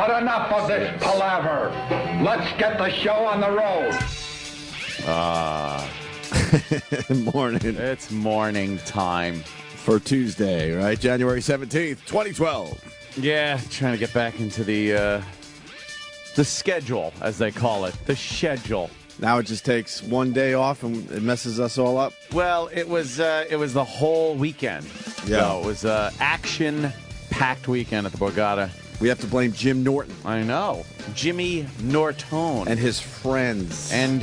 But enough of this palaver. Let's get the show on the road. Morning. It's morning time. For Tuesday, right? January 17th, 2012. Yeah, trying to get back into the schedule, as they call it. The schedule. Now it just takes one day off and it messes us all up. Well, it was the whole weekend. Yeah. So it was action-packed weekend at the Borgata. We have to blame Jim Norton. I know. Jimmy Nortone. And his friends. And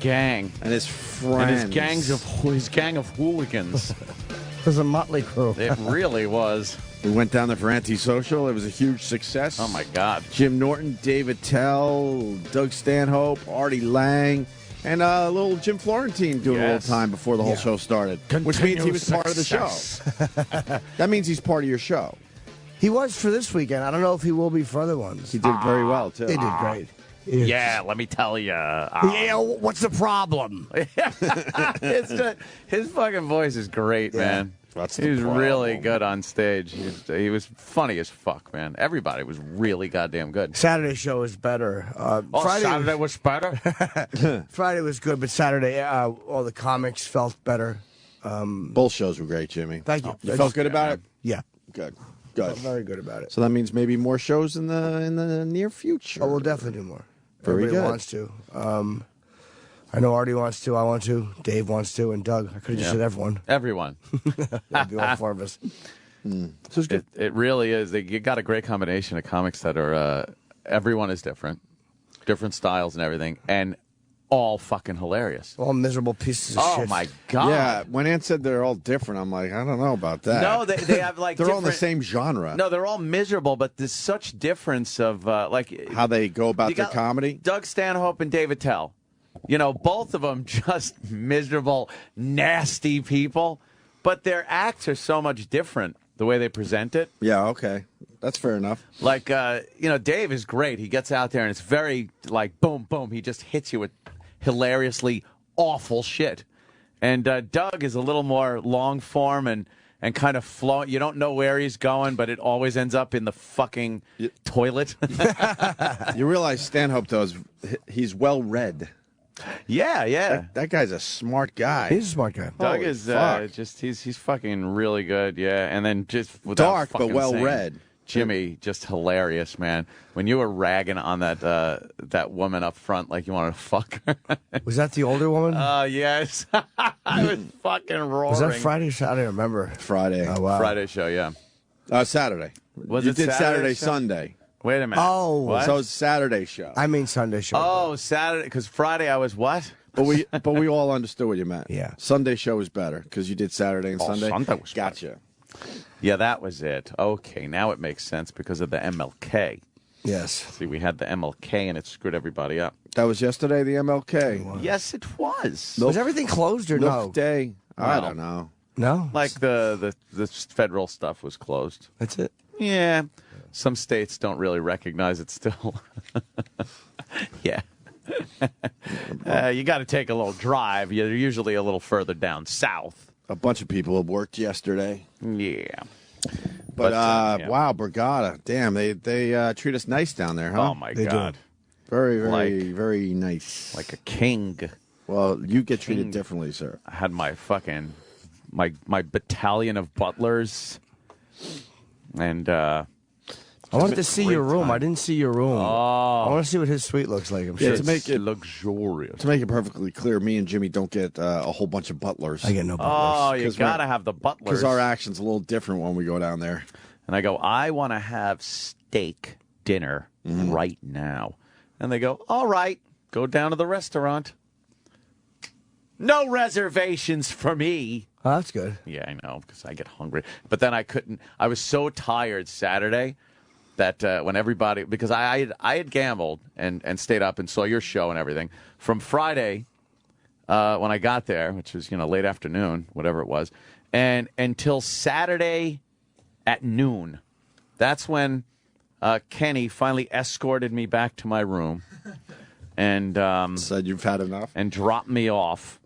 gang. And his friends. And his gang of hooligans. It was a motley crew. It really was. We went down there for Antisocial. It was a huge success. Oh, my God. Jim Norton, David Tell, Doug Stanhope, Artie Lang, and a little Jim Florentine doing a little time before the whole show started. Which means he was part of the show. That means he's part of your show. He was for this weekend. I don't know if he will be for other ones. He did very well, too. He did great. Yeah, let me tell you. Yeah, what's the problem? His fucking voice is great, man. He was really good on stage. He was funny as fuck, man. Everybody was really goddamn good. Saturday show was better. Saturday was better? Friday was good, but Saturday, all the comics felt better. Both shows were great, Jimmy. Thank you. You felt good about it? Yeah. Good. Felt very good about it. So that means maybe more shows in the near future. Oh, we'll definitely do more. Very Everybody good. wants to. I know Artie wants to. I want to. Dave wants to. And Doug. I could have just said everyone. Everyone. That'd be all four of us. So it's good. It really is. You got a great combination of comics that are, everyone is different styles and everything, and all fucking hilarious. All miserable pieces of shit. Oh, my God. Yeah, when Ann said they're all different, I'm like, I don't know about that. No, they have like they're all in the same genre. No, they're all miserable, but there's such difference of like how they go about their comedy. Doug Stanhope and David Tell. You know, both of them just miserable, nasty people, but their acts are so much different, the way they present it. Yeah, okay. That's fair enough. Like, Dave is great. He gets out there and it's very, like, boom, boom. He just hits you with hilariously awful shit. And Doug is a little more long form and kind of flowing. You don't know where he's going, but it always ends up in the fucking toilet. You realize Stanhope, though, he's well-read. Yeah. That guy's a smart guy. He's a smart guy. Doug is he's fucking really good, yeah. And then just without dark but fucking well saying, read. Jimmy, just hilarious, man. When you were ragging on that woman up front like you wanted to fuck her. Was that the older woman? Yes. I was fucking roaring. Was that Friday or Saturday? I don't remember. Friday. Oh, wow. Friday show, yeah. Saturday. Was you it did Saturday Saturday, show? Sunday. Wait a minute. Oh. What? So it's Saturday show. I mean Sunday show. Oh, Saturday, because Friday I was what? But we all understood what you meant. Yeah. Sunday show was better because you did Saturday and Sunday. Sunday was gotcha. Yeah, that was it. Okay, now it makes sense because of the MLK. Yes. See, we had the MLK and it screwed everybody up. That was yesterday, the MLK. Yes, it was. Was everything closed or no? Day. I No. don't know. No. Like the federal stuff was closed. That's it. Yeah. Some states don't really recognize it still. Yeah. You got to take a little drive. You're usually a little further down south. A bunch of people have worked yesterday. Yeah. But yeah. wow, Borgata. Damn, they treat us nice down there, huh? Oh, my They God. do. Very, very, Like- very nice. Like a king. Well, you get treated King. differently, sir. I had my fucking, my battalion of butlers. And, I wanted to see your room. time. I didn't see your room. I want to see what his suite looks like. I'm sure. Yeah, to make it luxurious. To make it perfectly clear, me and Jimmy don't get a whole bunch of butlers. I get no Oh, butlers. you 'Cause got to we're- have the butlers. Because our action's a little different when we go down there. And I go, I want to have steak dinner right now. And they go, all right, go down to the restaurant. No reservations for me. Oh, that's good. Yeah, I know, because I get hungry. But then I couldn't. I was so tired Saturday that when everybody, because I had gambled and stayed up and saw your show and everything. From Friday, when I got there, which was, late afternoon, whatever it was, and until Saturday at noon. That's when Kenny finally escorted me back to my room and Said you've had enough? and dropped me off.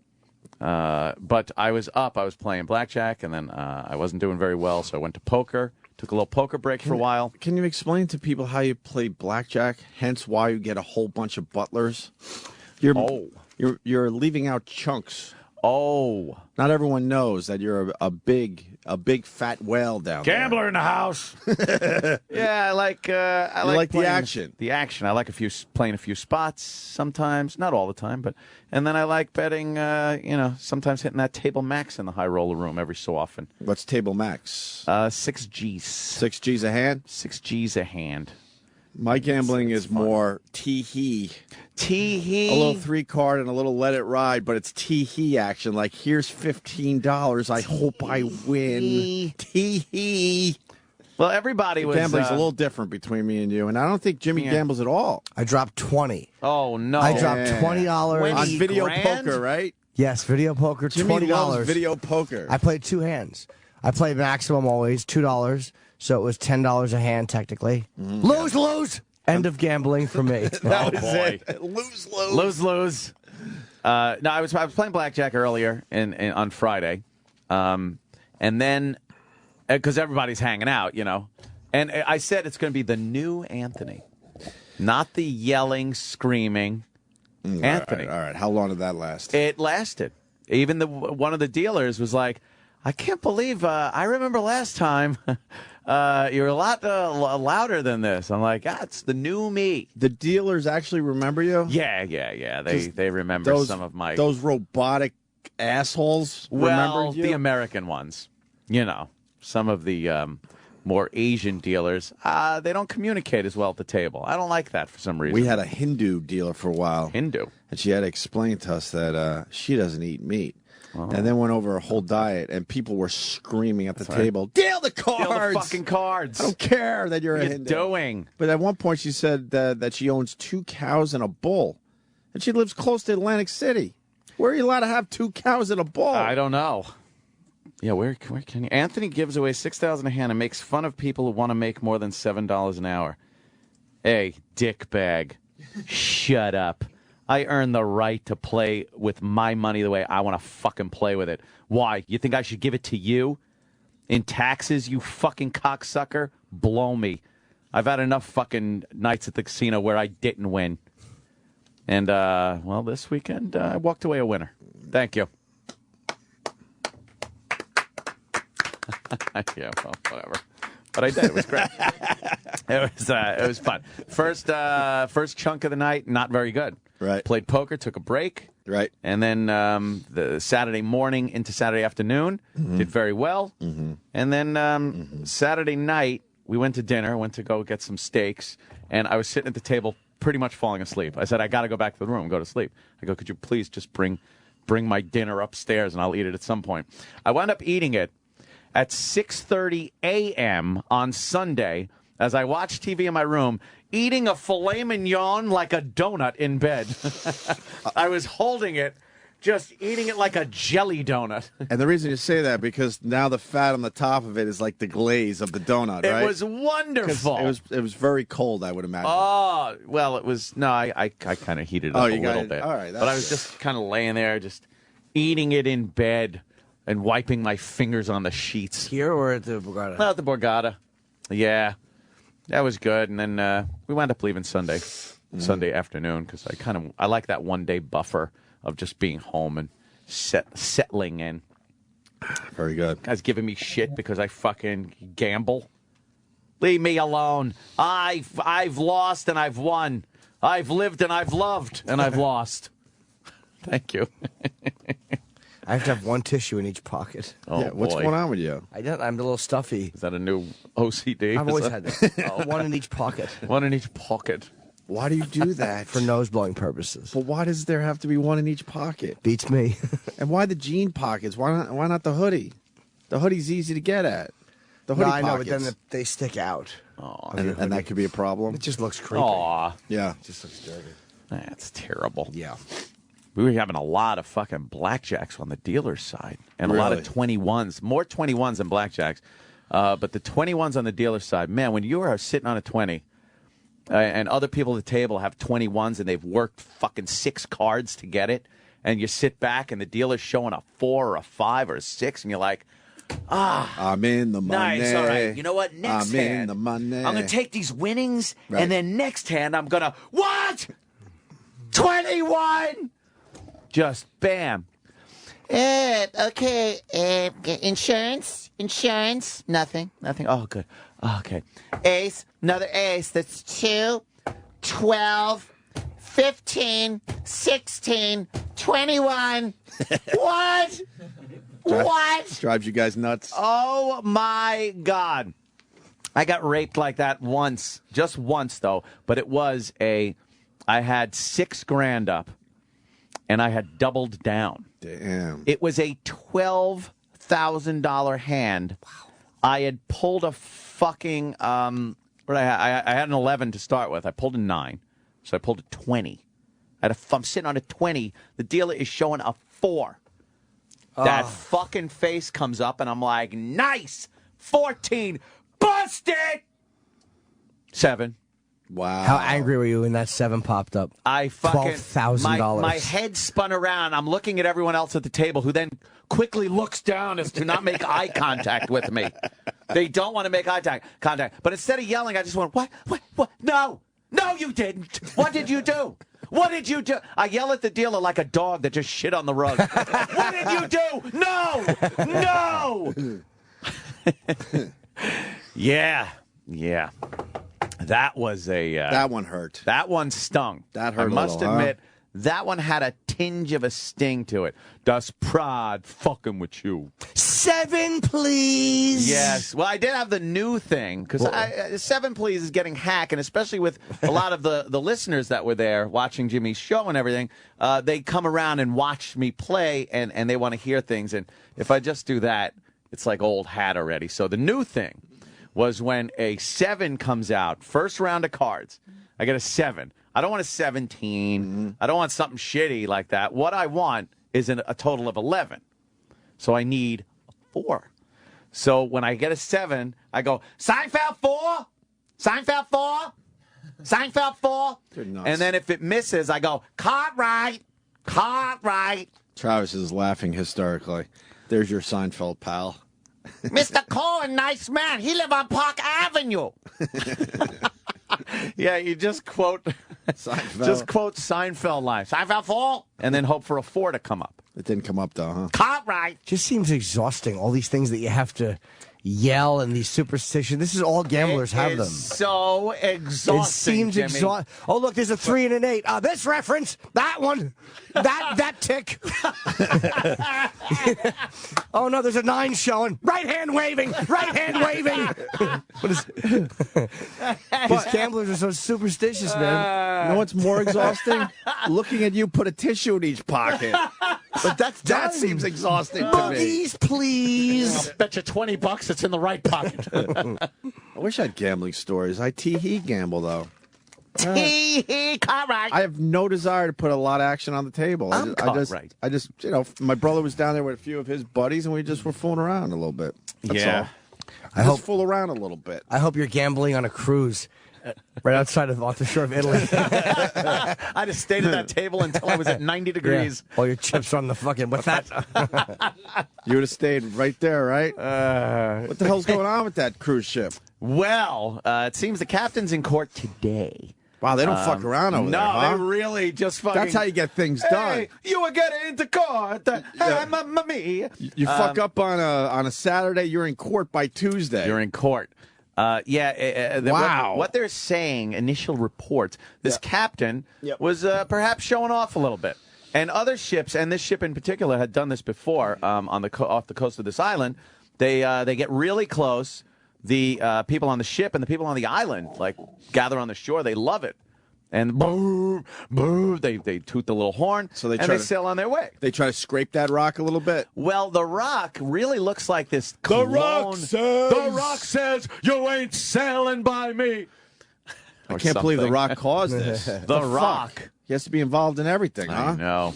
But I was up. I was playing blackjack, and then I wasn't doing very well, so I went to poker Took a little poker break for a while. Can you explain to people how you play blackjack? Hence, why you get a whole bunch of butlers. You're leaving out chunks. Oh, not everyone knows that you're a big fat whale down gambler in the house. Yeah, I like the action. The action. I like playing a few spots sometimes, not all the time, and then I like betting. Sometimes hitting that table max in the high roller room every so often. What's table max? 6 G's. 6 G's a hand. 6 G's a hand. My gambling is more tee-hee. Tee-hee. A little 3-card and a little let it ride, but it's tee-hee action. Like, here's $15. I hope I win. Tee-hee. Well, everybody was... Gambling's a little different between me and you, and I don't think Jimmy gambles at all. I dropped 20. Oh, no. I dropped $20. On video poker, right? Yes, video poker, Jimmy $20. loves video poker. I played 2 hands. I played maximum always, $2. So it was $10 a hand, technically. Lose. End of gambling for me. That was it. Lose. No, I was playing blackjack earlier on Friday, and then because everybody's hanging out, and I said it's going to be the new Anthony, not the yelling, screaming Anthony. All right. How long did that last? It lasted. Even one of the dealers was like, I can't believe I remember last time. You're a lot louder than this. I'm like, it's the new me. The dealers actually remember you? Yeah. They remember some of my... Those robotic assholes remembered you? The American ones. Some of the more Asian dealers, they don't communicate as well at the table. I don't like that for some reason. We had a Hindu dealer for a while. Hindu? And she had to explain to us that she doesn't eat meat. Oh. And then went over a whole diet, and people were screaming at the table, "Deal the cards! Deal the fucking cards! I don't care that you're a Hindu." What are you doing? But at one point, she said that she owns 2 cows and a bull, and she lives close to Atlantic City. Where are you allowed to have 2 cows and a bull? I don't know. Yeah, where can you? Anthony gives away $6,000 a hand and makes fun of people who want to make more than $7 an hour. Hey, dickbag, shut up. I earn the right to play with my money the way I want to fucking play with it. Why? You think I should give it to you? In taxes, you fucking cocksucker? Blow me. I've had enough fucking nights at the casino where I didn't win. And, this weekend, I walked away a winner. Thank you. Yeah, well, whatever. But I did. It was great. It was fun. First chunk of the night, not very good. Right. Played poker, took a break. Right. And then the Saturday morning into Saturday afternoon, did very well. Mm-hmm. And then Saturday night, we went to dinner, went to go get some steaks, and I was sitting at the table pretty much falling asleep. I said, I got to go back to the room and go to sleep. I go, could you please just bring my dinner upstairs and I'll eat it at some point. I wound up eating it at 6:30 a.m. on Sunday as I watched TV in my room, eating a filet mignon like a donut in bed. I was holding it, just eating it like a jelly donut. And the reason you say that, because now the fat on the top of it is like the glaze of the donut, right? It was wonderful. It was very cold, I would imagine. Oh, well, it was... No, I kind of heated it up a little bit. All right. But I was just kind of laying there, just eating it in bed and wiping my fingers on the sheets. Here or at the Borgata? Not at the Borgata. Yeah. That was good. And then we wound up leaving Sunday afternoon, because I like that one-day buffer of just being home and settling in. Very good. Guys giving me shit because I fucking gamble. Leave me alone. I've lost and I've won. I've lived and I've loved and I've lost. Thank you. I have to have one tissue in each pocket. Oh, yeah, what's going on with you? I'm a little stuffy. Is that a new OCD? I've always had that. One in each pocket. One in each pocket. Why do you do that? For nose-blowing purposes. But why does there have to be one in each pocket? Beats me. And why the jean pockets? Why not the hoodie? The hoodie's easy to get at. The hoodie I know, pockets. but then they stick out. Oh, and that could be a problem. It just looks creepy. Aw. Yeah. It just looks dirty. That's terrible. Yeah. We were having a lot of fucking blackjacks on the dealer's side. And a lot of 21s. More 21s than blackjacks. But the 21s on the dealer's side, man, when you are sitting on a 20... and other people at the table have 21s and they've worked fucking 6 cards to get it, and you sit back and the dealer's showing a 4 or a 5 or a 6, and you're like, I'm in the money. Nice. All right. You know what? Next I'm hand, in the money. I'm going to take these winnings, Right. and then next hand, I'm going to, what? 21! Just bam. Okay. Insurance? Nothing. Oh, good. Okay. Ace. Another ace. That's 2, 12, 15, 16, 21. What? What? Drives you guys nuts. Oh, my God. I got raped like that once. Just once, though. But it was I had $6,000 up, and I had doubled down. Damn. It was a $12,000 hand. Wow. I had pulled a fucking, I had an 11 to start with. I pulled a 9. So I pulled a 20. I'm sitting on a 20. The dealer is showing a 4. That fucking face comes up, and I'm like, nice! 14! Busted! 7. Wow. How angry were you when that 7 popped up? I fucking $12,000. My head spun around. I'm looking at everyone else at the table, who then quickly looks down as to not make eye contact with me. They don't want to make eye contact. But instead of yelling, I just went, what? No, you didn't. What did you do? What did you do? I yell at the dealer like a dog that just shit on the rug. What did you do? No. Yeah. That was that one hurt. That one stung. That hurt. I must a little, admit, that one had a tinge of a sting to it. Das Pride fucking with you. 7, please. Yes. Well, I did have the new thing, because 7 Please is getting hacked, and especially with a lot of the listeners that were there watching Jimmy's show and everything, they come around and watch me play, and they want to hear things. And if I just do that, it's like old hat already. So the new thing was when a 7 comes out, first round of cards, I get a 7. I don't want a 17. Mm-hmm. I don't want something shitty like that. What I want is a total of 11. So I need a 4. So when I get a 7, I go, Seinfeld 4? Seinfeld 4? Seinfeld 4? And then if it misses, I go, Cartwright. Travis is laughing hysterically. There's your Seinfeld pal. Mr. Cohen, nice man. He live on Park Avenue. Yeah, you just quote Seinfeld lines. Seinfeld 4, and then hope for a 4 to come up. It didn't come up though, huh? Cartwright. Just seems exhausting. All these things that you have to yell and these superstitions. This is all gamblers have them. So exhausting. It seems exhausting. Oh, look, there's a 3 and an 8. This reference, that one, that tick. Oh no, there's a 9 showing. Right hand waving. What is? These gamblers are so superstitious, man. You know what's more exhausting? Looking at you put a tissue in each pocket. But that seems exhausting to me. Boogies, please. I'll bet you $20 it's in the right pocket. I wish I had gambling stories. I tee-hee gamble, though. Cartwright. I have no desire to put a lot of action on the table. I just, my brother was down there with a few of his buddies, and we just were fooling around a little bit. That's all. I hope fool around a little bit. I hope you're gambling on a cruise right outside off the shore of Italy. I just stayed at that table until I was at 90 degrees. Yeah. All your chips on the fucking, what's that? You would have stayed right there, right? What the hell's going on with that cruise ship? Well, it seems the captain's in court today. Wow, they don't fuck around over there, huh? No, they really just fucking... That's how you get things done. Hey, you were getting into court. Me. You fuck up on a Saturday, you're in court by Tuesday. You're in court. Wow. What they're saying, initial reports, this captain was perhaps showing off a little bit. And other ships, and this ship in particular, had done this before off the coast of this island. They get really close. The people on the ship and the people on the island gather on the shore. They love it, and boo, boo. They toot the little horn, they sail on their way. They try to scrape that rock a little bit. Well, the rock really looks like this. The rock says you ain't sailing by me. I can't believe the Rock caused this. The Rock. He has to be involved in everything, huh? I know.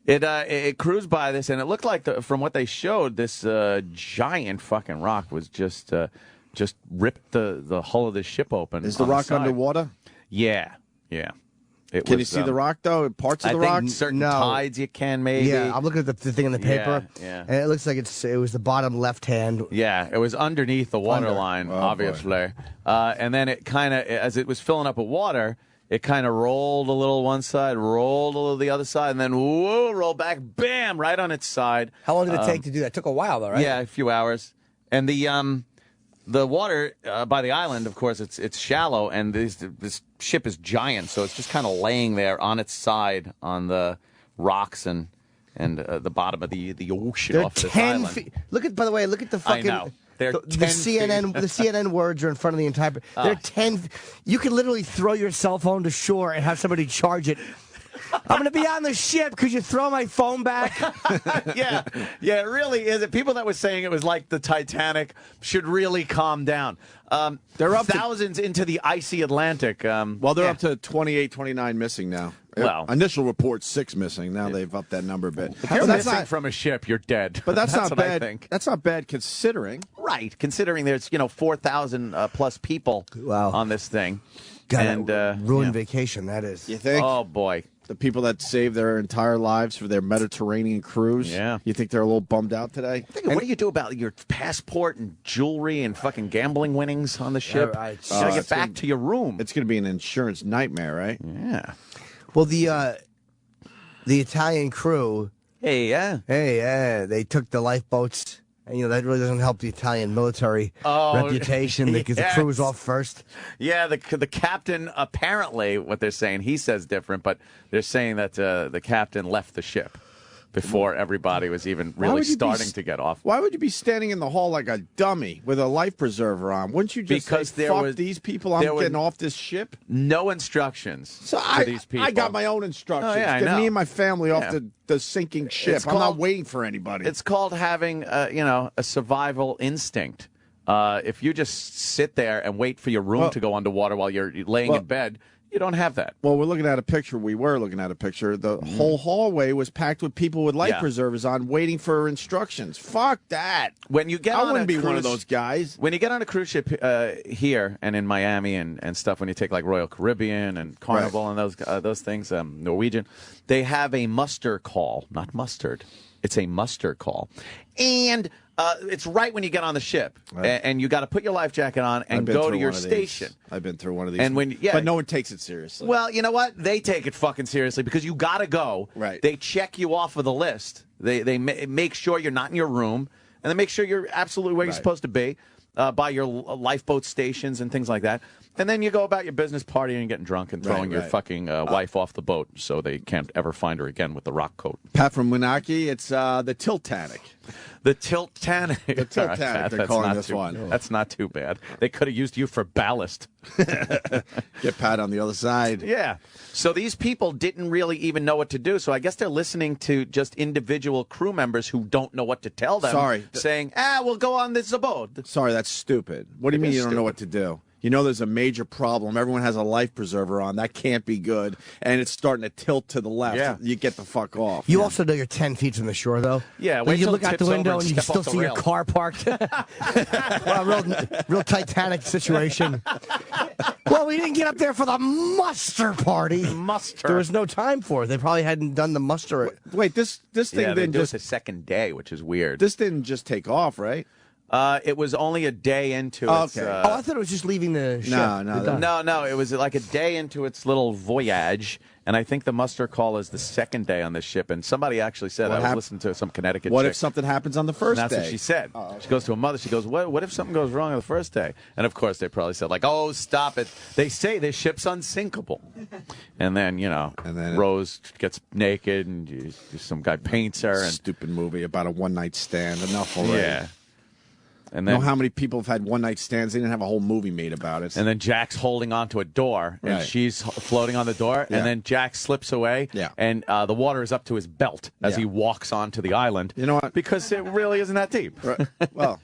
It cruised by this, and it looked like, from what they showed, this giant fucking rock was just ripped the hull of the ship open. Is the rock underwater? Yeah. Can you see the rock, though? Parts of the rock? Certain tides you can, maybe. Yeah, I'm looking at the thing in the paper, Yeah. and it looks like it was the bottom left hand. Yeah, it was underneath the water line, obviously. And then it kind of, as it was filling up with water, it kind of rolled a little one side, rolled a little the other side, and then rolled back, bam, right on its side. How long did it take to do that? It took a while, though, right? Yeah, a few hours. And the water by the island, of course, it's shallow, and this ship is giant, so it's just kind of laying there on its side on the rocks and the bottom of the ocean off this island. Feet. By the way, look at the fucking. I know. They're the CNN. The CNN words are in front of the entire. They're 10. You can literally throw your cell phone to shore and have somebody charge it. I'm going to be on the ship. Could you throw my phone back? Yeah, it really is. People that were saying it was like the Titanic should really calm down. They're up thousands into the icy Atlantic. Well, they're up to 28, 29 missing now. Well, initial report 6 missing. Now they've upped that number a bit. If you're missing from a ship, you're dead. But that's not what bad. I think. That's not bad considering. Right, considering there's 4,000 plus people on this thing. God, ruined vacation. That is. You think? Oh boy. The people that saved their entire lives for their Mediterranean cruise. Yeah. You think they're a little bummed out today? What do you do about your passport and jewelry and fucking gambling winnings on the ship? You gotta get back to your room. It's going to be an insurance nightmare, right? Yeah. Well, the Italian crew. They took the lifeboats. And, that really doesn't help the Italian military reputation because the crew was off first. Yeah, the captain, apparently, what they're saying, he says different, but they're saying that the captain left the ship before everybody was even really starting to get off. Why would you be standing in the hall like a dummy with a life preserver on? Wouldn't you just say, fuck these people, I'm getting off this ship? No instructions to these people. I got my own instructions. I Get know. me and my family off the sinking ship. I'm not waiting for anybody. It's called having, a survival instinct. If you just sit there and wait for your room to go underwater while you're laying in bed, you don't have that. Well, we were looking at a picture. The whole hallway was packed with people with life preservers on, waiting for instructions. Fuck that. When you get I wouldn't be one of those guys. When you get on a cruise ship here and in Miami and stuff, when you take like Royal Caribbean and Carnival and those things, Norwegian, they have a muster call, not mustard. It's a muster call, and it's right when you get on the ship, and you got to put your life jacket on and go to your station. I've been through one of these, but no one takes it seriously. Well, you know what? They take it fucking seriously because you got to go. Right. They check you off of the list. They make sure you're not in your room, and they make sure you're absolutely where you're supposed to be by your lifeboat stations and things like that. And then you go about your business, partying and getting drunk and throwing your fucking wife off the boat so they can't ever find her again with the rock coat. Pat from Winaki, it's the Tiltanic. The Tiltanic. The Tiltanic, they're calling this one. That's not too bad. They could have used you for ballast. Get Pat on the other side. Yeah. So these people didn't really even know what to do. So I guess they're listening to just individual crew members who don't know what to tell them. Saying, we'll go on this boat. Sorry, that's stupid. What do you mean you don't know what to do? You know there's a major problem. Everyone has a life preserver on. That can't be good. And it's starting to tilt to the left. Yeah. You get the fuck off. You also know you're 10 feet from the shore, though. Yeah. When you look out the window and you can still see your car parked. Well, real Titanic situation. Well, we didn't get up there for the muster party. Muster. There was no time for it. They probably hadn't done the muster. Wait, this thing didn't just the second day, which is weird. This didn't just take off, right? It was only a day into its... I thought it was just leaving the ship. No. It was like a day into its little voyage, and I think the muster call is the second day on the ship. And somebody actually said, I was listening to some Connecticut What chick. if something happens on the first And day? that's what she said. Oh, okay. She goes to her mother. She goes, what if something goes wrong on the first day? And, of course, they probably said, like, oh, stop it. They say this ship's unsinkable. And then, Rose gets naked, and some guy paints her. And stupid movie about a one-night stand. Enough already. Yeah. And then, you know how many people have had one-night stands? They didn't have a whole movie made about it. And then Jack's holding onto a door, and she's floating on the door, and then Jack slips away, and the water is up to his belt as he walks onto the island. You know what? Because it really isn't that deep. Right. Well,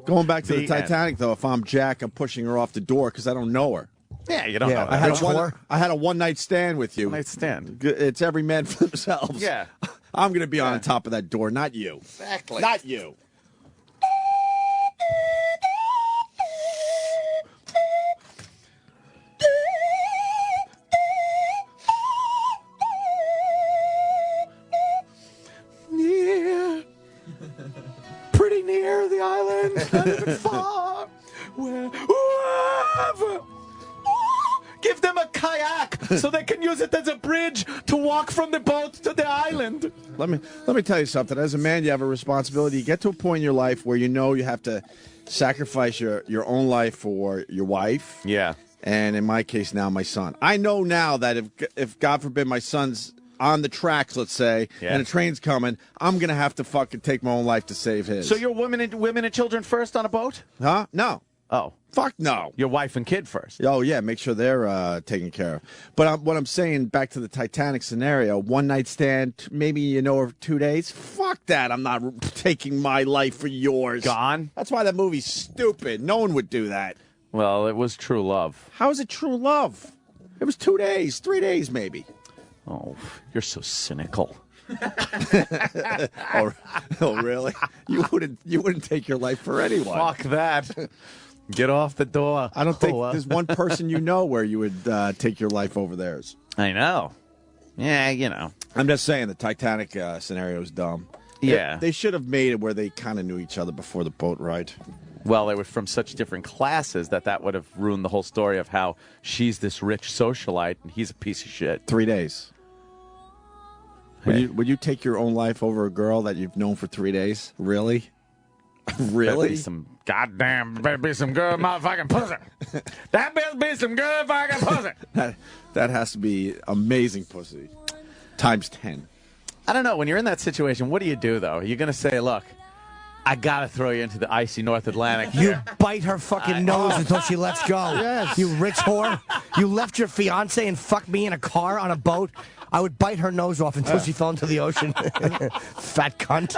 going back to the Titanic, though, if I'm Jack, I'm pushing her off the door because I don't know her. Yeah, you don't know. I had a one-night stand with you. One-night stand. It's every man for themselves. Yeah. I'm going to be on top of that door, not you. Exactly. Not you. living far, wherever. Give them a kayak so they can use it as a bridge to walk from the boat to the island. Let me tell you something. As a man, you have a responsibility. You get to a point in your life where you know you have to sacrifice your own life for your wife. Yeah. And in my case now, my son. I know now that if God forbid my son's on the tracks, let's say, and a train's coming, I'm going to have to fucking take my own life to save his. So you're women and children first on a boat? Huh? No. Oh. Fuck no. Your wife and kid first. Oh, yeah. Make sure they're taken care of. But what I'm saying, back to the Titanic scenario, one night stand, maybe you know her 2 days. Fuck that. I'm not taking my life for yours. Gone? That's why that movie's stupid. No one would do that. Well, it was true love. How is it true love? It was 2 days, 3 days maybe. Oh, you're so cynical. Oh, really? You wouldn't take your life for anyone. Fuck that. Get off the door. I don't think there's one person you know where you would take your life over theirs. I know. Yeah, you know. I'm just saying the Titanic scenario is dumb. Yeah. They should have made it where they kind of knew each other before the boat ride. Well, they were from such different classes that would have ruined the whole story of how she's this rich socialite and he's a piece of shit. 3 days. Hey. Would you take your own life over a girl that you've known for 3 days? Really? Really? Better be some better be some good motherfucking pussy. That better be some good fucking pussy. That has to be amazing pussy. Times 10. I don't know. When you're in that situation, what do you do, though? You're going to say, look, I got to throw you into the icy North Atlantic. You bite her fucking nose until she lets go. Yes. You rich whore. You left your fiance and fucked me in a car on a boat. I would bite her nose off until she fell into the ocean. Fat cunt.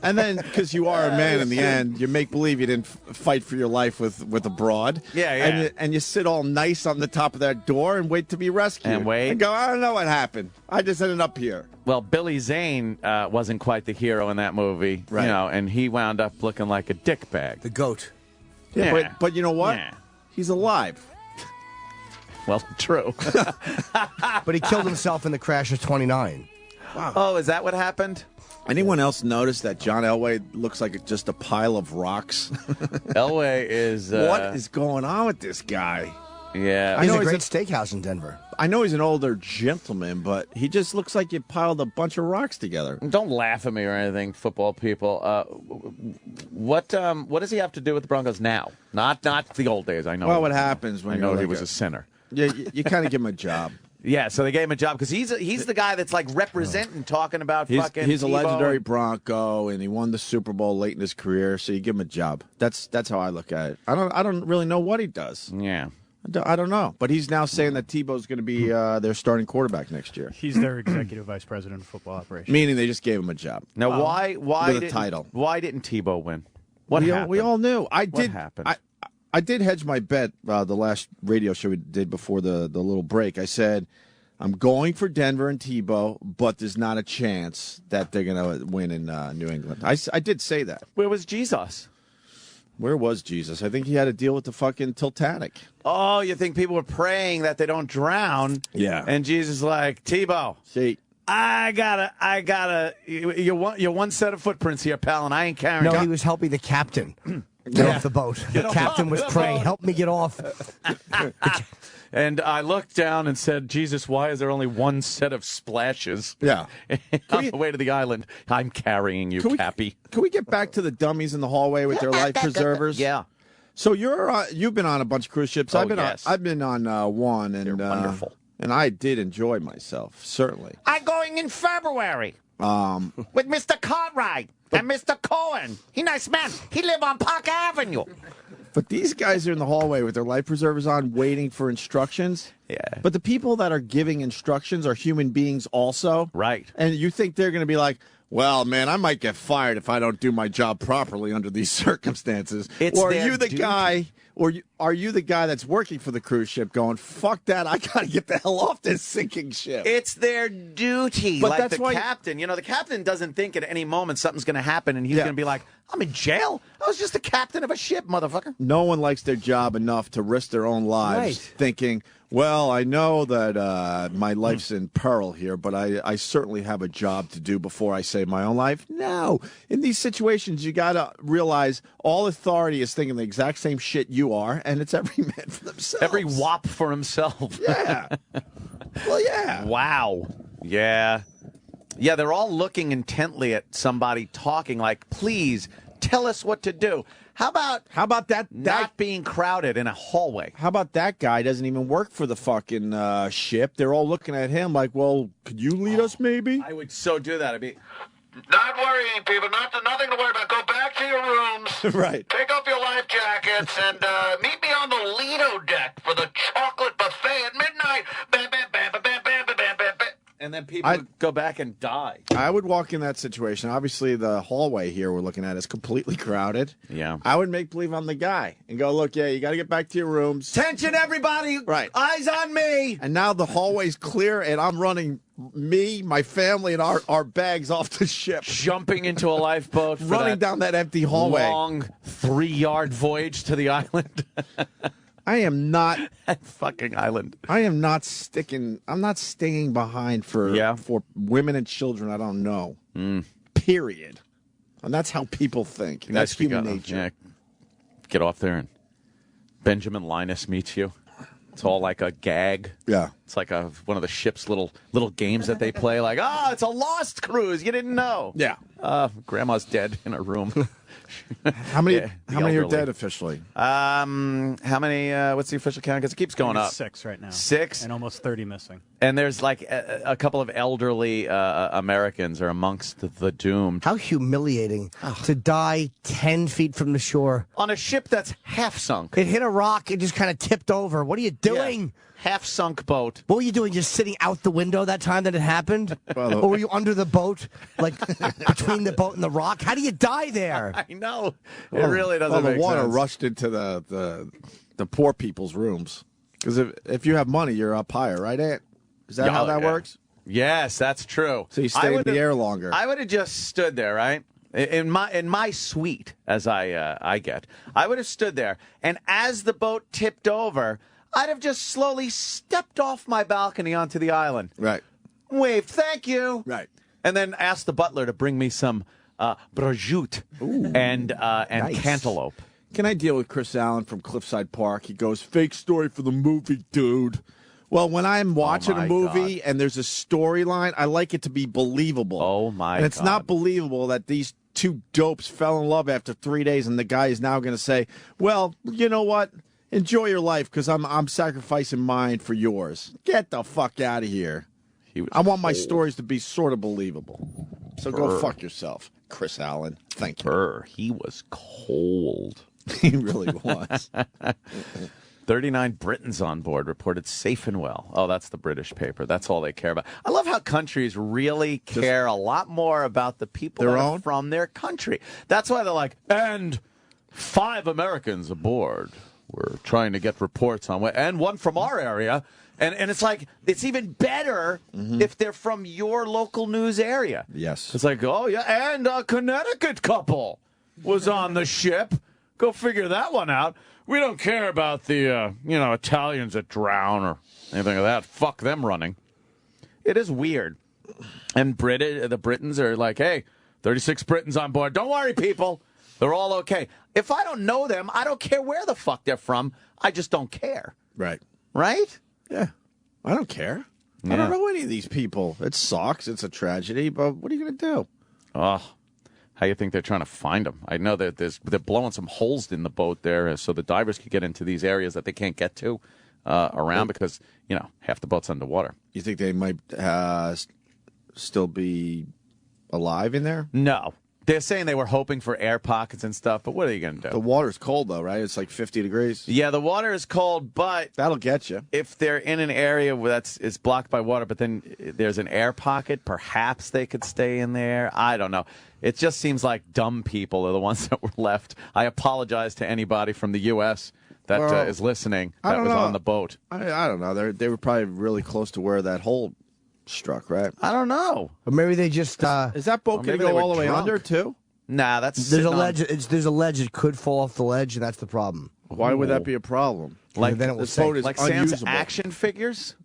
and then, because you are a man in the end, you make believe you didn't fight for your life with a broad. Yeah. And you sit all nice on the top of that door and wait to be rescued. And wait. And go, I don't know what happened. I just ended up here. Well, Billy Zane wasn't quite the hero in that movie, Right. you know, and he wound up looking like a dickbag. The goat. Yeah. But you know what? Yeah. He's alive. Well, true. But he killed himself in the crash of 29. Wow. Oh, is that what happened? Anyone else notice that John Elway looks like just a pile of rocks? Elway is... What is going on with this guy? Yeah. He's know a he's great steakhouse in Denver. I know he's an older gentleman, but he just looks like you piled a bunch of rocks together. Don't laugh at me or anything, football people. What does he have to do with the Broncos now? Not the old days. I know. Well, what happens when I know you're he like was a sinner. You kind of give him a job. Yeah, so they gave him a job because he's the guy that's like representing, talking about He's fucking. a Tebow. legendary Bronco, and he won the Super Bowl late in his career. So you give him a job. That's how I look at it. I don't really know what he does. Yeah. I don't know, but he's now saying that Tebow's going to be their starting quarterback next year. He's their executive vice president of football operations. Meaning they just gave him a job. Now, why with a didn't, title. Why didn't Tebow win? What we happened? all knew. What happened? I did hedge my bet the last radio show we did before the little break. I said, I'm going for Denver and Tebow, but there's not a chance that they're going to win in New England. I did say that. Where was Jesus? Where was Jesus? I think he had to deal with the fucking Titanic. Oh, you think people were praying that they don't drown? Yeah. And Jesus like, Tebow, See, I gotta. You're one set of footprints here, pal, and I ain't carrying. No, he was helping the captain get off the boat. The captain was praying, help me get off. And I looked down and said, Jesus, why is there only one set of splashes? yeah. On the way to the island, I'm carrying you, Cappy. Can we get back to the dummies in the hallway with their life preservers? Yeah. So you've been on a bunch of cruise ships. Oh, I've been on one, and They're wonderful. And I did enjoy myself, certainly. I'm going in February with Mr. Cartwright and Mr. Cohen. He nice man. He live on Park Avenue. But these guys are in the hallway with their life preservers on, waiting for instructions. Yeah. But the people that are giving instructions are human beings also. Right. And you think they're going to be like, well, man, I might get fired if I don't do my job properly under these circumstances. It's or are their you the duty. guy, are you the guy that's working for the cruise ship going, fuck that, I got to get the hell off this sinking ship? It's their duty. But like that's the why- captain. You know, the captain doesn't think at any moment something's going to happen and he's going to be like, I'm in jail. I was just the captain of a ship, motherfucker. No one likes their job enough to risk their own lives Right. thinking, Well, I know that my life's in peril here, but I certainly have a job to do before I save my own life. No. In these situations, you got to realize all authority is thinking the exact same shit you are, and it's every man for themselves. Every wop for himself. Yeah. Well, yeah. Wow. Yeah. Yeah, they're all looking intently at somebody talking like, please, tell us what to do. How about that not being crowded in a hallway? How about that guy doesn't even work for the fucking ship? They're all looking at him like, well, could you lead us maybe? I would so do that. I'd be... Not worrying, people. Nothing to worry about. Go back to your rooms. Right. Take off your life jackets and meet me on the Lido deck for the chocolate buffet at midnight. Bam, bam, bam, bam, bam, bam, bam, bam, bam. And then people would go back and die. I would walk in that situation. Obviously, the hallway here we're looking at is completely crowded. Yeah. I would make believe I'm the guy and go, look, yeah, you got to get back to your rooms. Attention, everybody. Right. Eyes on me. And now the hallway's clear, and I'm running me, my family, and our bags off the ship. Jumping into a lifeboat. Running down that empty hallway. Long 3-yard voyage to the island. I am not that fucking island. I am not sticking. I'm not staying behind for women and children I don't know. Period. And that's how people think. That's human nature. Yeah. Get off there and Benjamin Linus meets you. It's all like a gag. Yeah. It's like one of the ship's little games that they play. Like, it's a lost cruise. You didn't know. Yeah. Grandma's dead in her room. How many are dead officially? How many? What's the official count? Because it keeps going up. 6 right now. 6? And almost 30 missing. And there's like a couple of elderly Americans are amongst the doomed. How humiliating to die 10 feet from the shore. On a ship that's half sunk. It hit a rock. It just kind of tipped over. What are you doing? Yeah. Half sunk boat. What were you doing? Just sitting out the window that time that it happened? Or were you under the boat, like between the boat and the rock? How do you die there? I know. It really doesn't make sense. The water rushed into the poor people's rooms. Because if you have money, you're up higher, right, Aunt? Is that how that works? Yes, that's true. So you stay in the air longer. I would have just stood there, right? In my suite, as I get, I would have stood there, and as the boat tipped over, I'd have just slowly stepped off my balcony onto the island. Right. Waved, thank you. Right. And then asked the butler to bring me some prosciutto and nice. cantaloupe. Can I deal with Chris Allen from Cliffside Park? He goes, fake story for the movie, dude. Well, when I'm watching a movie and there's a storyline, I like it to be believable. Oh, my God. And it's not believable that these two dopes fell in love after 3 days and the guy is now going to say, well, you know what? Enjoy your life because I'm sacrificing mine for yours. Get the fuck out of here. I want my stories to be sort of believable. So go fuck yourself, Chris Allen. Thank you. He was cold. He really was. 39 Britons on board reported safe and well. Oh, that's the British paper. That's all they care about. I love how countries really care a lot more about the people that are from their country. That's why they're like, and 5 Americans aboard. We're trying to get reports on and one from our area. And it's like, it's even better if they're from your local news area. Yes. It's like, oh, yeah, and a Connecticut couple was on the ship. Go figure that one out. We don't care about the, Italians that drown or anything like that. Fuck them running. It is weird. And the Britons are like, hey, 36 Britons on board. Don't worry, people. They're all okay. If I don't know them, I don't care where the fuck they're from. I just don't care. Right. Right? Yeah. I don't care. I don't know any of these people. It sucks. It's a tragedy, but what are you going to do? Oh, how you think they're trying to find them? I know that they're blowing some holes in the boat there so the divers can get into these areas that they can't get to around because, half the boat's underwater. You think they might still be alive in there? No. They're saying they were hoping for air pockets and stuff, but what are you going to do? The water's cold, though, right? It's like 50 degrees. Yeah, the water is cold, but... That'll get you. If they're in an area where it's blocked by water, but then there's an air pocket, perhaps they could stay in there. I don't know. It just seems like dumb people are the ones that were left. I apologize to anybody from the U.S. that is listening that was on the boat. I don't know. They were probably really close to where that hole struck, right? I don't know. Or maybe they just... is that boat going to go all the way under, too? Nah, There's a ledge it could fall off the ledge, and that's the problem. Why would that be a problem? Like then it will this boat is like Sam's unusable. action figures?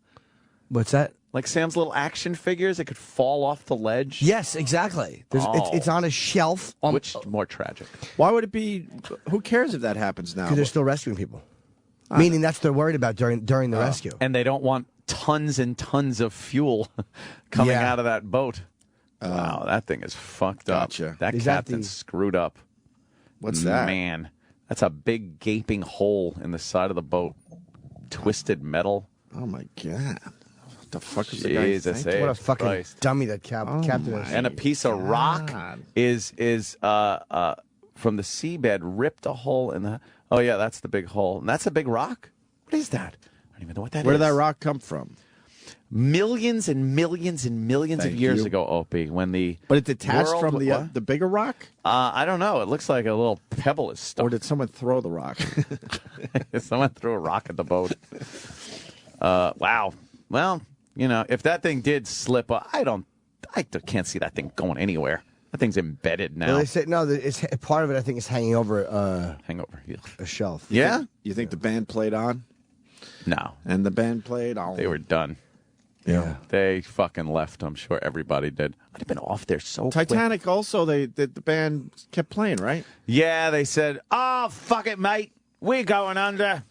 What's that? Like Sam's little action figures, it could fall off the ledge? Yes, exactly. It's on a shelf. Which more tragic? Why would it be? Who cares if that happens now? Because they're still rescuing people. Meaning that's what they're worried about during the rescue. And they don't want tons and tons of fuel coming out of that boat. Wow, that thing is fucked Gotcha. up. That Is that captain's the- screwed up. What's that? Man, that's a big gaping hole in the side of the boat. Twisted metal. Oh my god! What the fuck is the guy Jesus, thinking? What a fucking Christ. dummy that captain is. And a piece of rock is from the seabed ripped a hole in the. Oh yeah, that's the big hole, and that's a big rock. What is that? I don't even know what that is. Where did that rock come from? Millions and millions and millions of Thank years you. ago, Opie, when the But it detached world- from what? the bigger rock, I don't know. It looks like a little pebble is stuck. or did someone throw the rock? Someone threw a rock at the boat. Wow. Well, you know, if that thing did slip, I can't see that thing going anywhere. That thing's embedded now. Well, they say it's part of it. I think is hanging over Hangover. Yeah. a shelf. Yeah? You think the band played on? No. And the band played on. They were done. Yeah. They fucking left. I'm sure everybody did. I'd have been off there so quick. Titanic also. The band kept playing, right? Yeah, they said, "Oh, fuck it, mate. We're going under.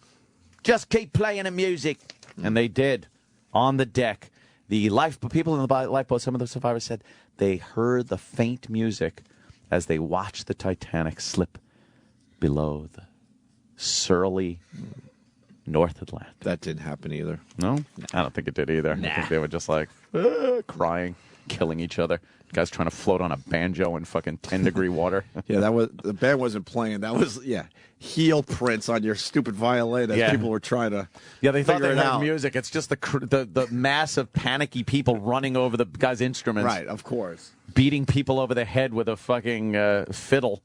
Just keep playing the music." And they did. On the deck. The people in the lifeboat, some of the survivors said they heard the faint music as they watched the Titanic slip below the surly North Atlantic. That didn't happen either. No? I don't think it did either. I think they were just like crying, killing each other. Guys trying to float on a banjo in fucking 10-degree water. Yeah, the band wasn't playing. That was heel prints on your stupid violin as people were trying to. Yeah, they thought figure they it heard out. music. It's just the mass of panicky people running over the guy's instruments. Right, of course. Beating people over the head with a fucking fiddle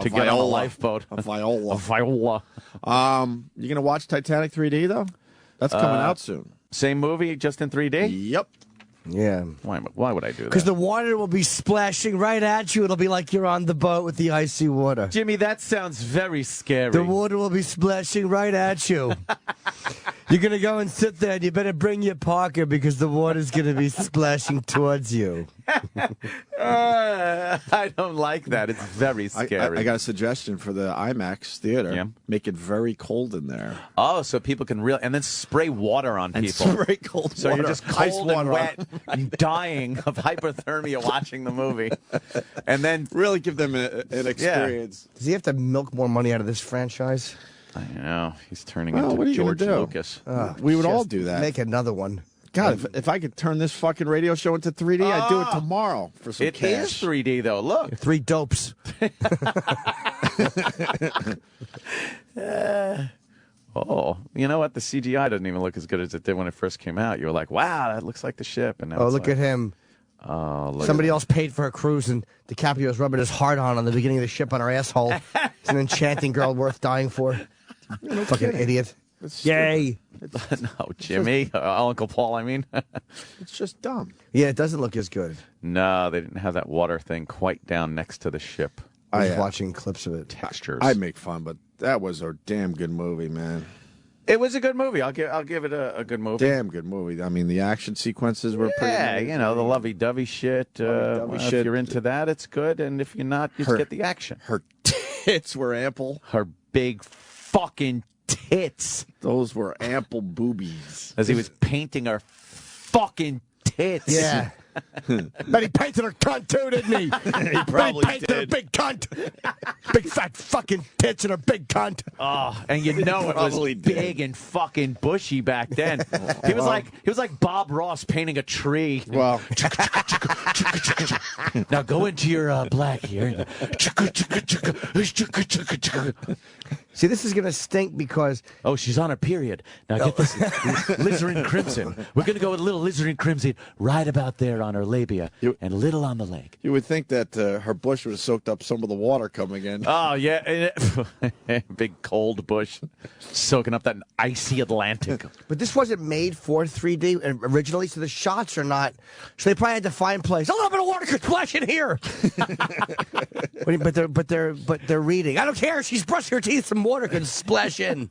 to get on a lifeboat. A viola. A viola. You gonna watch Titanic 3D though? That's coming out soon. Same movie, just in 3D? Yep. Yeah. Why would I do that? Because the water will be splashing right at you. It'll be like you're on the boat with the icy water. Jimmy, that sounds very scary. The water will be splashing right at you. You're going to go and sit there, and you better bring your Parker because the water's going to be splashing towards you. I don't like that. It's very scary. I got a suggestion for the IMAX theater. Yeah. Make it very cold in there. Oh, so people can and then spray water on And people. spray cold So water. you're just Ice cold and water wet on. and dying of hypothermia watching the movie. And then, Really give them an experience. Does he have to milk more money out of this franchise? I know, he's turning Well, into what are you George gonna do? Lucas. We would all Just do that. Make another one. God, if I could turn this fucking radio show into 3D, I'd do it tomorrow for some It is cash. 3D, though. Look. 3 dopes. Oh, you know what? The CGI doesn't even look as good as it did when it first came out. You were like, wow, that looks like the ship. And now Oh, it's look like, at him. Oh, look Somebody else paid for a cruise, and DiCaprio's rubbing his heart on the beginning of the ship on her asshole. It's an enchanting girl worth dying for. Fucking idiot. Yay. No, Jimmy. Uncle Paul, I mean. It's just dumb. Yeah, it doesn't look as good. No, they didn't have that water thing quite down next to the ship. I was watching clips of it. Textures. I make fun, but that was a damn good movie, man. It was a good movie. I'll give it a good movie. Damn good movie. I mean, the action sequences were pretty. Yeah, amazing. you know, the lovey-dovey shit. Lovey-dovey If shit. you're into that, it's good. And if you're not, you just get the action. Her tits were ample. Her big fucking tits. Those were ample boobies. As he was painting her fucking tits. Yeah. But he painted her cunt too, didn't he? He probably painted her big cunt. Big fat fucking tits and her big cunt. Oh, and you know it was Probably did. big and fucking bushy back then. He was like Bob Ross painting a tree. Well, Now go into your black here. See, this is going to stink because Oh, she's on her period. Now get this. Lizarin Crimson. We're going to go with a little Lizarin Crimson right about there on her labia and a little on the leg. You would think that her bush would have soaked up some of the water coming in. Oh, yeah. Big cold bush soaking up that icy Atlantic. But this wasn't made for 3D originally, so the shots are not. So they probably had to find place. A little bit of water could splash in here. but they're reading. I don't care. She's brushing her teeth. Some water could splash in.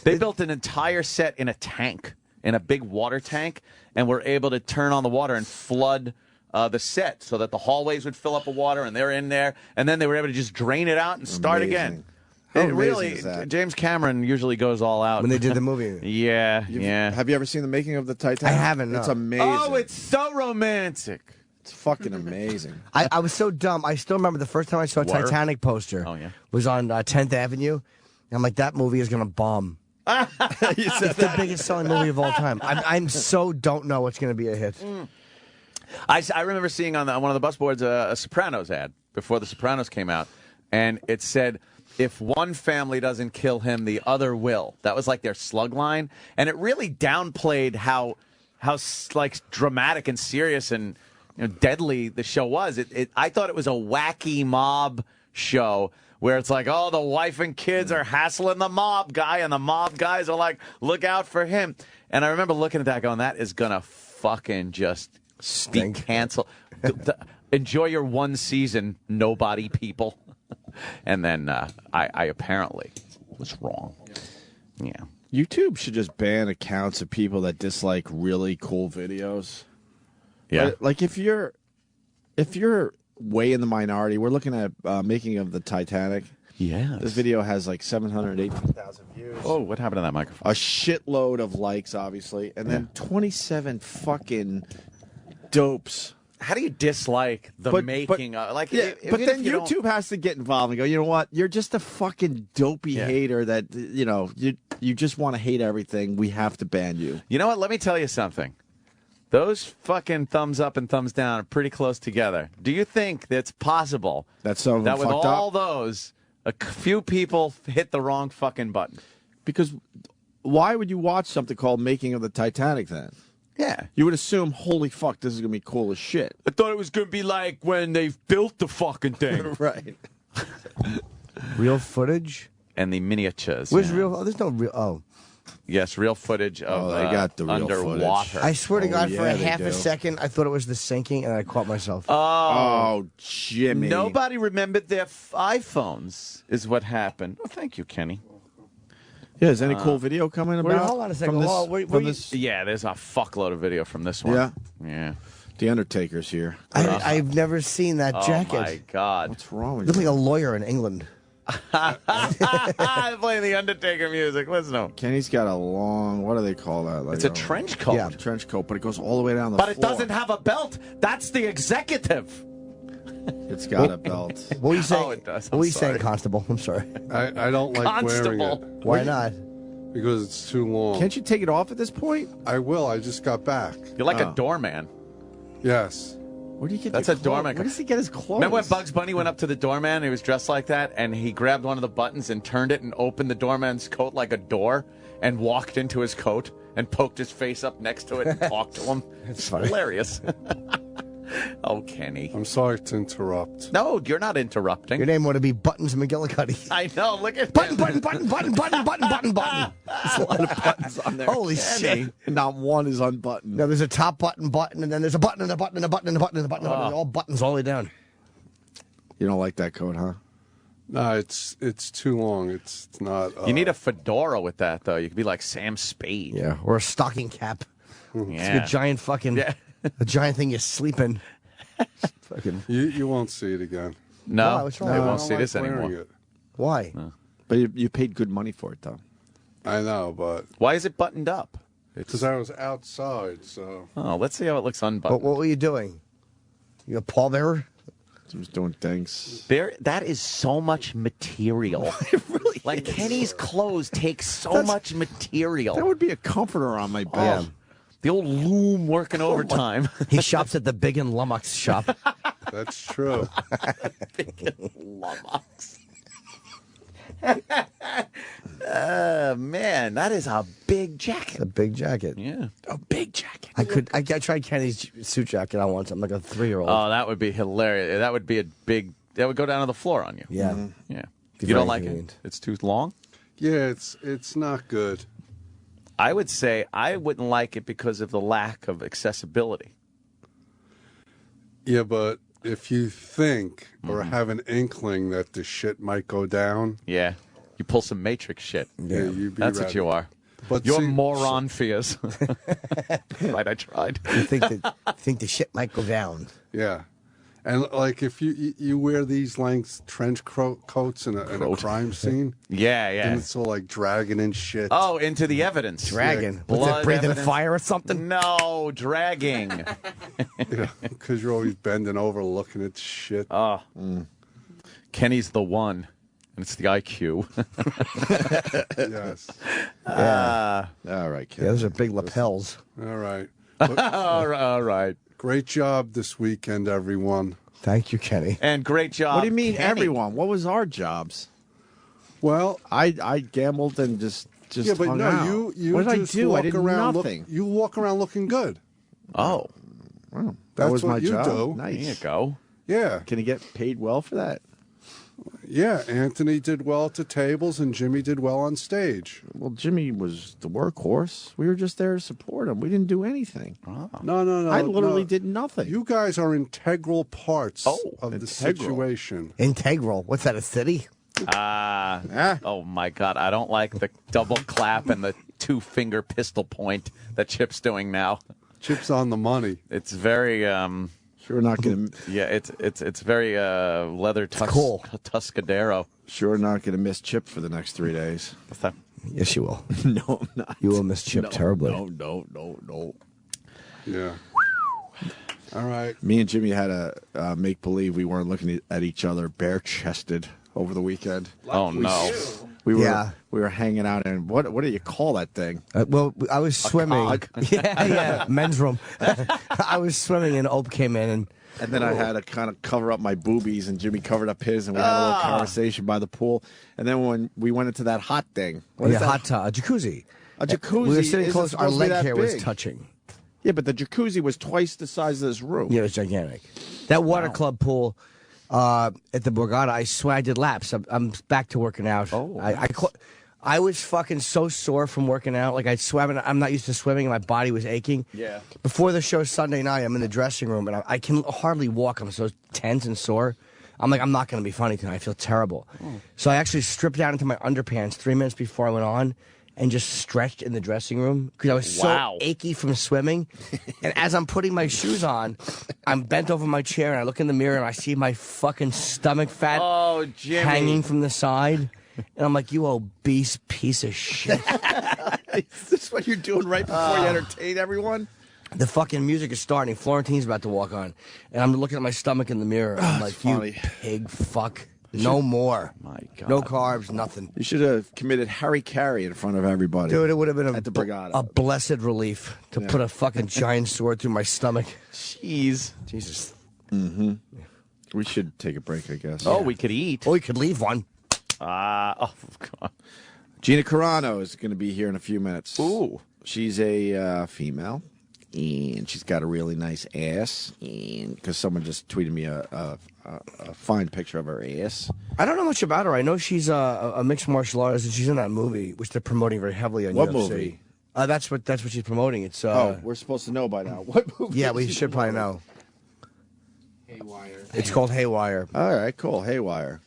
They built an entire set in a tank, in a big water tank, and were able to turn on the water and flood the set so that the hallways would fill up with water, and they're in there, and then they were able to just drain it out and start again. How It really, is that? James Cameron usually goes all out When they did the movie. Yeah. Have you ever seen the making of the Titanic? I haven't, no. It's amazing. Oh, it's so romantic. It's fucking amazing. I was so dumb. I still remember the first time I saw a Water? Titanic poster. Oh, yeah. Was on 10th Avenue. And I'm like, that movie is going to bomb. It's the biggest selling movie of all time. I'm so don't know what's going to be a hit. I remember seeing on one of the bus boards a Sopranos ad before the Sopranos came out, and it said, if one family doesn't kill him, the other will. That was like their slug line, and it really downplayed how like dramatic and serious and deadly the show was. I thought it was a wacky mob show where it's like, oh, the wife and kids are hassling the mob guy, and the mob guys are like, look out for him. And I remember looking at that going, that is going to fucking just be canceled. Enjoy your one season, nobody people. And then I apparently was wrong. Yeah. YouTube should just ban accounts of people that dislike really cool videos. Yeah. Like if you're way in the minority, we're looking at making of the Titanic. Yeah. This video has like 718,000 views. Oh, what happened to that microphone? A shitload of likes, obviously, and then 27 fucking dopes. How do you dislike the making of but then YouTube has to get involved and go, you know what? You're just a fucking dopey hater that you just want to hate everything. We have to ban you. You know what? Let me tell you something. Those fucking thumbs up and thumbs down are pretty close together. Do you think that's possible that some of them with fucked all up? those, a few people hit the wrong fucking button? Because why would you watch something called Making of the Titanic then? Yeah. You would assume, holy fuck, this is going to be cool as shit. I thought it was going to be like when they built the fucking thing. Right. Real footage? And the miniatures. Where's real? Oh, there's no real. Oh. Yes, real footage of they got the real underwater. footage. I swear to God, for a half do. a second, I thought it was the sinking, and I caught myself. Oh, Jimmy. Nobody remembered their iPhones, is what happened. Oh, thank you, Kenny. Yeah, is any cool video coming about? Hold on a second. From this? Yeah, there's a fuckload of video from this one. Yeah? Yeah. The Undertaker's here. I've never seen that jacket. Oh, my God. What's wrong with You look you? like a lawyer in England. I'm playing the Undertaker music. Listen to him. Kenny's got a long, what do they call that? Like It's a trench coat. Yeah, trench coat, but it goes all the way down the But floor. it doesn't have a belt. That's the executive. It's got a belt. What were you saying? Oh, it does. What I'm were you sorry. saying, Constable? I'm sorry. I don't like wearing Constable. it Why not? because it's too long. Can't you take it off at this point? I will. I just got back. You're like a doorman. Yes. Where do you get That's your a doorman. Where does he get his clothes? Remember when Bugs Bunny went up to the doorman and he was dressed like that and he grabbed one of the buttons and turned it and opened the doorman's coat like a door and walked into his coat and poked his face up next to it and talked to him? It's hilarious. Oh, Kenny. I'm sorry to interrupt. No, you're not interrupting. Your name ought to be Buttons McGillicuddy. I know. Look at Button, him. button, button, button, button, button, button, button. There's a lot of buttons on there. Holy shit. And not one is unbuttoned. No, there's a top button, and then there's a button, and a button, and a button, and a button, and a button, and a button. All buttons all the way down. You don't like that coat, huh? No, it's too long. It's not. You need a fedora with that, though. You could be like Sam Spade. Yeah, or a stocking cap. It's Yeah. a giant fucking, a giant thing you sleep in. Fucking. You won't see it again. No, Why? What's wrong? we I won't don't see like this wearing anymore. it. Why? But you paid good money for it, though. I know, but Why is it buttoned up? because I was outside, so Oh, let's see how it looks What unbuttoned. were you doing? You a pallbearer? I was doing things. That is so much material. It really like Kenny's clothes take so much material. That would be a comforter on my bed. The old loom working overtime. He shops at the Big and Lummox shop. that's true. Lummox. Man, that is a big jacket. It's a big jacket. Yeah, a big jacket. I tried Kenny's suit jacket on once. I'm like a 3-year-old. Oh, that would be hilarious. That would be a big. That would go down to the floor on you. Yeah. Yeah. Be You don't very like convenient. it? It's too long? Yeah, it's not good. I would say I wouldn't like it because of the lack of accessibility. Yeah, but if you think or have an inkling that the shit might go down, Yeah. You pull some Matrix shit. yeah, you'd be That's ready. what you are. But You're see- moron fears. Right, I tried. You think the shit might go down. Yeah, and like if you wear these length trench coats in a crime scene, Yeah, and yeah. it's all like dragging in shit. Oh, into the evidence. Dragon. Blood What's it, breathing evidence. fire or something? No, dragging. Because you're always bending over looking at shit. Oh. Kenny's the one. And it's the IQ. Yes. All right, kid. Yeah, those are big lapels. All right. All right. Great job this weekend, everyone. Thank you, Kenny. And great job. What do you mean, Kenny. everyone? What was our jobs? Well, I gambled and just yeah, but hung no, out. you What did just I do? walk I did around nothing. you walk around looking good. Oh, Wow, that That's was what my you job. do. there you Nice. go. Yeah, Can he get paid well for that? yeah. Anthony did well at the tables, and Jimmy did well on stage. Well, Jimmy was the workhorse. We were just there to support him. We didn't do anything. No. I literally no. did nothing. You guys are integral parts of the integral. situation. Integral. What's that, a city? Oh, my God. I don't like the double clap and the 2-finger pistol point that Chip's doing now. Chip's on the money. It's very, Sure not gonna. yeah, it's very leather cool. Tuscadero. Sure not gonna miss Chip for the next 3 days. What's that? Yes, you will. No, I'm not. You will miss Chip terribly. No. Yeah. All right. Me and Jimmy had a make believe we weren't looking at each other bare chested over the weekend. Oh, no. We were Yeah. we were hanging out in what do you call that thing? Well, I was swimming. cog. Yeah, men's room. I was swimming and Opie came in and And then I had to kind of cover up my boobies, and Jimmy covered up his, and we had a little conversation by the pool. And then when we went into that hot thing, what is that? hot tub, a jacuzzi. A jacuzzi. We were sitting isn't close. Our supposed to be leg that hair was big. touching. Yeah, but the jacuzzi was twice the size of this room. Yeah, it was gigantic. That water club pool at the Borgata, I swear I did laps. I'm back to working out. Oh, I was fucking so sore from working out. Like I swam, and I'm not used to swimming, and my body was aching. Yeah. Before the show Sunday night, I'm in the dressing room, and I can hardly walk. I'm so tense and sore. I'm like, I'm not going to be funny tonight. I feel terrible. So I actually stripped down into my underpants 3 minutes before I went on, and just stretched in the dressing room because I was Wow. so achy from swimming. And as I'm putting my shoes on, I'm bent over my chair, and I look in the mirror, and I see my fucking stomach fat Oh, Jimmy. hanging from the side. And I'm like, you obese piece of shit. Is this what you're doing right before you entertain everyone? The fucking music is starting. Florentine's about to walk on. And I'm looking at my stomach in the mirror. I'm like, funny. you pig fuck. No more. My God. No carbs, nothing. You should have committed Harry Carey in front of everybody. Dude, it would have been At the Borgata. a blessed relief to put a fucking giant sword through my stomach. Jeez. Jesus. We should take a break, I guess. Oh, we could eat. Or you could leave one. Oh, God. Gina Carano is going to be here in a few minutes. Ooh. She's a female, and she's got a really nice ass. And because someone just tweeted me a fine picture of her ass. I don't know much about her. I know she's a mixed martial artist, and she's in that movie, which they're promoting very heavily on What UFC. movie? That's what she's promoting. It's We're supposed to know by now. What movie? yeah, is we she should probably promoting? know. It's called Haywire. All right, cool. Haywire.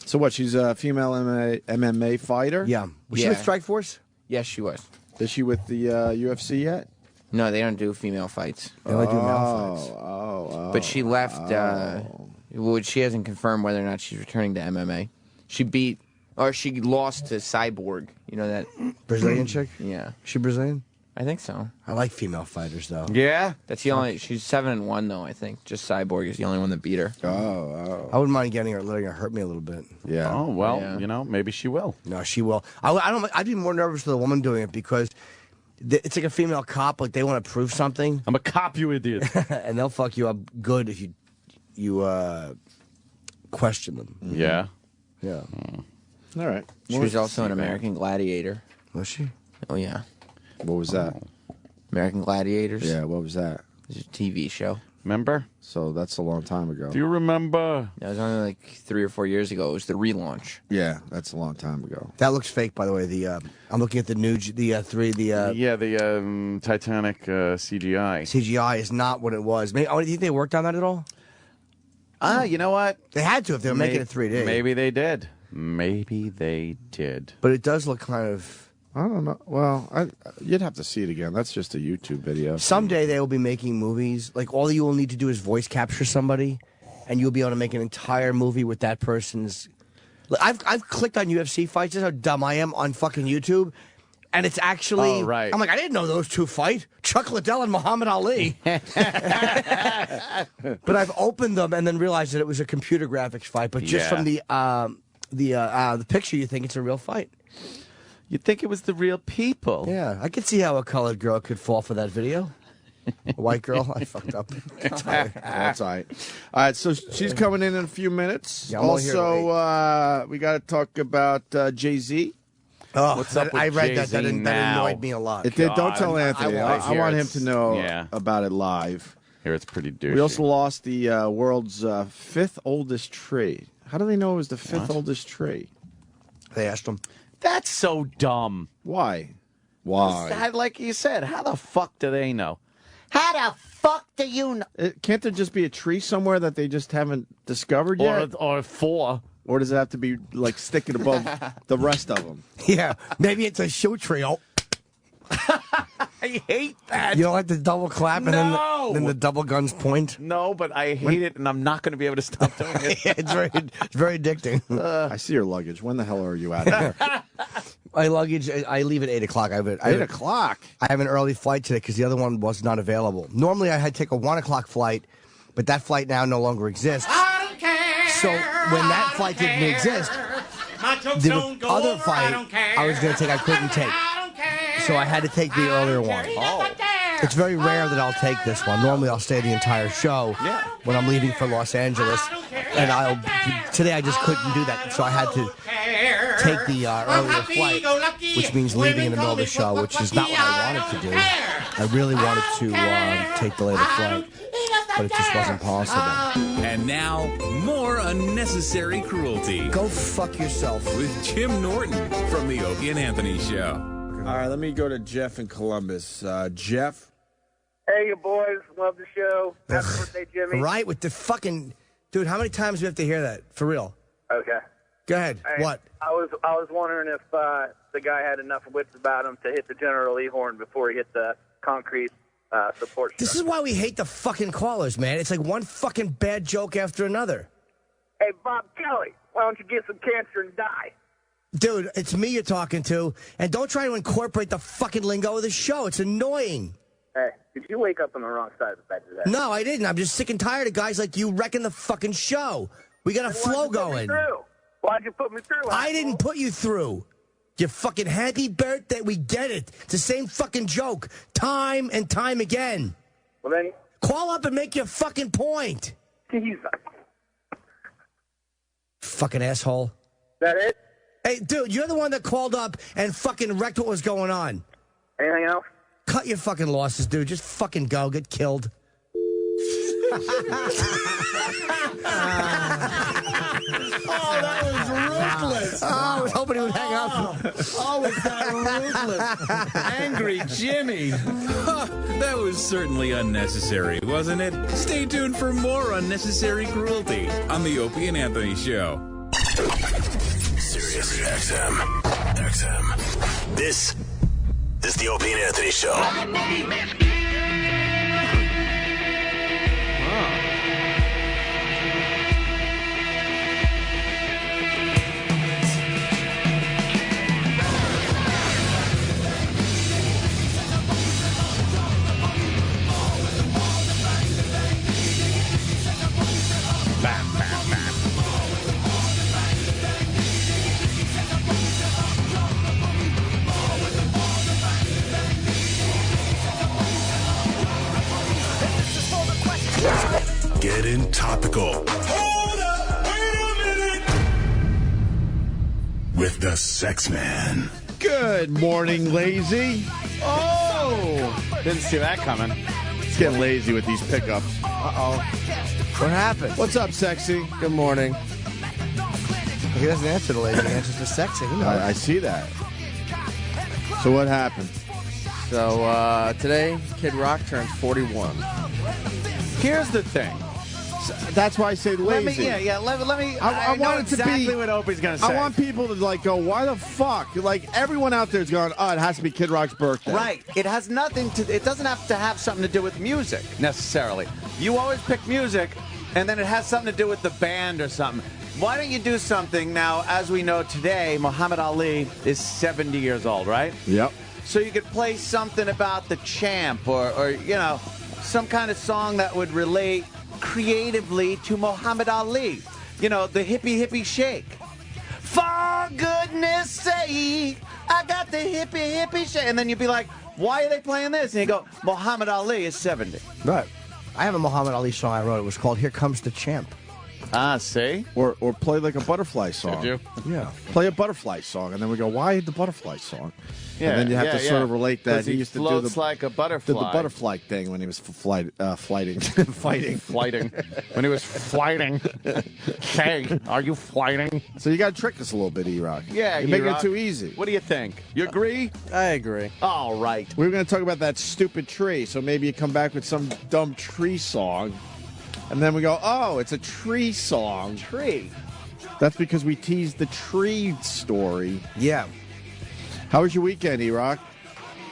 So what? She's a female MMA fighter. Yeah. Was she Yeah. with Strikeforce? Yes, she was. Is she with the UFC yet? No, they don't do female fights. They only do male fights. But she left. She hasn't confirmed whether or not she's returning to MMA. She lost to Cyborg. You know that? Brazilian chick? Yeah, She Brazilian? I think so. I like female fighters, though. Yeah? That's the only. She's 7-1 though. I think just Cyborg is the only one that beat her. I wouldn't mind getting her, letting her hurt me a little bit. Yeah. Oh, well, Yeah. maybe she will. No, she will. I don't. I'd be more nervous for the woman doing it because it's like a female cop. Like they want to prove something, I'm a cop, you idiot. and they'll fuck you up good if you question them. Yeah. Yeah. All right. She was also an American Gladiator. Was she? Oh, yeah. What was that? American Gladiators. Yeah, what was that? It was a TV show. Remember? So that's a long time ago. Do you remember? That was only like 3 or 4 years ago. It was the relaunch. Yeah, that's a long time ago. That looks fake, by the way. I'm looking at the new the Titanic CGI. CGI is not what it was. Do you think they worked on that at all? You know what? They had to if they were making it 3D. Maybe they did. But it does look kind of. I don't know. Well, you'd have to see it again. That's just a YouTube video. Someday they will be making movies. Like, all you will need to do is voice capture somebody, and you'll be able to make an entire movie with that person's. I've clicked on UFC fights. That's how dumb I am on fucking YouTube. And it's actually. Oh, right. I'm like, I didn't know those two fight. Chuck Liddell and Muhammad Ali. But I've opened them and then realized that it was a computer graphics fight. But just from the picture, you think it's a real fight. You'd think it was the real people. Yeah, I could see how a colored girl could fall for that video. A white girl, I fucked up. That's all right. All right, so she's coming in a few minutes. Yeah, also, we got to talk about Jay-Z. Oh, What's up with I read that. Jay-Z That annoyed now? me a lot. It did. Don't tell Anthony. I want him to know yeah. about it live. Here, it's pretty douchey. We also lost the world's fifth oldest tree. How do they know it was the fifth oldest tree? They asked him. That's so dumb. Why? Like you said, how the fuck do they know? How the fuck do you know? Can't there just be a tree somewhere that they just haven't discovered yet? Or four. Or does it have to be like sticking above the rest of them? Yeah, maybe it's a shoe tree. Oh. I hate that. You don't like the double clap and then the double guns point? No, but I hate it, and I'm not going to be able to stop doing it. Yeah, it's very addicting. I see your luggage. When the hell are you out of here? My luggage, I leave at 8 o'clock. 8 o'clock? I have an early flight today because the other one was not available. Normally, I had to take a 1 o'clock flight, but that flight now no longer exists. I don't care. So when that flight didn't exist, the other flight I was going to take, I couldn't take. So I had to take the earlier one. Oh. It's very rare that I'll take this one. Normally I'll stay the entire show when I'm leaving for Los Angeles. And today I just couldn't do that. So I had to take the earlier flight, which means leaving in the middle of the show, which is not what I wanted to do. I really wanted to take the later flight, but it just wasn't possible. And now, more unnecessary cruelty. Go fuck yourself. With Jim Norton from the Opie and Anthony Show. All right, let me go to Jeff in Columbus. Jeff? Hey, you boys. Love the show. Happy birthday, Jimmy. Right, with the fucking... Dude, how many times do we have to hear that? For real. Okay. Go ahead. Hey, what? I was wondering if the guy had enough wits about him to hit the General Lee horn before he hit the concrete support This structure. is why we hate the fucking callers, man. It's like one fucking bad joke after another. Hey, Bob Kelly, why don't you get some cancer and die? Dude, it's me you're talking to, and don't try to incorporate the fucking lingo of the show. It's annoying. Hey, did you wake up on the wrong side of the bed today? No, I didn't. I'm just sick and tired of guys like you wrecking the fucking show. We got a flow going. Why'd you put me through? I didn't put you through. You fucking happy birthday. We get it. It's the same fucking joke. Time and time again. Well, then... Call up and make your fucking point. Jesus. Fucking asshole. That it? Hey, dude, you're the one that called up and fucking wrecked what was going on. Anything else? Cut your fucking losses, dude. Just fucking go. Get killed. Oh, that was ruthless. Oh, I was hoping he would hang up. Oh, was that ruthless. Angry Jimmy. That was certainly unnecessary, wasn't it? Stay tuned for more unnecessary cruelty on the Opie and Anthony Show. Sirius XM. This is the Opie and Anthony Show. Getting topical. Hold up, wait a minute. with the Sex Man. Good morning, lazy. Oh! Didn't see that coming. It's getting lazy with these pickups. Uh-oh. What happened? What's up, sexy? Good morning. He doesn't answer the lady. He answers the sexy. You know. I see that. So what happened? So today, Kid Rock turns 41. Here's the thing. That's why I say lazy. Let me. I know want it to exactly be what Opie's going to say. I want people to go, why the fuck? Like, everyone out there is going, oh, it has to be Kid Rock's birthday. Right. It has nothing to. It doesn't have to have something to do with music necessarily. You always pick music, and then it has something to do with the band or something. Why don't you do something now? As we know today, Muhammad Ali is 70 years old, right? Yep. So you could play something about the champ, or some kind of song that would relate creatively to Muhammad Ali. The hippie hippie shake. For goodness sake, I got the hippie hippie shake. And then you'd be like, why are they playing this? And you go, Muhammad Ali is 70. Right. I have a Muhammad Ali song I wrote. It was called Here Comes the Champ. Ah, see? Or play like a butterfly song. Did you? Yeah. Play a butterfly song, and then we go, why the butterfly song? Yeah, and then you have to sort of relate that he used to do floats the like a butterfly. did the butterfly thing when he was fighting. Flighting. When he was flighting. Hey, are you flighting? So you got to trick us a little bit, E-Rock. Yeah, you're making it E-Rock. too easy. What do you think? You agree? I agree. All right. We were going to talk about that stupid tree, so maybe you come back with some dumb tree song, and then we go, oh, it's a tree song. Tree. That's because we teased the tree story. Yeah. How was your weekend, E-Rock?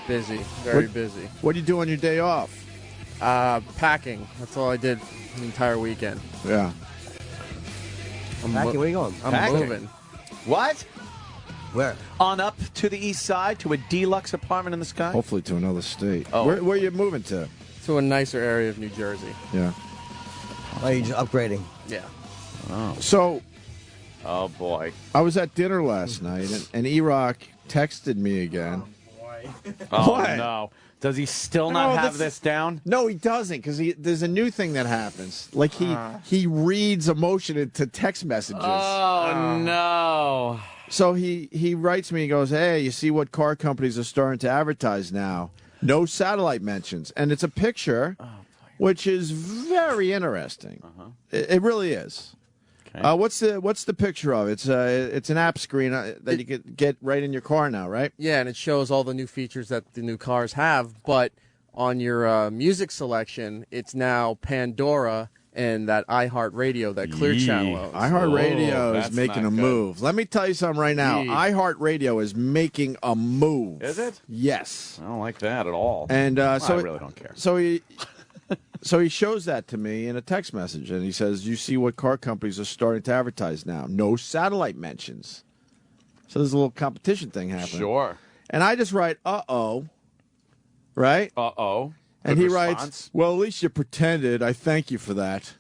Busy. Very busy. What do you do on your day off? Packing. That's all I did the entire weekend. Yeah. Packing? Where you going? I'm Packing. moving. What? Where? On up to the east side to a deluxe apartment in the sky? Hopefully to another state. Oh. Where are you moving to? To a nicer area of New Jersey. Yeah. Oh, you're just upgrading. Yeah. So Oh, boy. I was at dinner last night, and E-Rock texted me again. Oh, What? no. Does he still No, not have this- this down? No, he doesn't, because there's a new thing that happens. Like he reads emotion into text messages. Oh, no. So he writes me, he goes, hey, you see what car companies are starting to advertise now? No satellite mentions. And it's a picture, which is very interesting. It really is. Okay. What's the picture of? It's an app screen that you could get right in your car now, right? Yeah, and it shows all the new features that the new cars have. But on your music selection, it's now Pandora and that iHeartRadio, that Clear Channel owns. iHeartRadio is that's making not a good. move. Let me tell you something right now. Yee. iHeartRadio is making a move. Is it? Yes. I don't like that at all. And so I really don't care. So he shows that to me in a text message, and he says, you see what car companies are starting to advertise now. No satellite mentions. So there's a little competition thing happening. Sure. And I just write, uh-oh, right? Uh-oh. And Good he response. writes, well, at least you pretended. I thank you for that.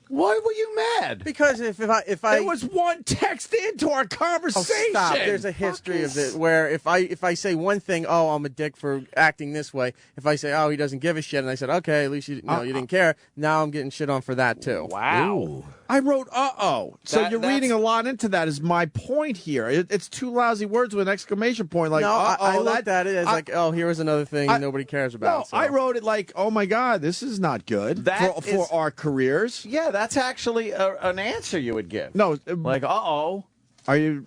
Why were you mad? Because if I There was one text into our conversation. Oh, stop. There's a history of it where if I say one thing, oh, I'm a dick for acting this way. If I say, oh, he doesn't give a shit, and I said, okay, at least you didn't care. Now I'm getting shit on for that too. Wow. I wrote, uh-oh. So That's- reading a lot into that is my point here. It's two lousy words with an exclamation point. Like, No, uh-oh. I looked at it as like, oh, here was another thing nobody cares about. No, so. I wrote it like, oh, my God, this is not good That for is- our careers. Yeah, that's actually an answer you would give. No. Like, uh-oh. Are you...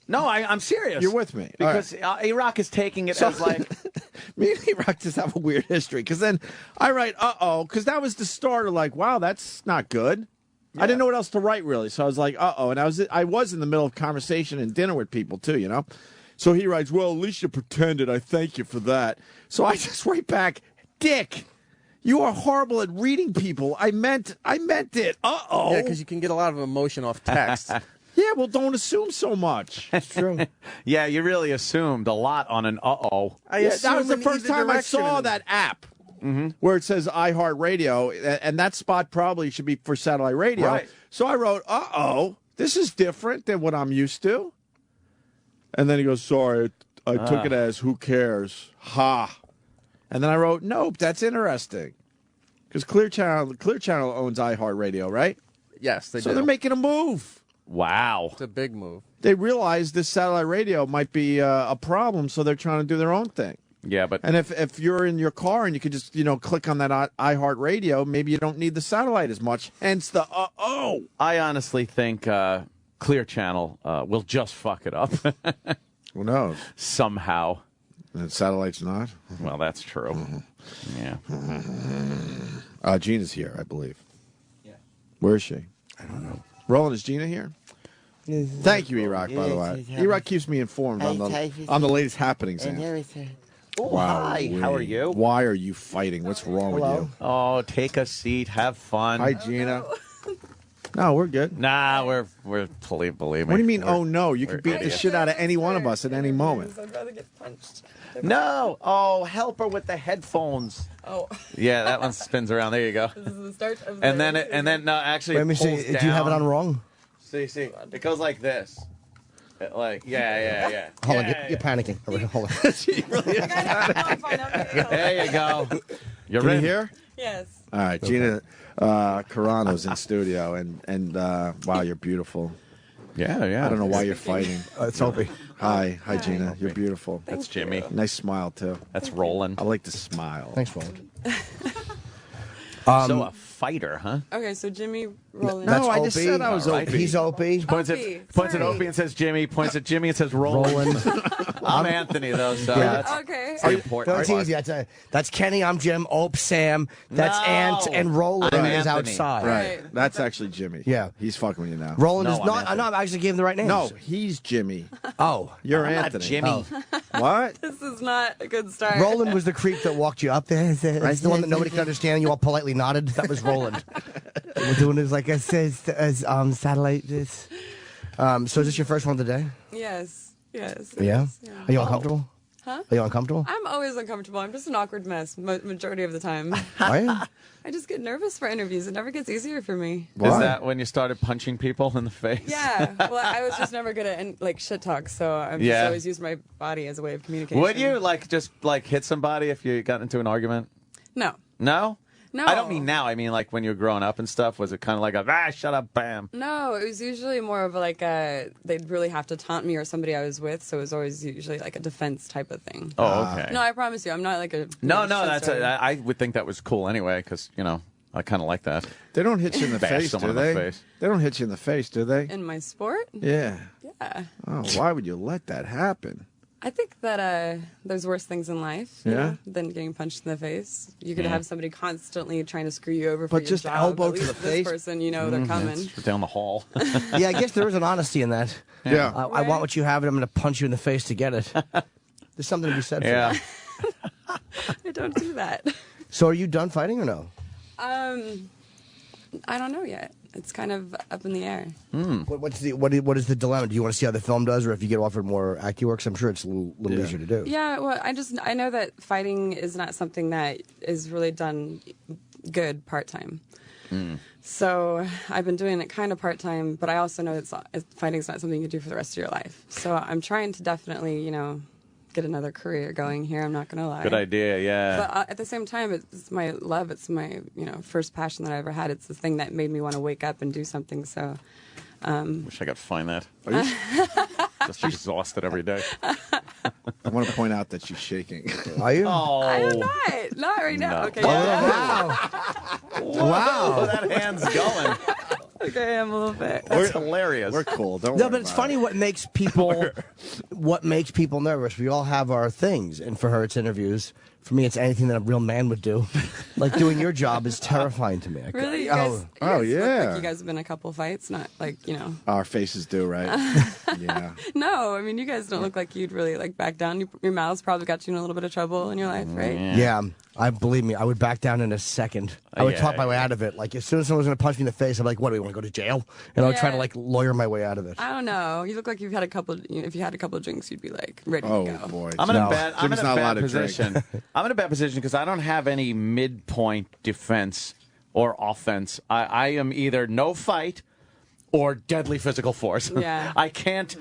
No, I'm serious. You're with me. Because A-Rock is taking it as like... Me and E-Rock just have a weird history. Because then I write, uh-oh, because that was the start of like, wow, that's not good. I didn't know what else to write, really. So I was like, uh-oh. And I was in the middle of conversation and dinner with people, too, you know? So he writes, well, at least you pretended. I thank you for that. So I just write back, Dick, you are horrible at reading people. I meant it. Uh-oh. Yeah, because you can get a lot of emotion off text. Yeah, well, don't assume so much. It's true. Yeah, you really assumed a lot on an uh-oh. That was the first time I saw that app. Where it says iHeartRadio, and that spot probably should be for satellite radio. Right. So I wrote, uh-oh, this is different than what I'm used to. And then he goes, sorry, I took it as who cares. Ha. And then I wrote, nope, that's interesting. Because Clear Channel owns iHeartRadio, right? Yes, they So do. they're making a move. Wow. It's a big move. They realize this satellite radio might be a problem, so they're trying to do their own thing. Yeah, but and if you're in your car and you could just click on that iHeart Radio, maybe you don't need the satellite as much. Hence the I honestly think Clear Channel will just fuck it up. Who knows? Somehow. And satellite's not. Well, that's true. Yeah. Gina's here, I believe. Yeah. Where is she? I don't know. Roland, is Gina here? Thank you, E-Rock, by the way. E-Rock keeps me informed on the latest happenings. Wow. Hi, how are you? Why are you fighting? What's wrong with you? Oh, take a seat, have fun. Hi, Gina. No, we're good. Nah, we're believe me. What do you mean? Oh no, you can beat the shit out of any one of us at any moment. I'd rather get punched. No. Oh, help her with the headphones. Oh. Yeah, that one spins around. There you go. This is the start of and then no, actually, Let me see. pulls Do you have it down. on wrong? See, it goes like this. Yeah. Hold on, you're panicking. Hold on. There you go. You're Can in you hear? Yes. All right, Gina Carano's in studio, and wow, you're beautiful. Yeah. I don't know why you're fighting. It's Opie. Hi, Gina. You're beautiful. That's Jimmy. Nice smile too. That's Roland. I like to smile. Thanks, Roland. So a fighter, huh? Okay, so Jimmy Roland. No, I just said I was All right. Opie. He's Opie. Points Opie, at sorry. Opie and says Jimmy. Points at Jimmy and says Roland. I'm Anthony though, so Yeah. that's Okay. pretty important. That's easy. That's Kenny. I'm Jim. Ope, Sam. That's No. Ant. And Roland I'm is Anthony. outside. Right. That's actually Jimmy. Yeah. He's fucking with you now. Roland No, is I'm not. Anthony. No, I actually gave him the right name. No, he's Jimmy. Oh. You're I'm not Anthony. Jimmy. What? This is not a good start. Roland was the creep that walked you up there. That's the one that nobody could understand. You all politely nodded. That was Roland. We're doing this like as satellite. This. So is this your first one of the day? Yes. Yeah. Yes, Are you uncomfortable? Huh? Are you uncomfortable? I'm always uncomfortable. I'm just an awkward mess majority of the time. Are you? I just get nervous for interviews. It never gets easier for me. Why? Is that when you started punching people in the face? Yeah. Well, I was just never good at shit talk, so I've just Yeah. always used my body as a way of communication. Would you just hit somebody if you got into an argument? No. No. No. I don't mean now. I mean like when you were growing up and stuff. Was it kind of like shut up, bam? No, it was usually more of they'd really have to taunt me or somebody I was with, so it was always usually like a defense type of thing. Oh, okay. No, I promise you, I'm not like a... No, shit that's starter. I would think that was cool anyway, because I kind of like that. They don't hit you in the Bash face, someone do in they? the face. They don't hit you in the face, do they? In my sport? Yeah. Yeah. Oh, why would you let that happen? I think that there's worse things in life than getting punched in the face. You could have somebody constantly trying to screw you over for But your just job. elbow At to least the this face? person, they're coming. Down the hall. Yeah, I guess there is an honesty in that. Yeah. I want what you have, and I'm going to punch you in the face to get it. There's something to be said for Yeah. that. I don't do that. So are you done fighting or no? I don't know yet. It's kind of up in the air. What is the dilemma? Do you want to see how the film does, or if you get offered more acting work? 'Cause I'm sure it's a little easier to do. Yeah, well, I know that fighting is not something that is really done good part-time. So I've been doing it kind of part-time, but I also know fighting's not something you can do for the rest of your life. So I'm trying to definitely, get another career going here. I'm not going to lie. Good idea, yeah. But at the same time, it's my love. It's my, first passion that I ever had. It's the thing that made me want to wake up and do something. So, Wish I could find that. Just exhausted every day. I want to point out that she's shaking. Are you? Oh, I'm not right now. No. Okay. wow, that hand's going. Okay, I'm a little bit. That's hilarious. We're cool. Don't No, worry but it's about funny it. what makes people nervous. We all have our things, and for her, it's interviews. For me, it's anything that a real man would do. Like doing your job is terrifying to me. Really? You guys, you oh, guys yeah. Look like you guys have been in a couple fights, not like, Our faces do, right? Yeah. No, I mean, you guys don't look like you'd really back down. Your mouth's probably got you in a little bit of trouble in your life, right? Yeah, believe me, I would back down in a second. I would talk my way out of it. Like as soon as someone was going to punch me in the face, I'm like, "What do we want to go to jail?" And I would try to lawyer my way out of it. I don't know. You look like you've had a couple. If you had a couple of drinks, you'd be ready Oh, to go. boy. I'm in a bad allowed to drink. position. I'm in a bad position because I don't have any midpoint defense or offense. I am either no fight or deadly physical force. Yeah. I can't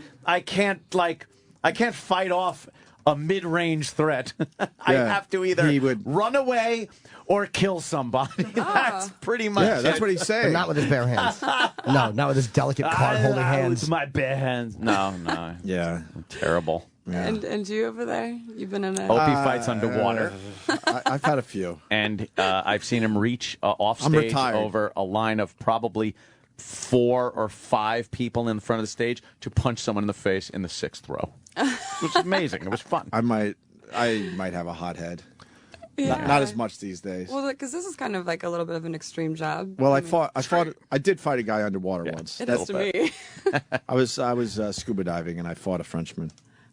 fight off a mid-range threat, I have to either run away or kill somebody. That's pretty much it. That's what he's saying. But not with his bare hands. No, not with his delicate card-holding hands. With my bare hands. No. Yeah. Terrible. Yeah. And you over there? You've been in a... Opie fights underwater. I've had a few. And I've seen him reach off stage over a line of probably 4 or 5 people in front of the stage to punch someone in the face in the 6th row. It was amazing. It was fun. I might have a hot head. Yeah. Not as much these days. Well, because this is kind of like a little bit of an extreme job. Well, I did fight a guy underwater once. It is to me. I was scuba diving and I fought a Frenchman.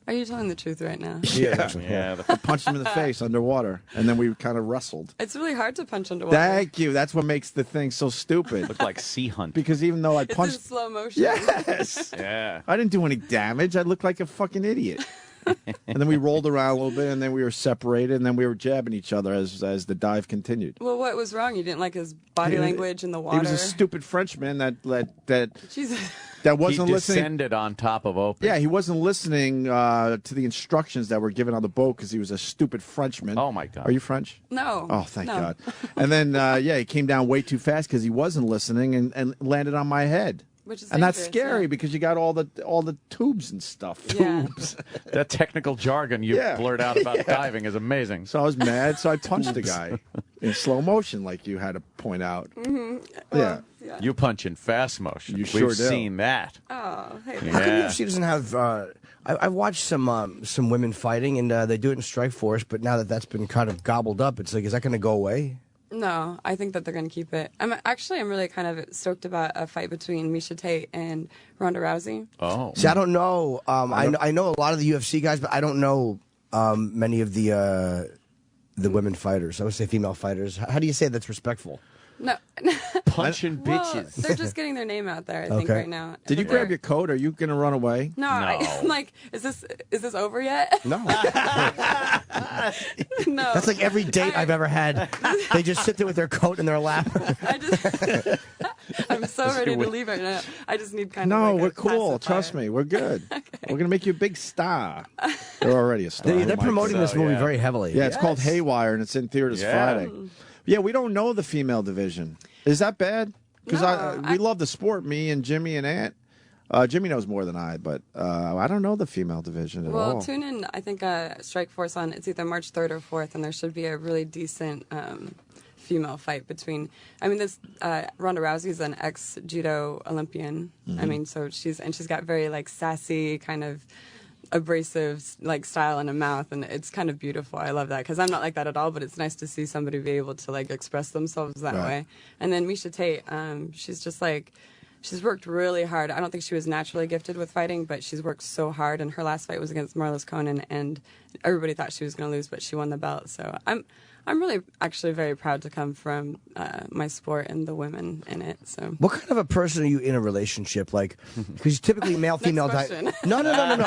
Are you telling the truth right now? Yeah. I punched him in the face underwater, and then we kind of wrestled. It's really hard to punch underwater. Thank you. That's what makes the thing so stupid. Looked like Sea Hunt. Because even though I punched... It's in slow motion. Yes. Yeah. I didn't do any damage. I looked like a fucking idiot. And then we rolled around a little bit, and then we were separated, and then we were jabbing each other as the dive continued. Well, what was wrong? You didn't like his body language in the water? He was a stupid Frenchman that Jesus. That wasn't he listening. Descended on top of Opie. Yeah, he wasn't listening to the instructions that were given on the boat because he was a stupid Frenchman. Oh, my God. Are you French? No. Oh, thank no. God. And then, he came down way too fast because he wasn't listening and landed on my head. Which is and that's dangerous, scary yeah. because you got all the tubes and stuff. Yeah. Tubes. That technical jargon you blurt out about diving is amazing. So I was mad, so I punched the guy in slow motion, like you had to point out. Mm-hmm. Yeah. You punch in fast motion. You sure We've do. seen that. Oh, hey. Yeah. How come UFC doesn't have? I've watched some women fighting, and they do it in Strikeforce. But now that that's been kind of gobbled up, it's like, is that going to go away? No, I think that they're going to keep it. I'm really kind of stoked about a fight between Miesha Tate and Ronda Rousey. Oh. See, I don't know. I know a lot of the UFC guys, but I don't know many of the women fighters. I would say female fighters. How do you say that's respectful? No. Punching Well, bitches. they're just getting their name out there, I think, right now. Did you But grab they're- your coat? Are you going to run away? No, I'm like, is this over yet? No. No. That's like every date I've ever had. They just sit there with their coat in their lap. I'm so ready to leave right now. I just need kind of No, like we're a cool. pacifier. Trust me, we're good. We're going to make you a big star. You're already a star. They're promoting this movie very heavily. Yeah, it's called Haywire, and it's in theaters Friday. Yeah, we don't know the female division. Is that bad? Because we love the sport, me and Jimmy and Ant. Jimmy knows more than I, but I don't know the female division at all. Well, tune in, I think, Strikeforce on, it's either March 3rd or 4th, and there should be a really decent female fight between, this, Ronda Rousey is an ex-judo Olympian. Mm-hmm. So she's got very, like, sassy, kind of abrasive, like, style in a mouth, and it's kind of beautiful. I love that, because I'm not like that at all, but it's nice to see somebody be able to, like, express themselves that way. And then Miesha Tate, she's just, like... She's worked really hard. I don't think she was naturally gifted with fighting, but she's worked so hard. And her last fight was against Marlos Conan, and everybody thought she was going to lose, but she won the belt. So I'm really actually very proud to come from my sport and the women in it. So what kind of a person are you in a relationship like? Because typically male-female No.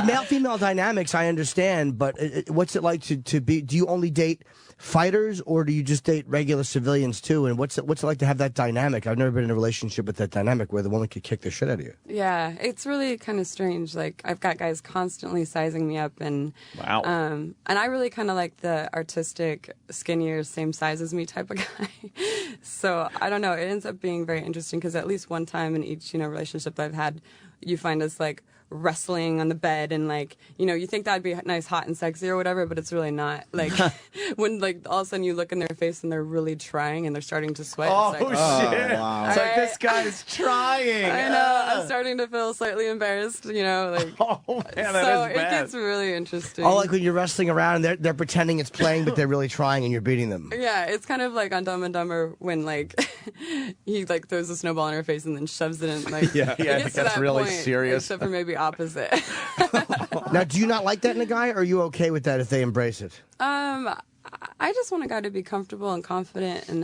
Male-female dynamics I understand, but what's it like to be? Do you only date fighters, or do you just date regular civilians too? And what's it like to have that dynamic? I've never been in a relationship with that dynamic where the woman could kick the shit out of you. Yeah, it's really kind of strange. Like, I've got guys constantly sizing me up, and wow. And I really kind of like the artistic, skinnier, same size as me type of guy. So I don't know. It ends up being very interesting because at least one time in each relationship that I've had, you find us like wrestling on the bed, and like you think that'd be nice, hot and sexy or whatever, but it's really not. Like when like all of a sudden you look in their face and they're really trying and they're starting to sweat. Oh, it's like, shit! Wow. It's like, this guy's trying. I know. I'm starting to feel slightly embarrassed. Like oh man, that so is bad. it gets really interesting. Oh, like when you're wrestling around and they're pretending it's playing, but they're really trying and you're beating them. Yeah, it's kind of like on Dumb and Dumber when like he like throws a snowball in her face and then shoves it in. Like yeah, I think that's really point, serious. Except for maybe opposite. Now, do you not like that in a guy, or are you okay with that if they embrace it? I just want a guy to be comfortable and confident, and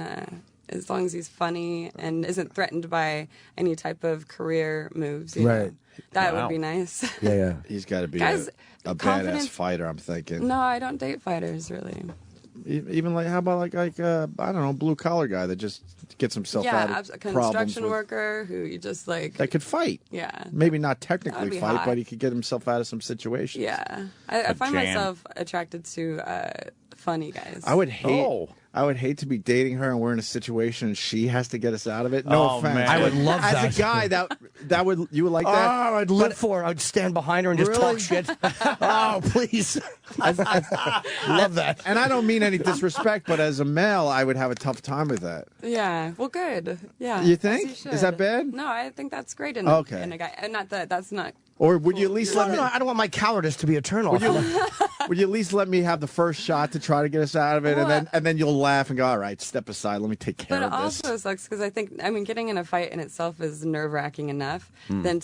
as long as he's funny and isn't threatened by any type of career moves, you know, that would be nice. Yeah. He's got to be Guys, a confidence- badass fighter, I'm thinking. No, I don't date fighters really. Even like, how about like I don't know, blue collar guy that just gets himself out of a problems construction with, worker who you just like that could fight. Yeah, maybe not That would technically be fight, hot. but he could get himself out of some situations. Yeah, I find myself attracted to funny guys. I would hate to be dating her and we're in a situation and she has to get us out of it. No offense. Man. I would love that. As a guy, you would like that? Oh, I'd live for her. I'd stand behind her and just talk shit. Oh, please. Love that. And I don't mean any disrespect, but as a male, I would have a tough time with that. Yeah, well, good. Yeah. You think? As you Is that bad? No, I think that's great in, Okay. in a guy. And not that that's not. Or would you at least let me? No, I don't want my cowardice to be a turn off. Would you at least let me have the first shot to try to get us out of it, and then you'll laugh and go, all right, step aside, let me take care But of it this. also sucks because getting in a fight in itself is nerve-wracking enough. Then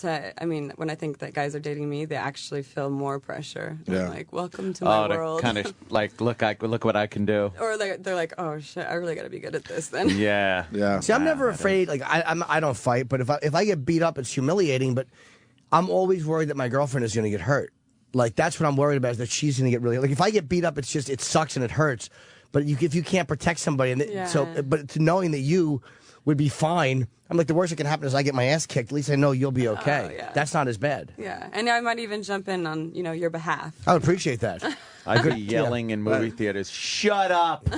when I think that guys are dating me, they actually feel more pressure. Yeah. I'm like, welcome to my world. kind of like look what I can do. Or they're like, oh shit, I really got to be good at this then. Yeah. See, I'm never afraid. Like I don't fight, but if I get beat up, it's humiliating. But I'm always worried that my girlfriend is going to get hurt. Like that's what I'm worried about, is that she's going to get really. Like if I get beat up, it sucks and it hurts. But if you can't protect somebody, but knowing that you would be fine, I'm like, the worst that can happen is I get my ass kicked. At least I know you'll be okay. Oh, yeah. That's not as bad. Yeah, and I might even jump in on your behalf. I would appreciate that. I'd be yelling in movie theaters, shut up.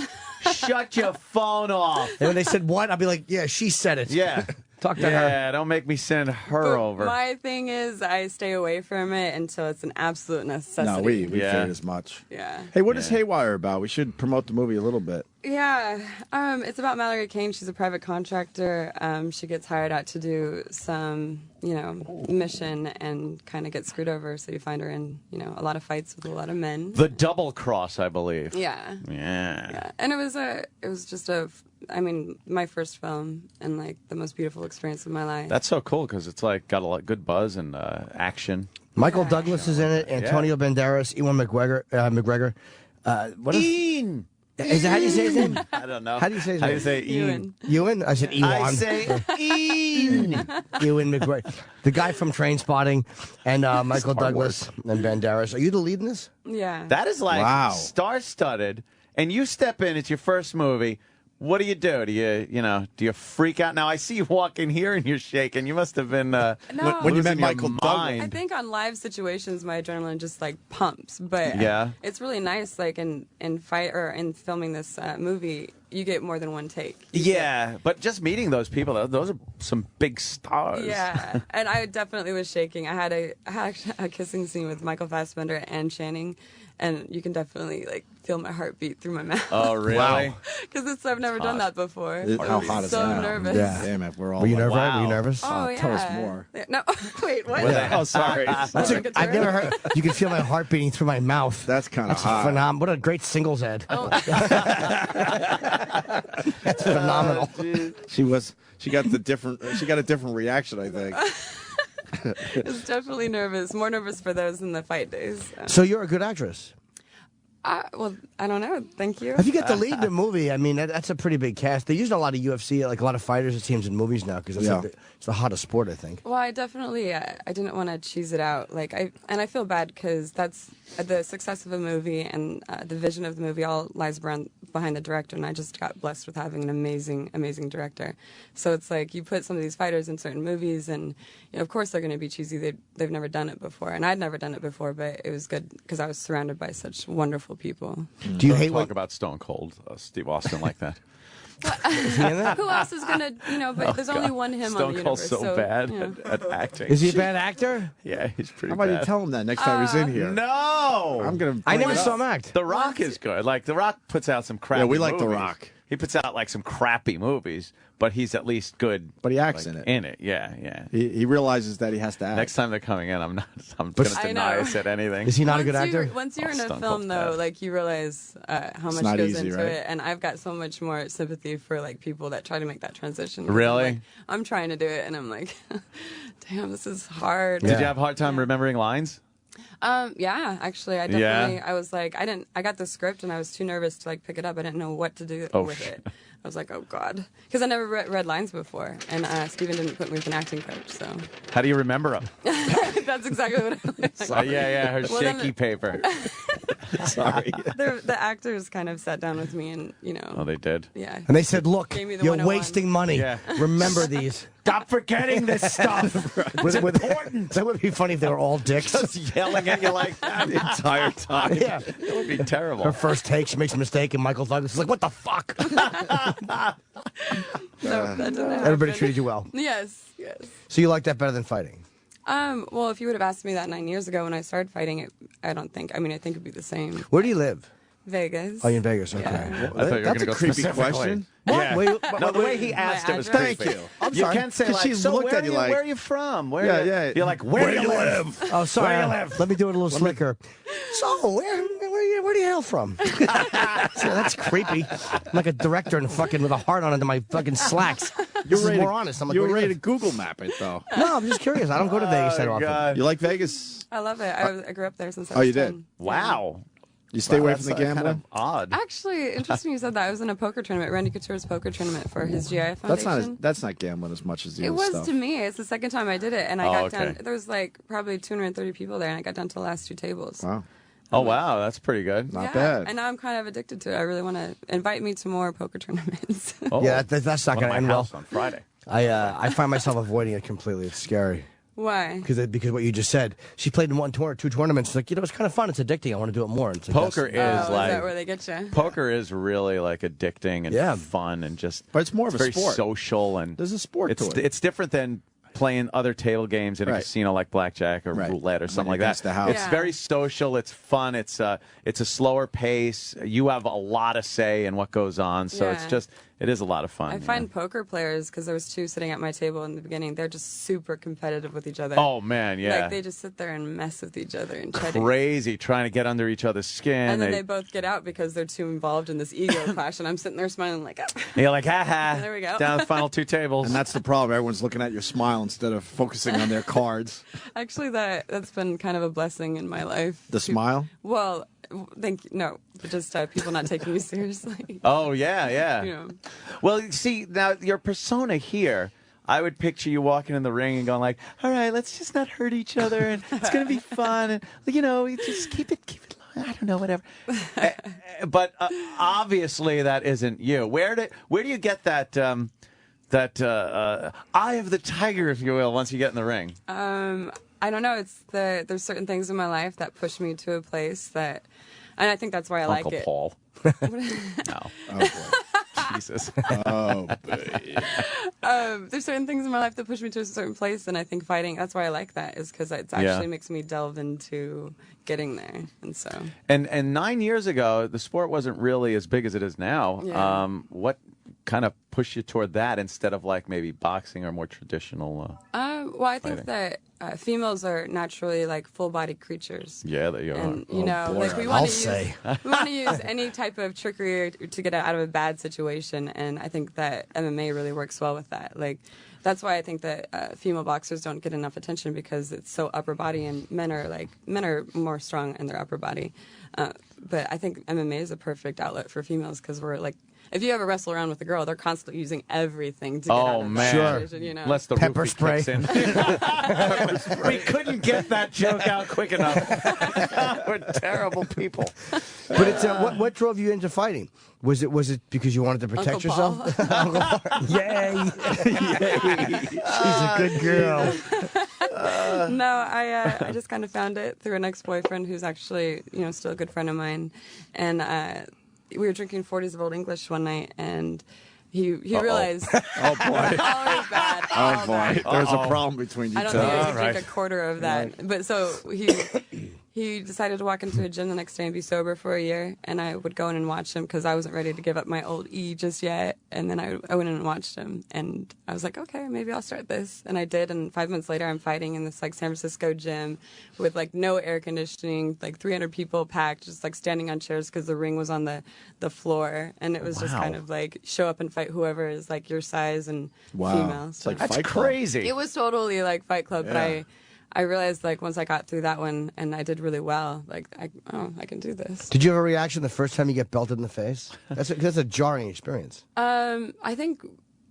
Shut your phone off. And when they said what, I'd be like, yeah, she said it. Yeah. Talk to her. Yeah, don't make me send her over. My thing is, I stay away from it until it's an absolute necessity. No, we figured as much. Yeah. Hey, what is Haywire about? We should promote the movie a little bit. Yeah, it's about Mallory Kane. She's a private contractor. She gets hired out to do some, mission and kind of gets screwed over. So you find her in, a lot of fights with a lot of men. The Double Cross, I believe. Yeah. Yeah. And it was just my first film and like the most beautiful experience of my life. That's so cool because it's like got a lot good buzz and action. Michael Douglas is in it. Antonio Banderas, Ewan McGregor. What is? Ian. Is that how do you say his name? I don't know. How do you say his name? How do you say Ian? Ewan? I said Ewan. I say Ian. Ewan McGregor. The guy from Trainspotting and Michael Douglas and Banderas. Are you the lead in this? Yeah. That is like star-studded. And you step in, it's your first movie. What do? Do you freak out? Now I see you walk in here and you're shaking. You must have been when you met Michael Douglas. I think on live situations my adrenaline just like pumps, but it's really nice. Like in fight or in filming this movie, you get more than one take. But just meeting those people, those are some big stars. Yeah, and I definitely was shaking. I had a kissing scene with Michael Fassbender and Channing. And you can definitely like feel my heartbeat through my mouth. Oh, really? Wow. Because I've never done that before. How hot is that? So nervous. Yeah. Damn it, we're all. Were you nervous? Wow. Were you nervous? Oh, yeah. Tell us more. Yeah, no, wait, what? Oh, sorry. I've never heard. You can feel my heart beating through my mouth. That's kind of That's hot. phenomenal. What a great singles ad. Oh. That's phenomenal. She got a different reaction, I think. It's definitely nervous. More nervous for those than the fight days. So you're a good actress. Well, I don't know. Thank you. If you get the lead in the movie, I mean, that's a pretty big cast. They're using a lot of UFC, like a lot of fighters, it seems, in movies now because it's the hottest sport, I think. Well, I definitely I didn't want to cheese it out. Like I feel bad because that's the success of a movie and the vision of the movie all lies behind the director, and I just got blessed with having an amazing director. So it's like you put some of these fighters in certain movies, and of course they're going to be cheesy. They've never done it before, and I'd never done it before, but it was good because I was surrounded by such wonderful people. Do you hate talk about Stone Cold Steve Austin like that? Is he in that? Who else is gonna, but there's only one him Stone on the Cold's universe. so bad at acting. Is he a bad actor? Yeah, he's pretty How about bad. you tell him that next time he's in here? No! I never saw him act. The Rock is good. Like, The Rock puts out some crappy Yeah, we like The movies. Rock. He puts out, like, some crappy movies, but he's at least good. But he acts like, in it. In it, yeah. He realizes that he has to act. Next time they're coming in, I'm going to deny I said anything. Is he not a good actor? Once you're in a Stone film, Cold's though, bad. like you realize how much not goes easy, into right? it, and I've got so much more sympathy for like people that try to make that transition. Really? I'm trying to do it, and I'm like, damn, this is hard. Did you have a hard time remembering lines? Yeah, actually, I definitely. I was like, I got the script, and I was too nervous to like pick it up. I didn't know what to do with it. I was like, oh god, because I never read lines before, and Steven didn't put me with an acting coach, so. How do you remember them? That's exactly what I was like. Her shaky paper. Sorry. The actors kind of sat down with me and, Oh, they did? Yeah. And they said, look, Gave me the you're 101. wasting money. Yeah. Remember these. Stop forgetting this stuff. It's important. That would be funny if they were all dicks. Just yelling at you like that the entire time. Yeah. It would be terrible. Her first take, she makes a mistake, and Michael Douglas is like, what the fuck? No, that didn't happen. Everybody treated you well. Yes. So you like that better than fighting? Well, if you would have asked me that 9 years ago when I started fighting, I think it'd be the same. Where do you live? Vegas. Oh, you're in Vegas. Okay. Yeah. I thought you were That's going to a go creepy specifically. question. Yeah. Wait, No, the way he asked it was address? creepy. Thank you. I'm You sorry. can't say 'Cause like, she's so looked at you like- where are you from? Where Yeah, you, yeah. You're like, where do you live? Oh, sorry. Where do you live? Let me do it a little slicker. So, where do you hail from? So that's creepy. I'm like a director and fucking with a heart on under my fucking slacks. This is more honest. I'm like, you were where do ready you to Google map it, though. live? No, I'm just curious. I don't go to Vegas that often. God. You like Vegas? I love it. I grew up there since I Oh, was you did? 10. Wow. You stay away from That's the kind of gambling? odd. Actually, interesting you said that. I was in a poker tournament, Randy Couture's poker tournament for his GI Foundation. That's not gambling as much as the It other was stuff. to me. It's the second time I did it, and I got okay. down. There was like probably 230 people there, and I got down to the last 2 tables. Wow, Oh, wow. That's pretty good. not Yeah, bad. And now I'm kind of addicted to it. I really want to invite me to more poker tournaments. Oh, Yeah, that's not one going at to my end well. house on Friday. I find myself avoiding it completely. It's scary. Why? Because what you just said. She played in 2 tournaments. It's like, it's kind of fun. It's addicting. I want to do it more. It's like, Poker is Is like that where they get you? poker is really like addicting and Yeah. fun and just. But it's more of a very sport. social and There's a sport it's to it. it's different than playing other table games in a Right. casino like blackjack or Right. roulette or something Money like against that. the house. It's Yeah. very social. It's fun. It's a slower pace. You have a lot of say in what goes on, so Yeah. it is a lot of fun. I you find know? poker players, because there was 2 sitting at my table in the beginning, they're just super competitive with each other. Oh man, yeah, Like they just sit there and mess with each other and try to. crazy trying to get under each other's skin. And then they both get out because they're too involved in this ego clash, and I'm sitting there smiling like, oh. You're like, ha ha. There we go. Down the final 2 tables. And that's the problem. Everyone's looking at your smile instead of focusing on their cards. Actually, that's been kind of a blessing in my life. The smile? Well, thank you. No, just people not taking you seriously. Oh yeah, yeah. You know. Well, see now your persona here. I would picture you walking in the ring and going like, "All right, let's just not hurt each other, and it's gonna be fun, and you just keep it low. I don't know, whatever." But obviously, that isn't you. Where do you get that eye of the tiger, if you will, once you get in the ring? I don't know. There's certain things in my life that push me to a place that, and I think that's why I Uncle like it. Paul. No. Oh, boy. Jesus. Oh, baby. There's certain things in my life that push me to a certain place, and I think fighting. That's why I like that, is because it actually makes me delve into getting there, and so. And 9 years ago, the sport wasn't really as big as it is now. Yeah. What kind of pushed you toward that instead of like maybe boxing or more traditional? Well, I think that females are naturally like full-bodied creatures. Yeah, they are. And Oh, boy. like we I'll want to say. use we want to use any type of trickery to get out of a bad situation, and I think that MMA really works well with that. Like that's why I think that female boxers don't get enough attention, because it's so upper body, and men are more strong in their upper body. But I think MMA is a perfect outlet for females, because we're like, if you ever wrestle around with a girl, they're constantly using everything to get out of that situation, you know. Unless the Pepper roofie spray. kicks in. We couldn't get that joke out quick enough. We're terrible people. But it's what drove you into fighting? Was it because you wanted to protect Uncle yourself? Yay! She's a good girl. No, I just kind of found it through an ex-boyfriend who's actually, still a good friend of mine, and we were drinking 40s of Old English one night, and he realized. Oh, boy. Always bad. Oh, all boy. bad. There's a problem between you I don't two. think I could drink a quarter of that. But so he decided to walk into a gym the next day and be sober for a year, and I would go in and watch him because I wasn't ready to give up my old E just yet. And then I went in and watched him, and I was like, okay, maybe I'll start this. And I did, and 5 months later, I'm fighting in this like San Francisco gym with like no air conditioning, like 300 people packed, just like standing on chairs because the ring was on the floor, and it was just kind of like show up and fight whoever is like your size and female. It's like That's Fight Club. crazy. It was totally like Fight Club, Yeah. but I realized like once I got through that one and I did really well, like I can do this. Did you have a reaction the first time you get belted in the face? That's a jarring experience. I think,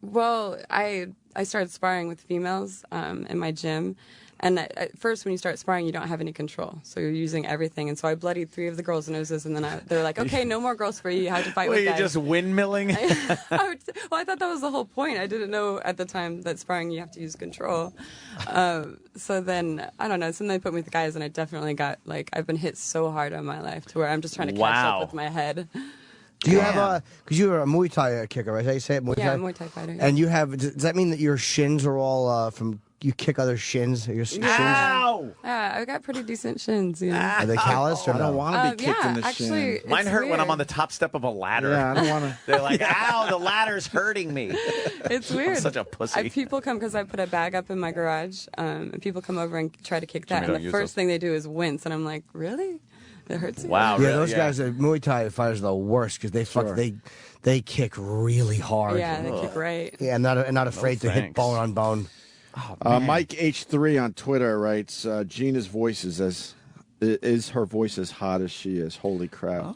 well, I started sparring with females in my gym, And at first, when you start sparring, you don't have any control, so you're using everything. And so I bloodied 3 of the girls' noses, and then they were like, "Okay, no more girls for you. You have to fight with guys." You're just windmilling? I thought that was the whole point. I didn't know at the time that sparring you have to use control. So then I don't know. So then they put me with the guys, and I definitely got I've been hit so hard in my life to where I'm just trying to catch up with my head. Do you have because you're a Muay Thai kicker, right? Is that how you say it? Muay Thai? Yeah, Muay Thai fighter. Yeah. And you have, does that mean that your shins are all from, you kick other shins? Your shins? Ow! Yeah, I've got pretty decent shins. Are they calloused or I don't want to be kicked in the actually, shin. Mine hurt weird. when I'm on the top step of a ladder. Yeah, I don't want to. They're like, ow, the ladder's hurting me. It's weird. I'm such a pussy. People come because I put a bag up in my garage, and people come over and try to kick that, Jimmy, and the first thing they do is wince, and I'm like, really? It hurts. Wow. Yeah, really? those guys, Muay Thai fighters are the worst because they kick really hard. Yeah, they kick right. Yeah, and not afraid to hit bone on bone. Mike H3 on Twitter writes, Gina's voice is her voice as hot as she is? Holy crap.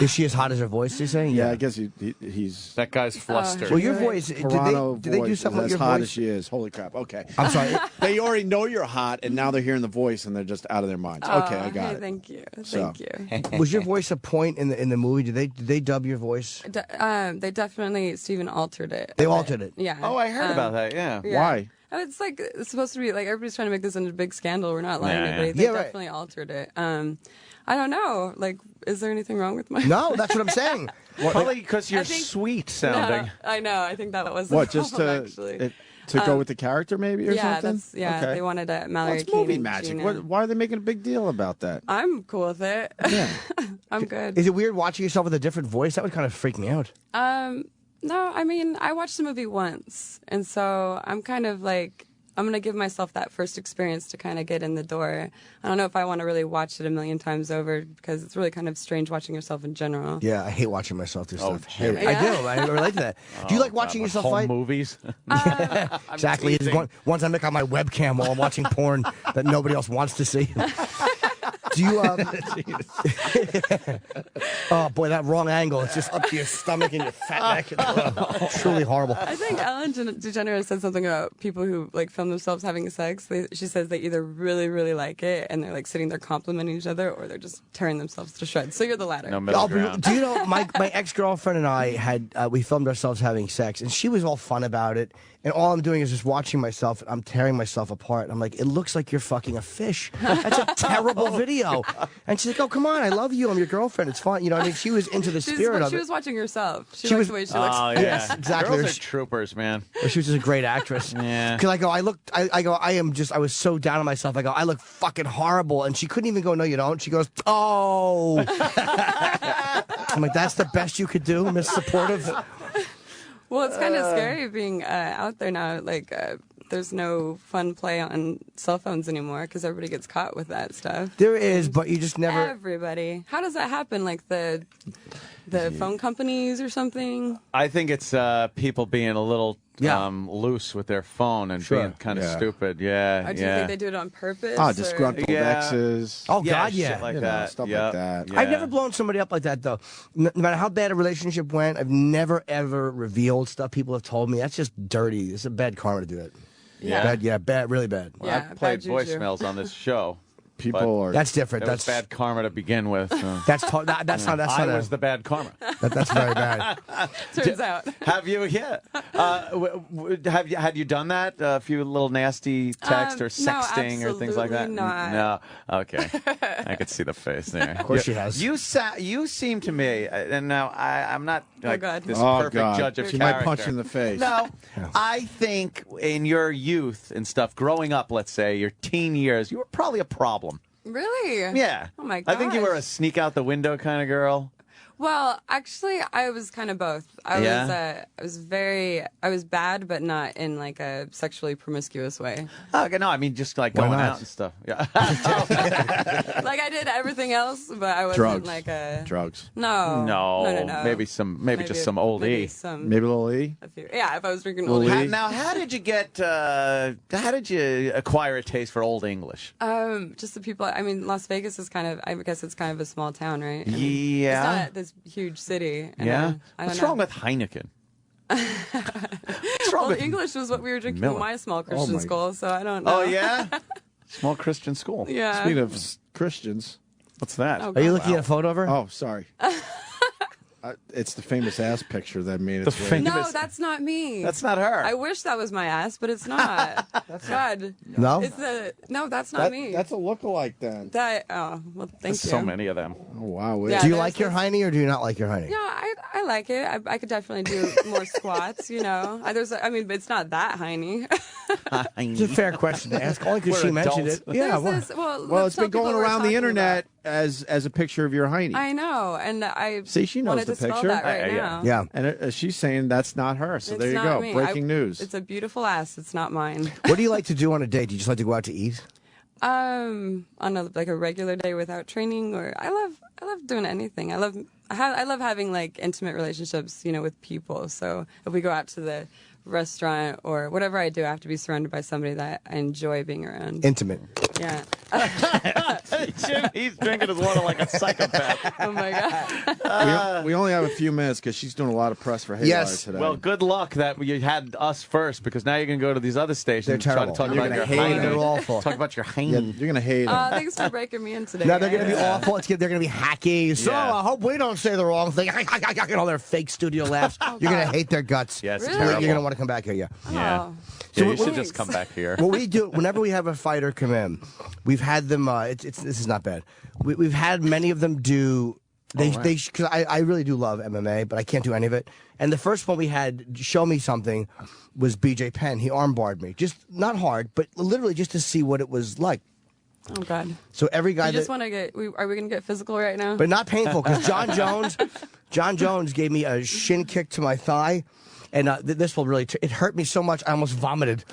Is she as hot as her voice, you saying? Yeah, I guess he's... That guy's flustered. Well, your voice, did they do something with your as hot voice? as she is. Holy crap. Okay. I'm sorry. They already know you're hot, and now they're hearing the voice, and they're just out of their minds. Okay, I got it. Thank you. So. Thank you. Was your voice a point in the movie? Did they dub your voice? They definitely, Steven altered it. They altered it? Yeah. Oh, I heard about that, yeah. Why? It's it's supposed to be everybody's trying to make this into a big scandal. We're not lying to anybody. They definitely altered it. I don't know. Is there anything wrong with my? No, that's what I'm saying. Probably because you're sweet sounding. No, I know. I think that was What? the Just problem, actually. to go with the character, maybe, or something? They wanted Mallory. That's movie Kane magic. Gina. Why are they making a big deal about that? I'm cool with it. Yeah. I'm good. Is it weird watching yourself with a different voice? That would kind of freak me out. No, I mean, I watched the movie once, and so I'm kind of I'm going to give myself that first experience to kind of get in the door. I don't know if I want to really watch it a million times over because it's really kind of strange watching yourself in general. Yeah, I hate watching myself do stuff. yeah. I do. I relate to that. Do you like watching yourself home fight? movies? Yeah, exactly. Once I make out my webcam while I'm watching porn that nobody else wants to see. Do you? Oh boy, that wrong angle. It's just up to your stomach and your fat neck. Truly horrible. I think Ellen DeGeneres said something about people who film themselves having sex. She says they either really, really like it and they're sitting there complimenting each other, or they're just tearing themselves to shreds. So you're the latter. No middle ground. Do you know my ex-girlfriend and I had we filmed ourselves having sex, and she was all fun about it. And all I'm doing is just watching myself, and I'm tearing myself apart. I'm like, it looks like you're fucking a fish. That's a terrible video. And she's like, oh, come on, I love you. I'm your girlfriend. It's fine. You know, I mean, she was into the spirit of it. She was watching herself. She liked the way she looks. Oh, yeah. Yes, exactly. Girls are troopers, man. She was just a great actress. Yeah. Because I was so down on myself. I go, I look fucking horrible. And she couldn't even go, no, you don't. She goes, oh. I'm like, that's the best you could do, Miss Supportive? Well, it's kind of scary being out there now. There's no fun play on cell phones anymore because everybody gets caught with that stuff. There is, but you just never. Everybody. How does that happen? The phone companies or something? I think it's people being a little loose with their phone and being kind of stupid. Yeah, Or do you think they do it on purpose? Disgruntled exes. Oh, God, yeah. Shit like that. Stuff like that. Yeah. I've never blown somebody up like that, though. No matter how bad a relationship went, I've never, ever revealed stuff people have told me. That's just dirty. It's a bad karma to do that. Yeah. Bad, really bad. Well, I've played voicemails on this show. People are. That's different. That's bad karma to begin with. So. That's not. I was the bad karma. That's very bad. Turns out. Have you? Yeah. Had you done that? A few little nasty text or sexting or things like that? Not. No. Okay. I could see the face there. Of course she has. You seem to me, and now I'm not this God. perfect judge of She character. might punch in the face. No, I think in your youth and stuff, growing up, let's say your teen years, you were probably a problem. Really? Yeah. Oh my god. I think you were a sneak out the window kind of girl. Well, actually, I was kind of both. I was bad, but not in a sexually promiscuous way. Okay, no, I mean just going out and stuff. Yeah. I did everything else, but I wasn't Drugs. No. Maybe just some old E. Maybe a little E. Yeah, if I was drinking old E. Now, how did you acquire a taste for Old English? Just the people. I mean, Las Vegas is I guess it's kind of a small town, right? Yeah. It's not this huge city. Yeah. What's wrong with Heineken? English was what we were drinking in my small Christian school, so I don't know. Oh, yeah? Small Christian school. Yeah. Speaking of Christians, what's that? Oh, Are you God. looking at a photo of her? Oh, sorry. It's the famous ass picture that made it. No, that's not me. That's not her. I wish that was my ass, but it's not. That's God. No? No, that's not me. That's a lookalike then. Well, thank you. So many of them. Oh, wow. Yeah, do you like your hiney or do you not like your hiney? Yeah, I like it. I could definitely do more squats, you know. But it's not that hiney. It's a fair question to ask, only because she mentioned it. Yeah, well, it's been going around the internet as a picture of your hiney. I know, and I see. She knows wanted the to spell picture. that right now. Yeah, and she's saying that's not her. So It's there you not go. me. Breaking news. It's a beautiful ass. It's not mine. What do you like to do on a date? Do you just like to go out to eat? On a regular day without training, or I love doing anything. I love having like intimate relationships, you know, with people. So if we go out to the restaurant or whatever I do, I have to be surrounded by somebody that I enjoy being around. Intimate. Yeah. Jim, he's drinking his water like a psychopath. Oh my God. We only have a few minutes because she's doing a lot of press for Haywire today. Well, good luck that you had us first, because now you're going to go to these other stations. They're and try terrible. to talk You're about your gonna hate hiney. They're awful. Talk about your hiney. Yeah, you're gonna hate them. Thanks for breaking me in today. No, they're going to be guys. awful. They're going to be hacky. So Yeah. I hope we don't say the wrong thing. Get all their fake studio laughs. You're going to hate their guts. Yeah, it's Really? terrible. You're going to want to come back here, yeah. Yeah. Oh. Yeah, So you should thanks. just come back here. What we do whenever we have a fighter come in, we've had them. This is not bad. We've had many of them do. Because I really do love MMA, but I can't do any of it. And the first one we had show me something was BJ Penn. He armbarred me, just not hard, but literally just to see what it was like. Oh God. So every guy You just want to get? Are we going to get physical right now? but not painful because John Jones gave me a shin kick to my thigh. And this will really, it hurt me so much I almost vomited.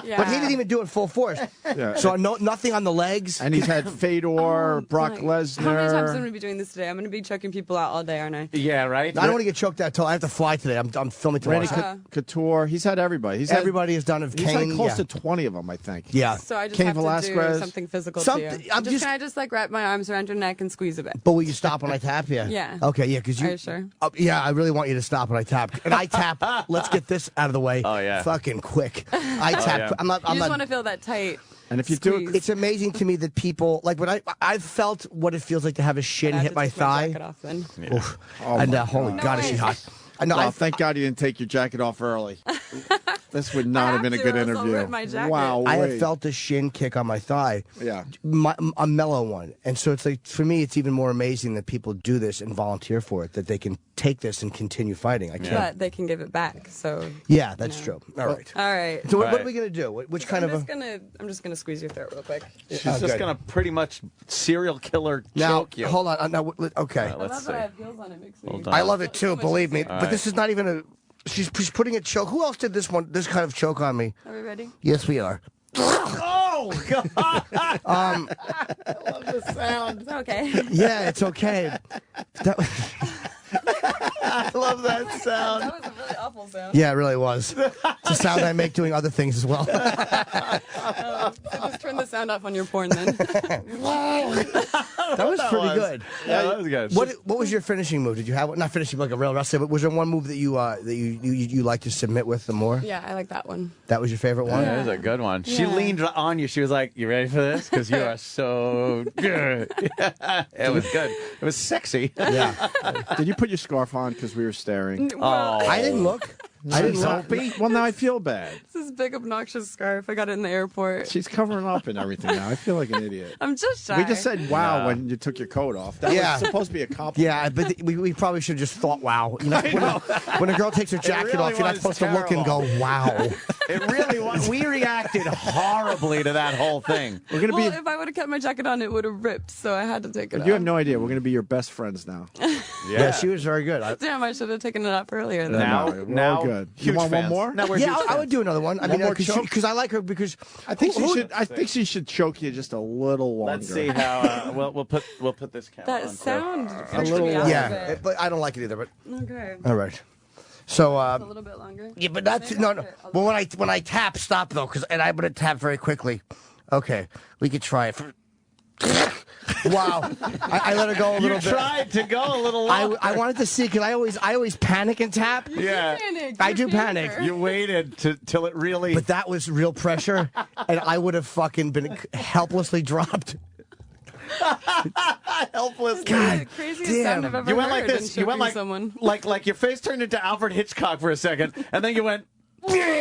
Yeah. But he didn't even do it full force. Yeah. So nothing on the legs. And he's had Fedor, Brock Lesnar. How many times am I going to be doing this today? I'm going to be choking people out all day, aren't I? Yeah, right? I don't want to get choked out till I have to fly today. I'm filming tomorrow. Randy Couture. He's had everybody. Everybody has done it. He's Kane, had close yeah. to 20 of them, I think. Yeah. So I just Cain have to do Velasquez. something physical to you. Can I just like wrap my arms around your neck and squeeze a bit? But will you stop when I tap you? Yeah. Okay, yeah, because you. Are you sure? Yeah, I really want you to stop when I tap. And I tap. Let's get this out of the way. Oh, yeah. Fucking quick. I tap. yeah. I'm not. You just want to feel that tight. And if you do it, It's amazing to me that people like when I've felt what it feels like to have a shin hit my thigh. Jacket off then. Oof. Oh And my holy God, is she hot? I know. well, thank God you didn't take your jacket off early. This would not have been a good or else I'll interview. rip my jacket. Wow. I have wait. felt a shin kick on my thigh. Yeah. A mellow one. And so it's like, for me, it's even more amazing that people do this and volunteer for it, that they can take this and continue fighting. I can't. But they can give it back. So. Yeah, that's true. All right. All right. So what are we going to do? Which kind I'm of just gonna squeeze your throat real quick. She's just going to pretty much serial killer Now, choke you. hold on. Now, okay. Let's I love see. that I have heels on. It makes me. Hold on. I love it too, believe me. But right. this is not even a... She's putting a choke. Who else did this kind of choke on me? Are we ready? Yes, we are. Oh, God. I love the sound. It's okay. Yeah, it's okay. I love that sound. That was a really awful sound. Yeah, it really was. It's a sound I make doing other things as well. So just turn the sound off on your porn then. That was pretty good. Yeah, that was good. What was your finishing move? Did you have not finishing like a real wrestler, but was there one move that you like to submit with the more? Yeah, I like that one. That was your favorite one? That was a good one. She Yeah. leaned on you. She was like, "You ready for this? Because you are so good." It was good. It was sexy. Yeah. Did you put your scarf on because we were staring? Well, I didn't look. I didn't look. Well, now I feel bad. It's this big obnoxious scarf. I got it in the airport. She's covering up and everything now. I feel like an idiot. I'm just shy. We just said wow Yeah. when you took your coat off. That Yeah. was supposed to be a compliment. Yeah, but we probably should have just thought, wow. You know, when a girl takes her jacket really off, you're not was supposed to look and go, wow. It really was. We reacted horribly to that whole thing. We're gonna Well, be. if I would have kept my jacket on, it would have ripped. So I had to take it off. You have no idea. We're gonna be your best friends now. Yeah, she was very good. Damn, I should have taken it off earlier. Then. Now, No, we're now, all good. You huge want fans. one more? Now we're Yeah, huge I fans. would do another one. I One mean, more choke? because I like her because I think who- she should. I think she should choke you just a little longer. Let's see how. We'll put this camera That on. too. sound a freaked little- me out Yeah, a bit. but I don't like it either. But Okay. all right. So A little bit longer. yeah, but that's Maybe no. I'll No. do it. I'll Well, do when I tap, stop though, and I'm gonna tap very quickly. Okay, we could try it. Wow. I let her go a little bit. You tried to go a little longer. I wanted to see, because I always panic and tap. Yeah. I do panic. You waited till it really... But that was real pressure, and I would have fucking been helplessly dropped. Helpless. God, Craziest damn. sound I've ever You went heard like this. in You went choking like someone. like your face turned into Alfred Hitchcock for a second, and then you went...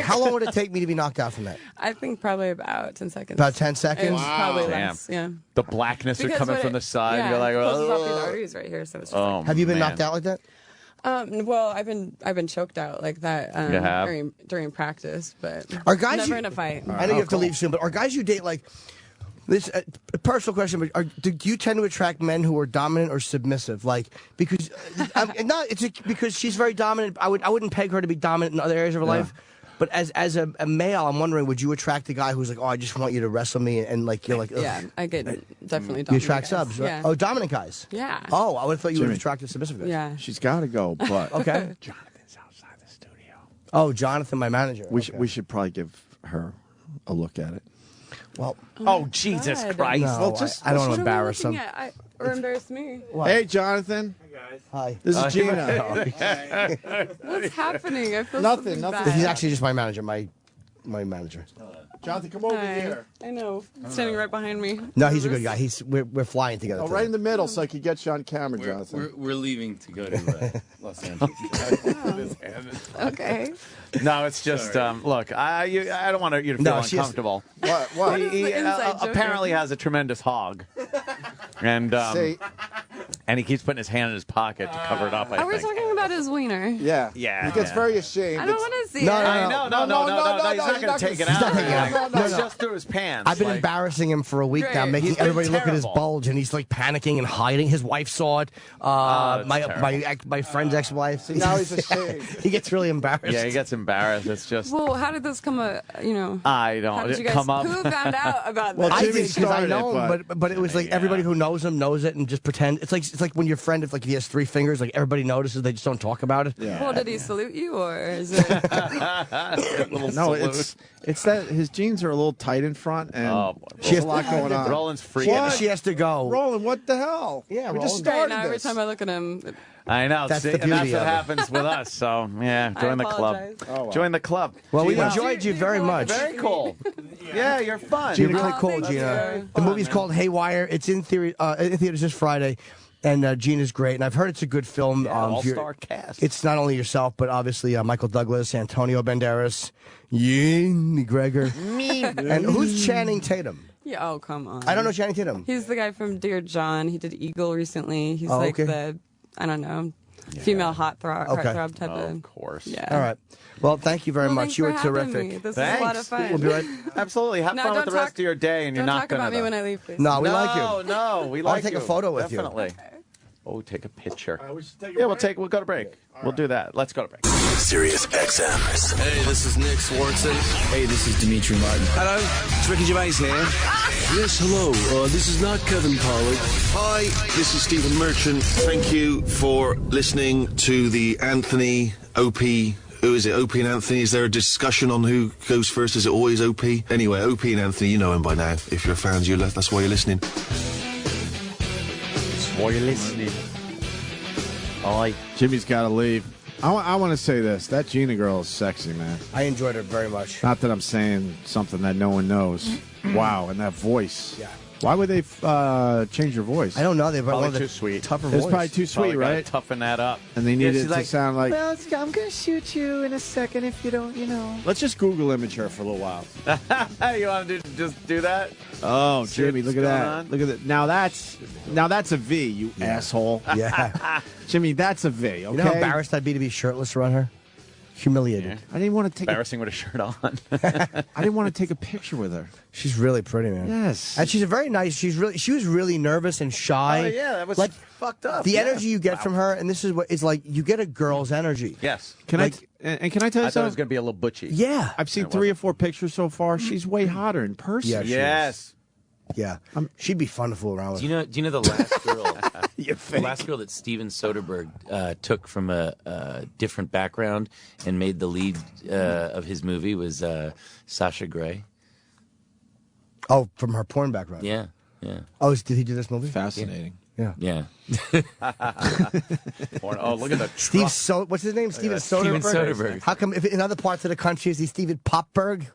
How long would it take me to be knocked out from that? I think probably about 10 seconds. About 10 seconds? It's probably Damn. less, yeah. The blackness are Because coming what from it- the side. Yeah, You're like, it closes off these oh. arteries right here, so it's just Oh, Have you been man. knocked out like that? well, I've been choked out like that You have? during practice, but Are guys never you- in a fight. I know you have to leave soon, but are guys you date like this? A personal question, but do you tend to attract men who are dominant or submissive? Like because because she's very dominant. I wouldn't peg her to be dominant in other areas of her life. But as a male, I'm wondering, would you attract a guy who's like, oh, I just want you to wrestle me, and like you're like, ugh. Yeah, I get definitely You dominant attract guys. subs, right? Yeah. Oh, dominant guys. Yeah. Oh, I would have thought you would Jimmy. have attracted submissive guys. Yeah. She's got to go, but Okay. Jonathan's outside the studio. Oh, Jonathan, my manager. we should probably give her a look at it. Well, Oh, Jesus God. Christ. no, Well, just- I don't want What to are we embarrass looking him. at? Or embarrass me? Hey, Jonathan. Hi. This is Gina. What's happening? I feel Nothing, something nothing. bad. He's actually just my manager. My manager. Jonathan, come over Hi. here. I know. Standing right behind me. No, he's a good guy. We're flying together. Oh, today. right in the middle, so I could get you on camera, Jonathan. We're leaving to go to Los Angeles. Okay. No, it's just look. I don't want you to feel No, she is- uncomfortable. What? is He the inside joke apparently here? has a tremendous hog, and See, he keeps putting his hand in his pocket to cover it up. I Are we think. talking about his wiener? yeah. Yeah. He gets very ashamed. I don't It's- want to see No, it. no, I know, no. He's not going to take it out. not taking it out. No, It's just through his pants. I've been like- embarrassing him for a week now, Great. making He's been everybody look at his terrible. bulge, and he's like panicking and hiding. His wife saw it. that's My friend's ex-wife. Now he's ashamed. He gets really embarrassed. Yeah, he gets embarrassed. It's just Well, how did this come I how don't did you guys, come up. who found out about Well, this? I Jimmy did because I started know it, him, but it was like everybody who knows him knows it and just pretend. It's like when your friend, if he has 3 fingers, like everybody notices, they just don't talk about it. Yeah. Well, did he salute you, or is it? No, it's that his jeans are a little tight in front, and Oh, boy. there's a lot going on. Roland's freaking. What? She has to go. Roland, what the hell? Yeah, we just Roland. Right, started now every this. time I look at him, I know. That's see, the and that's beauty what of it. happens with us. So yeah, join the club. apologize. Oh, wow. Join the club. Well, we Gina. enjoyed you very much. Very cool. Yeah, you're fun. Gina, Oh, really cool, thank Gina. you. The movie's called Haywire. It's in theaters this Friday, and Gina's great. And I've heard it's a good film. If you're- all-star cast. It's not only yourself, but obviously Michael Douglas, Antonio Banderas, Ewan McGregor, and who's Channing Tatum? yeah. Oh, come on. I don't know Channing Tatum. He's the guy from Dear John. He did Eagle recently. He's Oh, like okay. the, I don't know, female heartthrob type Oh, of. of course. Yeah. All right. Well, thank you very Well, much. thanks You for were having terrific. me. This was a lot of fun. We'll be right. Absolutely. Have No, fun with don't the rest talk- of your day, and you're Don't not talk going to. about me when I leave, please. No, we like you. No, we I like wanna take a you. photo with you. Definitely. Oh, take a picture. We'll go to break. We'll do that. Let's go to break. Sirius XM. Hey, this is Nick Swartzen. Hey, this is Dimitri Martin. Hello, it's Ricky Gervais here. Yes, hello. This is not Kevin Pollak. Hi, this is Stephen Merchant. Thank you for listening to the Anthony, Opie. Who is it? Opie and Anthony. Is there a discussion on who goes first? Is it always Opie? Anyway, Opie and Anthony, you know him by now. If you're fans, that's why you're listening. While you're listening. Oi. Jimmy's got to leave. I want to say this. That Gina girl is sexy, man. I enjoyed her very much. Not that I'm saying something that no one knows. Wow, and that voice. Yeah. Why would they change your voice? I don't know. They've Probably one of the too sweet. tougher It's voice. probably too sweet, Probably right? gotta toughen that up. And they needed she's it to like, sound like. Well, I'm gonna shoot you in a second if you don't, Let's just Google image her for a little while. You want to just do that? Oh, See Jimmy, what's look at going that! on? Look at that! Now that's a V, you asshole. Yeah. Jimmy, that's a V. Okay. You know how embarrassed I'd be to be shirtless around her? Humiliated. I didn't want to take. Embarrassing with a shirt on. I didn't want to take a picture with her. She's really pretty, man. Yes. And she's a very nice. She was really nervous and shy. Oh, yeah, that was like fucked up. the Yeah. energy you get from her, and this is what it's like. You get a girl's energy. Yes. Can I? And can I tell you I thought it was something? going to be a little butchy. Yeah. I've seen It 3 or 4 pictures so far. She's way hotter in person. Yeah, she Yes. Yeah. She'd be fun to fool around with. Do you know the last girl? You The think? last girl that Steven Soderbergh took from a different background and made the lead of his movie was Sasha Grey. Oh, from her porn background. Yeah. Yeah. Oh, did he do this movie? Fascinating. Yeah. Yeah. Oh, look at the Steve. What's his name? Steven Soderbergh. Steven Soderbergh. How come in other parts of the country is he Steven Popberg?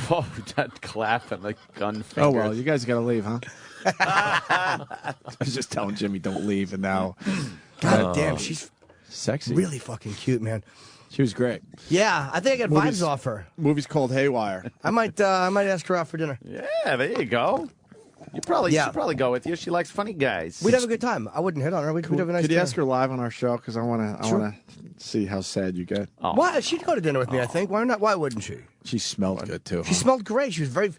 Oh, that clap and the gun fingers. Oh, well, you guys got to leave, huh? I was just telling Jimmy, don't leave, and now... God damn, she's sexy. Really fucking cute, man. She was great. Yeah, I think I got vibes off her. Movie's called Haywire. I might ask her out for dinner. Yeah, there you go. She'd probably go with you. She likes funny guys. We'd have a good time. I wouldn't hit on her. We'd have a nice Could you dinner. ask her live on our show? Because I want to Sure. see how sad you get. Oh. Why? She'd go to dinner with me, I think. Why not? Why wouldn't she? She smelled good, too. She smelled great. She was very...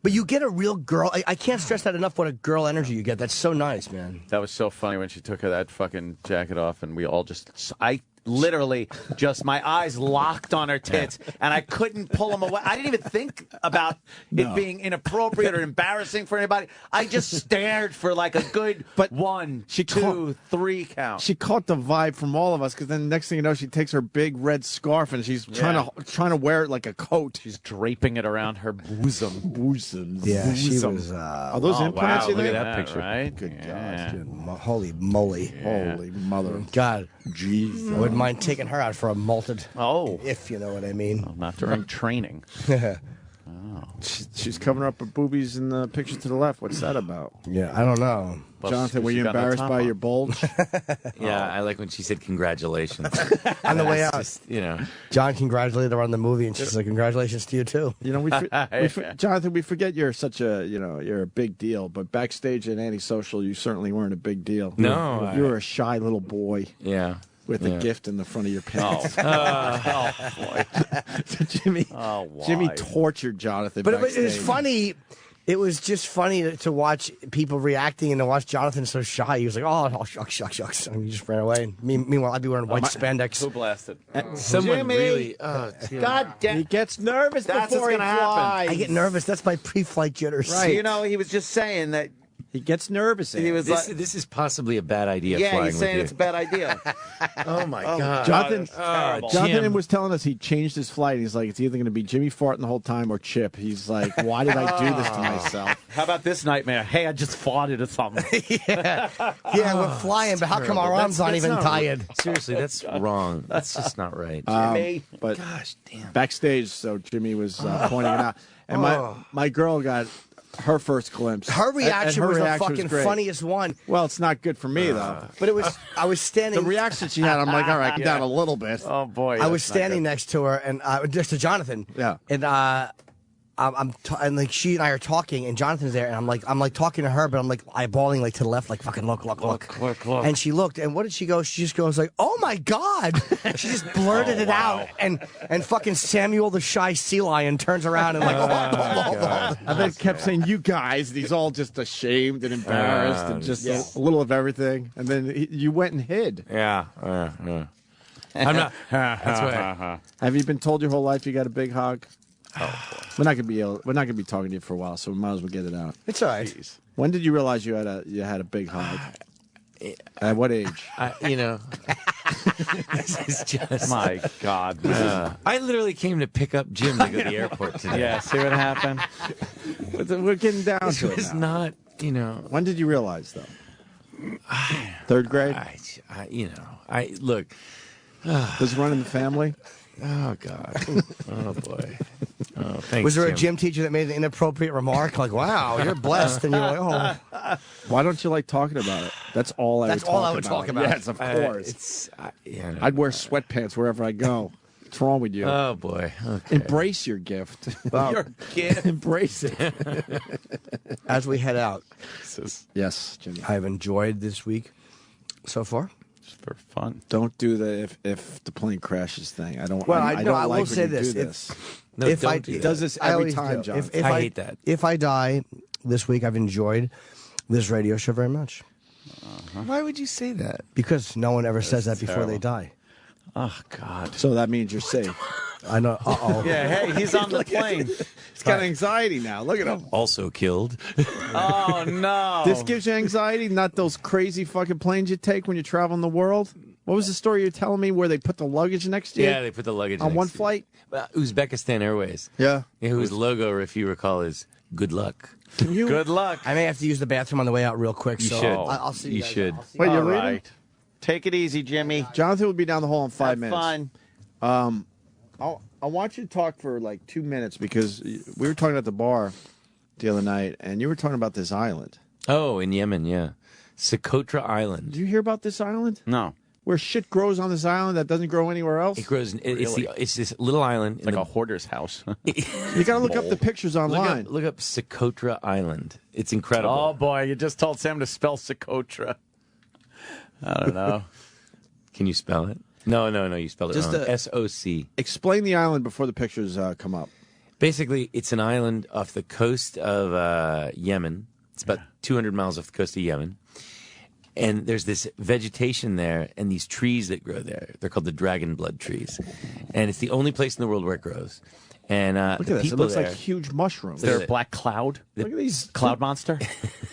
But you get a real girl... I can't stress that enough, what a girl energy you get. That's so nice, man. That was so funny when she took her that fucking jacket off, and we all just... I literally just... My eyes locked on her tits, and I couldn't pull them away. I didn't even think about it being inappropriate or embarrassing for anybody. I just stared for like a good 1, 2, 3 count. She caught the vibe from all of us, because then next thing you know, she takes her big red scarf and she's trying to wear it like a coat. She's draping it around her bosoms. Yeah, she was... Are those implants? Wow, You look at think? that picture. Right? Good God. Holy moly. Holy mother. God. Jeez. I wouldn't mind taking her out for a malted. Oh. If you know what I mean. Well, not during training. She's covering up her boobies in the picture to the left. What's that about? Yeah, I don't know. Well, Jonathan, were she you got no embarrassed top by on. your bulge? Yeah, I like when she said congratulations. On the way out. Just, you know. John congratulated her on the movie, and she's like, congratulations to you, too. You know, Jonathan, we forget you're such a, you're a big deal, but backstage at Antisocial, you certainly weren't a big deal. No, you were a shy little boy. Yeah. With a gift in the front of your pants. boy. Jimmy, Jimmy tortured Jonathan. But it was backstage. funny. It was just funny to watch people reacting and to watch Jonathan so shy. He was like, oh shucks. And he just ran away. Meanwhile, I'd be wearing white spandex. Who blasted? Someone Jimmy. really. God damn. He gets nervous That's before what's he gonna happen. flies. I get nervous. That's my pre-flight jitters. Right. You know, he was just saying that He gets nervous. he was This, like, this is possibly a bad idea. yeah, flying he's saying with it's a you. bad idea. Oh my God. Jonathan, terrible. Jonathan Jim. was telling us he changed his flight. He's like, it's either going to be Jimmy farting the whole time or Chip. He's like, why did I do this to myself? How about this nightmare? Hey, I just farted or something. Yeah, we're flying, but how come our arms aren't even tired? Seriously, that's wrong. That's just not right. But Gosh damn. backstage, so Jimmy was pointing it out. And my girl got her first glimpse. Her And reaction her was the reaction fucking great. funniest one. Well, it's not good for me, though. But it was, I was standing. The reaction she had, I'm like, all right, down a little bit. Oh boy, I was standing next to her and just to Jonathan. Yeah. And and like she and I are talking, and Jonathan's there, and I'm like talking to her, but I'm like eyeballing like to the left, like fucking look. Look. And she looked, and what did she go? She just goes like, "Oh my God!" She just blurted it out, and fucking Samuel the shy sea lion turns around and like, I then kept saying, you guys, and he's all just ashamed and embarrassed and just a little of everything. And then you went and hid. Yeah. I'm not. That's right. Have you been told your whole life you got a big hog? Oh, boy. We're not gonna be talking to you for a while, so we might as well get it out. It's all right. When did you realize you had a big hog? At what age? This is just. My God. I literally came to pick up Jim to go to the airport today. Yeah, see what happened? We're getting down This to it was now. not, When did you realize, though? Third grade? Look. Does it run in the family? Oh God. Oh boy. Oh, thanks. Was there a Jim. gym teacher that made an inappropriate remark like, "Wow, you're blessed," and you're like, "Oh." Why don't you like talking about it? That's all I would talk about. Yes, of course. I'd wear sweatpants wherever I go. What's wrong with you? Oh boy. Okay. Embrace your gift. Your gift. Embrace it. As we head out, Yes, Jimmy. I've enjoyed this week so far. For fun. Don't do the if the plane crashes thing. I don't. Well, I no, don't I like will when say you this. do this. No, if don't I do He that. does this I every always time, do. John. If I hate that. If I die this week, I've enjoyed this radio show very much. Why would you say that? Because no one ever says that before they die. Oh God. So that means you're safe. I know. Uh-oh. Yeah. Hey, he's on the plane. He's got anxiety now. Look at him. Also killed. Oh no. This gives you anxiety, not those crazy fucking planes you take when you're traveling the world. What was the story you were telling me where they put the luggage next to you? Yeah, they put the luggage on next one to you. flight. Uzbekistan Airways. Yeah. Whose logo, if you recall, is good luck. Good luck. I may have to use the bathroom on the way out real quick. You so should. I'll see you. You guys. should. I'll see Wait, you. you're All reading? right. Take it easy, Jimmy. Jonathan will be down the hall in 5 minutes. Fun. I want you to talk for like 2 minutes because we were talking at the bar the other night, and you were talking about this island. Oh, in Yemen, yeah. Socotra Island. Did you hear about this island? No. Where shit grows on this island that doesn't grow anywhere else? It grows. It's this little island. Like a hoarder's house. You got to look up the pictures online. Look up Socotra Island. It's incredible. Oh, boy. You just told Sam to spell Socotra. I don't know. Can you spell it? No. You spelled it Just wrong. S-O-C. Explain the island before the pictures come up. Basically, it's an island off the coast of Yemen. It's about 200 miles off the coast of Yemen. And there's this vegetation there and these trees that grow there. They're called the dragon blood trees. And it's the only place in the world where it grows. And look at this. It looks like huge mushrooms. Is there a black cloud? Look at these. Cloud monster?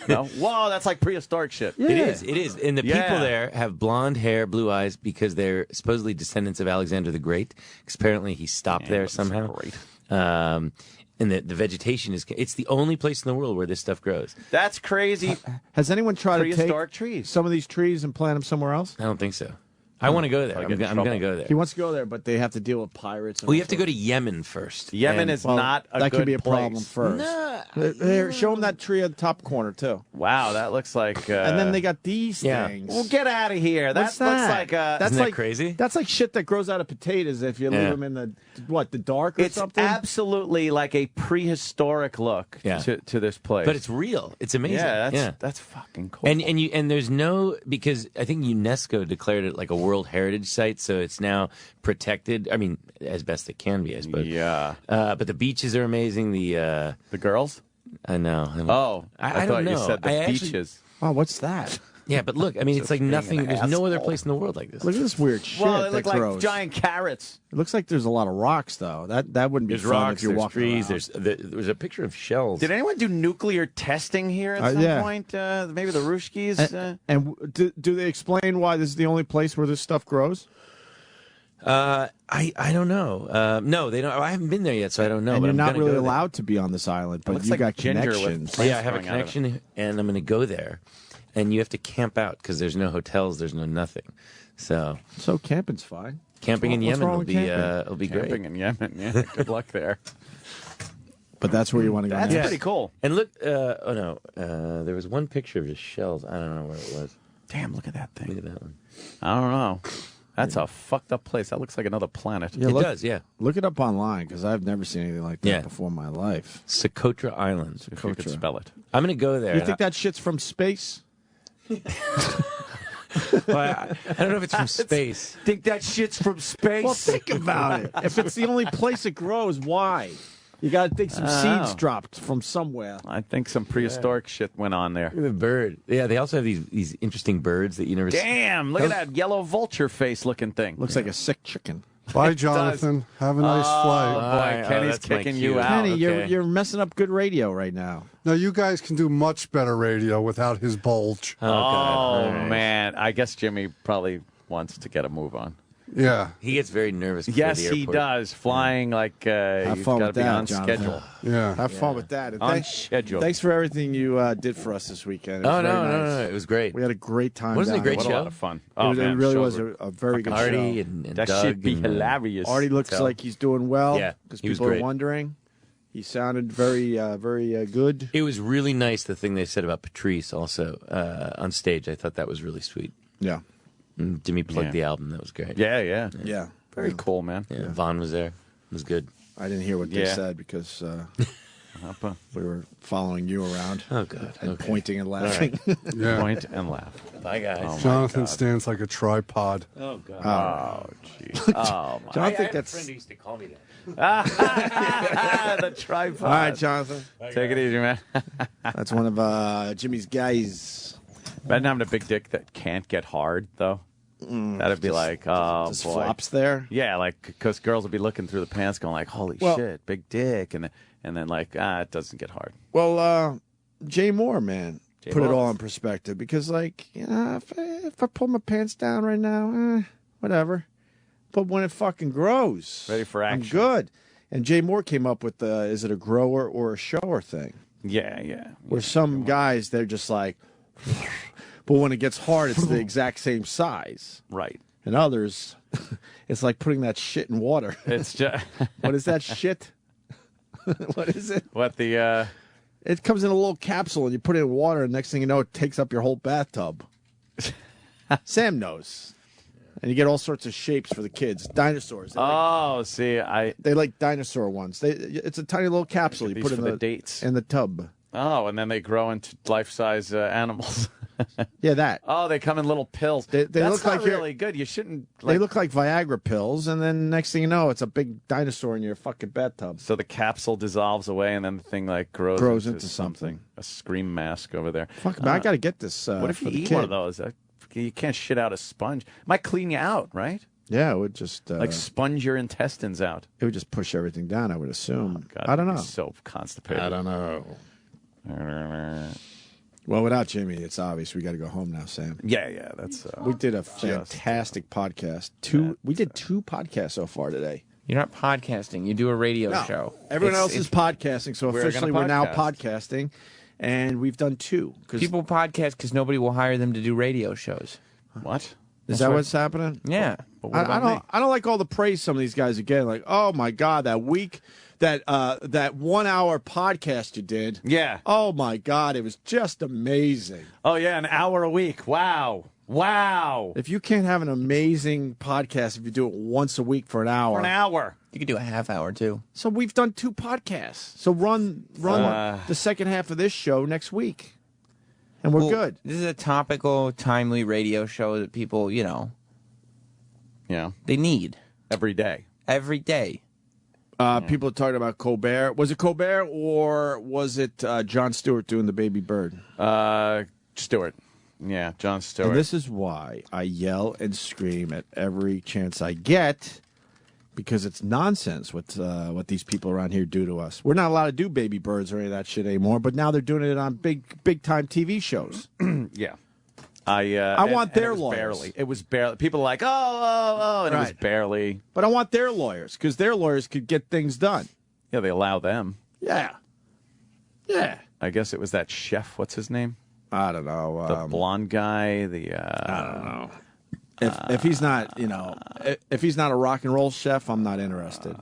No? Whoa, that's like prehistoric shit. Yeah. It is. And the people there have blonde hair, blue eyes, because they're supposedly descendants of Alexander the Great. Because apparently he stopped there somehow. Great. And the vegetation it's the only place in the world where this stuff grows. That's crazy. Has anyone tried to Prehistoric take trees. some of these trees and plant them somewhere else? I don't think so. I want to go there. I'm going to go there. He wants to go there, but they have to deal with pirates. And Well, you have to go to Yemen first. Yemen is not a that good could be a place. problem first. Nah. Here, show them that tree at the top corner too. Wow, that looks like. And then they got these things. Well, get out of here. What's That looks that? like. That's Isn't that like crazy? That's like shit that grows out of potatoes if you leave Yeah. them in the dark or It's something. absolutely like a prehistoric look to this place. But it's real. It's amazing. Yeah, that's fucking cool. And there's no, because I think UNESCO declared it like a World Heritage Site, so it's now protected. I mean, as best it can be, I suppose. Yeah. But the beaches are amazing. The girls? I know. Oh, I I don't thought you know. said the I actually- beaches. Oh, what's that? Yeah, but look, I mean, it's like being nothing. an There's no other asshole. place in the world like this. Look at this weird shit Well, they that look like grows. giant carrots. It looks like there's a lot of rocks though. That wouldn't be There's fun rocks, if you're there's walking trees, around. there's a picture of shells. Did anyone do nuclear testing here at some yeah. point? Maybe the Ruskies? Do they explain why this is the only place where this stuff grows? I don't know. No, they don't. I haven't been there yet, so I don't know. And but you're I'm not gonna really go there. allowed to be on this island, but looks you like got ginger with connections. plants Yeah, I have a growing out of it. connection, and I'm going to go there. And you have to camp out because there's no hotels, there's no nothing. So camping's fine. Camping in What's Yemen wrong will with be camping? will be Camping great. in Yemen, yeah. Good luck there. But that's where you want to go. That's next. pretty cool. And look, there was one picture of just shells. I don't know where it was. Damn, look at that thing. Look at that one. I don't know. That's a fucked up place. That looks like another planet. Yeah, It look- does, yeah. Look it up online because I've never seen anything like that Yeah. before in my life. Socotra Island. If you could spell it. I'm going to go there. You think that shit's from space? Well, I don't know if it's from space. Think that shit's from space? Well, think about it. If it's the only place it grows, why? You got to think some seeds dropped from somewhere. I think some prehistoric shit went on there. Look at the bird. Yeah, they also have these interesting birds that you never see. Damn, look at that yellow vulture face looking thing. Looks like a sick chicken. Bye, Jonathan. Have a nice flight. Boy, Kenny's that's my kicking cue. you out. Kenny, okay. you're messing up good radio right now. No, you guys can do much better radio without his bulge. Oh, All right. man. I guess Jimmy probably wants to get a move on. Yeah. He gets very nervous before Yes, the he airport. does. Flying like he's Have fun got to with be that, on Jonathan. schedule. Yeah. Have fun with that. And On schedule. Thanks for everything you did for us this weekend. It was Oh, very no, nice. no, it was great. We had a great time. Wasn't it a down great there. What a show? lot of fun. It, Oh, was- man, it really shows was a very good Artie show. and That Doug should be and, hilarious. Artie looks So- like he's doing well. Yeah, because he was people are great. wondering. He sounded very good. It was really nice, the thing they said about Patrice also on stage. I thought that was really sweet. Yeah. And Jimmy plugged Yeah. the album. That was great. Yeah. Very cool, man. Yeah, Vaughn was there. It was good. I didn't hear what they Yeah. said because we were following you around Oh, God. and Okay. pointing and laughing. Yeah. Point and laugh. Bye, guys. Oh, my Jonathan God. stands like a tripod. Oh, God. Oh, jeez. Oh, my. Jonathan, I had a that's friend who used to call me that. The tripod. all right, Jonathan. Take it easy, man. That's one of Jimmy's guys. Imagine having a big dick that can't get hard, though. That'd be like, oh, Just boy. flops there. Yeah, like, because girls would be looking through the pants going like, holy Well- shit, big dick. And then like, it doesn't get hard. Well, Jay Moore, man, Jay put it Moore. all in perspective because, like, if I pull my pants down right now, whatever. But when it fucking grows, Ready for action. I'm good. And Jay Moore came up with the, is it a grower or a shower thing? Yeah. Where some guys, they're just like, but when it gets hard, it's the exact same size. Right. And others, it's like putting that shit in water. It's just what is that shit? What is it? What the? It comes in a little capsule, and you put it in water, and next thing you know, it takes up your whole bathtub. Sam knows. And you get all sorts of shapes for the kids. Dinosaurs. They like dinosaur ones. It's a tiny little capsule you put in the dates in the tub. Oh, and then they grow into life-size animals. Yeah, that. Oh, they come in little pills. They That's look not like really good. You shouldn't. They look like Viagra pills, and then next thing you know, it's a big dinosaur in your fucking bathtub. So the capsule dissolves away, and then the thing like grows into something. A scream mask over there. Fuck, man, I got to get this. What if for you the eat kid. one of those? You can't shit out a sponge. It might clean you out, right? Yeah, it would just like sponge your intestines out. It would just push everything down, I would assume. Oh, God, I don't know. So constipated. I don't know. Well, without Jimmy, it's obvious we got to go home now, Sam. Yeah, that's. We did a fantastic podcast. We did 2 podcasts so far today. You're not podcasting. You do a radio show. Everyone else is podcasting, so officially we're now podcasting, and we've done 2. People podcast because nobody will hire them to do radio shows. What? Is that what's happening? Yeah. I don't like all the praise some of these guys are getting. Like, oh my God, that 1 hour podcast you did. Yeah. Oh my God, it was just amazing. Oh yeah, an hour a week. Wow. If you can't have an amazing podcast if you do it once a week for an hour. You could do a half hour too. So we've done 2 podcasts. So run the second half of this show next week. And we're good. This is a topical, timely radio show that people, they need. Every day. Every day. People are talking about Colbert. Was it Colbert or was it Jon Stewart doing the baby bird? Stewart. Yeah, Jon Stewart. And this is why I yell and scream at every chance I get, because it's nonsense what these people around here do to us. We're not allowed to do baby birds or any of that shit anymore, but now they're doing it on big time TV shows. Yeah. I want their lawyers. It was barely. People are like, oh, and it was barely. But I want their lawyers, because their lawyers could get things done. Yeah, they allow them. Yeah. I guess it was that chef. What's his name? I don't know. The blonde guy. I don't know. If he's not, if he's not a rock and roll chef, I'm not interested.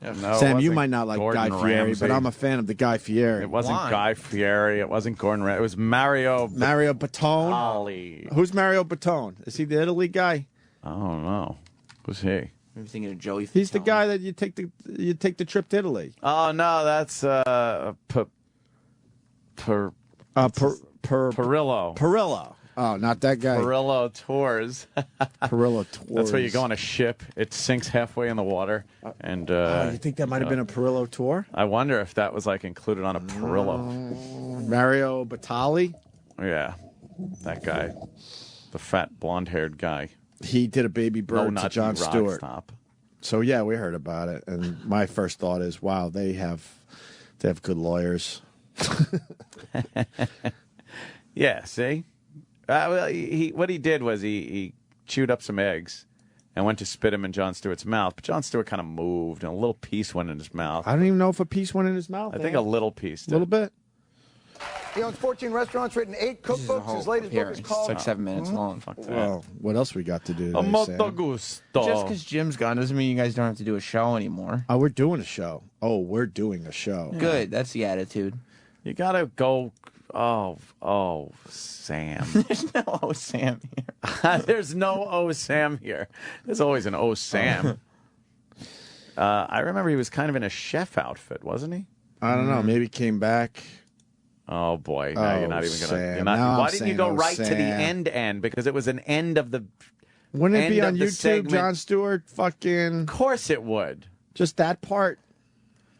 No, Sam, you might not like Gordon Guy Fieri, Ramsay. but I'm a fan of the Guy Fieri. It wasn't Guy Fieri. It wasn't Gordon Ramsay. It was Mario Batone. Ollie. Who's Mario Batone? Is he the Italy guy? I don't know. Who's he? I'm thinking of Joey. He's the guy that you take the trip to Italy. Oh no, that's Perillo. Perillo. Oh, not that guy. Perillo Tours. Perillo Tours. That's where you go on a ship. It sinks halfway in the water, and you think that might have been a Perillo tour? I wonder if that was like included on a Perillo. Mario Batali. Yeah, that guy, the fat blonde-haired guy. He did a baby bird to Jon Stewart. Stop. So yeah, we heard about it, and my first thought is, wow, they have good lawyers. Yeah, see? Well, what he did was he chewed up some eggs and went to spit him in Jon Stewart's mouth. But Jon Stewart kind of moved, and a little piece went in his mouth. I don't even know if a piece went in his mouth. I think a little piece did. A little bit. He owns 14 restaurants, written 8 cookbooks. His latest book is called... It's like 7 minutes long. Fuck that. Well, what else we got to do today, Molto Sam? gusto. Just because Jim's gone doesn't mean you guys don't have to do a show anymore. Oh, we're doing a show. Oh, we're doing a show. Good. That's the attitude. You got to go... Oh, Sam. There's no oh Sam here. There's no oh Sam here. There's always an oh Sam. I remember he was kind of in a chef outfit, wasn't he? I don't know. Maybe came back. Oh boy! Now you're not even Sam. gonna. Why didn't you go right Sam. to the end? Because it was an end of the. Wouldn't it be on the YouTube, segment. Jon Stewart? Fucking. Of course it would. Just that part.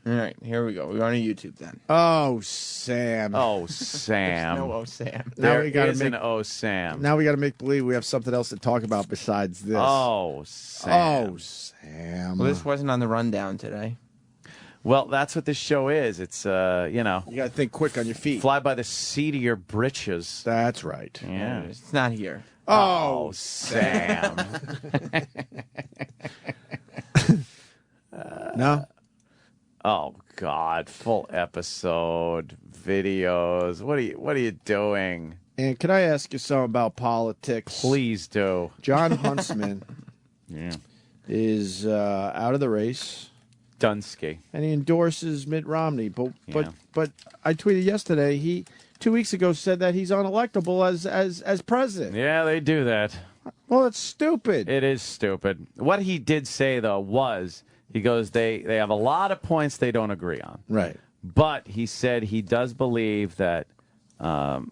All right, here we go. We're on YouTube then. Oh, Sam. Oh, Sam. No oh Sam. Now There we gotta is make. an oh Sam. Now we got to make believe we have something else to talk about besides this. Oh, Sam. Oh, Sam. Well, this wasn't on the rundown today. Well, that's what this show is. It's You got to think quick on your feet. fly by the seat of your britches. That's right. Yeah. It's not here. Oh, Sam. No. Oh God, full episode, videos. What are you doing? And can I ask you something about politics? Please do. John Huntsman is out of the race. Dunsky. And he endorses Mitt Romney. But I tweeted yesterday, he 2 weeks ago said that he's unelectable as president. Yeah, they do that. Well, it's stupid. It is stupid. What he did say, though, was he goes, they have a lot of points they don't agree on. Right. But he said he does believe that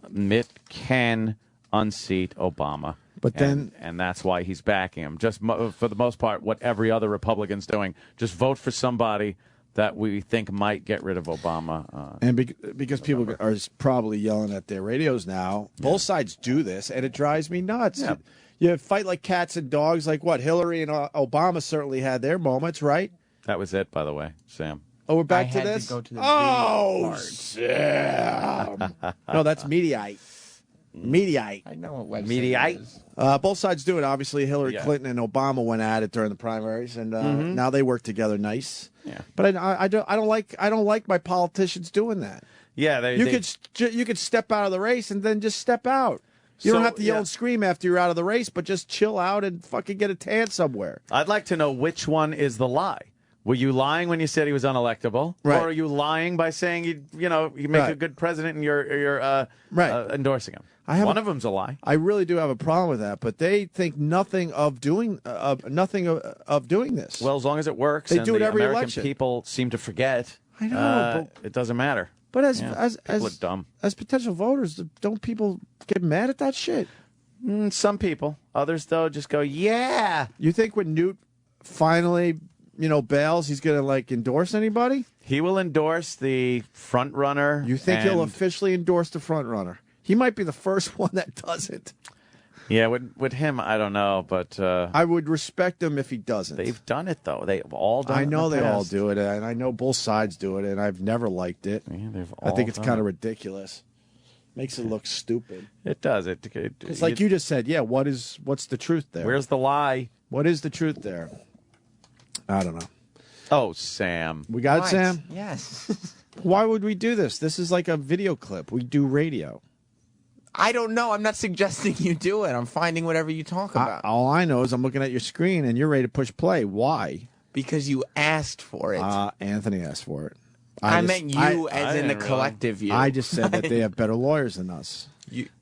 Mitt can unseat Obama. But then, and that's why he's backing him. Just for the most part, what every other Republican's doing, just vote for somebody that we think might get rid of Obama. And because people are probably yelling at their radios now, both sides do this, and it drives me nuts. Yeah. You fight like cats and dogs, like what? Hillary and Obama certainly had their moments, right? That was it, by the way, Sam. Oh, we're back to I had this? to go to the oh, part. Sam. No, that's Mediaite. Mediaite. I know what website Mediaite. it is. Both sides do it. Obviously, Hillary Clinton and Obama went at it during the primaries, and now they work together nice. Yeah. But I don't like my politicians doing that. Yeah, You could step out of the race and then just step out. You don't have to yell and scream after you're out of the race, but just chill out and fucking get a tan somewhere. I'd like to know which one is the lie. Were you lying when you said he was unelectable, right. or are you lying by saying you make a good president and you're endorsing him? One of them's a lie. I really do have a problem with that, but they think nothing of doing this. Well, as long as it works, they and do it the every American election. people seem to forget. I know, it doesn't matter. But people are dumb. As potential voters, don't people get mad at that shit? Some people. Others, though, just go, yeah. You think when Newt finally, bails, he's going to, endorse anybody? He will endorse the front runner. You think he'll officially endorse the front runner? He might be the first one that doesn't. Yeah, with him, I don't know, but I would respect him if he doesn't. They've done it, though. They've all done it. I know in the they all past. do it, and I know both sides do it, and I've never liked it. Yeah, I think it's done kind it. of ridiculous. Makes it look stupid. It does. It's like you just said, what's the truth there? Where's the lie? What is the truth there? I don't know. Oh, Sam. We got it, Sam? Yes. Why would we do this? This is like a video clip. We do radio. I don't know. I'm not suggesting you do it. I'm finding whatever you talk about. All I know is I'm looking at your screen and you're ready to push play. Why? Because you asked for it. Anthony asked for it. I meant you as in the collective you. I just said that they have better lawyers than us.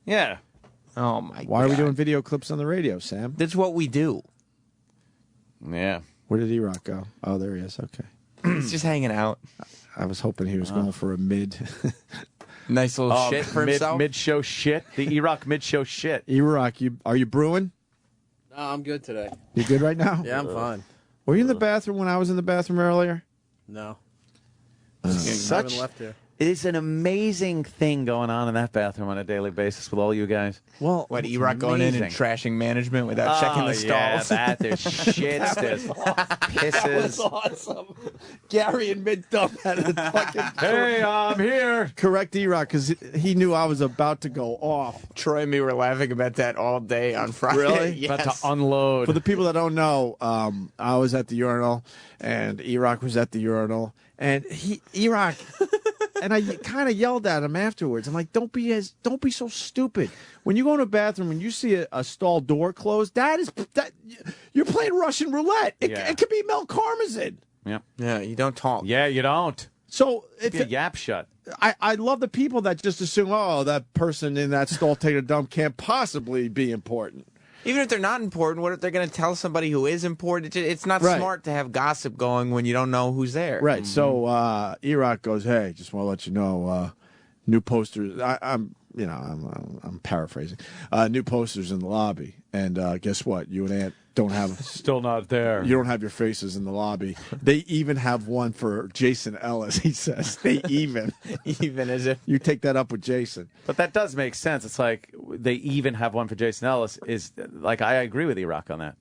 Yeah. Oh, my God. Why are we doing video clips on the radio, Sam? That's what we do. Yeah. Where did E-Rock go? Oh, there he is. Okay. He's just hanging out. I was hoping he was going for a mid. Nice little shit for himself. Mid-show shit. The E-Rock mid-show shit. E-Rock, are you brewing? No, I'm good today. You good right now? Yeah, I'm fine. Were you in the bathroom when I was in the bathroom earlier? No. I haven't left here. It is an amazing thing going on in that bathroom on a daily basis with all you guys. Well, what, E-Rock going in and trashing management without checking the stalls? Yeah, there's shits, there's pisses. That was awesome. Gary and Mid-Dump had a fucking... Hey, I'm here. Correct E-Rock, because he knew I was about to go off. Troy and me were laughing about that all day on Friday. Really? Yes. About to unload. For the people that don't know, I was at the urinal, and E-Rock was at the urinal, and E-Rock... And I kind of yelled at him afterwards. I'm like, don't be so stupid. When you go in a bathroom and you see a stall door closed, you're playing Russian roulette. It could be Mel Karmazin. Yeah. Yeah, you don't talk. Yeah, you don't. So Be a yap shut. I love the people that just assume, that person in that stall taking a dump can't possibly be important. Even if they're not important, what if they're going to tell somebody who is important? It's not smart to have gossip going when you don't know who's there. Right. So E-Rock goes, hey, just want to let you know, new posters. I'm paraphrasing. New posters in the lobby. And guess what? You and Ant don't have... Still not there. You don't have your faces in the lobby. They even have one for Jason Ellis, he says. They even. Even as if... You take that up with Jason. But that does make sense. It's like they even have one for Jason Ellis. I agree with E-Rock on that.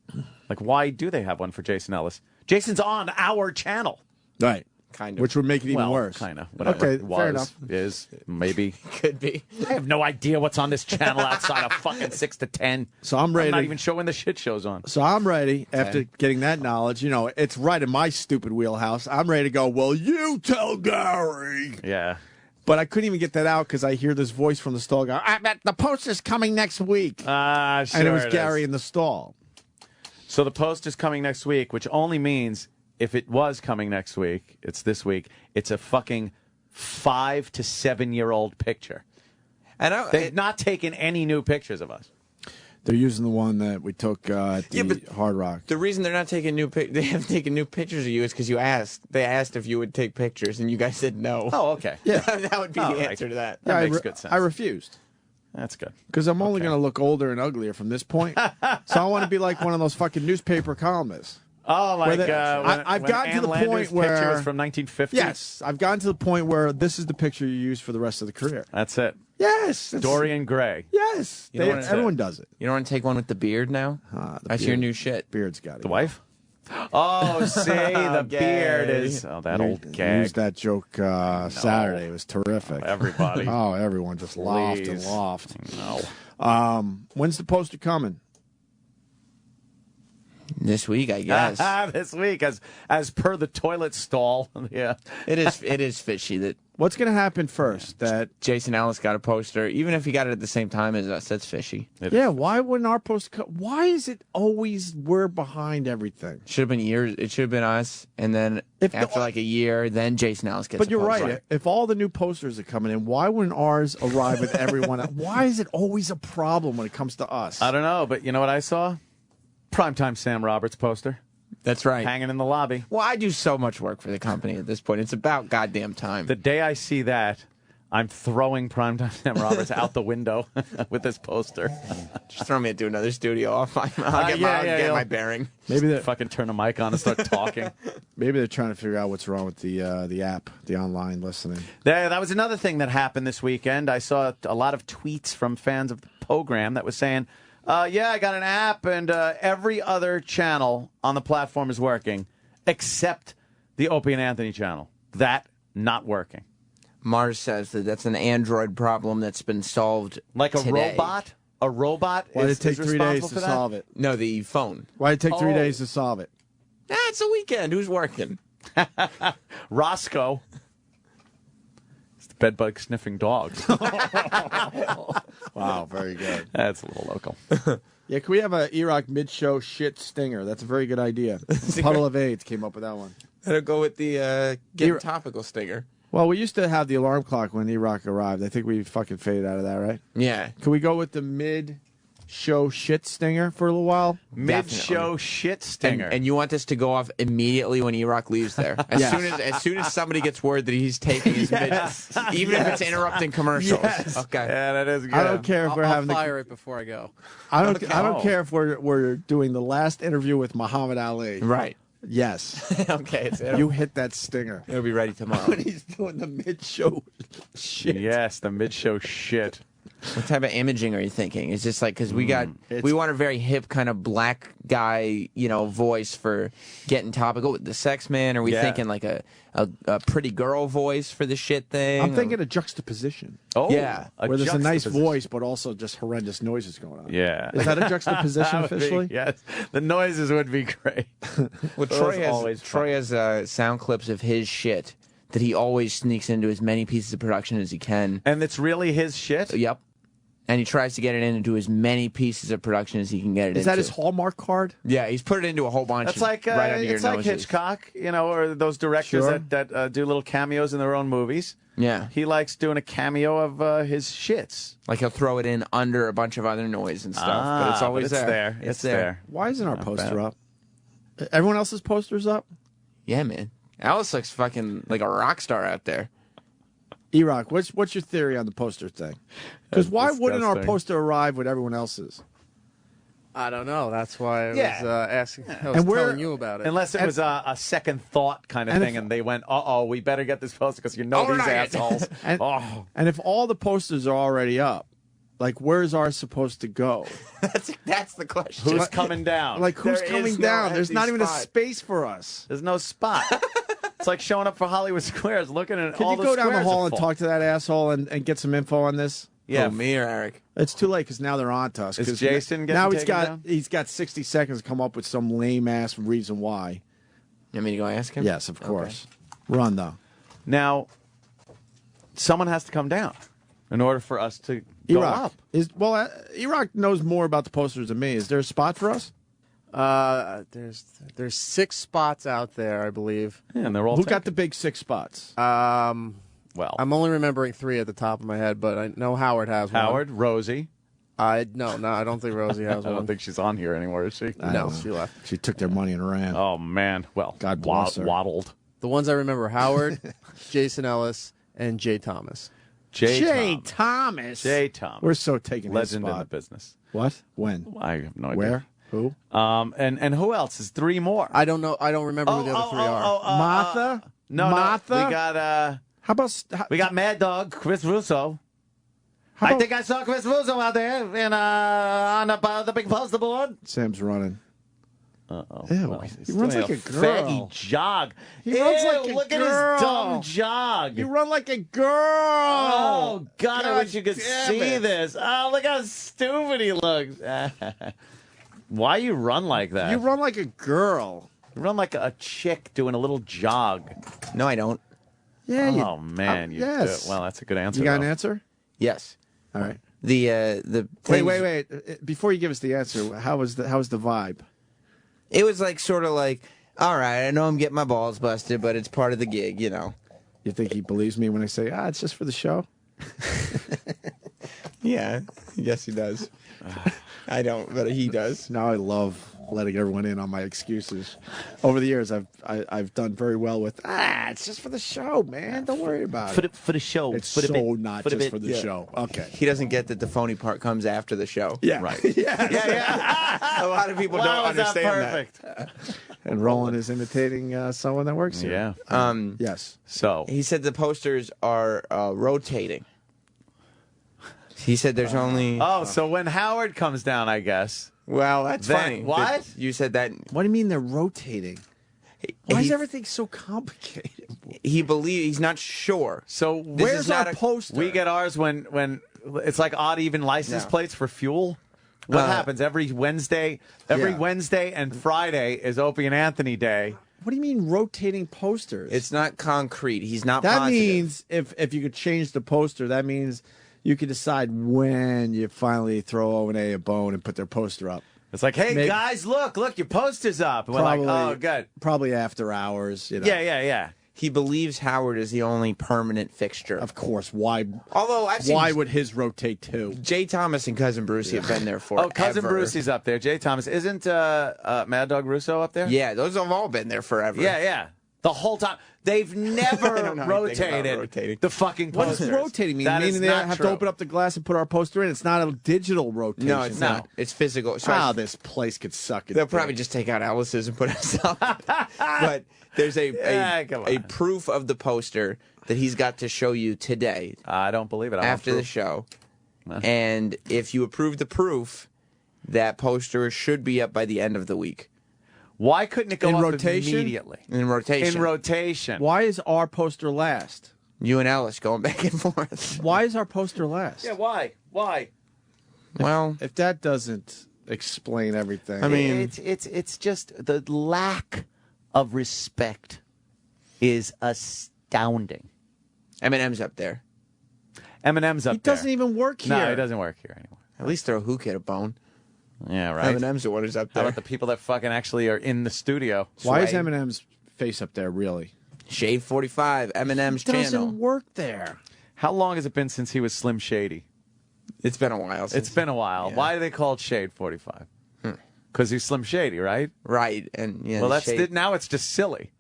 Like, why do they have one for Jason Ellis? Jason's on our channel. Right. Kind of. Which would make it even worse. Kind of. Okay, fair enough. Is, maybe. Could be. I have no idea what's on this channel outside of fucking 6 to 10. So I'm ready. I'm not even sure when the shit show's on. So I'm ready after getting that knowledge. You know, it's right in my stupid wheelhouse. I'm ready to go, well, you tell Gary. Yeah. But I couldn't even get that out because I hear this voice from the stall go, the poster's coming next week. Sure and it was Gary in the stall. So the post is coming next week, which only means if it was coming next week, it's this week, it's a fucking 5 to 7 year old picture. And they've not taken any new pictures of us. They're using the one that we took at the Hard Rock. The reason they're not taking they haven't taken new pictures of you is because you asked. They asked if you would take pictures, and you guys said no. Oh, okay. Yeah. That would be the answer to that. That makes good sense. I refused. That's good. Because I'm only going to look older and uglier from this point. So I want to be like one of those fucking newspaper columnists. Oh, like I've gotten to the point where picture was from 1950. Yes, I've gotten to the point where this is the picture you use for the rest of the career. That's it. Yes, Dorian Gray. Yes, everyone does it. You don't want to take one with the beard now? That's your new shit. Beard's got it. The wife? Oh, see, the beard is... Oh, that old gag. Used that joke Saturday. It was terrific. Everybody. Oh, everyone just laughed and laughed. No. When's the poster coming? This week, I guess. This week, as per the toilet stall. Yeah. It is fishy that... What's going to happen first? That Jason Ellis got a poster, even if he got it at the same time as us. That's fishy. Why wouldn't our poster come? Why is it always we're behind everything? Should have been years. It should have been us, and then after like a year, then Jason Ellis gets. But you're poster. right. If all the new posters are coming in, why wouldn't ours arrive with everyone else? Why is it always a problem when it comes to us? I don't know, but you know what I saw? Primetime Sam Roberts poster. That's right. Hanging in the lobby. Well, I do so much work for the company at this point. It's about goddamn time. The day I see that, I'm throwing Primetime Sam Roberts out the window with this poster. Just throw me into another studio. I'll get my bearing. Maybe they fucking turn a mic on and start talking. Maybe they're trying to figure out what's wrong with the app, the online listening. That was another thing that happened this weekend. I saw a lot of tweets from fans of the program that was saying, I got an app, and every other channel on the platform is working, except the Opie and Anthony channel. That not working. Mars says that that's an Android problem that's been solved like a today. robot? A robot Why did it take 3 days to solve it? No, the phone. Why did it take 3 days to solve it? It's a weekend. Who's working? Roscoe. It's the bedbug sniffing dog. Wow, very good. That's a little local. Yeah, can we have a E-Rock mid-show shit stinger? That's a very good idea. Puddle of AIDS came up with that one. That'll go with the get topical stinger. Well, we used to have the alarm clock when E-Rock arrived. I think we fucking faded out of that, right? Yeah. Can we go with the mid-show shit stinger for a little while? Mid-show shit stinger. And you want this to go off immediately when E-Rock leaves there. As soon as somebody gets word that he's taking his mid, even if it's interrupting commercials. Yes. Okay. Yeah, that is good. I don't care if we're having I'll fire it before I go. I don't care if we're doing the last interview with Muhammad Ali. Right. Yes. Okay. You hit that stinger. It'll be ready tomorrow. When he's doing the mid-show shit. Yes, the mid-show shit. What type of imaging are you thinking? It's just like, because we want a very hip kind of black guy, voice for getting topical with the sex man. Are we thinking like a pretty girl voice for the shit thing? I'm thinking a juxtaposition. Oh, yeah. Where there's a nice voice, but also just horrendous noises going on. Yeah. Is that a juxtaposition officially? Yes. The noises would be great. Well, Troy has sound clips of his shit that he always sneaks into as many pieces of production as he can. And it's really his shit? Yep. And he tries to get it into as many pieces of production as he can get it into. Is that his Hallmark card? Yeah, he's put it into a whole bunch. That's like right under your it's like noses. Hitchcock, or those directors Sure. that do little cameos in their own movies. Yeah. He likes doing a cameo of his shits. Like he'll throw it in under a bunch of other noise and stuff, but it's always there. It's there. Why isn't our poster up? Everyone else's poster's up? Yeah, man. Alice looks fucking like a rock star out there. E-Rock, what's your theory on the poster thing? Because why wouldn't our poster arrive with everyone else's? I don't know. That's why I was asking. I was And telling you about it. Unless it was a second thought kind of thing, and they went, we better get this poster because these assholes. And if all the posters are already up, like, where's ours supposed to go? That's the question. Who's coming down? Like, who's There coming is no down? There's empty not even a spot. space for us. There's no spot. It's like showing up for Hollywood Squares, looking at Could all you the go down the squares hall are and full. talk to that asshole and get some info on this? Yeah, me or Eric? It's too late because now they're on to us. Is 'cause Jason getting now taken he's got 60 seconds to come up with some lame ass reason why. You want me to go ask him? Yes, of course. Run though. Now, someone has to come down in order for us to go Iraq up. Iraq knows more about the posters than me. Is there a spot for us? There's 6 spots out there, I believe. Yeah, and they're all Who got the big 6 spots? Well, I'm only remembering 3 at the top of my head, but I know Howard has one. Howard, Rosie. No, I don't think Rosie has I one. don't think she's on here anymore, is she? No, she left. She took their money and ran. Oh man, well, God bless her. Waddled. The ones I remember: Howard, Jason Ellis, and Jay Thomas. Jay Thomas. Jay Thomas. We're so taking his legend in spot. the business. What? When? I have no idea. Where? Who? And who else? Is 3 more? I don't know. I don't remember who the other 3 are. Martha? Martha. We got How about we got Mad Dog Chris Russo. I think I saw Chris Russo out there in on the big poster board. Sam's running. Uh-oh. Ew, Well, he runs like a girl. Fatty jog. He runs Ew, like a look girl. at his dumb jog. You run like a girl. Oh, God, I wish you could damn see it. this. Oh, look how stupid he looks. Why you run like that? You run like a girl. You run like a chick doing a little jog. No, I don't. Yeah. Oh, man. You yes. do. Well, that's a good answer. You got an though. ansher? Yes. All right. The Wait. Before you give us the answer, how was the vibe? It was like sort of like, all right, I know I'm getting my balls busted, but it's part of the gig, you know. You think he believes me when I say, it's just for the show? Yeah. Yes, he does. I don't, but he does. Now I love letting everyone in on my excuses. Over the years, I've done very well with, it's just for the show, man. Don't worry about it. For the show. It's for the so bit, not for the just bit. for the Yeah. show. Okay. He doesn't get that the phony part comes after the show. Yeah. Right. yeah. A lot of people don't understand that. And Roland is imitating someone that works here. Yeah. Yes. So He said the posters are rotating. He said there's only. Oh, so when Howard comes down, I guess. Well, that's Then- funny. what? that You said that. What do you mean they're rotating? Why is He- everything so complicated? He he's not sure. So Where's is not our a- poster? we get ours when it's like odd even license No. plates for fuel. What Uh, happens every Wednesday? Every Yeah. Wednesday and Friday is Opie and Anthony Day. What do you mean rotating posters? It's not concrete. He's not that positive. means if you could change the poster, that means you could decide when you finally throw O&A a bone and put their poster up. It's like, hey Maybe- guys, look, your poster's up. And we're like, oh, good. Probably after hours. You know. Yeah. He believes Howard is the only permanent fixture. Of course. Why? Although I've seen Why would his rotate too? Jay Thomas and Cousin Brucey have been there for. Oh, Cousin Brucey's up there. Jay Thomas. Isn't Mad Dog Russo up there? Yeah, those have all been there forever. Yeah. The whole time. They've never don't know anything about rotated rotating. the fucking What posters. does rotating mean? That is Meaning they not have true. to open up the glass and put our poster in? It's not a digital rotation. No, it's not. It's physical. So Wow, this place could suck it. they'll probably just take out Alice's and put us up. But there's Yeah, come a on. proof of the poster that he's got to show you today I don't believe it. I want after the proof. show. And if you approve the proof, that poster should be up by the end of the week. Why couldn't it go In up rotation? immediately? In rotation. In rotation. Why is our poster last? You and Alice going back and forth. Why is our poster last? Yeah, why? Why? Well, If that doesn't explain everything. I mean, it's just the lack of respect is astounding. Eminem's up there. Eminem's up he there. doesn't even work here. No, he doesn't work here anymore. At least throw Who Kid a bone. Yeah, right. Eminem's the one who's up How there. about the people that fucking actually are in the studio? Why is Sway. Eminem's face up there, really? Shade 45, Eminem's He doesn't channel. work there. How long has it been since he was Slim Shady? It's been a while. It's been a while. Yeah. Why do they call it Shade 45? Because he's Slim Shady, right? Right, and yeah. Well, the that's shade, now it's just silly.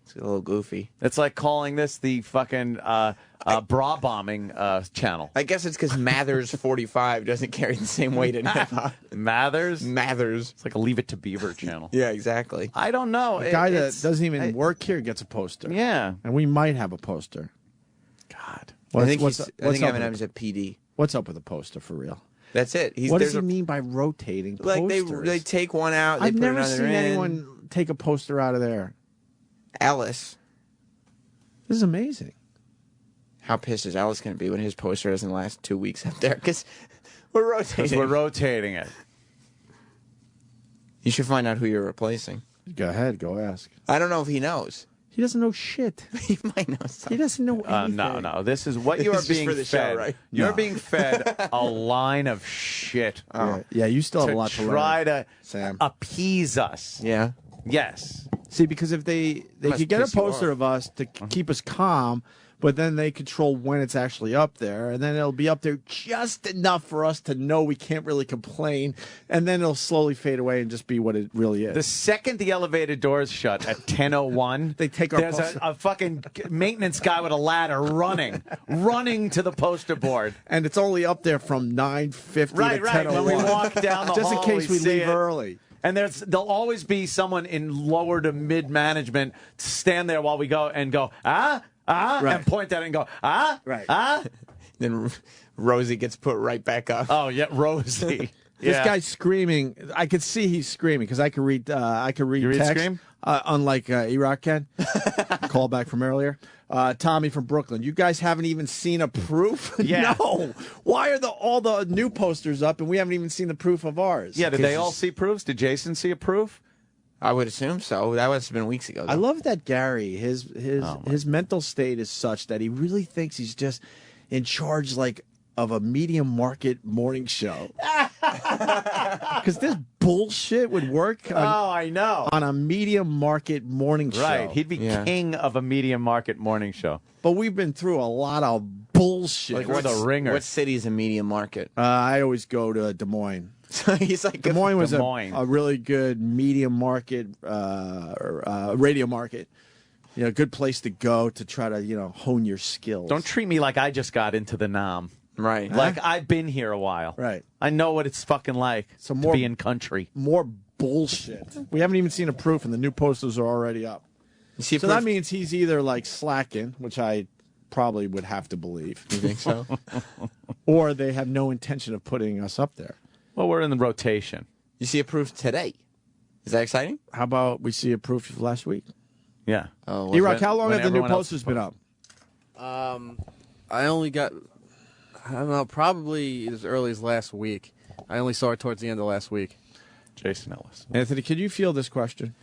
it's a little goofy. It's like calling this the fucking bra bombing channel. I guess it's because Mathers 45 doesn't carry the same weight in hip hop. Mathers? Mathers. It's like a Leave It to Beaver channel. Yeah, exactly. I don't know. A guy that It's- doesn't even work here gets a poster. Yeah. And we might have a poster. God. I think, what's I think up with Eminem's a PD. What's up with the poster for real? That's it. What does there's he mean by rotating Like posters? they take one out, they I've put never another seen in. anyone take a poster out of there. Alice. This is amazing. How pissed is Alice going to be when his poster doesn't last 2 weeks up there? Because we're rotating. Because we're rotating it. You should find out who you're replacing. Go ahead. Go ask. I don't know if he knows. He doesn't know shit. He might know something. He doesn't know anything. No. This is what you are This is being for the fed. show, right? You're being fed a line of shit. Yeah, you still have a lot to learn. Try to Sam. appease us. Yeah. Yes. See, because if they Must could get a piss you poster off. of us to keep us calm, but then they control when it's actually up there, and then it'll be up there just enough for us to know we can't really complain, and then it'll slowly fade away and just be what it really is. The second the elevator doors shut at 10:01, they take our there's poster. a fucking maintenance guy with a ladder running to the poster board. And it's only up there from 9:50 Right, to right. 10:01. When we walk down the just hall, in case we see leave it. early. And there'll always be someone in lower to mid management to stand there while we go, right. And point at it and go, right. Then Rosie gets put right back up. Oh yeah, Rosie. This Yeah. guy's screaming. I could see he's screaming because I could read. You read text, scream? unlike Iraq can. Call back from earlier. Tommy from Brooklyn. You guys haven't even seen a proof. Yeah. No. Why are all the new posters up and we haven't even seen the proof of ours? Yeah, did they all see proofs? Did Jason see a proof? I would assume so. That must have been weeks ago, though. I love that Gary. His mental state is such that he really thinks he's just in charge, like, of a medium market morning show. Because this bullshit would work I know. on a medium market morning show. Right. He'd be king of a medium market morning show. But we've been through a lot of bullshit. Like, we're the ringer. What city is a medium market? I always go to Des Moines. So he's like, Des Moines was Des Moines. a really good medium market, radio market. You know, good place to go to try to, hone your skills. Don't treat me like I just got into the Nam. Right. Like I've been here a while. Right. I know what it's fucking like So to be in country. More bullshit. We haven't even seen a proof, and the new posters are already up. You see So that means he's either like slacking, which I probably would have to believe. You think so? Or they have no intention of putting us up there. Well, we're in the rotation. You see a proof today. Is that exciting? How about we see a proof of last week? Yeah. Oh, E-Rock, how long when have the new everyone else posters is been up? I only got, I don't know, probably as early as last week. I only saw it towards the end of last week. Jason Ellis. Anthony, could you feel this question?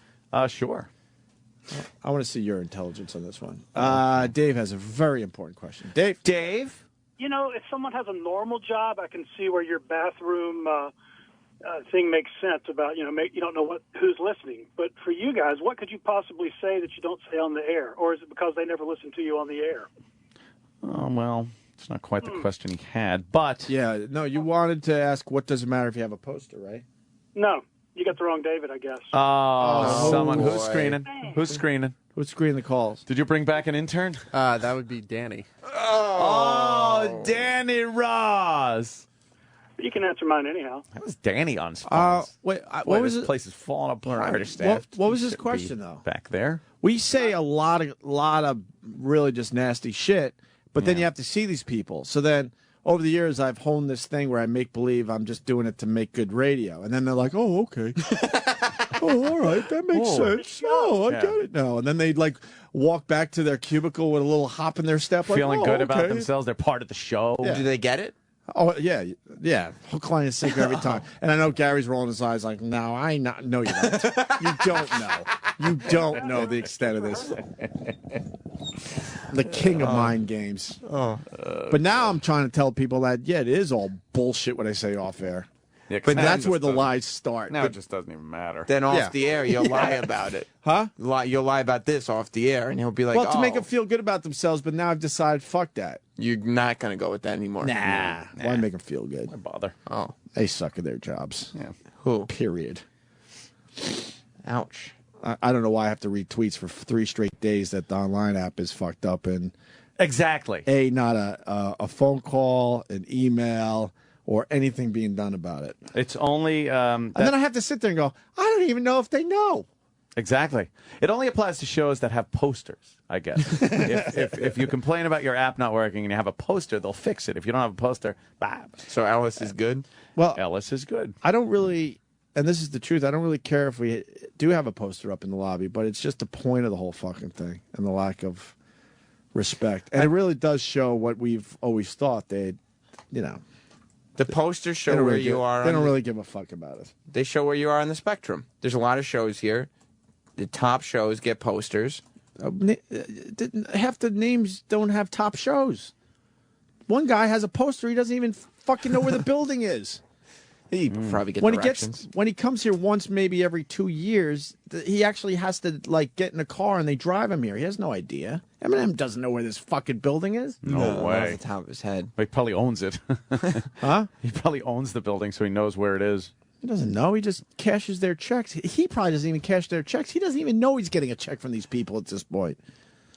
Sure. I want to see your intelligence on this one. Dave has a very important question. Dave? You know, if someone has a normal job, I can see where your bathroom thing makes sense about, you don't know who's listening. But for you guys, what could you possibly say that you don't say on the air? Or is it because they never listen to you on the air? Oh, well, it's not quite the question he had, but... Yeah, no, you wanted to ask what does it matter if you have a poster, right? No, you got the wrong David, I guess. Someone. boy. Who's screening? Who's screening? Who's screening the calls? Did you bring back an intern? That would be Danny. Oh, Danny Ross. You can answer mine anyhow. That was Danny on spot. Wait, Boy, what was this it? place is falling apart. What was his Shouldn't be question, though? Back there. We say a lot of really just nasty shit, but then you have to see these people. So then over the years, I've honed this thing where I make believe I'm just doing it to make good radio. And then they're like, oh, okay. Oh, all right. That makes sense. Oh, I get it now. And then they'd like walk back to their cubicle with a little hop in their step. Feeling like, good about okay. themselves. They're part of the show. Yeah. Do they get it? Oh, yeah. Hook, line, and sinker every time. And I know Gary's rolling his eyes like, no, no, you don't. You don't know. You don't know the extent of this. The king of mind games. But now I'm trying to tell people that, it is all bullshit what I say off air. Yeah, But that's where the lies start. Now it just doesn't even matter. Then off the air, you'll lie about it. Huh? You'll lie about this off the air, and he'll be like, well, to make them feel good about themselves, but now I've decided, fuck that. You're not going to go with that anymore. Nah. Why make them feel good? Why bother? Oh. They suck at their jobs. Yeah. Who? Period. Ouch. I don't know why I have to read tweets for 3 straight days that the online app is fucked up and Exactly. not a phone call, an email, or anything being done about it. It's only... and then I have to sit there and go, I don't even know if they know. Exactly. It only applies to shows that have posters, I guess. if you complain about your app not working and you have a poster, they'll fix it. If you don't have a poster, bye. So Ellis is good? Well, Ellis is good. I don't really, and this is the truth, I don't really care if we do have a poster up in the lobby, but it's just the point of the whole fucking thing and the lack of respect. And it really does show what we've always thought. The posters show where you are. They don't really give a fuck about us. They show where you are on the spectrum. There's a lot of shows here. The top shows get posters. Half the names don't have top shows. One guy has a poster. He doesn't even fucking know where the building is. He probably get when directions. when he comes here once, maybe every 2 years, he actually has to get in a car and they drive him here. He has no idea. Eminem doesn't know where this fucking building is. No way. Off the top of his head. He probably owns it. Huh? He probably owns the building, so he knows where it is. He doesn't know. He just cashes their checks. He probably doesn't even cash their checks. He doesn't even know he's getting a check from these people at this point.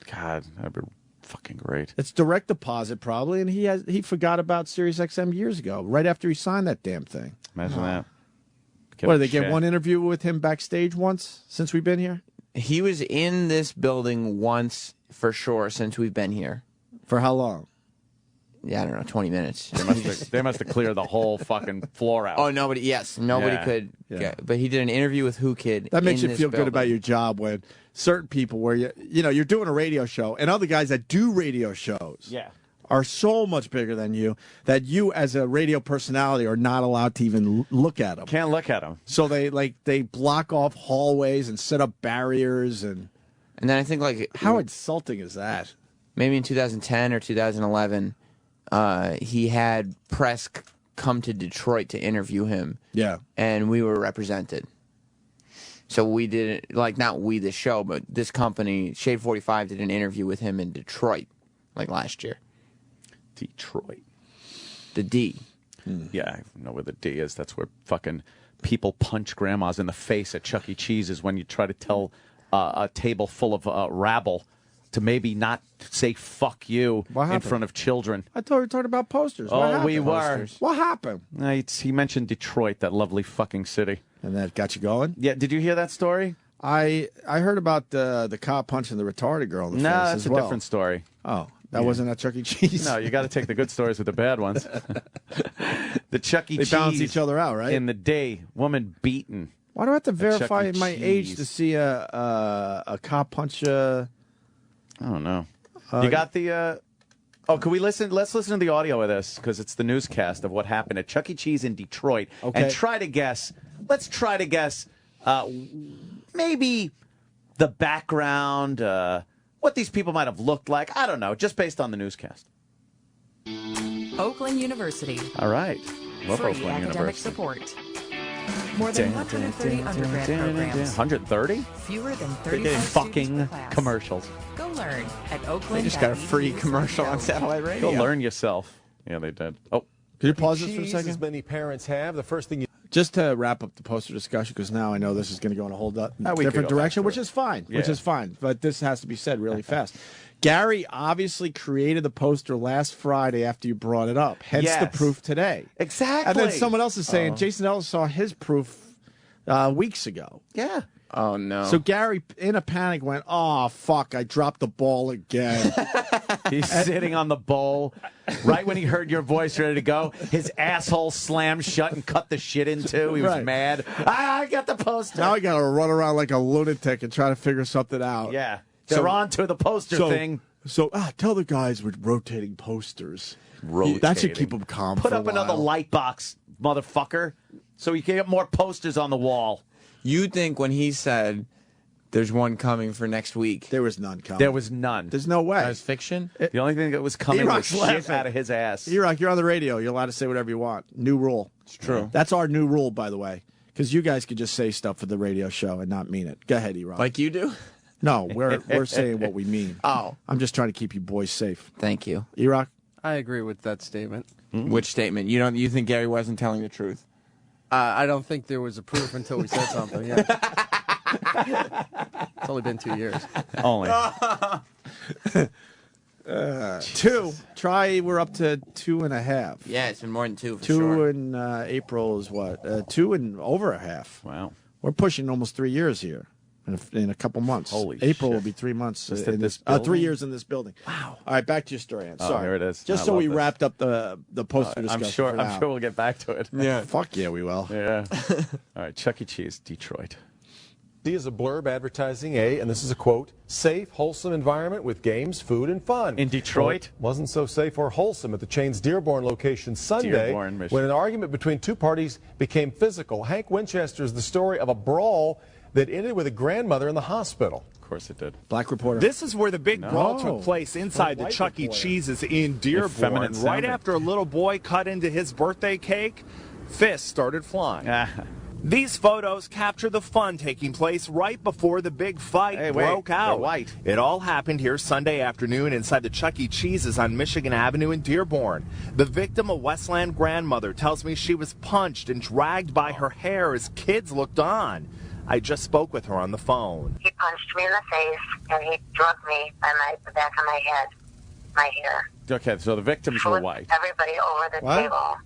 God, that'd be fucking great. It's direct deposit probably, and he forgot about SiriusXM years ago, right after he signed that damn thing. Imagine that. What, did they get one interview with him backstage once since we've been here? He was in this building once for sure since we've been here. For how long? Yeah, I don't know, 20 minutes. They must have cleared the whole fucking floor out. Oh, nobody could. Yeah. But he did an interview with Who Kid. That makes in you this feel good building. about your job when certain people where you're doing a radio show and other guys that do radio shows are so much bigger than you that you as a radio personality are not allowed to even look at them. Can't look at them. So they block off hallways and set up barriers and then I think how insulting is that? Maybe in 2010 or 2011, he had press come to Detroit to interview him. Yeah. And we were represented. So we did, not we, the show, but this company, Shade 45, did an interview with him in Detroit, last year. Detroit. The D. Yeah, I know where the D is. That's where fucking people punch grandmas in the face at Chuck E. Cheese's when you try to tell a table full of rabble to maybe not say fuck you in front of children. I thought we were talking about posters. What happened? We were. Posters. What happened? He mentioned Detroit, that lovely fucking city. And that got you going? Yeah, did you hear that story? I heard about the cop punching the retarded girl in the face that's as a well. different story. Oh, that wasn't at Chuck E. Cheese? No, you got to take the good stories with the bad ones. The Chuck E. They Cheese. balance each other out, right? In the day, woman beaten. Why do I have to verify Chuck E. my age Cheese. to see a cop punch I don't know. You got the... can we listen? Let's listen to the audio of this, because it's the newscast of what happened at Chuck E. Cheese in Detroit. Okay. And try to guess... Let's try to guess maybe the background, what these people might have looked like. I don't know, just based on the newscast. Oakland University. All right. Love Free Oakland academic University. support. More than 130 undergrad programs. 130? Fewer than They're 35 getting students fucking per class. commercials. Go learn at Oakland. They just got a free commercial on satellite radio. Go learn yourself. Yeah, they did. Oh. Can you pause this for a Cheese, second? as many parents have, the first thing you... Just to wrap up the poster discussion, because now I know this is going to go in a whole we could different go back direction, to which it. is fine. Yeah. Which is fine. But this has to be said really fast. Gary obviously created the poster last Friday after you brought it up. Hence the Yes. proof today. Exactly. And then someone else is saying Oh. Jason Ellis saw his proof weeks ago. Yeah. Oh, no. So Gary, in a panic, went, "Oh fuck! I dropped the ball again." He's sitting on the bowl. Right when he heard your voice ready to go, his asshole slammed shut and cut the shit in two. He was Right. mad. I got the poster. Now I got to run around like a lunatic and try to figure something out. Yeah. They're on to the poster thing. So tell the guys we're rotating posters. Rotating. That should keep them calm. Put for a up another while. light box, motherfucker, so you can get more posters on the wall. You think when he said there's one coming for next week, There was none coming. There was none. There's no way. that was fiction? The only thing that was coming was E-Rock's shit laughing. out of his ass. E-Rock, you're on the radio. You're allowed to say whatever you want. New rule. It's true. That's our new rule, by the way. Because you guys could just say stuff for the radio show and not mean it. Go ahead, E-Rock. Like you do? No, we're saying what we mean. Oh. I'm just trying to keep you boys safe. Thank you. E-Rock? I agree with that statement. Which statement? You think Gary wasn't telling the truth? I don't think there was a proof until we said something. Yeah. It's only been 2 years. Only. 2. Try, we're up to 2.5. Yeah, it's been more than 2 for 2 sure. in April is what? 2 and over a half. Wow. We're pushing almost 3 years here in a couple months. Holy April shit. will be 3 months Just in at this. this building? 3 years in this building. Wow. All right, back to your story, Ann. Oh, Sorry. there it is. Just I so love we this. wrapped up the poster discussion. for now. I'm sure we'll get back to it. Yeah. Fuck yeah, we will. Yeah. All right, Chuck E. Cheese, Detroit. He is a blurb advertising and this is a quote, safe, wholesome environment with games, food, and fun. In Detroit? Well, wasn't so safe or wholesome at the chain's Dearborn location Sunday Dearborn, Michigan. when an argument between two parties became physical. Hank Winchester is the story of a brawl that ended with a grandmother in the hospital. Of course it did. Black reporter. This is where the big brawl took place inside the Chuck E. Cheese's in Dearborn. Right after a little boy cut into his birthday cake, fists started flying. These photos capture the fun taking place right before the big fight broke out. White. It all happened here Sunday afternoon inside the Chuck E. Cheese's on Michigan Avenue in Dearborn. The victim, a Westland grandmother, tells me she was punched and dragged by her hair as kids looked on. I just spoke with her on the phone. He punched me in the face and he drugged me by the back of my head, my hair. Okay, so the victims were white. Everybody over the table.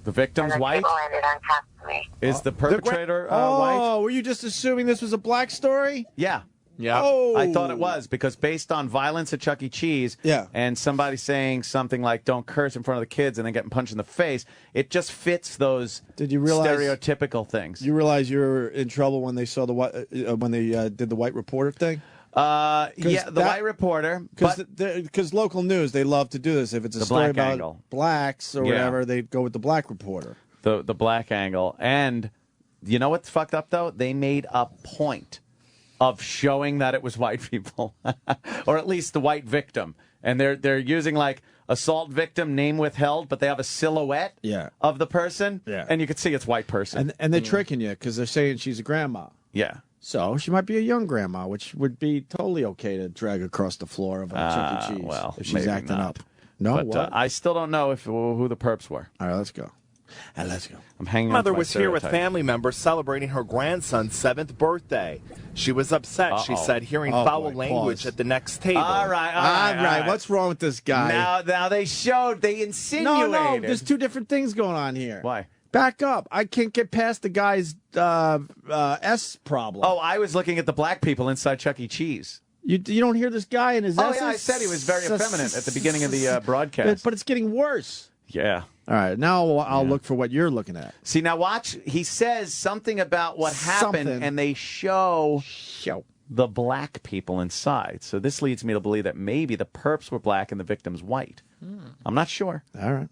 The victim's and the white? table ended on top of me. Is the perpetrator white? Oh, were you just assuming this was a black story? Yeah. Yeah. Oh. I thought it was because based on violence at Chuck E. Cheese and somebody saying something like don't curse in front of the kids and then getting punched in the face, it just fits those stereotypical things. You realize you were in trouble when they saw when they did the white reporter thing? Yeah, the white reporter. Because local news, they love to do this. If it's a story black about angle. blacks or whatever, they go with the black reporter. The black angle. And you know what's fucked up, though? They made a point of showing that it was white people, or at least the white victim. And they're using like assault victim, name withheld, but they have a silhouette of the person, and you can see it's white person. And they're tricking you because they're saying she's a grandma. Yeah. So she might be a young grandma, which would be totally okay to drag across the floor of a Chuck E. Cheese if she's acting up. No, but, what? I still don't know who the perps were. All right, let's go. Let's go. I'm hanging on Mother to my was here with stereotype. family members celebrating her grandson's 7th birthday. She was upset, she said, hearing foul language at the next table. All right. What's wrong with this guy? Now they insinuated. No, there's two different things going on here. Why? Back up. I can't get past the guy's S problem. Oh, I was looking at the black people inside Chuck E. Cheese. You don't hear this guy in his Oh, S's? yeah, I said he was very effeminate at the beginning of the broadcast. But it's getting worse. Yeah. All right, now I'll look for what you're looking at. See, now watch. He says something about what happened, and they show the black people inside. So this leads me to believe that maybe the perps were black and the victim's white. I'm not sure. All right.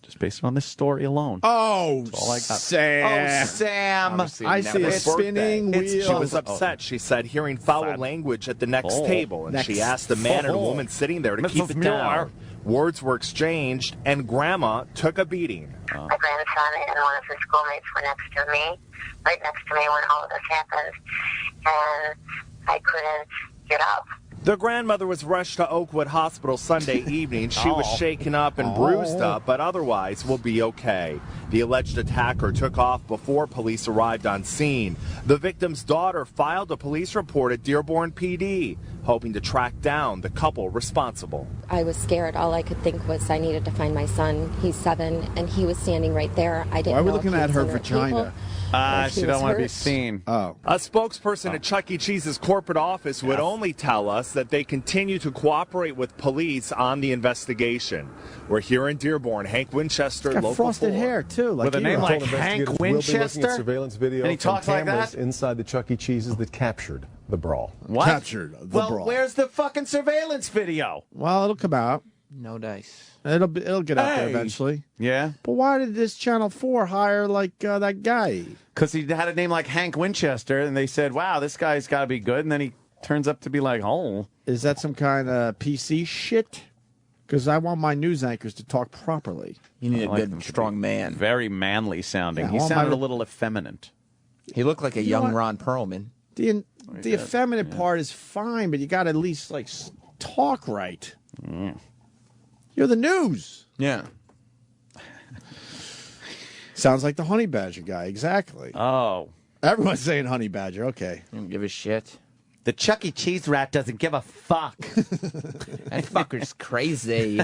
Just based on this story alone. Oh, that's all I got. Sam. Oh, Sam. I see a spinning wheel. She was upset, she said, hearing foul language at the next table, and she asked the man and the woman sitting there to keep it down. Words were exchanged, and Grandma took a beating. My grandson and one of his schoolmates were next to me, right next to me when all of this happened, and I couldn't get up. The grandmother was rushed to Oakwood Hospital Sunday evening. She was shaken up and bruised up, but otherwise will be okay. The alleged attacker took off before police arrived on scene. The victim's daughter filed a police report at Dearborn PD, hoping to track down the couple responsible. I was scared. All I could think was I needed to find my son. He's 7, and he was standing right there. I didn't know. Why are we if looking he at was her under a vagina? She don't want to be seen. Oh. A spokesperson at Chuck E. Cheese's corporate office would only tell us that they continue to cooperate with police on the investigation. We're here in Dearborn. Hank Winchester, Got local frosted 4. hair too, With a name like Hank Will be looking Winchester. at surveillance video And he from talks like cameras that? inside the Chuck E. Cheese's that captured the brawl. What? Captured the brawl. Where's the fucking surveillance video? Well, it'll come out. No dice. It'll get out there eventually. Yeah. But why did this Channel 4 hire that guy? Because he had a name like Hank Winchester, and they said, wow, this guy's got to be good. And then he turns up to be like, oh. Is that some kind of PC shit? Because I want my news anchors to talk properly. You need a good, strong man. Very manly sounding. Yeah, He I want sounded my- a little effeminate. He looked like a You know young what? Ron Perlman. The effeminate part is fine, but you got to at least talk right. You're the news. Yeah. Sounds like the honey badger guy. Exactly. Oh. Everyone's saying honey badger. Okay. I don't give a shit. The Chuck E. Cheese rat doesn't give a fuck. That fucker's crazy.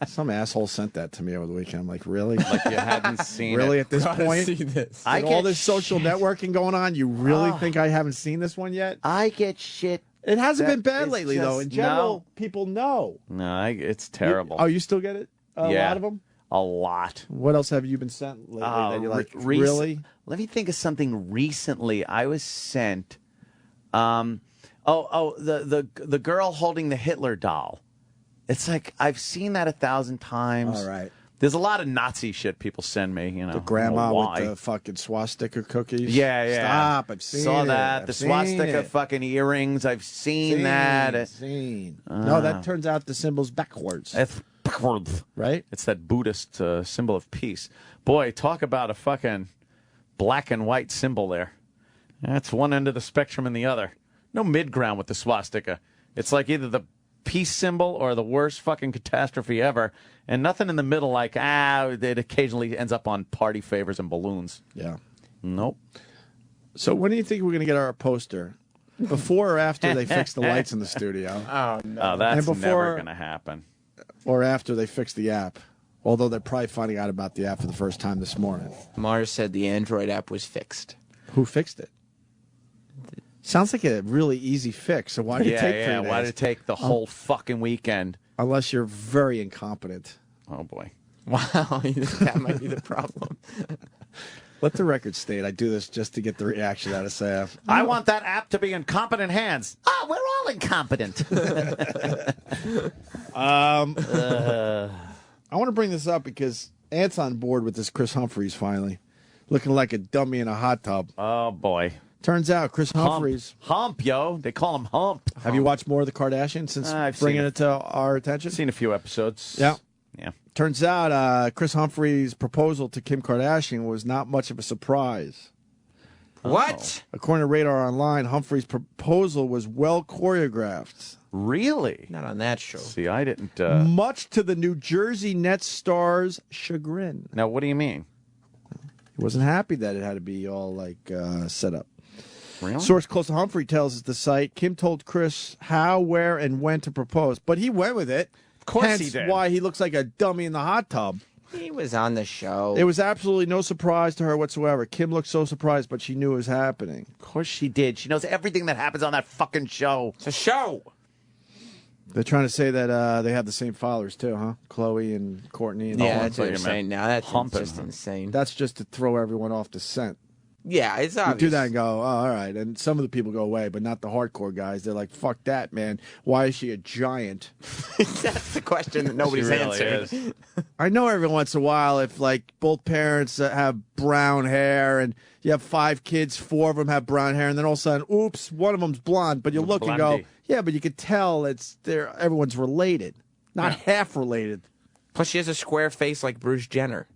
Some asshole sent that to me over the weekend. I'm like, really? Like you hadn't seen really it. at this Gotta point? see this. With all this social networking going on, you really think I haven't seen this one yet? I get shit. It hasn't That been bad is lately, just- though. In general, no. people know. No, it's terrible. Oh, you still get it? A Yeah. lot of them? A lot. What else have you been sent lately that you like? Really? Let me think of something recently. I was sent. The girl holding the Hitler doll. It's like I've seen that 1,000 times. All right. There's a lot of Nazi shit people send me. You know, The grandma why. with the fucking swastika cookies. Yeah. Stop! I've seen Saw it. that. I've The seen swastica it. fucking earrings. I've seen that. No, that turns out the symbol's backwards. It's backwards, right? It's that Buddhist symbol of peace. Boy, talk about a fucking black and white symbol there. That's one end of the spectrum and the other. No mid ground with the swastika. It's like either the peace symbol or the worst fucking catastrophe ever, and nothing in the middle. Like it occasionally ends up on party favors and balloons. Yeah. Nope. So when do you think we're going to get our poster? Before or after they fix the lights in the studio? Oh no, that's never going to happen. Or after they fix the app? Although they're probably finding out about the app for the first time this morning. Mars said the Android app was fixed. Who fixed it? Sounds like a really easy fix. So why did it take 3 days? Why did it take the whole fucking weekend? Unless you're very incompetent. Oh boy. Wow, that might be the problem. Let the record state I do this just to get the reaction out of Sam. I want that app to be in competent hands. Oh, we're all incompetent. I want to bring this up because Ant's on board with this Chris Humphries finally. Looking like a dummy in a hot tub. Oh, boy. Turns out Chris Humphries. Hump, yo. They call him Hump. Have you watched more of the Kardashians since bringing it to our attention? Seen a few episodes. Yeah. Yeah. Turns out Chris Humphries' proposal to Kim Kardashian was not much of a surprise. What? According to Radar Online, Humphries' proposal was well choreographed. Really? Not on that show. See, I didn't. Much to the New Jersey Nets star's chagrin. Now, what do you mean? He wasn't happy that it had to be all set up. Really? Source close to Humphrey tells us the site Kim told Chris how, where, and when to propose, but he went with it. Of course Hence he did. why he looks like a dummy in the hot tub. He was on the show. It was absolutely no surprise to her whatsoever. Kim looked so surprised, but she knew it was happening. Of course she did. She knows everything that happens on that fucking show. It's a show. They're trying to say that they have the same followers too, huh? Chloe and Courtney. And Yeah, that's what they're saying now. That's just insane. That's just to throw everyone off the scent. Yeah, it's You obvious. do that and go, oh, all right. And some of the people go away, but not the hardcore guys. They're like, fuck that, man. Why is she a giant? That's the question that nobody's She really answered. is. I know every once in a while if, like, both parents have brown hair and you have 5 kids, 4 of them have brown hair, and then all of a sudden, oops, one of them's blonde. But you look and go, Blondie. yeah, but you could tell everyone's related, not half related. Plus, she has a square face like Bruce Jenner.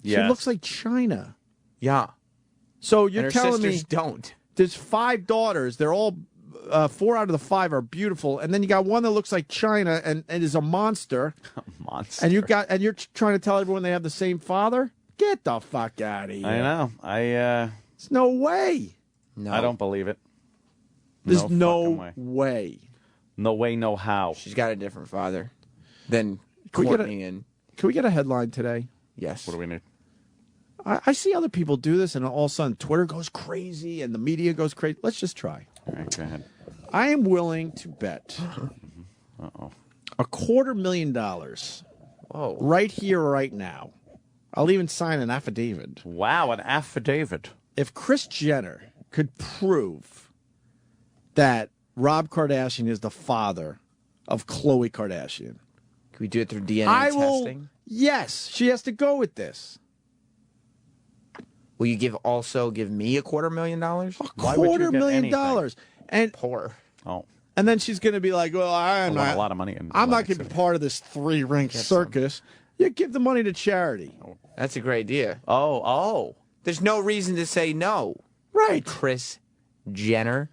She looks like China. Yeah. So you're and her telling me sisters don't. There's 5 daughters. They're all 4 out of the 5 are beautiful, and then you got one that looks like China and is a monster. Monster. And you're trying to tell everyone they have the same father? Get the fuck out of here! I know. There's no way. I don't believe it. There's fucking no way. No way, no how. She's got a different father than Can we get Courtney and. Can we get a headline today? Yes. What do we need? I see other people do this, and all of a sudden Twitter goes crazy and the media goes crazy. Let's just try. All right, go ahead. I am willing to bet $250,000. Whoa. Right here, right now. I'll even sign an affidavit. Wow, an affidavit. If Kris Jenner could prove that Rob Kardashian is the father of Khloe Kardashian, Can we do it through DNA testing? Yes, she has to go with this. Will you also give me $250,000? $250,000. And poor. Oh. And then she's going to be like, well, I'm not a lot of money. I'm not going to be part of this 3-ring circus. You give the money to charity. That's a great idea. Oh. There's no reason to say no. Right. Kris Jenner.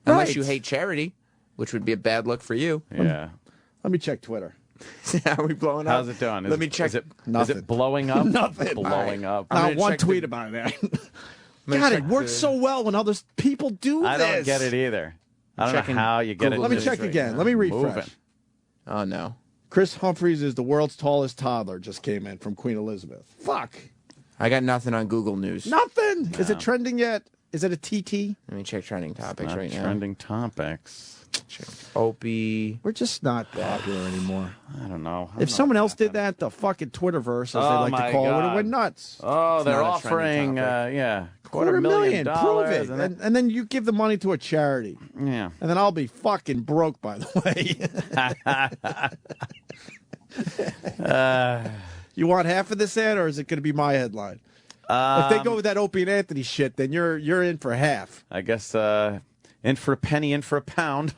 Unless Right. you hate charity, which would be a bad look for you. Yeah. Let me check Twitter. Are we blowing up? How's it doing? Let me check. Is it Nothing. blowing up? Nothing. Blowing up. Not one tweet about that. God, it works so well when other people do this. I don't get it either. I don't know how you get it. Let me check again. Let me refresh. Moving. Oh, no. Kris Humphries is the world's tallest toddler. Just came in from Queen Elizabeth. Fuck. I got nothing on Google News. Nothing. Is it trending yet? Is it a TT? Let me check trending topics Not right now. trending topics. Opie. We're just not popular anymore. I don't know. If someone else did that, the fucking Twitterverse, as they like to call it, would have went nuts. Oh, It's they're not a trending offering, topic. $250,000. Prove it. And then you give the money to a charity. Yeah. And then I'll be fucking broke, by the way. You want half of this ad, or is it going to be my headline? If they go with that Opie and Anthony shit, then you're in for half. I guess in for a penny, in for a pound.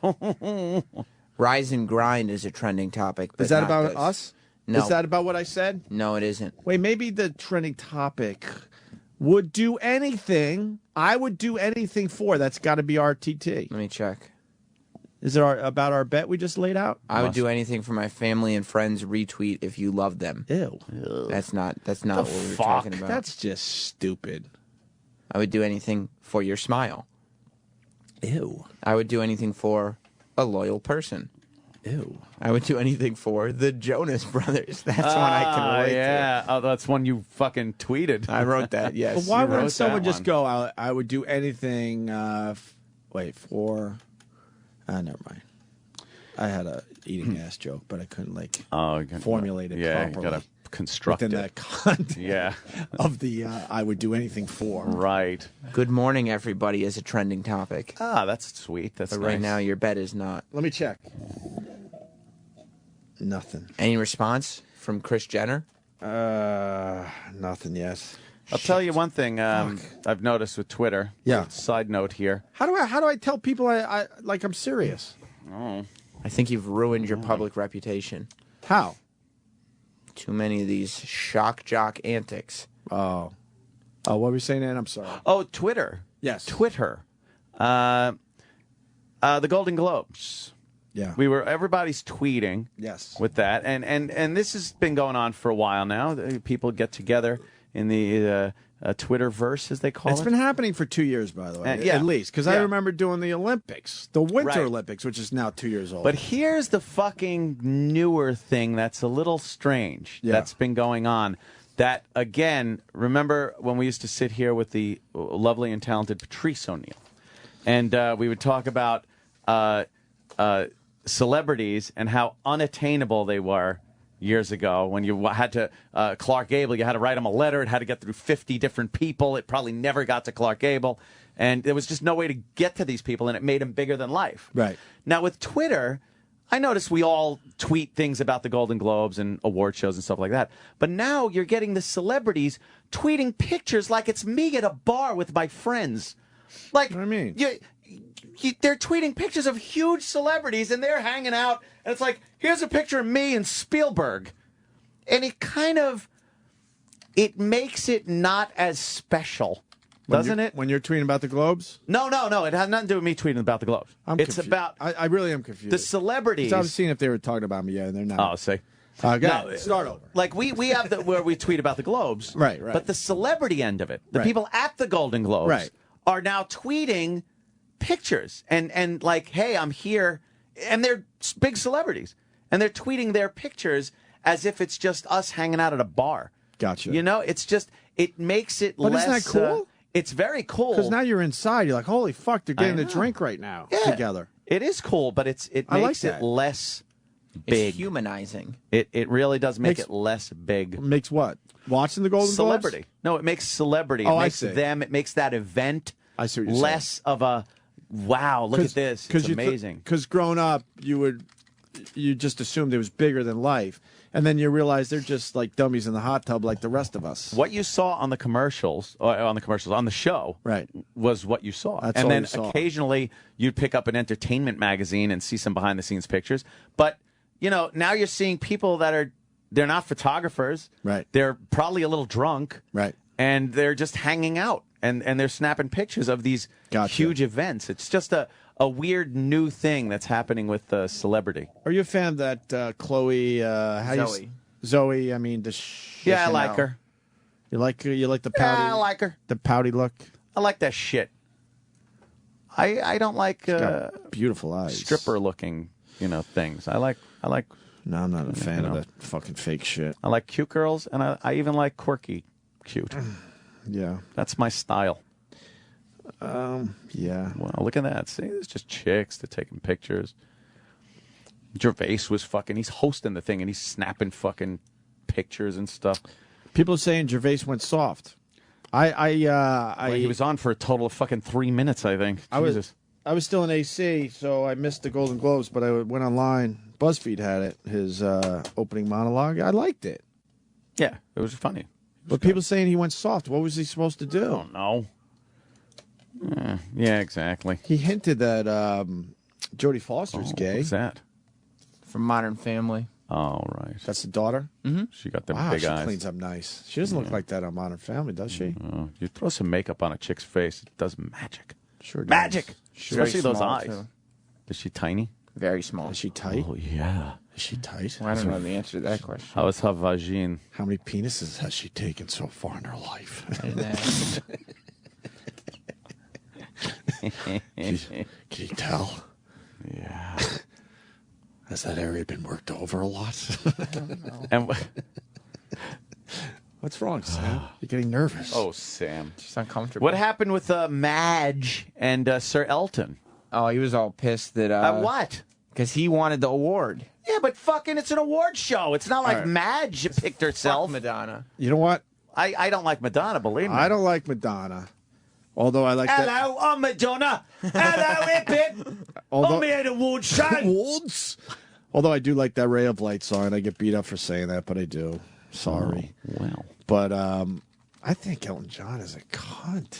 Rise and grind is a trending topic. But Is that not about this. us? No. Is that about what I said? No, it isn't. Wait, maybe the trending topic would do anything. I would do anything for. That's got to be RTT. Let me check. Is it about our bet we just laid out? I would do anything for my family and friends. Retweet if you love them. Ew. That's not what we were talking about. That's just stupid. I would do anything for your smile. Ew. I would do anything for a loyal person. Ew. I would do anything for the Jonas Brothers. That's one I can relate to. Oh, that's one you fucking tweeted. I wrote that, yes. But why You wouldn't wrote someone that just one. go, I would do anything, for... never mind. I had a eating ass joke, but I couldn't, formulate it properly. You got to construct within it. that context Yeah. of the I would do anything for. Right. Good morning, everybody, is a trending topic. Ah, that's sweet. That's But nice. right now, your bet is not. Let me check. Nothing. Any response from Kris Jenner? Nothing yet. I'll tell you one thing I've noticed with Twitter. Yeah. Side note here. How do I tell people I I'm serious? Oh. I think you've ruined your public reputation. How? Too many of these shock jock antics. Oh, what were you saying, Ann? I'm sorry. Oh, Twitter. Yes. Twitter. The Golden Globes. Yeah. Everybody's tweeting. Yes. With that, and this has been going on for a while now. People get together in the Twitterverse, as they call It's it. been happening for 2 years, by the way. Yeah. At least. Because I Yeah. remember doing the Olympics, the Winter Right. Olympics, which is now 2 years old. But here's the fucking newer thing that's a little strange that's been going on. That, again, remember when we used to sit here with the lovely and talented Patrice O'Neill, and we would talk about celebrities and how unattainable they were years ago when you had to, Clark Gable, you had to write him a letter. It had to get through 50 different people. It probably never got to Clark Gable. And there was just no way to get to these people, and it made him bigger than life. Right. Now, with Twitter, I notice we all tweet things about the Golden Globes and award shows and stuff like that. But now you're getting the celebrities tweeting pictures like it's me at a bar with my friends. Like, what do you mean? They're tweeting pictures of huge celebrities, and they're hanging out, and it's like, here's a picture of me and Spielberg. And it makes it not as special, doesn't it? When you're tweeting about the Globes? No. It has nothing to do with me tweeting about the Globes. It's confused. about... I really am confused. The celebrities... I was seeing if they were talking about me, and they're not. Oh, see. Start over. Like, we have where we tweet about the Globes. Right. But the celebrity end of it, the Right. people at the Golden Globes, Right. are now tweeting pictures and like, hey, I'm here, and they're big celebrities, and they're tweeting their pictures as if it's just us hanging out at a bar. Gotcha. You know, it's just, it makes it But less... isn't that cool? It's very cool. Because now you're inside. You're like, holy fuck, they're getting I a know. drink right now Yeah. together. It is cool, but it I like makes it that. less big. It's humanizing. It really does make Makes- it less big. Makes what? Watching the Golden Celebrity. Globes? No, it makes celebrity. Oh, It I makes see. them. It makes that event I see what you're less of a wow. Look at this. It's amazing. Because growing up, you just assumed it was bigger than life, and then you realize they're just like dummies in the hot tub, like the rest of us. What you saw on the commercials, on the show, right, was what you saw. That's and all then you saw. occasionally you'd pick up an entertainment magazine and see some behind the scenes pictures. But now you're seeing people they're not photographers. Right. They're probably a little drunk. Right. And they're just hanging out and they're snapping pictures of these huge events. It's just a weird new thing that's happening with celebrity. Are you a fan of that Chloe? Zoe. I mean, Yeah, I like her. You like the pouty? Yeah, I like her. The pouty look. I like that shit. I don't like beautiful eyes, stripper looking things. I like. No, I'm not a fan of that fucking fake shit. I like cute girls, and I even like quirky cute. Yeah, that's my style. Yeah. Well, look at that. See, there's just chicks. They're taking pictures. Gervais was he's hosting the thing and he's snapping fucking pictures and stuff. People are saying Gervais went soft. He was on for a total of fucking 3 minutes, I think. I was still in AC, so I missed the Golden Globes, but I went online. BuzzFeed had it, his opening monologue. I liked it. Yeah, it was funny. But people saying he went soft. What was he supposed to do? I don't know. Yeah, exactly. He hinted that Jodie Foster's gay. What's that? From Modern Family. Oh, right. That's the daughter? Mm-hmm. She got them Wow, big she eyes. cleans up nice. She doesn't look like that on Modern Family, does she? You throw some makeup on a chick's face, it does magic. Sure does. Magic! Sure. Especially those small, eyes. too. Is she tiny? Very small. Is she tight? Oh, yeah. Is she tight? Well, I don't know the answer to that question. How is her vagine? How many penises has she taken so far in her life? Can you tell? Yeah. Has that area been worked over a lot? I don't know. And what's wrong, Sam? You're getting nervous. Oh, Sam. Just uncomfortable. What happened with Madge and Sir Elton? Oh, he was all pissed that... what? Because he wanted the award. Yeah, but fucking it's an award show. It's not like All right. Madge picked herself. Fuck Madonna. You know what? I don't like Madonna, believe me. I don't like Madonna. Although I like that. Hello, I'm Madonna. Hello, Hip. I'm here at award show. Awards? Although I do like that Ray of Light song. I get beat up for saying that, but I do. Sorry. Oh, well. But I think Elton John is a cunt.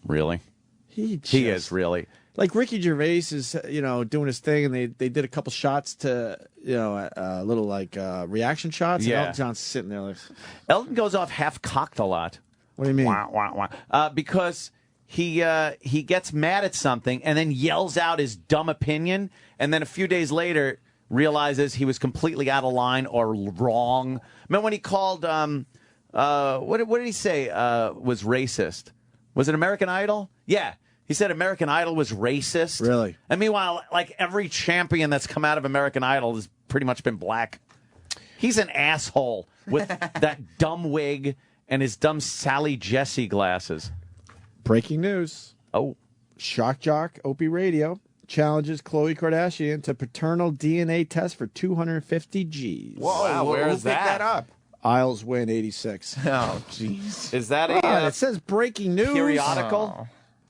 Really? He is really. Like Ricky Gervais is, doing his thing, and they did a couple shots to, little reaction shots. Yeah. And Elton John's sitting there like. Elton goes off half cocked a lot. What do you mean? Wah, wah, wah. Because he gets mad at something and then yells out his dumb opinion, and then a few days later realizes he was completely out of line or wrong. Remember when he called what did he say was racist? Was it American Idol? Yeah. He said American Idol was racist. Really? And meanwhile, like every champion that's come out of American Idol has pretty much been black. He's an asshole with that dumb wig and his dumb Sally Jesse glasses. Breaking news. Oh. Shock Jock, Opie Radio, challenges Khloe Kardashian to paternal DNA test for 250 G's. Whoa, wow, where is that up? Isles win 86. Oh, jeez. Is that it says breaking news. periodical?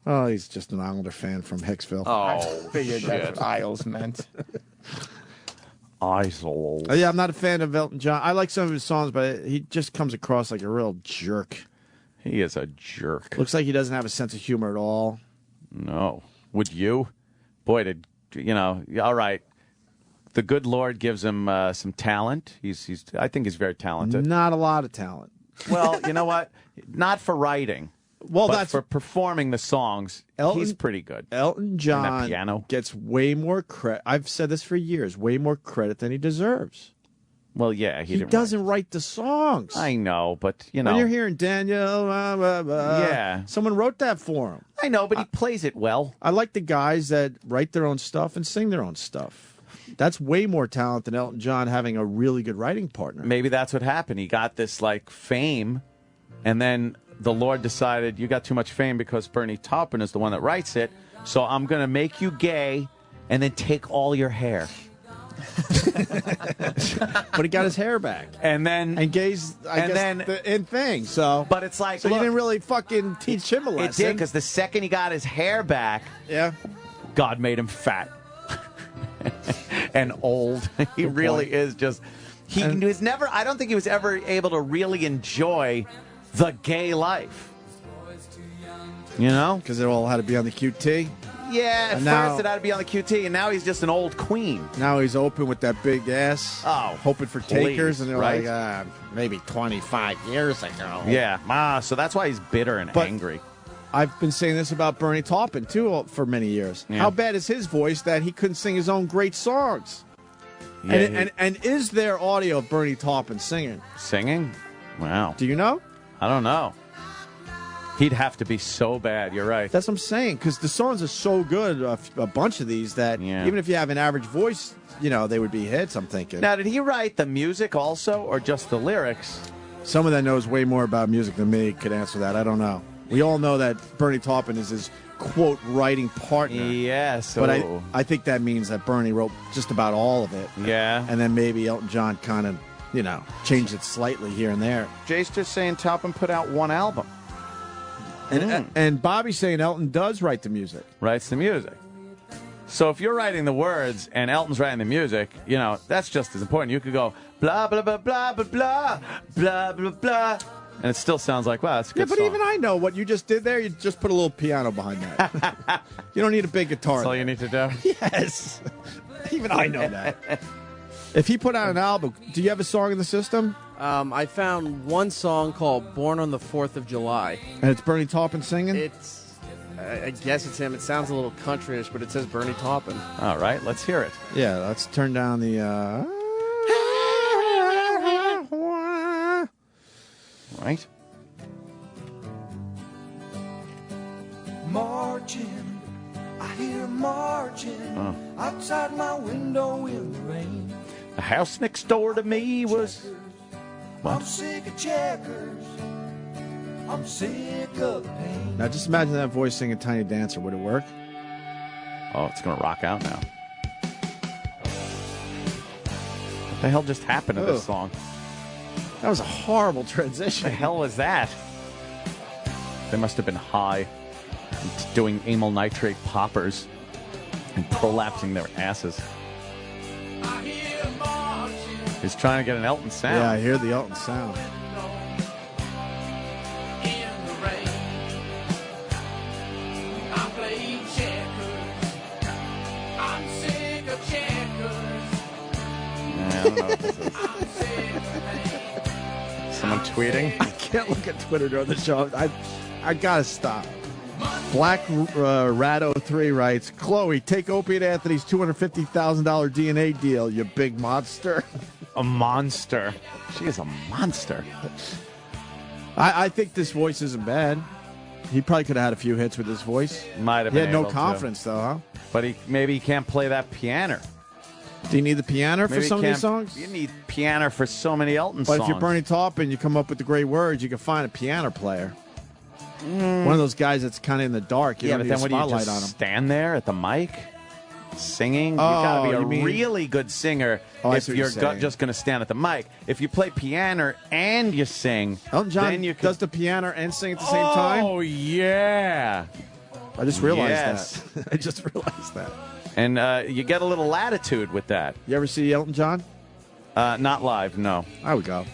Oh, he's just an Islander fan from Hicksville. Oh, Figured that's what Isles meant. Isle. Yeah, I'm not a fan of Elton John. I like some of his songs, but he just comes across like a real jerk. He is a jerk. Looks like he doesn't have a sense of humor at all. No. Would you? Boy, all right. The good Lord gives him some talent. I think he's very talented. Not a lot of talent. Well, you know what? Not for writing. Well, but that's for performing the songs. He's pretty good. Elton And John that piano. gets way more credit. I've said this for years. Way more credit than he deserves. Well, yeah, he doesn't write the songs. I know, but When you're hearing Daniel, Yeah. someone wrote that for him. I know, but he plays it well. I like the guys that write their own stuff and sing their own stuff. That's way more talent than Elton John having a really good writing partner. Maybe that's what happened. He got this fame, and then the Lord decided you got too much fame because Bernie Taupin is the one that writes it. So I'm going to make you gay, and then take all your hair. But he got his hair back, and gays, I guess, in thing. So, but it's like, so look, you didn't really fucking teach him a lesson. It did, because the second he got his hair back, God made him fat and old. He really is just. He was never. I don't think he was ever able to really enjoy the gay life. You know, because it all had to be on the QT. Yeah, at And first now- it had to be on the QT, and now he's just an old queen. Now he's open with that big ass. Oh, hoping for please, takers, and they're right? like, maybe 25 years ago. Yeah, so that's why he's bitter and angry. I've been saying this about Bernie Taupin, too, for many years. Yeah. How bad is his voice that he couldn't sing his own great songs? Yeah, and is there audio of Bernie Taupin singing? Singing? Wow. Do you know? I don't know. He'd have to be so bad. You're right. That's what I'm saying, because the songs are so good, a bunch of these, that even if you have an average voice, they would be hits, I'm thinking. Now, did he write the music also, or just the lyrics? Someone that knows way more about music than me could answer that. I don't know. We all know that Bernie Taupin is as quote writing partner. Yes, but I think that means that Bernie wrote just about all of it. Yeah, and then maybe Elton John kind of changed it slightly here and there. Jay's just saying Toppin put out one album, and Bobby's saying Elton does write the music. Writes the music. So if you're writing the words and Elton's writing the music, that's just as important. You could go blah blah blah blah blah blah blah blah blah. And it still sounds like, wow, that's a good but song. even I know what you just did there. You just put a little piano behind that. You don't need a big guitar. That's all you need to do? Yes. Even I know that. If he put out an album, do you have a song in the system? I found one song called Born on the 4th of July. And it's Bernie Taupin singing? I guess it's him. It sounds a little countryish, but it says Bernie Taupin. All right, let's hear it. Yeah, let's turn down the... Right? Marching, I hear marching outside my window in the rain. The house next door to me was... I'm sick of checkers. I'm sick of pain. Now just imagine that voice singing Tiny Dancer. Would it work? Oh, it's going to rock out now. What the hell just happened to this song? That was a horrible transition. What the hell was that? They must have been high, and doing amyl nitrate poppers and prolapsing their asses. He's trying to get an Elton sound. Yeah, I hear the Elton sound. I don't know what this is. Someone tweeting? I can't look at Twitter during the show. I gotta stop. Black Rado 3 writes, Chloe, take Opie and Anthony's $250,000 DNA deal, you big monster. A monster. She is a monster. I think this voice isn't bad. He probably could have had a few hits with his voice. Might have He been had no able to. confidence, though, huh? But maybe he can't play that piano. Do you need the piano for some of these songs? You need piano for so many Elton songs. But if you're Bernie Taupin, you come up with the great words, you can find a piano player. One of those guys that's kind of in the dark. You don't need a what do you spotlight just on him. stand there at the mic singing? You've Oh, got to you be mean- a really good singer I if see what you're you're saying. just going to stand at the mic. If you play piano and you sing, Elton John then you does the piano and sing at the same time? Oh, yeah. I just realized Yes. that. I just realized that. And you get a little latitude with that. You ever see Elton John? Not live, no. I would go.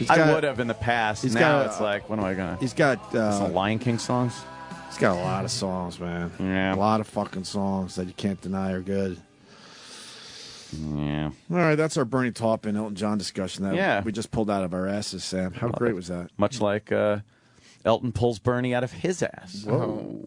I would have in the past. he's Now got a- it's like, what am I going to... He's got... Some Lion King songs? He's got a lot of songs, man. Yeah. A lot of fucking songs that you can't deny are good. Yeah. All right, that's our Bernie Taupin, Elton John discussion that Yeah. we just pulled out of our asses, Sam. How great was that? Much like Elton pulls Bernie out of his ass. Whoa.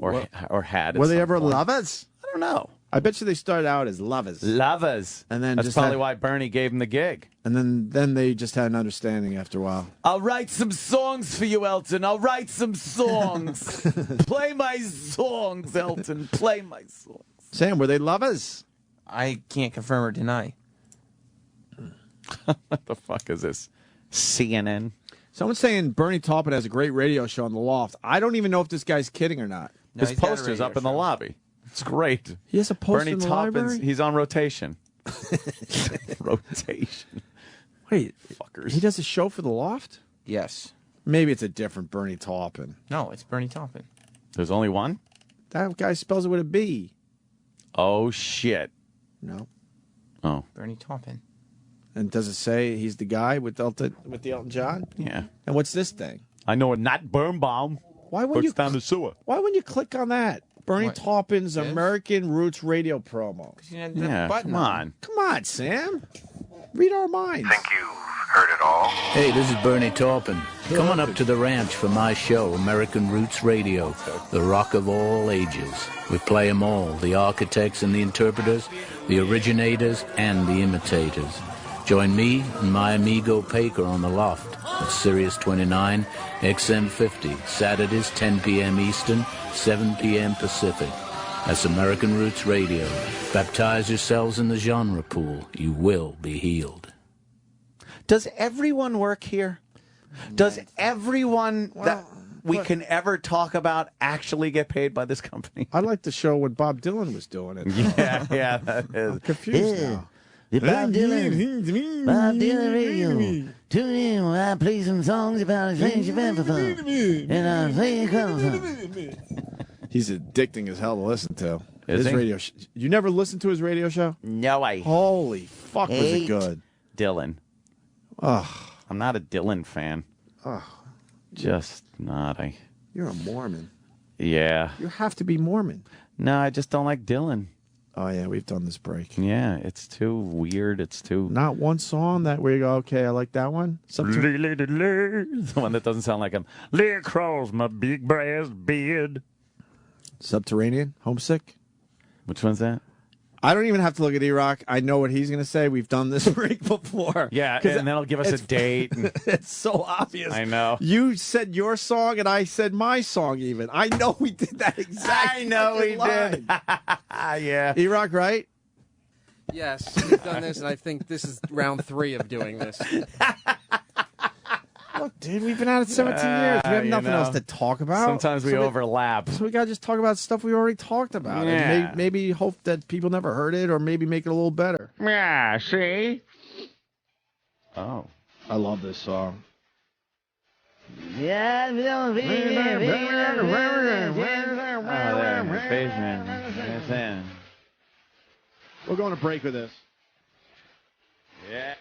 Or had. Were at they some ever point. lovers? I don't know. I bet you they started out as lovers. Lovers. And then That's just probably had- why Bernie gave him the gig. And then they just had an understanding after a while. I'll write some songs for you, Elton. I'll write some songs. Play my songs, Elton. Play my songs. Sam, were they lovers? I can't confirm or deny. What the fuck is this? CNN? Someone's saying Bernie Taupin has a great radio show on the Loft. I don't even know if this guy's kidding or not. No, His he's got a poster's radio up in the lobby. It's great. He has a poster Bernie in the Taupin's, library? he's on rotation. Rotation. Wait, Fuckers. he does a show for the Loft? Yes. Maybe it's a different Bernie Taupin. No, it's Bernie Taupin. There's only one? That guy spells it with a B. Oh, shit. No. Oh. Bernie Taupin. And does it say he's the guy with the Elton John? Yeah. And what's this thing? I know a Nat Birnbaum. Why wouldn't you down the sewer? Why wouldn't you click on that? Bernie What? Taupin's This? American Roots Radio promo. Yeah, come on. Come on, Sam. Read our minds. Think you've heard it all? Hey, this is Bernie Taupin. Come on up to the ranch for my show, American Roots Radio, the rock of all ages. We play 'em all, the architects and the interpreters, the originators and the imitators. Join me and my amigo Paker on the Loft at Sirius 29, XM 50, Saturdays 10 p.m. Eastern, 7 p.m. Pacific. That's American Roots Radio. Baptize yourselves in the genre pool. You will be healed. Does everyone work here? Does everyone we can ever talk about actually get paid by this company? I like the show when Bob Dylan was doing it. Yeah, that is. I'm confused now. Bob Dylan Radio. Tune in while I play some songs about his friendship and I play a couple. He's addicting as hell to listen to. Is His he? radio. You never listened to his radio show? No, I. Holy fuck, was it good? Dylan. Oh, I'm not a Dylan fan. oh, Just not. you're a Mormon. Yeah. You have to be Mormon. No, I just don't like Dylan. Oh yeah, we've done this break. Yeah, it's too weird. It's too. Not one song that where you go, okay, I like that one. The one that doesn't sound like him. Lay across my big brass bed. Subterranean, Homesick. Which one's that? I don't even have to look at E-Rock. I know what he's going to say. We've done this break before. Yeah, and that'll give us a date. And... It's so obvious. I know. You said your song, and I said my song even. I know we did that exact I know we line. did. Yeah. E-Rock, right? Yes, we've done this, and I think this is round 3 of doing this. Look, dude, we've been at it 17 years. We have nothing else to talk about. Sometimes we overlap. So we got to just talk about stuff we already talked about. Yeah. And maybe hope that people never heard it or maybe make it a little better. Yeah, see? Oh. I love this song. Yeah, We're going to break with this. Yeah.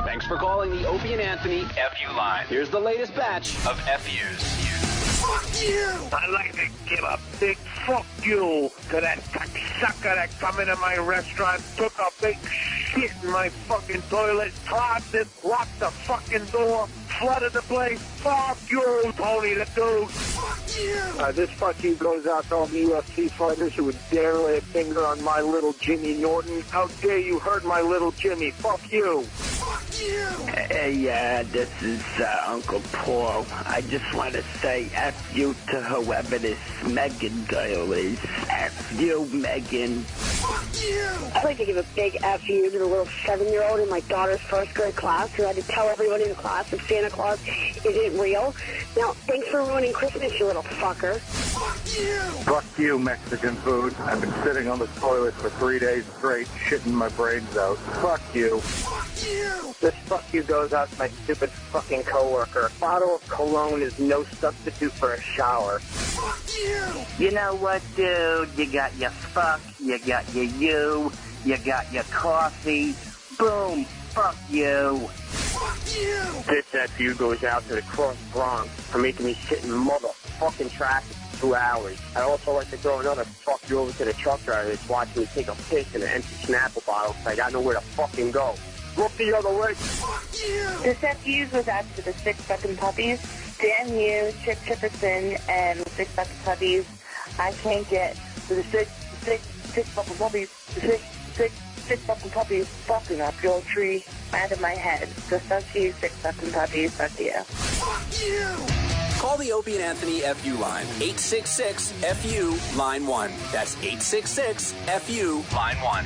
Thanks for calling the Opie and Anthony FU line. Here's the latest batch of FUs. Fuck you! I'd like to give a big fuck you to that sucker that come into my restaurant, took a big shit in my fucking toilet, clogged it, locked the fucking door, flooded the place. Fuck you, Tony the Dude. Fuck you! This fuck you goes out to all the UFC fighters who would dare lay a finger on my little Jimmy Norton. How dare you hurt my little Jimmy? Fuck you! Fuck you! Hey, this is Uncle Paul. I just want to say F you to whoever this Megan girl is. F you, Megan. Fuck you! I'd like to give a big F you to the little 7-year-old in my daughter's first grade class who had to tell everybody in the class that Santa Claus isn't real. Now, thanks for ruining Christmas, you little fucker. Fuck you! Fuck you, Mexican food. I've been sitting on the toilet for 3 days straight, shitting my brains out. Fuck you. Fuck you! This fuck you goes out to my stupid fucking coworker. A bottle of cologne is no substitute for a shower. Fuck you! You know what, dude? You got your fuck, you got your you got your coffee. Boom. Fuck you. Fuck you! This FU goes out to the Cross Bronx for making me sit in motherfucking traffic 2 hours. I also like to throw another fuck you over to the truck driver that's watching me take a piss in an empty Snapple bottle because I got nowhere to fucking go. Look the other way. This FUs was out to the 6 fucking puppies. Damn you, Chip Chipperson, and the 6 fucking puppies. I can't get to the six fucking puppies. The six fucking puppies fucking up your tree out of my head. So fuck you, 6 fucking puppies. Fuck you. Fuck you! Call the Opie and Anthony FU line. 866-FU, line 1. That's 866-FU, line 1.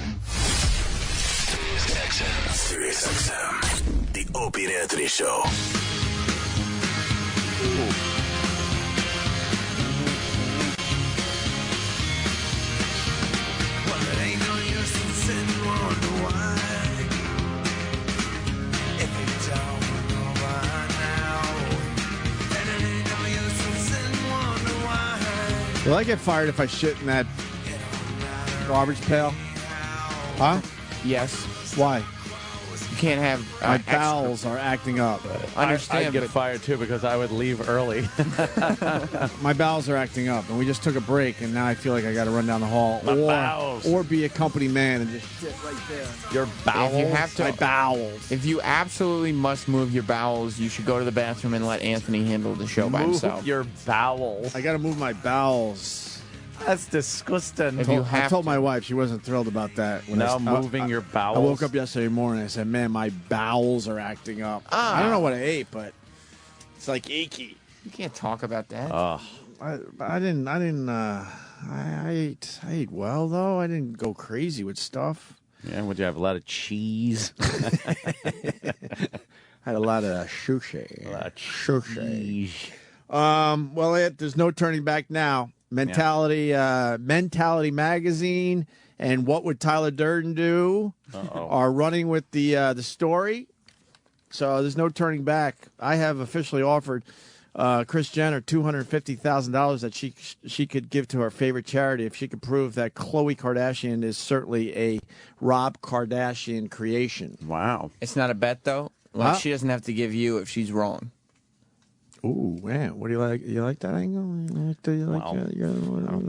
Sirius XM. The Opie and Anthony Show. Well, it ain't no use in sitting and wonder why. If you don't know by now, then it ain't no use in sitting and wonder why. Will I get fired if I shit in that garbage pail? Huh? Yes. Why? You can't have... My bowels are acting up. Understand, I'd get fired, too, because I would leave early. My bowels are acting up, and we just took a break, and now I feel like I got to run down the hall. My bowels. Or be a company man and just shit right there. Your bowels? If you have to, my bowels. If you absolutely must move your bowels, you should go to the bathroom and let Anthony handle the show by himself. Move your bowels. I got to move my bowels. That's disgusting. I told my wife, she wasn't thrilled about that. Moving your bowels. I woke up yesterday morning and I said, man, my bowels are acting up. I don't know what I ate, but it's like achy. You can't talk about that. I ate well, though. I didn't go crazy with stuff. Yeah, would you have a lot of cheese? Had a lot of sushi. A lot of sushi. Well, there's no turning back now. Mentality Magazine and What Would Tyler Durden Do are running with the story. So there's no turning back. I have officially offered Kris Jenner $250,000 that she could give to her favorite charity if she could prove that Khloe Kardashian is certainly a Rob Kardashian creation. Wow. It's not a bet, though. Like, she doesn't have to give you if she's wrong. Ooh, man. What do you like? You like that angle?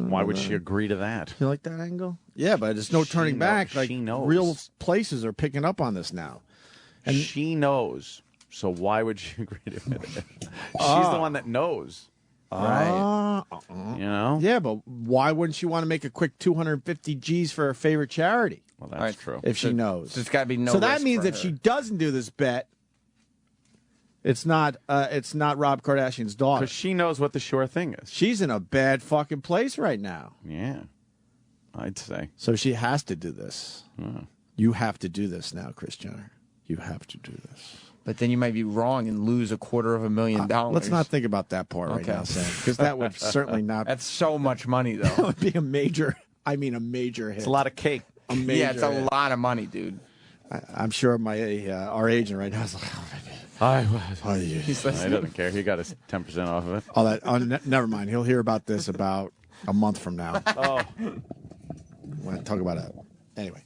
Why would she agree to that? You like that angle? Yeah, but there's no turning back. Like, she knows. Real places are picking up on this now. And she knows. So why would she agree to it? She's the one that knows. Right? You know? Yeah, but why wouldn't she want to make a quick 250 G's for her favorite charity? Well, that's true. If she knows. There's got to be no So that risk means for if her. she doesn't do this bet, it's not Rob Kardashian's daughter. Because she knows what the sure thing is. She's in a bad fucking place right now. Yeah, I'd say. So she has to do this. You have to do this now, Kris Jenner. You have to do this. But then you might be wrong and lose $250,000. Let's not think about that part right now, Sam, because that would certainly not. That's so much money, though. That would be a major hit. It's a lot of cake. Yeah, it's a lot of money, dude. I'm sure our agent right now is like, He doesn't care. He got his 10% off of it. all that. Never mind. He'll hear about this about a month from now. Oh, We're going to talk about it. Anyway,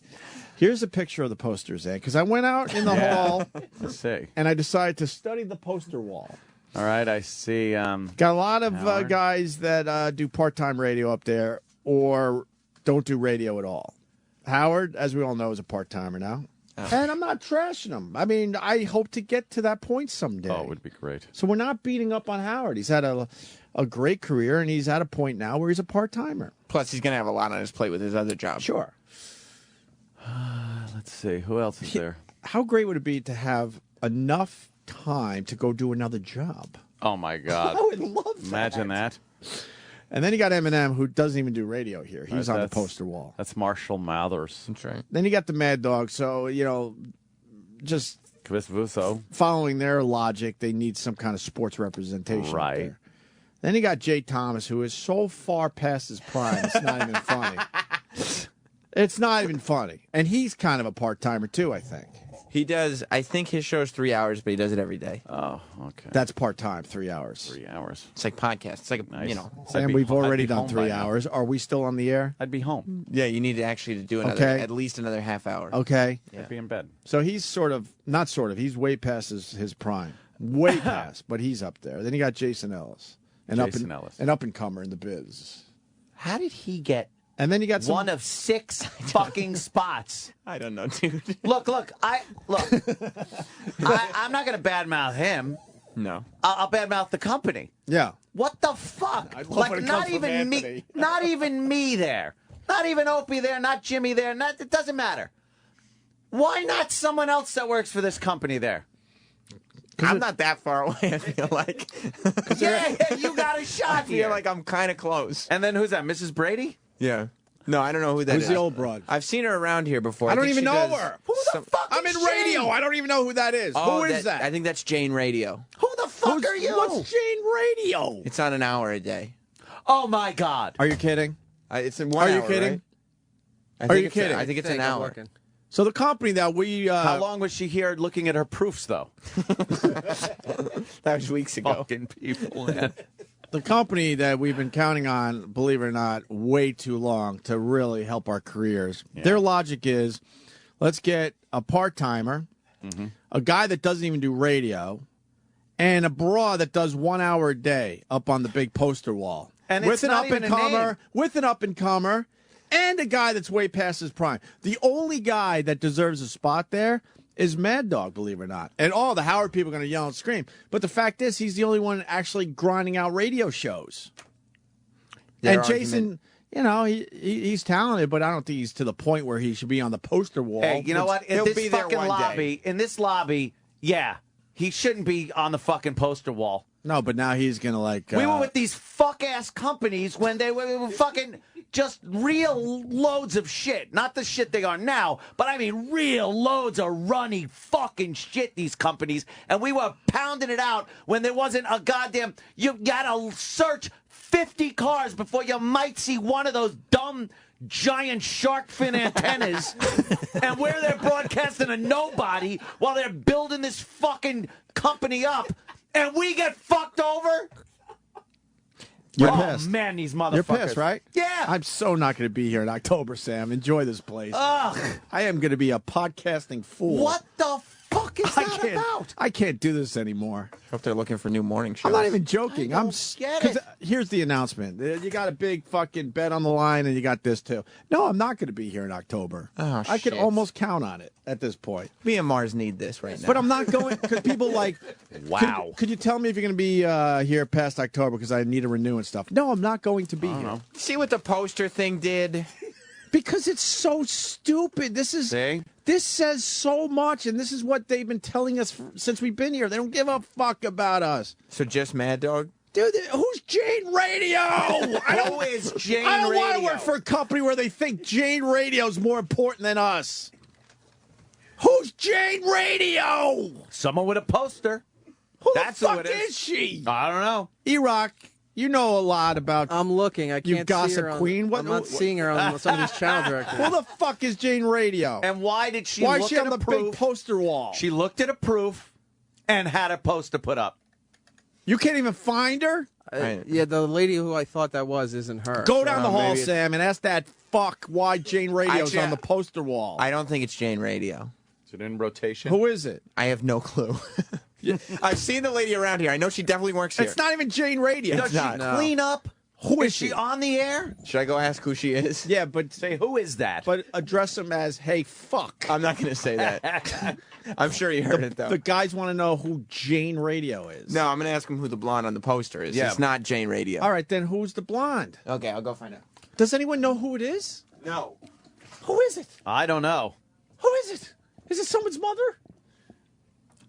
here's a picture of the posters, because I went out in the hall let's see. and I decided to study the poster wall. All right, I see. Got a lot of guys that do part-time radio up there or don't do radio at all. Howard, as we all know, is a part-timer now. And I'm not trashing him. I mean, I hope to get to that point someday. Oh, it would be great. So we're not beating up on Howard. He's had a great career, and he's at a point now where he's a part-timer. Plus, he's going to have a lot on his plate with his other job. Sure. Let's see. Who else is there? How great would it be to have enough time to go do another job? Oh, my God. I would love that. Imagine that. And then you got Eminem, who doesn't even do radio here. He's on the poster wall. That's Marshall Mathers. That's right. Then you got the Mad Dog. So, just Chris Vusso. following their logic, they need some kind of sports representation. Right. There. Then you got Jay Thomas, who is so far past his prime, it's not even funny. It's not even funny. And he's kind of a part-timer, too, I think. He does. I think his show's 3 hours, but he does it every day. Oh, okay. That's part-time, 3 hours. 3 hours. It's like podcast. It's like, Nice. And we've already done 3 hours. Are we still on the air? I'd be home. Yeah, you need to actually do another, at least another half hour. Okay. Yeah. I'd be in bed. So he's he's way past his prime. Way past, but he's up there. Then you got Jason Ellis. Jason Ellis. An up-and-comer in the biz. How did he get And then you got one of 6 fucking spots? I don't know, dude. Look. I'm not going to badmouth him. No. I'll badmouth the company. Yeah. What the fuck? I love Like, when it not comes from even me. Anthony. Not even me there. Not even Opie there. Not Jimmy there. It doesn't matter. Why not someone else that works for this company there? I'm not that far away, I feel like. Yeah, you got a shot I feel here. like I'm kind of close. And then who's that? Mrs. Brady? Yeah. No, I don't know who that is. Who's the old broad? I've seen her around here before. I don't think even she know does her. Who the fuck I'm is in Jane? radio. I don't even know who that is. Oh, Who is that? I think that's Jane Radio. Who the fuck are you? What's Jane Radio? It's on an hour a day. Oh, my God. Are you kidding? It's in 1 hour, Are you kidding? right? I Are think you it's kidding? I think it's an hour. So the company that we... How long was she here looking at her proofs, though? That was weeks ago. Fucking people, man. The company that we've been counting on, believe it or not, way too long to really help our careers. Yeah. Their logic is, let's get a part-timer, a guy that doesn't even do radio, and a broad that does 1 hour a day up on the big poster wall. And with it's an not even a up-and-comer, name. And a guy that's way past his prime. The only guy that deserves a spot there is Mad Dog, believe it or not. And all the Howard people are going to yell and scream. But the fact is, he's the only one actually grinding out radio shows. Their and Jason, argument- you know, he's talented, but I don't think he's to the point where he should be on the poster wall. Hey, you know what? In he'll this be there fucking one lobby, yeah, he shouldn't be on the fucking poster wall. No, but now he's going to like... We were with these fuck-ass companies when they were fucking just real loads of shit. Not the shit they are now, but I mean real loads of runny fucking shit, these companies. And we were pounding it out when there wasn't a goddamn... You gotta search 50 cars before you might see one of those dumb... giant shark fin antennas, and where they're broadcasting a nobody while they're building this fucking company up, and we get fucked over. You're oh, pissed. man, these motherfuckers. You're pissed, right? Yeah. I'm so not going to be here in October, Sam. Enjoy this place. Ugh. I am going to be a podcasting fool. What the fuck is that about? I can't do this anymore. Hope they're looking for new morning shows. I'm not even joking. I don't get it. Here's the announcement. You got a big fucking bet on the line, and you got this too. No, I'm not going to be here in October. Oh, I can shit. almost count on it at this point. Me and Mars need this right now. But I'm not going because people like. Wow. Could you tell me if you're going to be here past October because I need to renew and stuff? No, I'm not going to be here. See what the poster thing did? Because it's so stupid. This says so much, and this is what they've been telling us since we've been here. They don't give a fuck about us. So just Mad Dog? Dude, who's Jane Radio? Who is Jane I don't Radio? want to work for a company where they think Jane Radio is more important than us. Who's Jane Radio? Someone with a poster. That's who who it is she? I don't know. E-Rock, you know a lot about. I'm looking. I You can't gossip see her on, queen? What- I'm not what- seeing her on some of these channel directors. Who the fuck is Jane Radio? And why did she Why look is she at on a the proof? big poster wall? She looked at a proof and had a poster put up. You can't even find her? Yeah, the lady who I thought that was isn't her. Go So down the hall, maybe it's- Sam, and ask that fuck why Jane Radio's Actually, on the poster wall. I don't think it's Jane Radio. Is it in rotation? Who is it? I have no clue. I've seen the lady around here. I know she definitely works here. It's not even Jane Radio. Does she clean up? Who is she on the air? Should I go ask who she is? Yeah, but say who is that? But address him as, hey, fuck. I'm not going to say that. I'm sure you heard it, though. The guys want to know who Jane Radio is. No, I'm going to ask him who the blonde on the poster is. Yeah. It's not Jane Radio. All right, then who's the blonde? Okay, I'll go find out. Does anyone know who it is? No. Who is it? I don't know. Who is it? Is it someone's mother?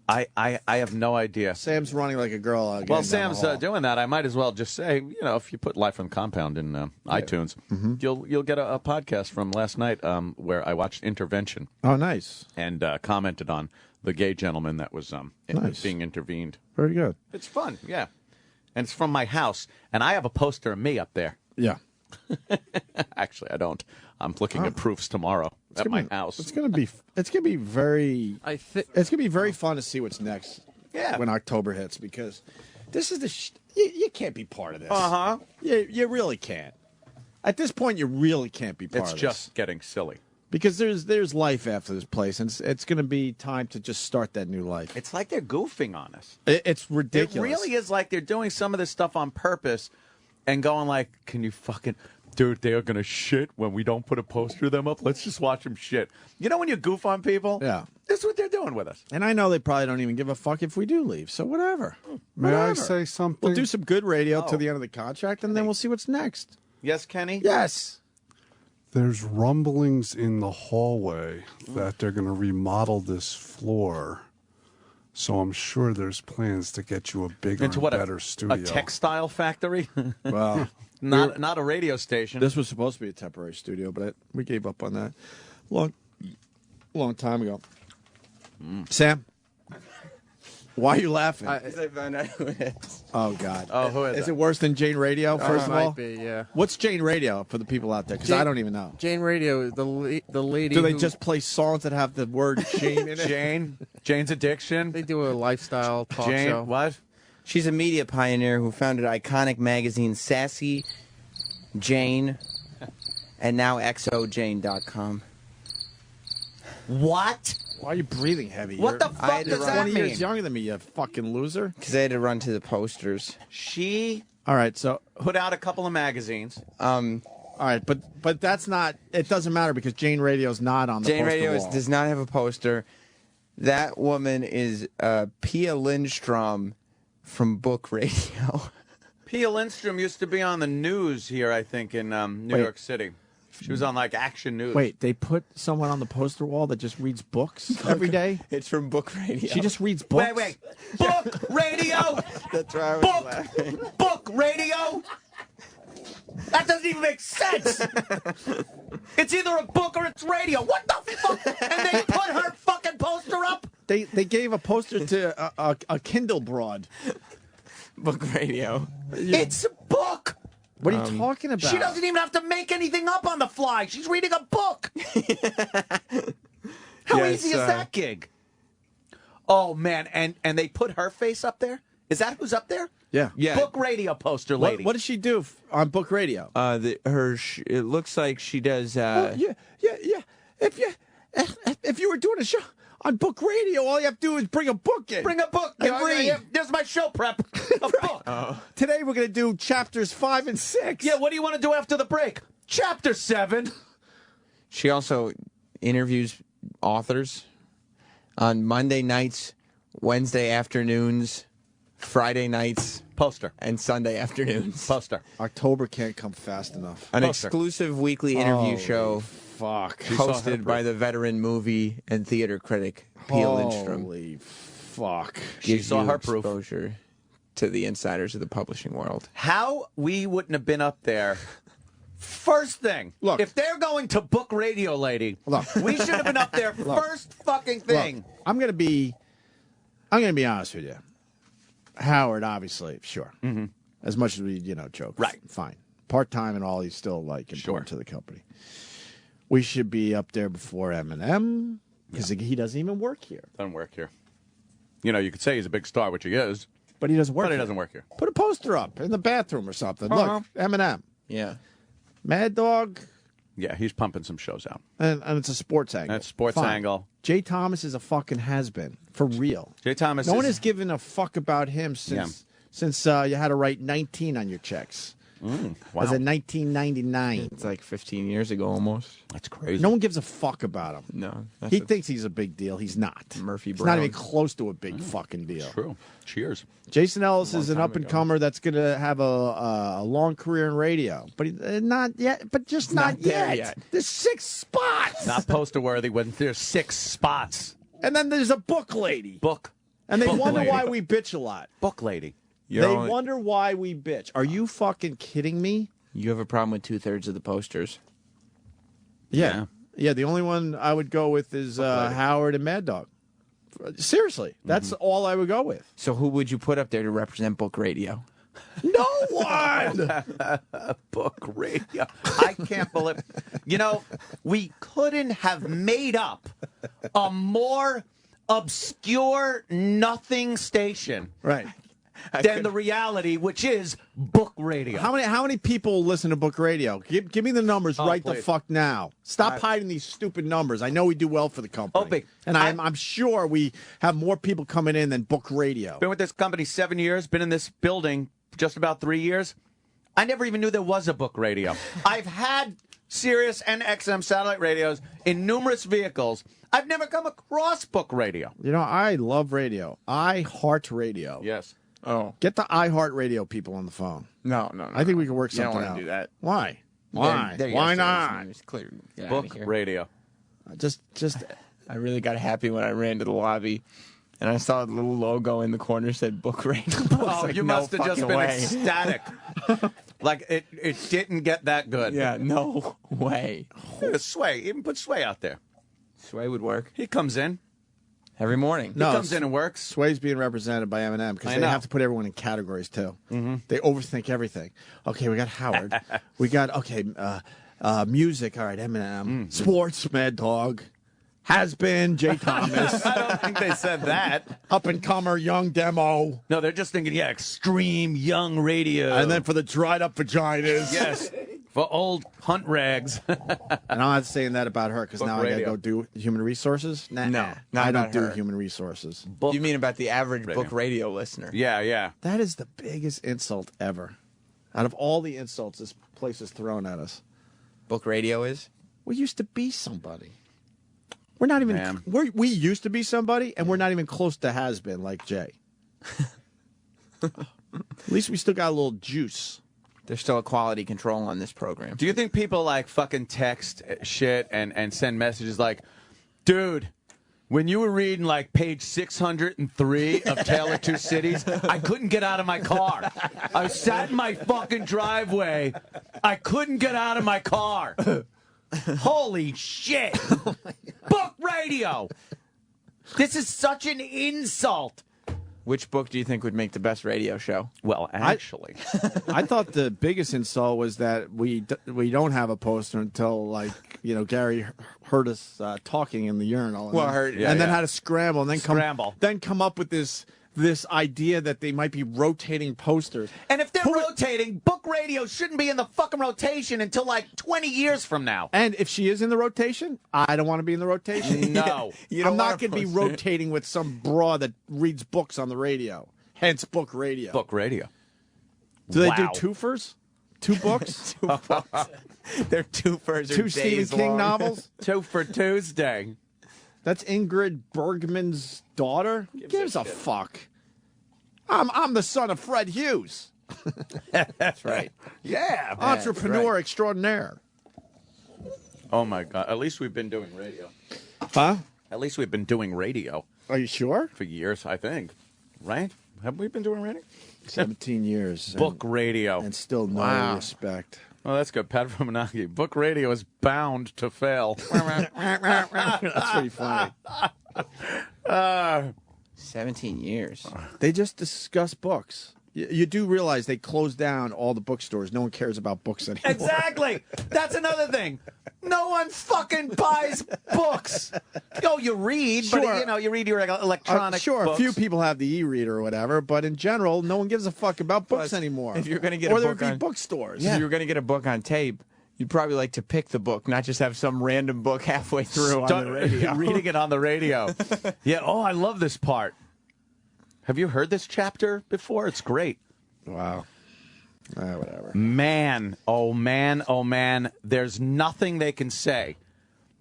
I have no idea. Sam's running like a girl. Well, down the Sam's hall. doing that. I might as well just say, you know, if you put Life on Compound in iTunes, you'll get a podcast from last night where I watched Intervention Oh, nice. and commented on the gay gentleman that was Nice. being intervened. Very good. It's fun, yeah. And it's from my house, and I have a poster of me up there. Yeah. Actually, I don't. I'm looking at proofs tomorrow at my house. It's gonna be very. It's gonna be very fun to see what's next. Yeah. When October hits, because this is the you can't be part of this. Uh-huh. You really can't. At this point, you really can't be part It's of just getting silly. Because there's life after this place, and it's going to be time to just start that new life. It's like they're goofing on us. It's ridiculous. It really is like they're doing some of this stuff on purpose and going like, can you fucking... Dude, they are going to shit when we don't put a poster of them up. Let's just watch them shit. You know when you goof on people? Yeah. That's what they're doing with us. And I know they probably don't even give a fuck if we do leave, so whatever. May I Whatever. say something? We'll do some good radio to the end of the contract, and then we'll see what's next. Yes, Kenny? Yes. There's rumblings in the hallway that they're going to remodel this floor. So I'm sure there's plans to get you a bigger Into and what, better studio. a textile factory? Well, not a radio station. This was supposed to be a temporary studio, but we gave up on that long time ago. Sam, why are you laughing? I found out who it is. Oh, God. Oh, who is Is that? it worse than Jane Radio, first of might all? be, yeah. What's Jane Radio for the people out there? Because I don't even know. Jane Radio, the lady. Do they who- just play songs that have the word Jane in it? Jane's Addiction? They do a lifestyle talk show. What? She's a media pioneer who founded iconic magazine Sassy, Jane, and now XOJane.com. What? Why are you breathing heavy? What the You're fuck does that 20 years mean? younger than me, you fucking loser. Because I had to run to the posters. She All right, so put out a couple of magazines. all right, but that's not. It doesn't matter because Jane Radio's not on the Jane poster Radio wall. does not have a poster. That woman is Pia Lindstrom from Book Radio. Pia Lindstrom used to be on the news here, I think, in New Wait. York City. She was on, like, Action News. Wait, they put someone on the poster wall that just reads books every day? It's from Book Radio. She just reads books? Wait. Book Radio! That's why I was Book! laughing. Book Radio! That doesn't even make sense! It's either a book or it's radio. What the fuck? And they put her fucking poster up? They gave a poster to a Kindle broad. Book Radio. It's a book! What are you talking about? She doesn't even have to make anything up on the fly. She's reading a book. How Yes, easy is that gig? Oh, man. And they put her face up there? Is that who's up there? Yeah. Book radio poster lady. What does she do on Book Radio? It looks like she does. Yeah. If you were doing a show on Book Radio, all you have to do is bring a book in. Bring a book and read. There's my show prep. A book. Today we're going to do chapters 5 and 6. Yeah, what do you want to do after the break? Chapter 7. She also interviews authors on Monday nights, Wednesday afternoons, Friday nights, poster, and Sunday afternoons. Poster. October can't come fast enough. An Poster. exclusive weekly interview Holy show fuck. hosted by the veteran movie and theater critic Pia Lindstrom. Holy fuck. She Gives saw you her proof. exposure to the insiders of the publishing world. How we wouldn't have been up there. First thing, Look. if they're going to Book Radio, lady, Look. we should have been up there first fucking thing. Look, I'm going to be honest with you. Howard, obviously, sure. Mm-hmm. As much as we, joke. Right. Fine. Part-time and all, he's still, important to the company. We should be up there before Eminem, because he doesn't even work here. Doesn't work here. You could say he's a big star, which he is, But he doesn't work but he here. doesn't work here. Put a poster up in the bathroom or something. Uh-huh. Look, Eminem. Yeah. Mad Dog, Yeah, he's pumping some shows out. and it's a sports angle. That's sports Fine. angle. Jay Thomas is a fucking has-been, for real. Jay Thomas No one is- has given a fuck about him since you had to write 19 on your checks. Wow. As in 1999. It's like 15 years ago almost. That's crazy. No one gives a fuck about him. No. He thinks he's a big deal. He's not. Murphy He's Brown. not even close to a big fucking deal. True. Cheers. Jason Ellis is an time up-and-comer that's going to have a long career in radio. But not yet. But just not there yet. yet. There's 6 spots. Not poster worthy when there's 6 spots. And then there's a book lady. Book. And they Book wonder lady. why we bitch a lot. Book lady. They wonder why we bitch. Are you fucking kidding me? You have a problem with 2/3 of the posters. Yeah. Yeah, the only one I would go with is Howard and Mad Dog. Seriously. That's all I would go with. So who would you put up there to represent Book Radio? No one! Book radio. I can't believe. We couldn't have made up a more obscure nothing station. Right. than the reality, which is book radio. How many people listen to book radio? Give me the numbers right the please. fuck now. Stop hiding these stupid numbers. I know we do well for the company. Opie, and I'm sure we have more people coming in than book radio. Been with this company 7 years, been in this building just about 3 years. I never even knew there was a book radio. I've had Sirius and XM satellite radios in numerous vehicles. I've never come across book radio. You know, I love radio. I heart radio. Yes. Oh. Get the iHeart Radio people on the phone. No. I think we can work You don't something wanna out. do that. Why? Why? They're Why yesterday's not? news. Clear. Get Book outta here. radio. Just. I really got happy when I ran to the lobby. And I saw a little logo in the corner said book radio. Oh, you must have just been ecstatic. Like it didn't get that good. Yeah, no way. Sway, even put Sway out there. Sway would work. He comes in every morning. No, he comes in and works. Sway's being represented by Eminem because they have to put everyone in categories too. Mm-hmm. They overthink everything. Okay, we got Howard. We got music. All right, Eminem. Sports, Mad Dog. Has been Jay Thomas. I don't think they said that. Up and comer, young demo. No, they're just thinking, extreme young radio. And then for the dried up vaginas. Yes. For old hunt rags. And I'm not saying that about her because now I got to go do human resources. Nah, No, not I don't about do her. human resources. You mean about the average book radio listener? Yeah. That is the biggest insult ever. Out of all the insults this place has thrown at us. Book radio is? We used to be somebody. We're not even. Man. We used to be somebody, and we're not even close to has been like Jay. At least we still got a little juice. There's still a quality control on this program. Do you think people like fucking text shit and send messages like, dude, when you were reading like page 603 of Tale of Two Cities, I couldn't get out of my car. I sat in my fucking driveway. I couldn't get out of my car. Holy shit. Book radio. This is such an insult. Which book do you think would make the best radio show? Well, actually, I thought the biggest insult was that we don't have a poster until Gary heard us talking in the urinal. And then had to scramble and then come up with this idea that they might be rotating posters. And if they're rotating, book radio shouldn't be in the fucking rotation until like 20 years from now. And if she is in the rotation, I don't want to be in the rotation. No. I'm not going to be rotating with some broad that reads books on the radio. Hence, book radio. Book radio. Do they do twofers? 2 books? 2 books. They're twofers. 2 Stephen King novels? 2 for Tuesday. That's Ingrid Bergman's daughter? Who gives a fuck? I'm the son of Fred Hughes. That's right. Yeah. Entrepreneur extraordinaire. Oh, my God. At least we've been doing radio. Huh? At least we've been doing radio. Are you sure? For years, I think. Right? Have we been doing radio? 17 years. Book radio. And still no respect. Well, that's good. Pat Romanaki. Book radio is bound to fail. That's pretty funny. 17 years. They just discuss books. You do realize they closed down all the bookstores. No one cares about books anymore. Exactly. That's another thing. No one fucking buys books. Oh, you read, Sure. but you read your electronic sure, books. a few people have the e-reader or whatever, but in general, no one gives a fuck about books anymore. If you're going to get or a there book would be on bookstores. If you were going to get a book on tape, you'd probably like to pick the book, not just have some random book halfway through on the radio. Reading it on the radio. Yeah, oh, I love this part. Have you heard this chapter before? It's great. Wow. Whatever. Man, oh man, there's nothing they can say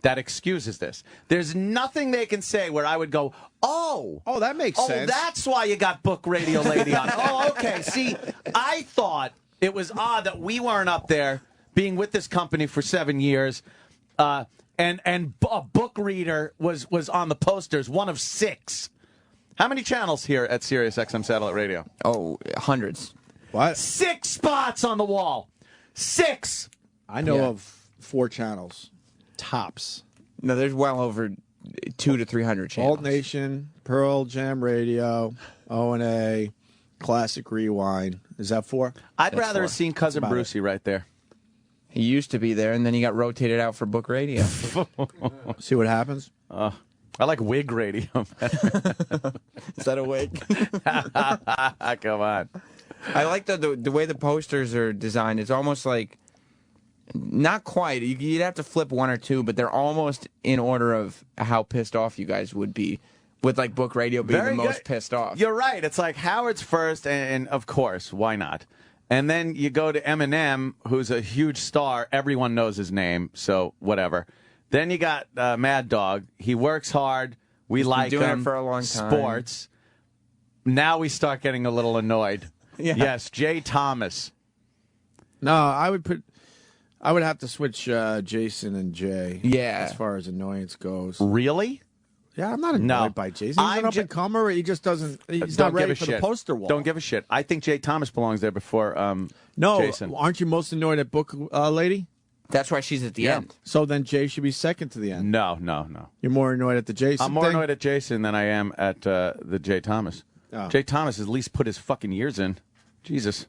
that excuses this. There's nothing they can say where I would go, oh, that makes sense. Oh, that's why you got Book Radio Lady on. Oh, okay. See, I thought it was odd that we weren't up there being with this company for 7 years, and a book reader was on the posters, one of 6. How many channels here at Sirius XM Satellite Radio? Oh, hundreds. What? 6 spots on the wall. 6. I know of 4 channels. Tops. No, there's well over 200 to 300 channels. Alt Nation, Pearl Jam Radio, O&A, Classic Rewind. Is that 4? I'd That's rather 4. have seen Cousin That's about Brucey right there. He used to be there, and then he got rotated out for book radio. See what happens? I like wig radio. Is that a wig? Come on. I like the way the posters are designed. It's almost like, not quite. You'd have to flip one or two, but they're almost in order of how pissed off you guys would be, with like Book Radio being Very the most good. pissed off. You're right. It's like Howard's first, and of course, why not? And then you go to Eminem, who's a huge star. Everyone knows his name, so whatever. Then you got Mad Dog. He works hard. We He's been like doing him. it for a long time. Sports. Now we start getting a little annoyed. Yeah. Yes, Jay Thomas. No, I would have to switch Jason and Jay. Yeah. As far as annoyance goes. Really? Yeah, I'm not annoyed No. by Jason. He's an up-and-comer. He just doesn't. He's Don't not ready give a for shit. the poster wall. Don't give a shit. I think Jay Thomas belongs there before No, Jason. aren't you most annoyed at Book Lady? That's why she's at the Yeah. end. So then Jay should be second to the end. No. You're more annoyed at the Jason I'm more thing? annoyed at Jason than I am at the Jay Thomas. Oh. Jay Thomas has at least put his fucking years in. Jesus.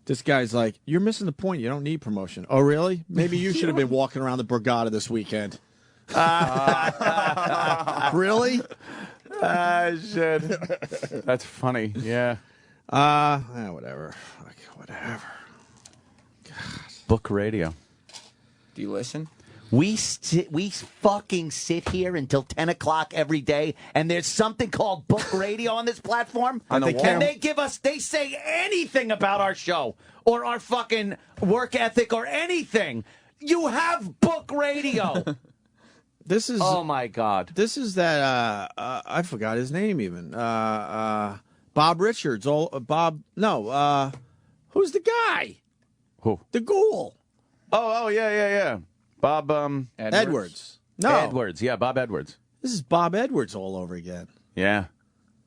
This guy's like, you're missing the point. You don't need promotion. Oh, really? Maybe you should have been walking around the Borgata this weekend. Really? Shit. That's funny. Yeah. Whatever. Like, whatever. Book Radio. Do you listen? We fucking sit here until 10 o'clock every day, and there's something called Book Radio on this platform. On the wall. And they say anything about our show or our fucking work ethic or anything. You have Book Radio. This is. Oh, my God. This is that. I forgot his name even. Bob Richards. Bob. No. Who's the guy? Who? The ghoul. Oh, yeah. Bob Edwards. No. Edwards. Yeah, Bob Edwards. This is Bob Edwards all over again. Yeah.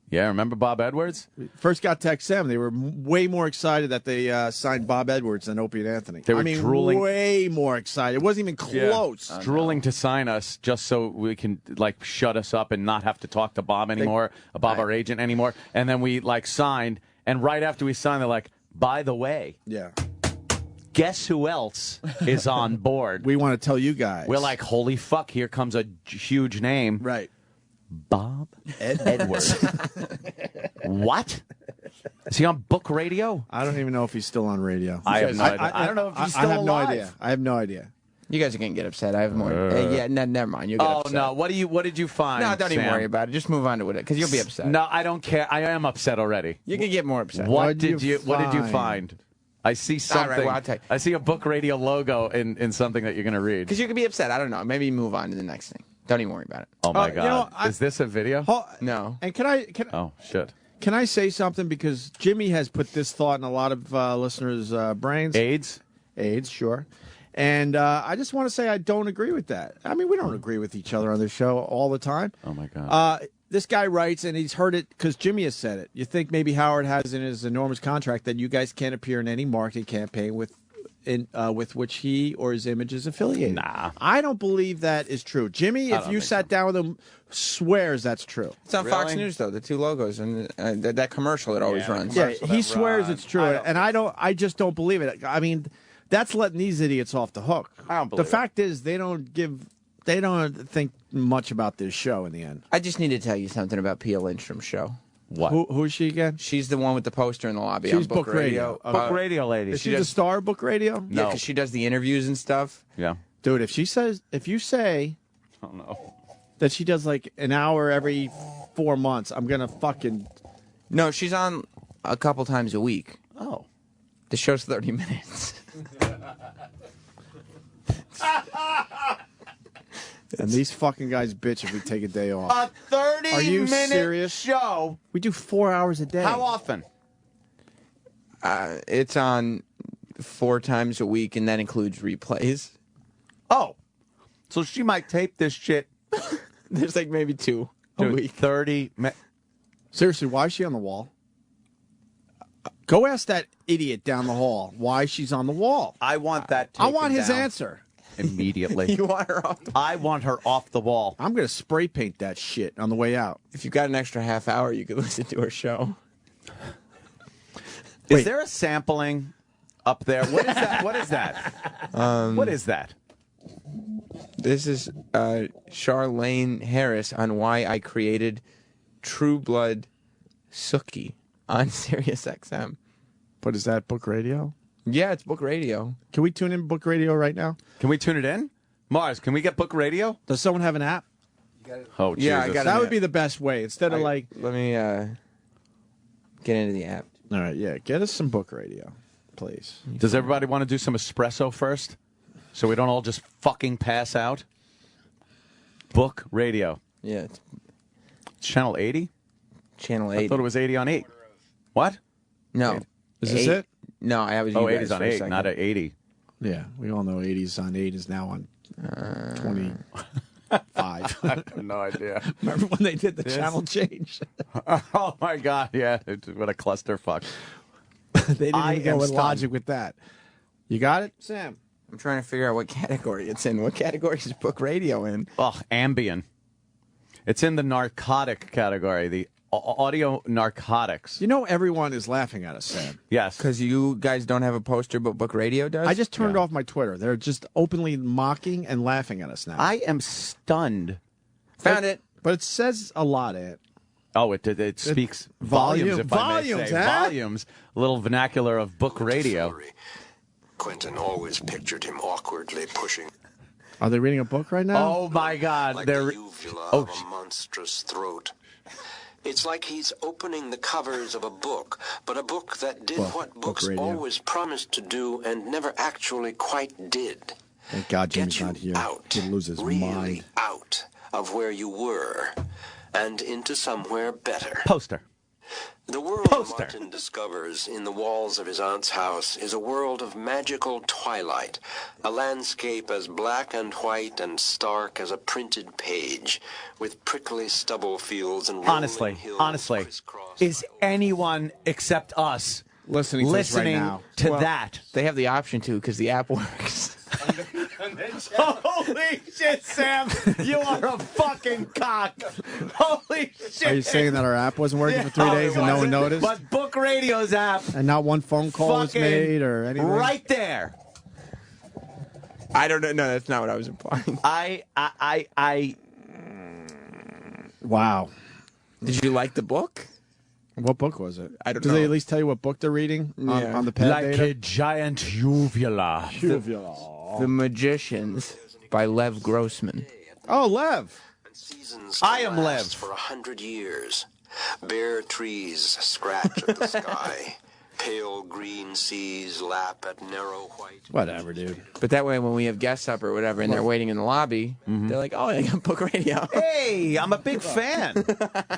Yeah, remember Bob Edwards? First got to XM. They were way more excited that they signed Bob Edwards than Opie and Anthony. They were drooling. Way more excited. It wasn't even close. Drooling to sign us just so we can like shut us up and not have to talk to Bob anymore, Bob our agent anymore. And then we like signed, and right after we signed, they're like, by the way, Yeah. guess who else is on board? We want to tell you guys. We're like, holy fuck, here comes a huge name. Right. Bob Edwards. What? Is he on Book Radio? I don't even know if he's still on radio. I have no idea. I don't know if he's still I have alive. no idea. I have no idea. You guys are going to get upset. I have more. Never mind. You'll get Oh upset. no! What did you find? No, don't even Sam? worry about it. Just move on to it because you'll be upset. No, I don't care. I am upset already. You can get more upset. What did you find? I see something. All right, well, I'll tell you. I see a Book Radio logo in something that you're going to read. Because you can be upset. I don't know. Maybe move on to the next thing. Don't even worry about it. Oh my you God! know, Is this a video? No. And can Oh shit! Can I say something? Because Jimmy has put this thought in a lot of listeners' brains. AIDS, sure. And I just want to say I don't agree with that. I mean, we don't agree with each other on this show all the time. Oh my God! This guy writes, and he's heard it because Jimmy has said it. You think maybe Howard has in his enormous contract that you guys can't appear in any marketing campaign with which he or his image is affiliated. Nah. I don't believe that is true. Jimmy, if you sat down with him, swears that's true. It's on Fox News, though, the two logos and that commercial that always runs. Yeah, he swears it's true, and I just don't believe it. I mean, that's letting these idiots off the hook. I don't believe the fact is, they don't think much about this show in the end. I just need to tell you something about Pia Lindstrom's show. What? Who is she again? She's the one with the poster in the lobby. She's on Book Radio. Book Radio lady. Is she the star of Book Radio? Yeah, because she does the interviews and stuff. Yeah. Dude, if you say Oh no. that she does like an hour every 4 months, I'm gonna fucking. No, she's on a couple times a week. Oh. The show's 30 minutes. And these fucking guys bitch if we take a day off. A 30-minute Are you serious? show. We do 4 hours a day. How often? It's on 4 times a week, and that includes replays. Oh, so she might tape this shit. There's like maybe 2 a Dude, week. 30 Seriously, why is she on the wall? Go ask that idiot down the hall why she's on the wall. I want that I want his down answer. immediately. You want her off? I want her off the wall. I'm going to spray paint that shit on the way out. If you got an extra half hour, you could listen to her show. Is there a sampling up there? What is that? What is that? What is that? This is Charlene Harris on why I created True Blood Suki on Sirius XM. What is that, Book Radio? Yeah, it's Book Radio. Can we tune in Book Radio right now? Can we tune it in? Mars, can we get Book Radio? Does someone have an app? Oh, Jesus. Yeah, I got That would be the best way. Instead of like... Let me get into the app. All right, yeah. Get us some Book Radio, please. Does everybody want to do some espresso first? So we don't all just fucking pass out? Book Radio. Yeah. It's Channel 80? Channel 80. I thought it was 80 on 8. What? No. Is this it? No, I was. 80 is on 8, not at 80. Yeah, we all know 80s on 8 is now on 25. I have no idea. Remember when they did the channel change? Oh, my God, yeah. What a clusterfuck. They didn't even go with logic with that. You got it, Sam? I'm trying to figure out what category it's in. What category is Book Radio in? Oh, Ambien. It's in the narcotic category, the audio narcotics. You know everyone is laughing at us, Sam. Yes. Because you guys don't have a poster, but Book Radio does? I just turned off my Twitter. They're just openly mocking and laughing at us now. I am stunned. Found it. But it says a lot, Ed. Oh, it speaks volumes, if I may say. Huh? Volumes. A little vernacular of Book Radio. Quentin always pictured him awkwardly pushing. Are they reading a book right now? Oh, my God. Like They're... the uvula of a monstrous throat. It's like he's opening the covers of a book, but a book that did what books always promised to do and never actually quite did. Thank God Jimmy's Get you not here. out, He'd lose his really mind. out of where you were and into somewhere better. Poster. The world Martin discovers in the walls of his aunt's house is a world of magical twilight, a landscape as black and white and stark as a printed page, with prickly stubble fields and rolling hills Honestly, is anyone except us listening to that? They have the option to because the app works. Holy shit, Sam! You are a fucking cock. Holy shit! Are you saying that our app wasn't working for 3 days and no one noticed? But Book Radio's app. And not one phone call was made or anything? Right there. I don't know. No, that's not what I was implying. Wow. Did you like the book? What book was it? I don't Did know. they at least tell you what book they're reading on the pad Like data? a giant uvula. The Magicians by Lev Grossman. Oh, Lev. I am Lev. For 100 years. Bare trees scratch at the sky. Pale green seas lap at narrow white. Whatever, dude. But that way, when we have guests up or whatever, and they're waiting in the lobby, they're like, "Oh, I got Book Radio." Hey, I'm a big fan.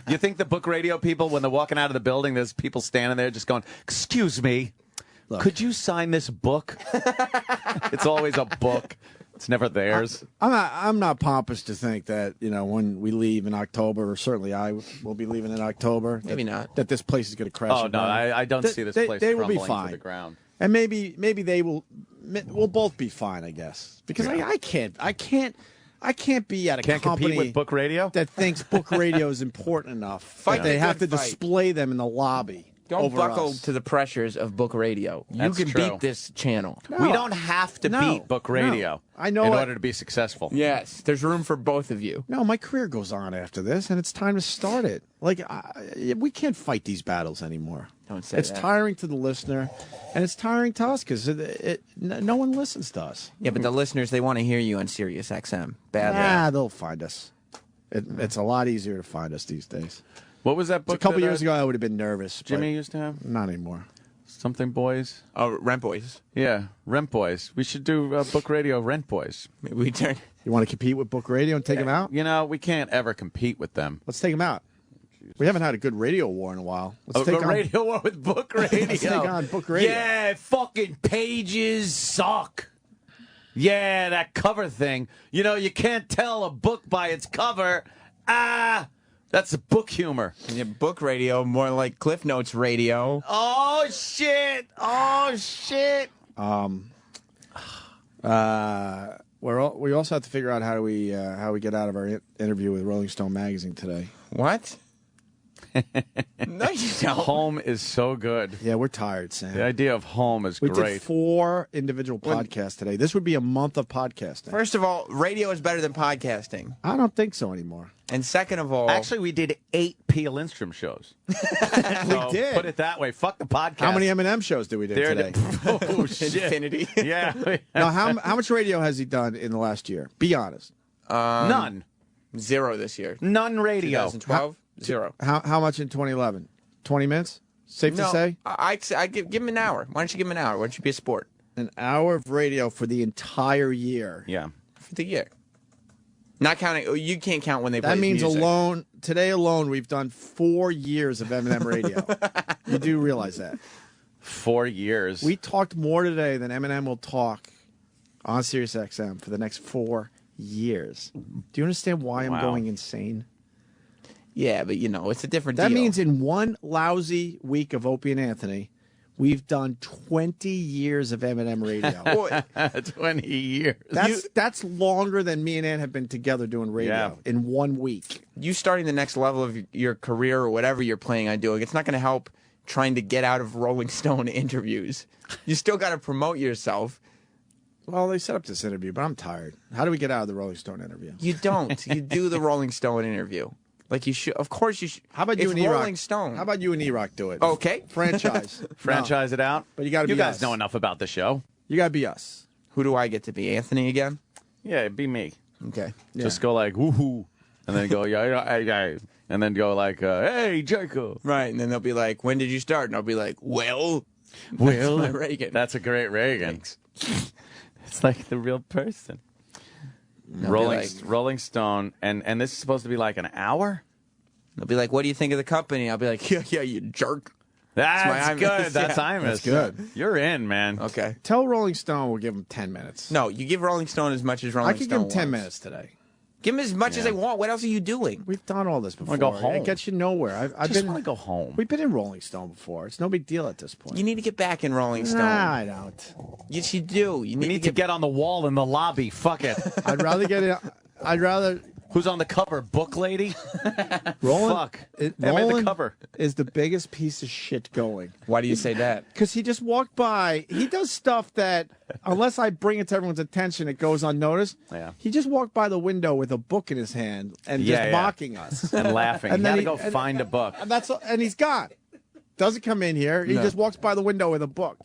You think the Book Radio people, when they're walking out of the building, there's people standing there just going, "Excuse me, could you sign this book?" It's always a book. It's never theirs. I'm not pompous to think that, when we leave in October, or certainly I will be leaving in October. Maybe not. That this place is going to crash. Oh, and no, burn. I don't see this place they will be crumbling fine. to the ground. And maybe they will. We'll both be fine, I guess. Because I can't be at a Can't company compete with Book Radio that thinks Book Radio is important enough that they have to display them in the lobby. Don't over buckle us. to the pressures of Book Radio. You That's can true. beat this channel. We don't have to beat Book Radio I know in it. order to be successful. Yes, there's room for both of you. No, my career goes on after this, and it's time to start it. We can't fight these battles anymore. Don't say It's that. tiring to the listener, and it's tiring to us because no one listens to us. Yeah, but the listeners, they want to hear you on Sirius XM. Badly. Nah, they'll find us. It's a lot easier to find us these days. What was that book? A couple that, years ago, I would have been nervous. Jimmy but used to have? Not anymore. Something Boys? Oh, Rent Boys. Yeah, Rent Boys. We should do Book Radio Rent Boys. Maybe we turn. You want to compete with Book Radio and take them out? You know, we can't ever compete with them. Let's take them out. We haven't had a good radio war in a while. Let's take a radio war with Book Radio. Let's take on Book Radio. Yeah, fucking pages suck. Yeah, that cover thing. You know, you can't tell a book by its cover. That's book humor. Yeah, Book Radio, more like Cliff Notes Radio. Oh, shit. Oh, shit. We also have to figure out how we get out of our interview with Rolling Stone magazine today. What? No, you don't. Home is so good. Yeah, we're tired, Sam. The idea of home is We great. did 4 individual podcasts today. This would be a month of podcasting. First of all, radio is better than podcasting. I don't think so anymore. And second of all, Actually, we did 8 Peel Lindstrom shows. We did. Put it that way. Fuck the podcast. How many M&M shows did we do There today? Oh, shit. Infinity. Yeah. Now, how much radio has he done in the last year? Be honest. None. 0 this year. None radio. 2012, 0. How much in 2011? 20 minutes? Safe to say? I'd give him an hour. Why don't you give him an hour? Why don't you be a sport? An hour of radio for the entire year. Yeah. For the year. Not counting. You can't count when they play That means music. today alone, we've done 4 years of M&M radio. You do realize that. 4 years. We talked more today than M&M will talk on Sirius XM for the next 4 years. Do you understand why I'm going insane? Yeah, but it's a different That deal. means in one lousy week of Opie and Anthony, we've done 20 years of M&M radio. 20 years. That's longer than me and Ann have been together doing radio in 1 week. You starting the next level of your career or whatever you're planning on doing, it's not going to help trying to get out of Rolling Stone interviews. You still got to promote yourself. Well, they set up this interview, but I'm tired. How do we get out of the Rolling Stone interview? You don't. You do the Rolling Stone interview. Like you should. Of course you should. How about you it's and E-Rock? Rolling Stone. How about you and E-Rock do it? Okay. Franchise. Franchise it out. But you got to be You guys us. know enough about the show. You got to be us. Who do I get to be? Anthony again? Yeah, it'd be me. Okay. Just go like, woohoo. And then go, yeah. And then go like, hey, Jacob. Right. And then they'll be like, when did you start? And I'll be like, well, Will. that's my Reagan. That's a great Reagan. It's like the real person. They'll be like- Rolling Stone. And this is supposed to be like an hour? They'll be like, what do you think of the company? I'll be like, yeah, you jerk. That's my good. Imus. That's Yeah. Imus. That's good. You're in, man. Okay. Tell Rolling Stone we'll give them 10 minutes. No, you give Rolling Stone as much as Rolling I could Stone give them 10 wants. minutes today. Give them as much as they want. What else are you doing? We've done all this before. wanna go home. It gets you nowhere. I've Just been. want to go home. We've been in Rolling Stone before. It's no big deal at this point. You need to get back in Rolling Stone. Nah, I don't. Yes, you do. You We need to get on the wall in the lobby. Fuck it. I'd rather get it. I'd rather. Who's on the cover? Book lady? Roland, Fuck. It, I made the Roland cover. is the biggest piece of shit going. Why do you say that? Because he just walked by. He does stuff that, unless I bring it to everyone's attention, it goes unnoticed. Yeah. He just walked by the window with a book in his hand and just mocking us. And laughing. And He then had to go find a book. And he's gone. Doesn't come in here. He No. just walks by the window with a book.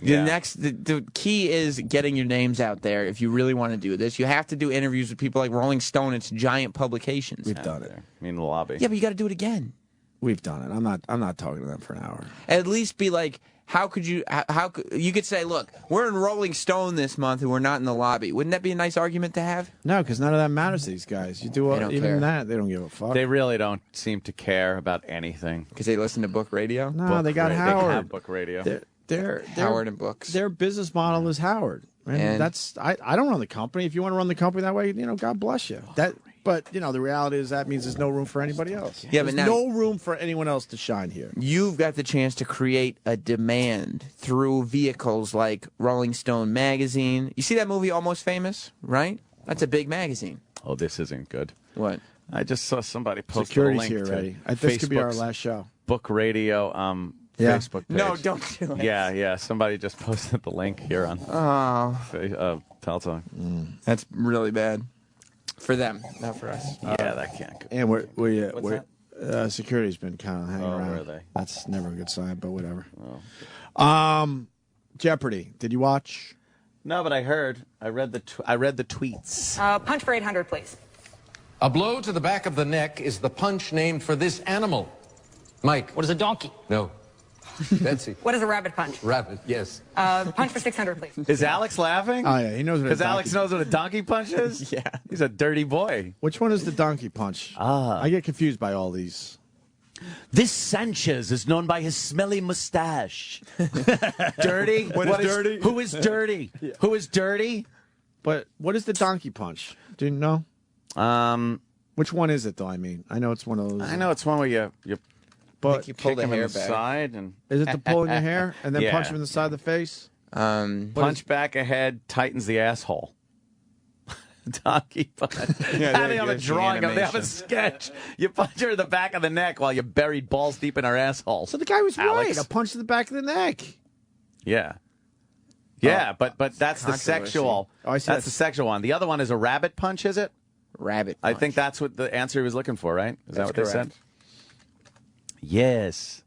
The key is getting your names out there. If you really want to do this, you have to do interviews with people like Rolling Stone. It's giant publications. We've done it. I mean, the lobby. Yeah, but you got to do it again. We've done it. I'm not talking to them for an hour. At least be like, how could you? How could you could say, look, we're in Rolling Stone this month and we're not in the lobby. Wouldn't that be a nice argument to have? No, because none of that matters to these guys. You do They don't even care. that, they don't give a fuck. They really don't seem to care about anything. Because they listen to book radio. No, Book they got ra- Howard. They have book radio. They're Howard and books. Their business model is Howard, and that's I don't run the company. If you want to run the company that way, God bless you. But the reality is that means there's no room for anybody else. Yeah, but there's now- no room for anyone else to shine here. You've got the chance to create a demand through vehicles like Rolling Stone magazine. You see that movie Almost Famous, right? That's a big magazine. Oh, this isn't good. What? I just saw somebody post a Security's link here to already. This could be our Facebook's last show. Book radio Yeah. Facebook page. No, don't do it. Yeah. Somebody just posted the link here on Teltalk. That's really bad. For them, not for us. Yeah, that can't go. And we're security's been kind of hanging around. are they? That's never a good sign, but whatever. Oh. Jeopardy. Did you watch? No, but I heard. I read the tweets. Punch for 800, please. A blow to the back of the neck is the punch named for this animal. Mike. What is a donkey? No. Betsy. What is a rabbit punch? Rabbit, yes. Punch for 600, please. Is Alex laughing? Oh yeah, he knows what. Because Alex knows what a donkey punch is? Yeah. He's a dirty boy. Which one is the donkey punch? I get confused by all these. This Sanchez is known by his smelly mustache. Dirty? What is dirty? Who is dirty? Who is dirty? But what is the donkey punch? Do you know? Which one is it though? I mean, I know it's one of those. I know it's one where you But you pull kick the him in hair the back. side and is it the pulling your hair and then Yeah. punch him in the side of the face? punch back ahead tightens the asshole. Donkey punch. Yeah, they have a drawing of. They have a sketch. You punch her in the back of the neck while you're buried balls deep in her asshole. So the guy was Alex. right. A punch to the back of the neck. Yeah. Yeah, but that's the controversy. sexual. Oh, I see. That's the sexual one. The other one is a rabbit punch, is it? Rabbit I punch. think that's what the answer he was looking for, right? Is that what That's they correct. said? Yes.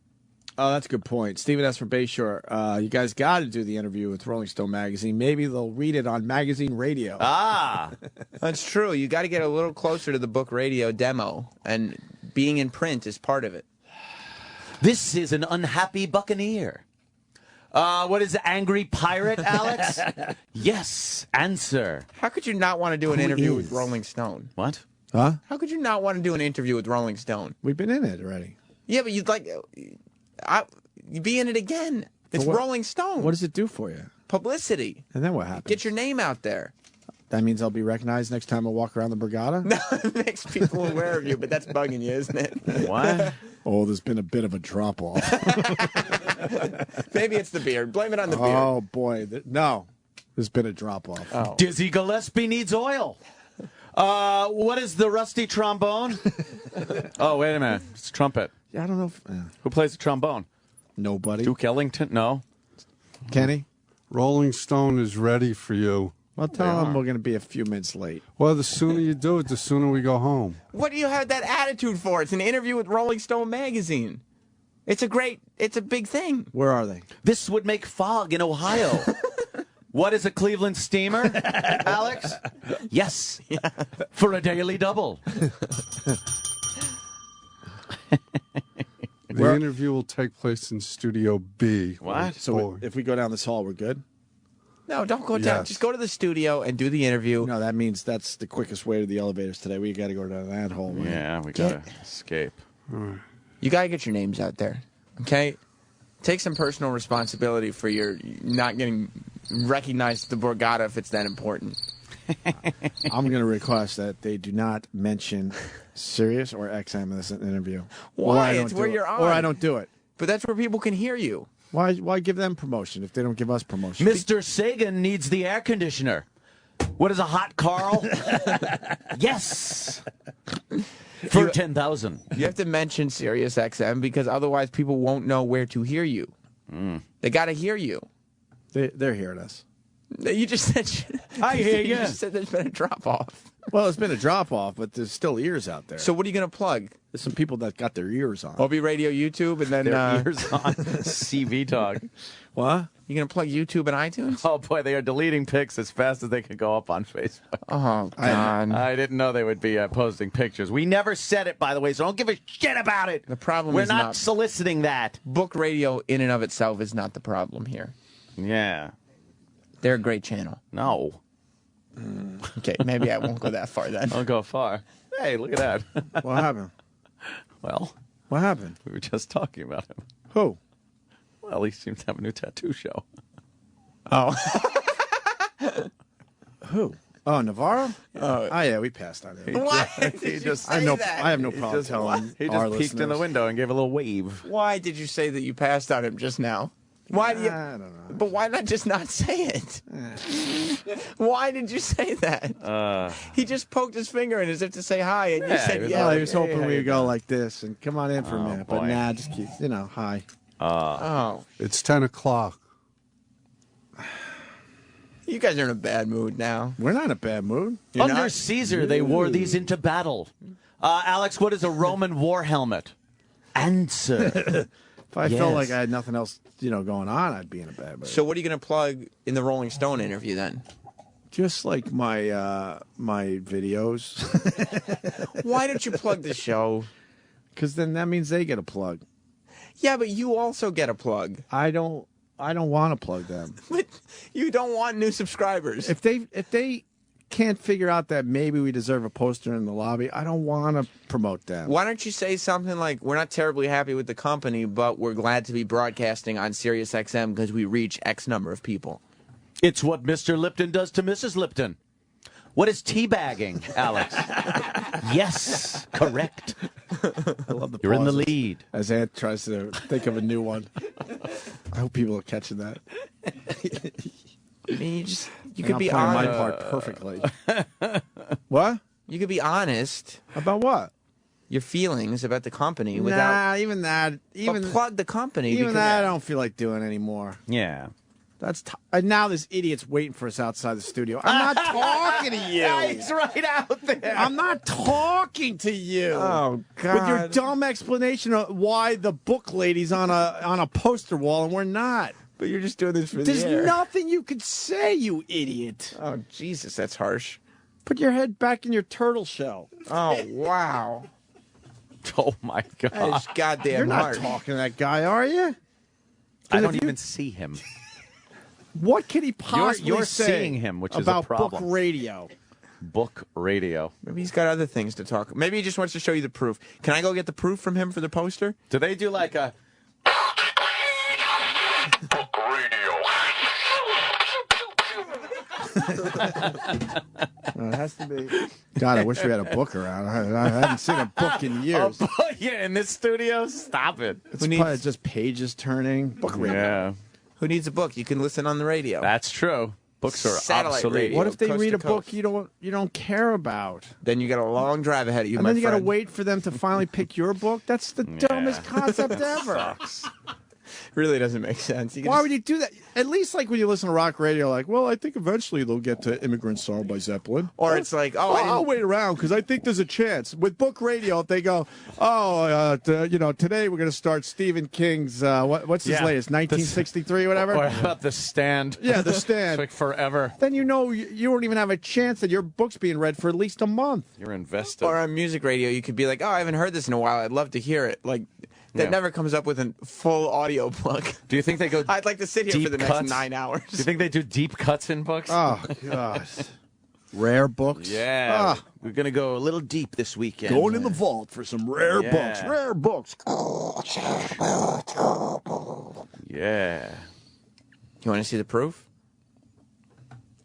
Oh, that's a good point. Stephen S. from Bayshore. You guys got to do the interview with Rolling Stone magazine. Maybe they'll read it on magazine radio. Ah, That's true. You got to get a little closer to the book radio demo, and being in print is part of it. this is an unhappy buccaneer. What is angry pirate, Alex? Yes. Answer. How could you not want to do an Who interview is? with Rolling Stone? What? Huh? How could you not want to do an interview with Rolling Stone? We've been in it already. Yeah, but you'd like, you'd be in it again. It's what? Rolling Stone. What does it do for you? Publicity. And then what happens? Get your name out there. That means I'll be recognized next time I walk around the Borgata? No, it makes people aware of you, but that's bugging you, isn't it? What? Oh, there's been a bit of a drop-off. Maybe it's the beard. Blame it on the beard. Oh, boy. No. There's been a drop-off. Oh. Dizzy Gillespie needs oil. What is the rusty trombone? Oh, wait a minute. It's trumpet. Yeah, I don't know if... Who plays the trombone? Nobody. Duke Ellington? No. Kenny? Rolling Stone is ready for you. Well, tell him we're going to be a few minutes late. Well, the sooner you do it, the sooner we go home. What do you have that attitude for? It's an interview with Rolling Stone magazine. It's a big thing. Where are they? This would make fog in Ohio. What is a Cleveland steamer, Alex? Yes. For a daily double. The interview will take place in Studio B. What? So if we go down this hall, we're good? No, don't go down. Yes. Just go to the studio and do the interview. No, that means that's the quickest way to the elevators today. We got to go down that hall. Right? Yeah, we got to escape. You got to get your names out there, okay? Take some personal responsibility for your not getting recognized at the Borgata if it's that important. I'm going to request that they do not mention Sirius or XM in this interview. Why? Or I don't It's do where it. you're on. Or I don't do it. But that's where people can hear you. Why give them promotion if they don't give us promotion? Mr. Sagan needs the air conditioner. What is a hot Carl? Yes. For 10,000. You have to mention Sirius XM because otherwise people won't know where to hear you. They got to hear you. They're hearing us. You just said I hear you you. just said there's been a drop off. Well, it's been a drop-off, but there's still ears out there. So what are you going to plug? There's some people that got their ears on. Opie Radio, YouTube, and then Their ears on. CV talk. What? You going to plug YouTube and iTunes? Oh, boy, they are deleting pics as fast as they can go up on Facebook. Oh, God. I didn't know they would be posting pictures. We never said it, by the way, so don't give a shit about it. The problem We're is not soliciting that. Book radio in and of itself is not the problem here. Yeah. They're a great channel. No. Okay, maybe I won't go that far then. I'll go far. Hey, look at that. What happened? Well, What happened? we were just talking about him. Who? Well, he seems to have a new tattoo show. Oh. Who? Oh, Navarro? Oh, yeah, we passed on it. Why He did you just- I say have no, that? I have no problem telling He our just peeked in the listeners. window and gave a little wave. Why did you say that you passed on him just now? Why do you? I don't know. But why not just not say it? Why did you say that? He just poked his finger in as if to say hi, and you Yeah, he said was yeah. Well, he was hoping yeah, we yeah. would go like this and come on in for a minute. But boy. nah, just keep, hi. Oh, It's 10 o'clock. you guys are in a bad mood now. We're not in a bad mood. You're Under not? Caesar, they wore these into battle. Alex, what is a Roman war helmet? Answer. If I Yes. felt like I had nothing else, going on, I'd be in a bad mood. So what are you going to plug in the Rolling Stone interview then? Just like my my videos, Why don't you plug the show? because then that means they get a plug. Yeah, but you also get a plug. I don't want to plug them. But you don't want new subscribers. If they can't figure out that maybe we deserve a poster in the lobby, I don't want to promote them. Why don't you say something like, we're not terribly happy with the company, but we're glad to be broadcasting on Sirius XM because we reach X number of people. It's what Mr. Lipton does to Mrs. Lipton. What is teabagging, Alex? Yes, correct. I love the You're in the pauses lead. as Ant tries to think of a new one. I hope people are catching that. I mean, you And could I'm be playing on my part perfectly. What? You could be honest about what? Your feelings about the company Nah, without. even that. Even But plug the company. Even because that, I don't feel like doing anymore. Yeah. That's now this idiot's waiting for us outside the studio. I'm not talking to you. He's right out there. I'm not talking to you. Oh God! With your dumb explanation of why the book lady's on a poster wall and we're not. But you're just doing this for There's the air. nothing you could say, you idiot. Oh Jesus, that's harsh. Put your head back in your turtle shell. Oh wow. Oh my God. That is goddamn You're not harsh. talking to that guy, are you? I don't even see him. What can he possibly You're say seeing him, which is a about problem. book radio? Book radio. Maybe he's got other things to talk. Maybe he just wants to show you the proof. Can I go get the proof from him for the poster? Do they do like a... Book radio. It has to be. God, I wish we had a book around. I haven't seen a book in years. Yeah, in this studio? Stop it. It's probably just pages turning. Book radio. Yeah. Who needs a book? You can listen on the radio. That's true. Books are Satellite obsolete. radio. What if they coast read to a book coast. you don't care about? Then you got a long drive ahead of you, And my then you got to friend. wait for them to finally pick your book? That's the dumbest concept ever. Really doesn't make sense. You can Why just- would you do that? At least like when you listen to rock radio, like, well, I think eventually they'll get to Immigrant Song by Zeppelin. Or it's like, oh, I I'll didn't- wait around because I think there's a chance. With book radio, if they go, today we're going to start Stephen King's, what's his Yeah. latest, 1963 or whatever? Or about The Stand. Yeah, The Stand. It's like forever. Then you know you won't even have a chance that your book's being read for at least a month. You're invested. Or on music radio, you could be like, oh, I haven't heard this in a while. I'd love to hear it. Like, that Yeah. never comes up with a full audio plug. Do you think they go I'd like to sit here deep for the next cuts? 9 hours. Do you think they do deep cuts in books? Oh, God. Rare books. Yeah. Ah. We're going to go a little deep this weekend. Going in the vault for some rare Yeah. books. Rare books. Yeah. You want to see the proof?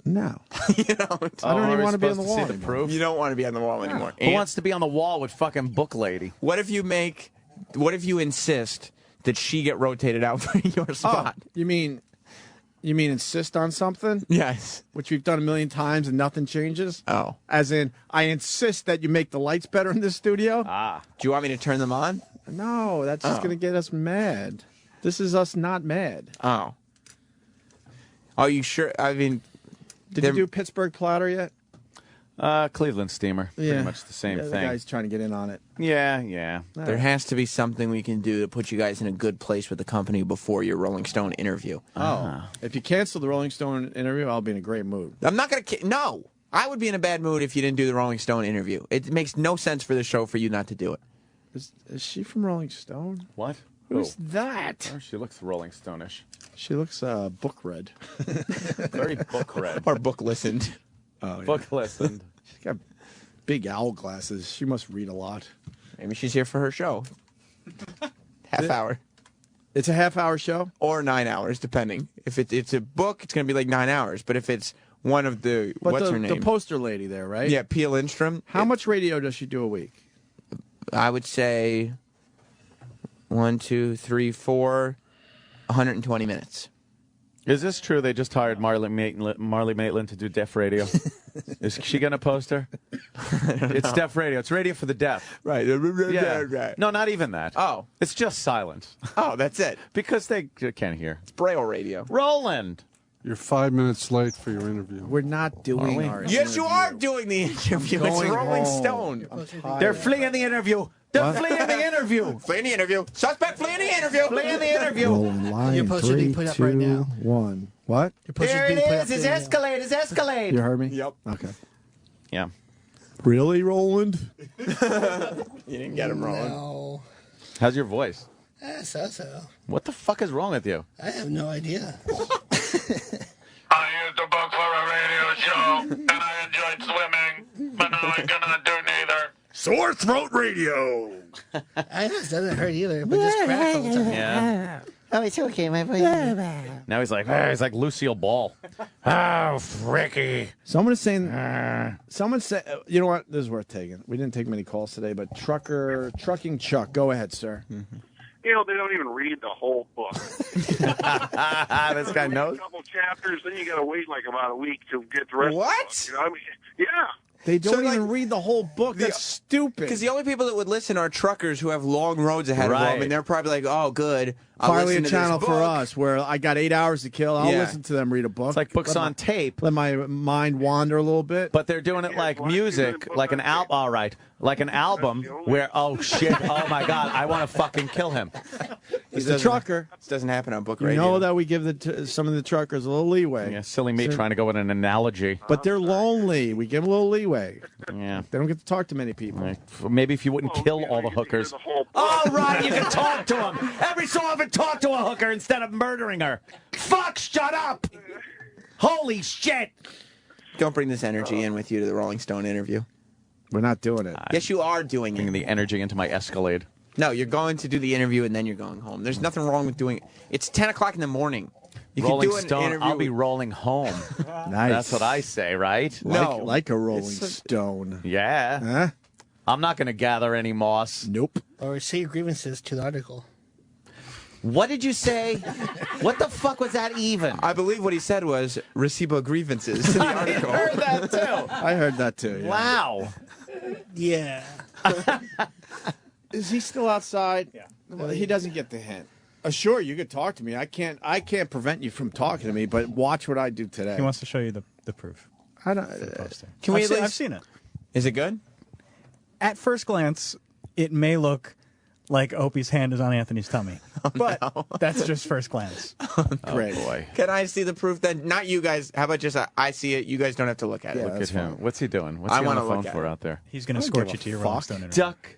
No. You don't. I don't even are we want to be on supposed the to wall see the anymore. proof? You don't want to be on the wall anymore. Who wants to be on the wall with fucking book lady? What if you insist that she get rotated out for your spot? You mean insist on something? Yes. Which we've done a million times and nothing changes? Oh. As in, I insist that you make the lights better in this studio? Ah. Do you want me to turn them on? No, that's just going to get us mad. This is us not mad. Oh. Are you sure? I mean, Did you do Pittsburgh Platter yet? Cleveland Steamer. Pretty much the same The thing. guy's trying to get in on it. Yeah. there has to be something we can do to put you guys in a good place with the company before your Rolling Stone interview. Oh. If you cancel the Rolling Stone interview, I'll be in a great mood. I'm not going to... No. I would be in a bad mood if you didn't do the Rolling Stone interview. It makes no sense for the show for you not to do it. Is she from Rolling Stone? What? Who's that? Oh, she looks Rolling Stone-ish. She looks book read. Very book read. Or book listened. Oh, yeah. Book listened. She's got big owl glasses. She must read a lot. Maybe she's here for her show. Half hour. It's a half-hour show? Or 9 hours, depending. If it's a book, it's going to be like 9 hours. But if it's one of the... But what's the, her name? the poster lady there, right? Yeah, Pia Lindstrom. How much radio does she do a week? I would say 1, 2, 3, 4, 120 minutes. Is this true? They just hired Marley Maitland to do deaf radio. Is she going to post her? It's deaf radio. It's radio for the deaf. Right. Yeah. No, not even that. Oh. It's just silent. Oh, that's it. Because they can't hear. It's Braille radio. Roland. You're 5 minutes late for your interview. We're not doing our Yes, you interview. are doing the interview. It's Going Rolling home. Stone. I'm tired. They're fleeing the interview. They're fleeing the interview. Fleeing the interview. Suspect fleeing the interview. Fleeing the interview. Rolling line. Your poster being put up right now. 1. What? Your poster's Here being it put is. up It's there now. Escalade. It's Escalade. You heard me? Yep. Okay. Yeah. Really, Roland? You didn't get him wrong. No. How's your voice? So. What the fuck is wrong with you? I have no idea. I used a book for a radio show, and I enjoyed swimming, but now I cannot do neither. Sore Throat Radio. I know it doesn't hurt either, but just cracks all the time. Yeah. Oh, it's okay, my voice. Now he's like Lucille Ball. Oh, Fricky. Someone is saying, someone said, you know what? This is worth taking. We didn't take many calls today, but Trucking Chuck. Go ahead, sir. You know, they don't even read the whole book. This guy Read knows. a couple chapters, then you got to wait like about a week to get the rest. What? Of the book. You know, I mean, yeah. They don't So, even read the whole book. That's stupid. Because the only people that would listen are truckers who have long roads ahead of Right. them, and they're probably like, "Oh, good, I'll Finally, a listen to channel this for book." us where I got 8 hours to kill. I'll Yeah. listen to them read a book. It's like books Let on my- tape. Let my mind wander a little bit. But they're doing it like music, like an album. All right, like an album where, oh shit, oh my god, I want to fucking kill him. He's a trucker. This doesn't happen on book You radio. know that we give some of the truckers a little leeway. Yeah, silly me Sir. trying to go with an analogy. But they're lonely. We give them a little leeway. Yeah. They don't get to talk to many people. Right. Maybe if you wouldn't kill all the hookers. All right, you can talk to them. Every so often, talk to a hooker instead of murdering her. Fuck, shut up. Holy shit. Don't bring this energy in with you to the Rolling Stone interview. We're not doing it. Yes, you are doing Bringing it. the energy into my Escalade. No, you're going to do the interview and then you're going home. There's nothing wrong with doing it. It's 10 o'clock in the morning. You Rolling can do an Stone, interview. I'll be rolling home. Nice. That's what I say, right? No. Like a Rolling Stone. Yeah. Huh? I'm not going to gather any moss. Nope. Or say your grievances to the article. What did you say? What the fuck was that even? I believe what he said was recibo grievances in the article. I heard that too. I heard that too. Yeah. Wow. Yeah. Is he still outside? Yeah. Well, he doesn't get the hint. Sure, you could talk to me. I can't prevent you from talking to me, but watch what I do today. He wants to show you the proof. I don't. Can we I've at I've least... seen it. Is it good? At first glance, it may look like Opie's hand is on Anthony's tummy, but that's just first glance. Great. Oh, boy. Can I see the proof then? Not you guys. How about just I see it? You guys don't have to look at it. Yeah. Look at that's him. fine. What's he doing? What's I he on wanna the phone look at for it. out there? He's going to I don't escort give you a to your fuck. Rolling Stone interview. Duck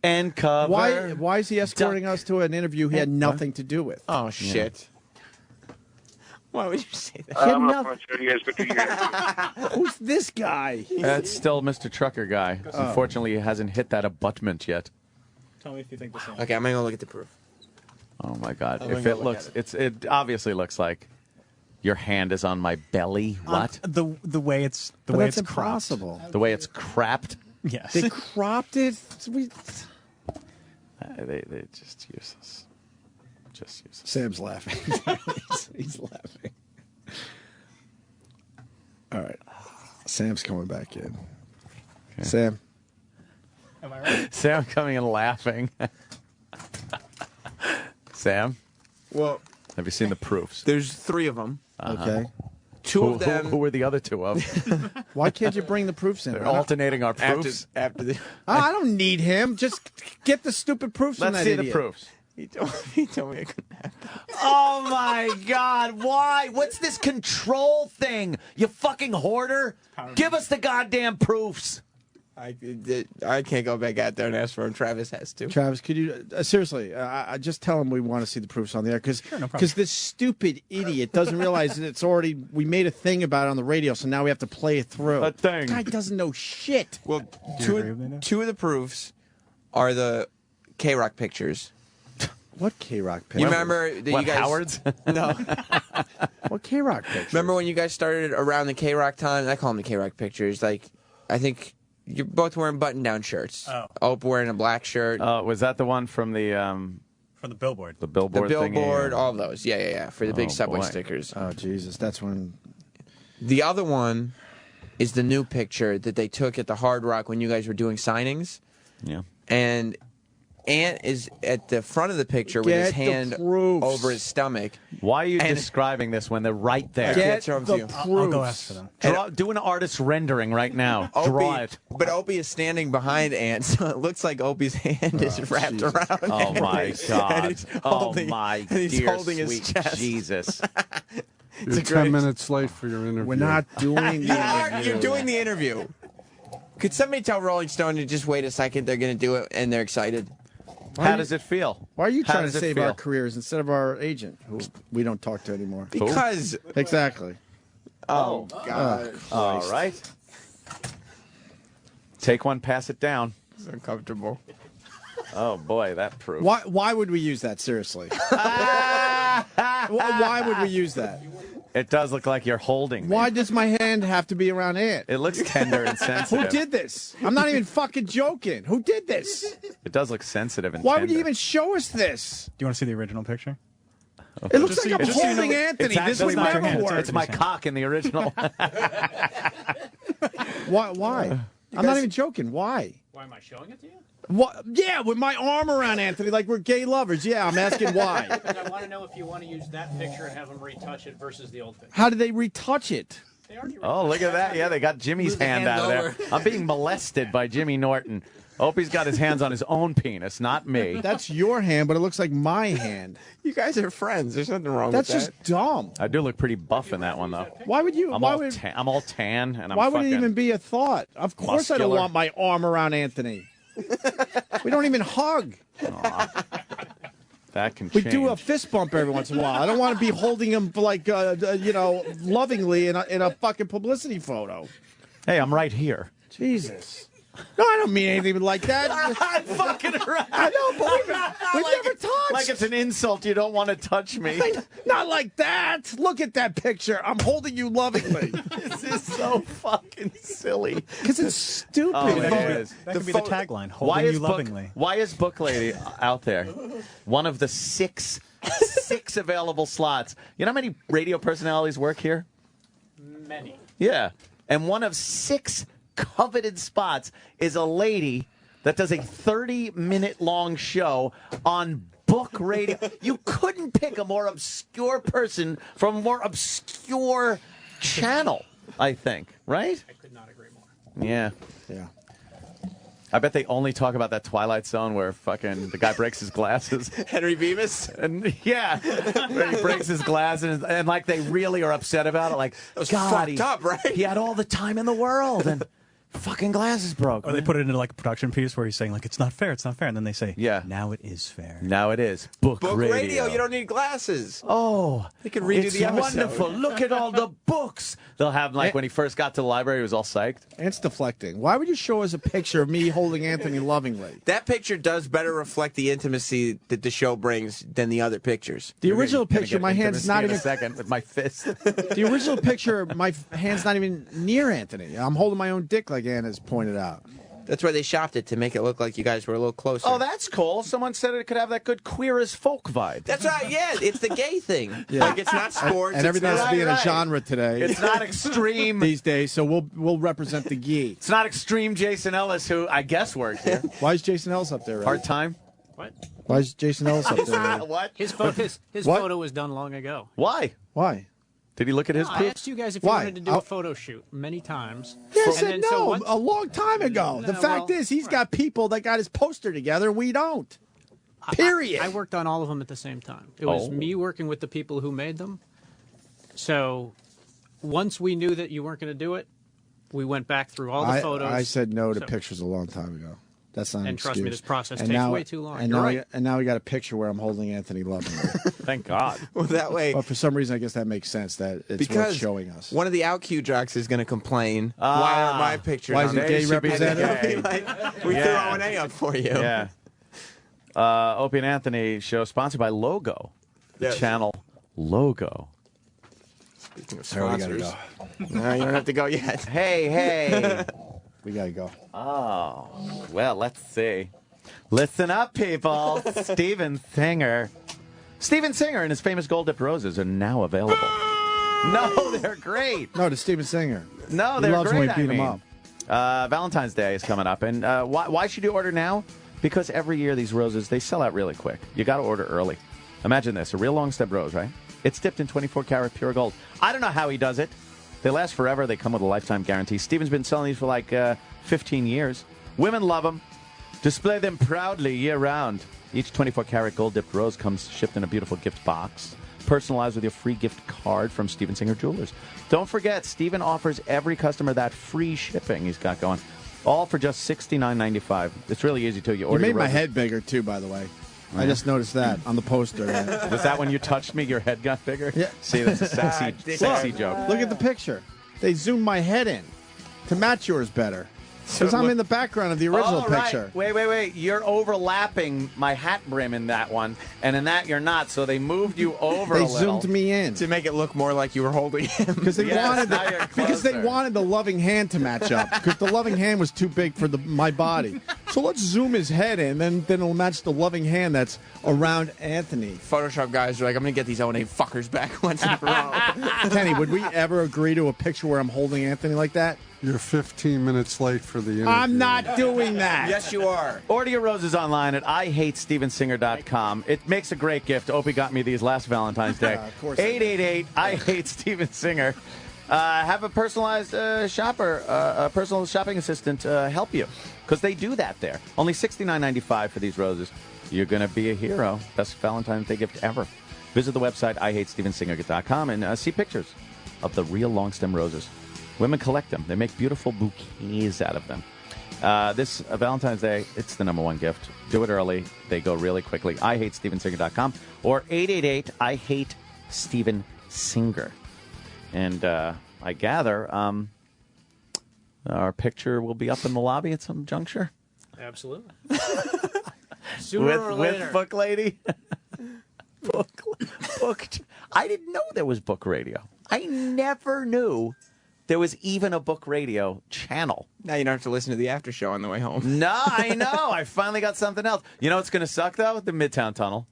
and cover. Why is he escorting us to an interview he had nothing to do with? Oh, shit. Why would you say that? I'm not going to show you guys what you hear. Who's this guy? That's still Mr. Trucker Guy. Unfortunately, he hasn't hit that abutment yet. Tell me if you think the same. Okay, I'm going to go look at the proof. Oh my God! I'm If gonna it look looks, at it obviously looks like your hand is on my belly. What? The way it's But way that's it's cropped. impossible. The way it's crapped. Yes. They cropped it. They just useless. Just useless. Sam's laughing. He's laughing. All right. Sam's coming back in. Okay. Sam. Am I right? Sam coming and laughing. Sam, Well, have you seen the proofs? there's 3 of them. Okay. Two of them. Who were the other 2 of? Why can't you bring the proofs in? They're alternating our After, proofs. after the. I don't need him. Just get the stupid proofs from Let's that see idiot. the proofs. He told me I couldn't have that. Oh my God! Why? What's this control thing? You fucking hoarder! Give us the goddamn proofs. I can't go back out there and ask for him. Travis has to. Travis, could you seriously? I just tell him we want to see the proofs on the air because no problem. this stupid idiot doesn't realize that it's already we made a thing about it on the radio, so now we have to play it through. A thing. Guy doesn't know shit. Well, Do you two agree with me now? of the proofs are the K-Rock pictures. What K-Rock picture? You remember that What, you guys? Howard's? No. What K-Rock picture? Remember when you guys started around the K-Rock time? I call them the K-Rock pictures. Like, I think you're both wearing button-down shirts. Oh. Ope wearing a black shirt. Was that the one from the For the billboard. the billboard? billboard, thingy? all of those. Yeah. For the big Oh, subway boy. stickers. Oh Jesus, that's when. The other one is the new picture that they took at the Hard Rock when you guys were doing signings. Yeah. And Ant is at the front of the picture with Get his the hand proofs. over his stomach. Why are you And- describing this when they're right there? Get Get show 'em the to you. proofs. I'll go ask for them. Do an artist's rendering right now. Draw Opie, it. But Opie is standing behind Ant, so it looks like Opie's hand is wrapped Jesus. around. Oh my Ant. God! And he's Oh holding- my and he's dear holding his sweet chest. Jesus! You're 10 minutes late for your interview. We're not doing You the are. interview. You're doing the interview. Could somebody tell Rolling Stone to just wait a second? They're going to do it, and they're excited. How does it feel? Why are you How trying to does it save feel? our careers instead of our agent, who we don't talk to anymore? Because. Exactly. Oh, God. All right. Take one, pass it down. It's uncomfortable. Oh boy, that proof. Why would we use that? Seriously. Why would we use that? It does look like you're holding me. Why does my hand have to be around Ant? It looks tender and Who sensitive. did this? I'm not even fucking joking. Who did this? It does look sensitive and Why tender. would you even show us this? Do you want to see the original picture? It looks Just like so I'm you- just so you know- holding Anthony. It's This actually would my never hand. work. It's my cock in the original. Why? I'm not even joking. Why? Why am I showing it to you? What? Yeah, with my arm around Anthony like we're gay lovers. Yeah, I'm asking why. Because I want to know if you want to use that picture and have them retouch it versus the old picture. How did they retouch it? Oh, look at that. Yeah, they got Jimmy's hand out of there. I'm being molested by Jimmy Norton. Opie's got his hands on his own penis, not me. That's your hand, but it looks like my hand. You guys are friends. There's nothing wrong That's with that. just dumb. I do look pretty buff in that one, though. Why would you? I'm all tan, and I'm why would fucking it even be a thought? Of course I don't muscular. want my arm around Anthony. We don't even hug. That can We change. do a fist bump every once in a while. I don't want to be holding him like, lovingly in a fucking publicity photo. Hey, I'm right here. Jesus. No, I don't mean anything like that. I'm fucking around. I know, but we've never touched. Like it's an insult. You don't want to touch me. Not like that. Look at that picture. I'm holding you lovingly. This is so fucking silly. Because it's stupid. Oh, it is. That could be the tagline, holding you lovingly. Why is Book Lady out there? One of the six available slots. You know how many radio personalities work here? Many. Yeah. And one of 6 coveted spots is a lady that does a 30-minute long show on Book Radio. You couldn't pick a more obscure person from a more obscure channel, I think, right? I could not agree more. Yeah. Yeah. I bet they only talk about that Twilight Zone where fucking the guy breaks his glasses. Henry Beavis? And yeah, where he breaks his glasses and like they really are upset about it. Like, That was God, fucked up, right? He had all the time in the world and fucking glasses broke. Or they put it into like a production piece where he's saying like it's not fair, and then they say, yeah, now it is fair. Now it is. Book radio. You don't need glasses. Oh, they can redo it's the episode. wonderful. Look at all the books. They'll have like when he first got to the library, he was all psyched. It's deflecting. Why would you show us a picture of me holding Anthony lovingly? That picture does better reflect the intimacy that the show brings than the other pictures. The original picture, my hand's not even a second with my fist. The original picture, my hand's not even near Anthony. I'm holding my own dick, like Anna's pointed out. That's why they shopped it, to make it look like you guys were a little closer. Oh, that's cool. Someone said it could have that good queer as folk vibe. That's right, yeah. It's the gay thing. Yeah. Like, it's not sports. And everything it's has not, to be in a genre today. It's not extreme these days, so we'll represent the gay. It's not extreme Jason Ellis, who I guess works here. Why is Jason Ellis up there? Right? Part time. What? Why is Jason Ellis up there? Right? What? His photo was done long ago. Why? Why? Did he look at his I proof? asked you guys if you Why? wanted to do a photo shoot many times. Yeah, I And said then, no so once- a long time ago. The fact is, he's got people that got his poster together, and we don't. Period. I worked on all of them at the same time. It was me working with the people who made them. So once we knew that you weren't going to do it, we went back through all the photos. I said no to So- pictures a long time ago. That's not an And trust me, excuse. this process And takes now- way too long. And You're now, right. and now we got a picture where I'm holding Anthony lovingly. Thank God. Well, that way. But for some reason, I guess that makes sense that it's worth Because showing us. one of the OutQ jocks is going to complain. Why aren't my pictures Why on is he there? gay You should be representative? like, we threw O&A up for you. Yeah. Opie and Anthony show sponsored by Logo. The channel Logo. Speaking of There we gotta sponsors. go. No, you don't have to go yet. Hey. We gotta go. Oh, well, let's see. Listen up, people. Steven Singer. Steven Singer and his famous gold dipped roses are now available. No, they're great. No, to Steven Singer. No, He they're loves great. when we beat him up. Valentine's Day is coming up, and why should you order now? Because every year these roses, they sell out really quick. You got to order early. Imagine this, a real long stem rose, right? It's dipped in 24 karat pure gold. I don't know how he does it. They last forever. They come with a lifetime guarantee. Steven's been selling these for like 15 years. Women love them. Display them proudly year-round. Each 24-karat gold-dipped rose comes shipped in a beautiful gift box, personalized with your free gift card from Steven Singer Jewelers. Don't forget, Steven offers every customer that free shipping he's got going, all for just $69.95. It's really easy, too. You You order made your my roses. head bigger, too, by the way. I just noticed that on the poster. Was that when you touched me, your head got bigger? Yeah. See, that's a sexy joke. Look at the picture. They zoomed my head in to match yours better. Because I'm in the background of the original Oh, right. picture. Wait. You're overlapping my hat brim in that one, and in that you're not, so they moved you over They a little. zoomed me in. To make it look more like you were holding him. Because they Yes, now you're wanted the closer. loving hand to match up. Because the loving hand was too big for my body. So let's zoom his head in, then it'll match the loving hand that's around Anthony. Photoshop guys are like, I'm going to get these O&A fuckers back once in a row. Kenny, would we ever agree to a picture where I'm holding Anthony like that? You're 15 minutes late for the interview. I'm not doing that. Yes, you are. Order your roses online at IHateStevenSinger.com. It makes a great gift. Opie got me these last Valentine's Day. Of course. 888 I Hate Steven Singer. Have a personalized shopper, a personal shopping assistant help you, because they do that there. Only $69.95 for these roses. You're going to be a hero. Best Valentine's Day gift ever. Visit the website IHateStevenSinger.com and see pictures of the real long stem roses. Women collect them. They make beautiful bouquets out of them. This Valentine's Day, it's the #1 gift. Do it early. They go really quickly. IHateStevenSinger.com or 888 I Hate Steven Singer. And I gather our picture will be up in the lobby at some juncture. Absolutely. Sooner or later. With Book Lady. Booked. I didn't know there was Book Radio. I never knew there was even a Book Radio channel. Now you don't have to listen to the after show on the way home. No, I know. I finally got something else. You know what's going to suck, though? The Midtown Tunnel.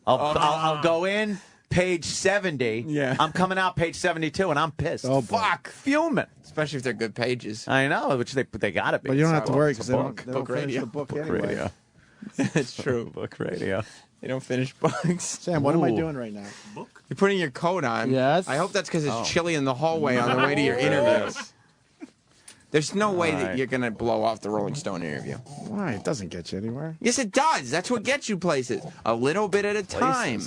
I'll go in. Page 70. Yeah. I'm coming out page 72, and I'm pissed. Oh, boy. Fuck. Fuming. Especially if they're good pages. I know, which they got to be. But you don't have to worry because they Book don't finish Radio. the book Book anyway. Radio. It's true. Book Radio. They don't finish books. Sam, what am I Ooh. doing right now? You're putting your coat on. Yes. I hope that's because it's chilly in the hallway on the way to your interview. There's no way that you're going to blow off the Rolling Stone interview. Why? It doesn't get you anywhere. Yes, it does. That's what gets you places. A little bit at a time.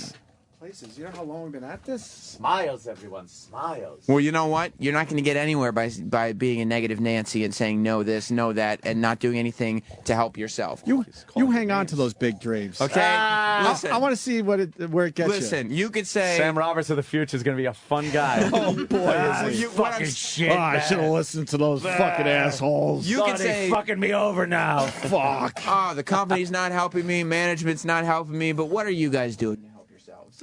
Places. You know how long we've been at this? Smiles, everyone. Smiles. Well, you know what? You're not going to get anywhere by being a negative Nancy and saying no this, no that, and not doing anything to help yourself. You hang on to those big dreams. Okay? Listen. I want to see where it gets you. Listen, you could say... Sam Roberts of the future is going to be a fun guy. Oh, boy. You fucking shit, I should have listened to those fucking assholes. You could say... fucking me over now. Fuck. Oh, the company's not helping me, management's not helping me, but what are you guys doing to help yourselves?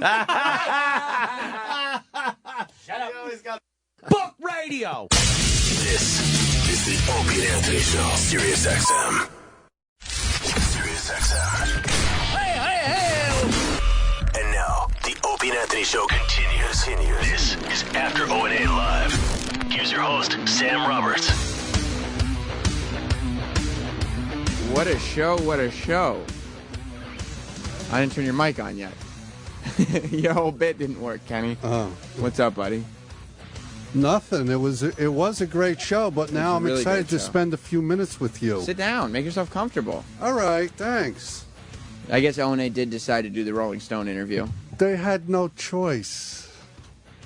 Shut up. Book Radio. This is the Opie and Anthony Show. Sirius XM. Sirius XM. And now, the Opie and Anthony Show continues. This is After O&A Live. Here's your host, Sam Roberts. What a show, what a show. I didn't turn your mic on yet. Your whole bit didn't work, Kenny. Oh. What's up, buddy? Nothing. It was a great show, but now I'm really excited great to show. spend a few minutes with you. Sit down. Make yourself comfortable. All right, thanks. I guess O&A did decide to do the Rolling Stone interview. They had no choice.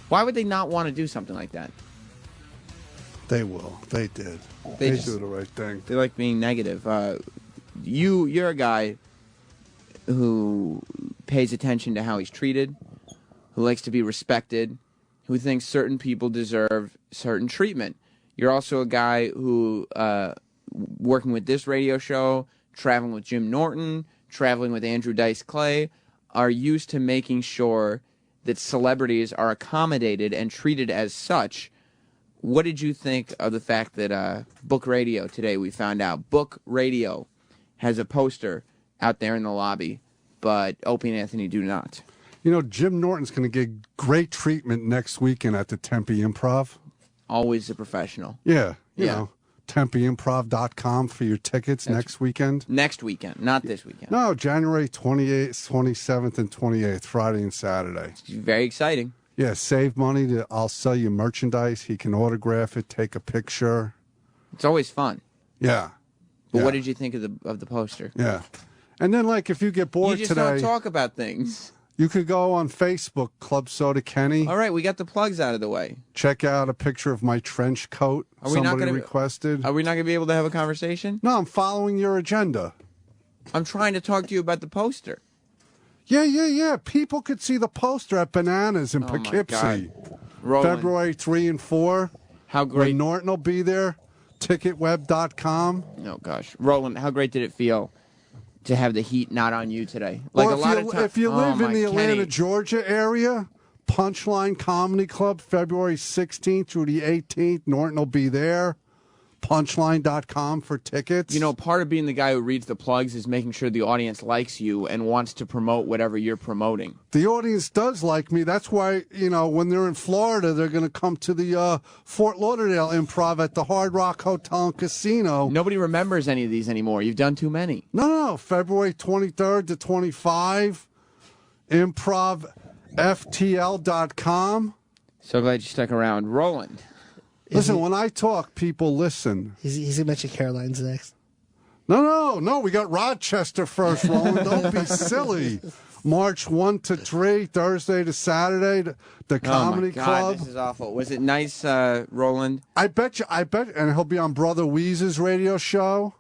Why would they not want to do something like that? They will. They did. They They just- do the right thing. They like being negative. You're a guy who pays attention to how he's treated, who likes to be respected, who thinks certain people deserve certain treatment. You're also a guy who, working with this radio show, traveling with Jim Norton, traveling with Andrew Dice Clay, are used to making sure that celebrities are accommodated and treated as such. What did you think of the fact that Book Radio today, we found out, Book Radio has a poster out there in the lobby, but Opie and Anthony do not? You know, Jim Norton's going to get great treatment next weekend at the Tempe Improv. Always a professional. Yeah, you Yeah. know, TempeImprov.com for your tickets next weekend. Next weekend, not this weekend. No, January 28th, 27th, and 28th, Friday and Saturday. Very exciting. Yeah, save money. I'll sell you merchandise. He can autograph it, take a picture. It's always fun. Yeah. But Yeah. what did you think of the poster? Yeah. And then, like, if you get bored You just today, don't talk about things. you could go on Facebook, Club Soda Kenny. All right, we got the plugs out of the way. Check out a picture of my trench coat Are we not somebody gonna- requested. Are we not going to be able to have a conversation? No, I'm following your agenda. I'm trying to talk to you about the poster. Yeah. People could see the poster at Bananas in Oh, my Poughkeepsie. God. Roland. February 3 and 4. How great. When Norton will be there. Ticketweb.com. Oh, gosh. Roland, how great did it feel to have the heat not on you today? Like Well, a lot of times. if you live in the Atlanta, Georgia area, Punchline Comedy Club, February 16th through the 18th. Norton will be there. punchline.com for tickets. You know, part of being the guy who reads the plugs is making sure the audience likes you and wants to promote whatever you're promoting. The audience does like me. That's why, when they're in Florida, they're going to come to the Fort Lauderdale Improv at the Hard Rock Hotel and Casino. Nobody remembers any of these anymore. You've done too many. No. February 23rd to 25, improvftl.com. So glad you stuck around. Roland. Listen, when I talk, people listen. He's going to mention Caroline's next. No. We got Rochester first, Roland. Don't be silly. March 1 to 3, Thursday to Saturday, the Comedy oh my God, Club. This is awful. Was it nice, Roland? I bet, and he'll be on Brother Weeze's radio show.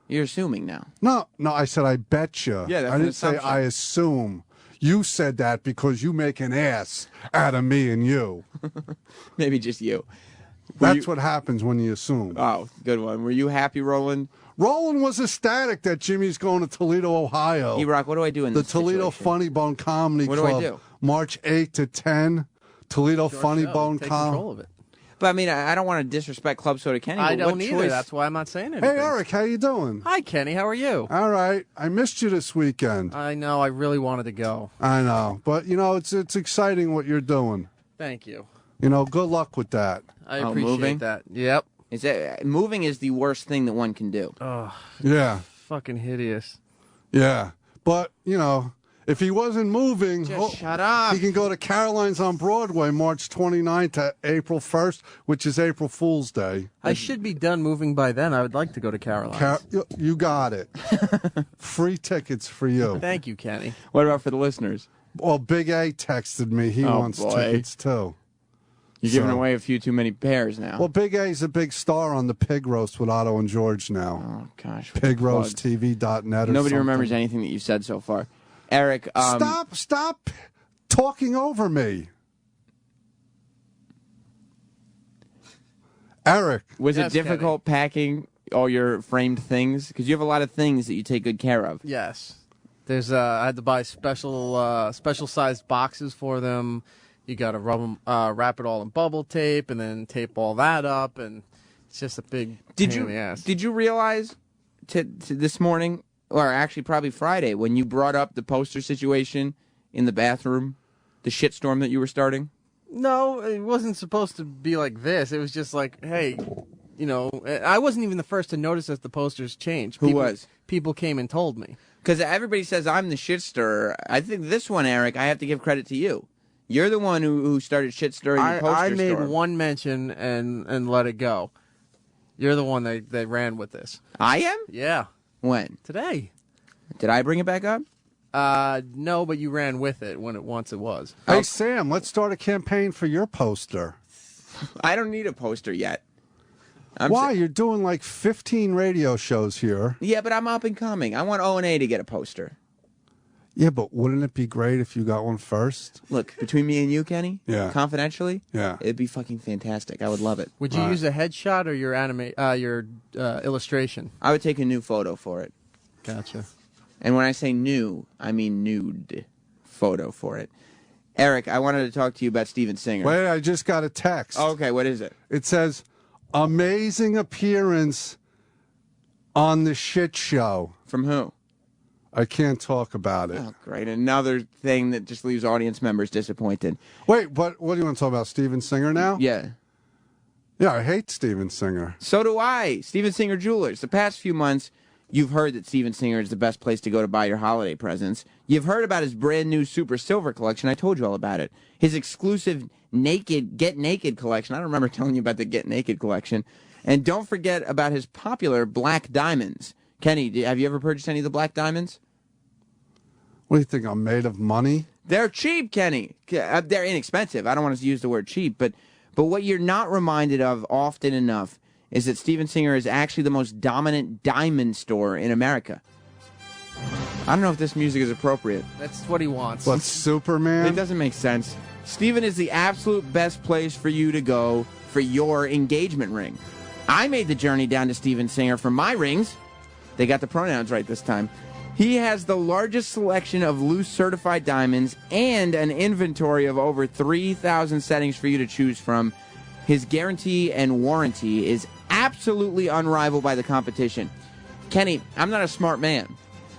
You're assuming now. No, I said I bet you. Yeah, that's I an didn't say assumption. I assume. You said that because you make an ass out of me and you. Maybe just you. That's what happens when you assume. Oh, good one. Were you happy, Roland? Roland was ecstatic that Jimmy's going to Toledo, Ohio. E-Rock, what do I do in the this Toledo situation? Funny Bone Comedy What Club? do I do? March 8 to 10, Toledo Funny Bone Take control of Comedy. it. But I mean, I don't want to disrespect Club Soda Kenny. I but don't what either. choice? That's why I'm not saying anything. Hey, Eric, how you doing? Hi, Kenny. How are you? All right. I missed you this weekend. I know. I really wanted to go. I know. But, it's exciting what you're doing. Thank you. Good luck with that. I appreciate moving? that. Yep. Is that moving is the worst thing that one can do. Oh, Yeah. fucking hideous. Yeah. But, if he wasn't moving, Just shut up. he can go to Caroline's on Broadway March 29th to April 1st, which is April Fool's Day. I should be done moving by then. I would like to go to Caroline's. You got it. Free tickets for you. Thank you, Kenny. What about for the listeners? Well, Big A texted me. He wants tickets, too. You're giving away a few too many pairs now. Well, Big A's a big star on the Pig Roast with Otto and George now. Oh, gosh. PigRoastTV.net or Nobody something. remembers anything that you've said so far. Eric, Stop talking over me. Eric. Was it difficult packing all your framed things? Because you have a lot of things that you take good care of. Yes. There's I had to buy special sized boxes for them. You got to wrap it all in bubble tape and then tape all that up, and it's just a big pain in the ass. Did you realize to this morning, or actually probably Friday, when you brought up the poster situation in the bathroom, the shitstorm that you were starting? No, it wasn't supposed to be like this. It was just like, hey, I wasn't even the first to notice that the posters changed. Who was? People came and told me. Because everybody says I'm the shit stirrer. I think this one, Eric, I have to give credit to you. You're the one who started shit stirring the poster I made storm. one mention and let it go. You're the one that ran with this. I am? Yeah. When? Today. Did I bring it back up? No, but you ran with it once it was. Hey, Sam, let's start a campaign for your poster. I don't need a poster yet. Why? You're doing like 15 radio shows here. Yeah, but I'm up and coming. I want O&A to get a poster. Yeah, but wouldn't it be great if you got one first? Look, between me and you, Kenny, confidentially, it'd be fucking fantastic. I would love it. Would you use a headshot or your illustration? I would take a new photo for it. Gotcha. And when I say new, I mean nude photo for it. Eric, I wanted to talk to you about Steven Singer. Wait, I just got a text. Okay, what is it? It says, amazing appearance on the shit show. From who? I can't talk about it. Oh, great. Another thing that just leaves audience members disappointed. Wait, but what do you want to talk about, Steven Singer now? Yeah. Yeah, I hate Steven Singer. So do I. Steven Singer Jewelers. The past few months, you've heard that Steven Singer is the best place to go to buy your holiday presents. You've heard about his brand new Super Silver collection. I told you all about it. His exclusive Get Naked collection. I don't remember telling you about the Get Naked collection. And don't forget about his popular Black Diamonds. Kenny, have you ever purchased any of the Black Diamonds? What do you think, I'm made of money? They're cheap, Kenny. They're inexpensive. I don't want to use the word cheap, but what you're not reminded of often enough is that Steven Singer is actually the most dominant diamond store in America. I don't know if this music is appropriate. That's what he wants. What, Superman? It doesn't make sense. Steven is the absolute best place for you to go for your engagement ring. I made the journey down to Steven Singer for my rings. They got the pronouns right this time. He has the largest selection of loose certified diamonds and an inventory of over 3,000 settings for you to choose from. His guarantee and warranty is absolutely unrivaled by the competition. Kenny, I'm not a smart man.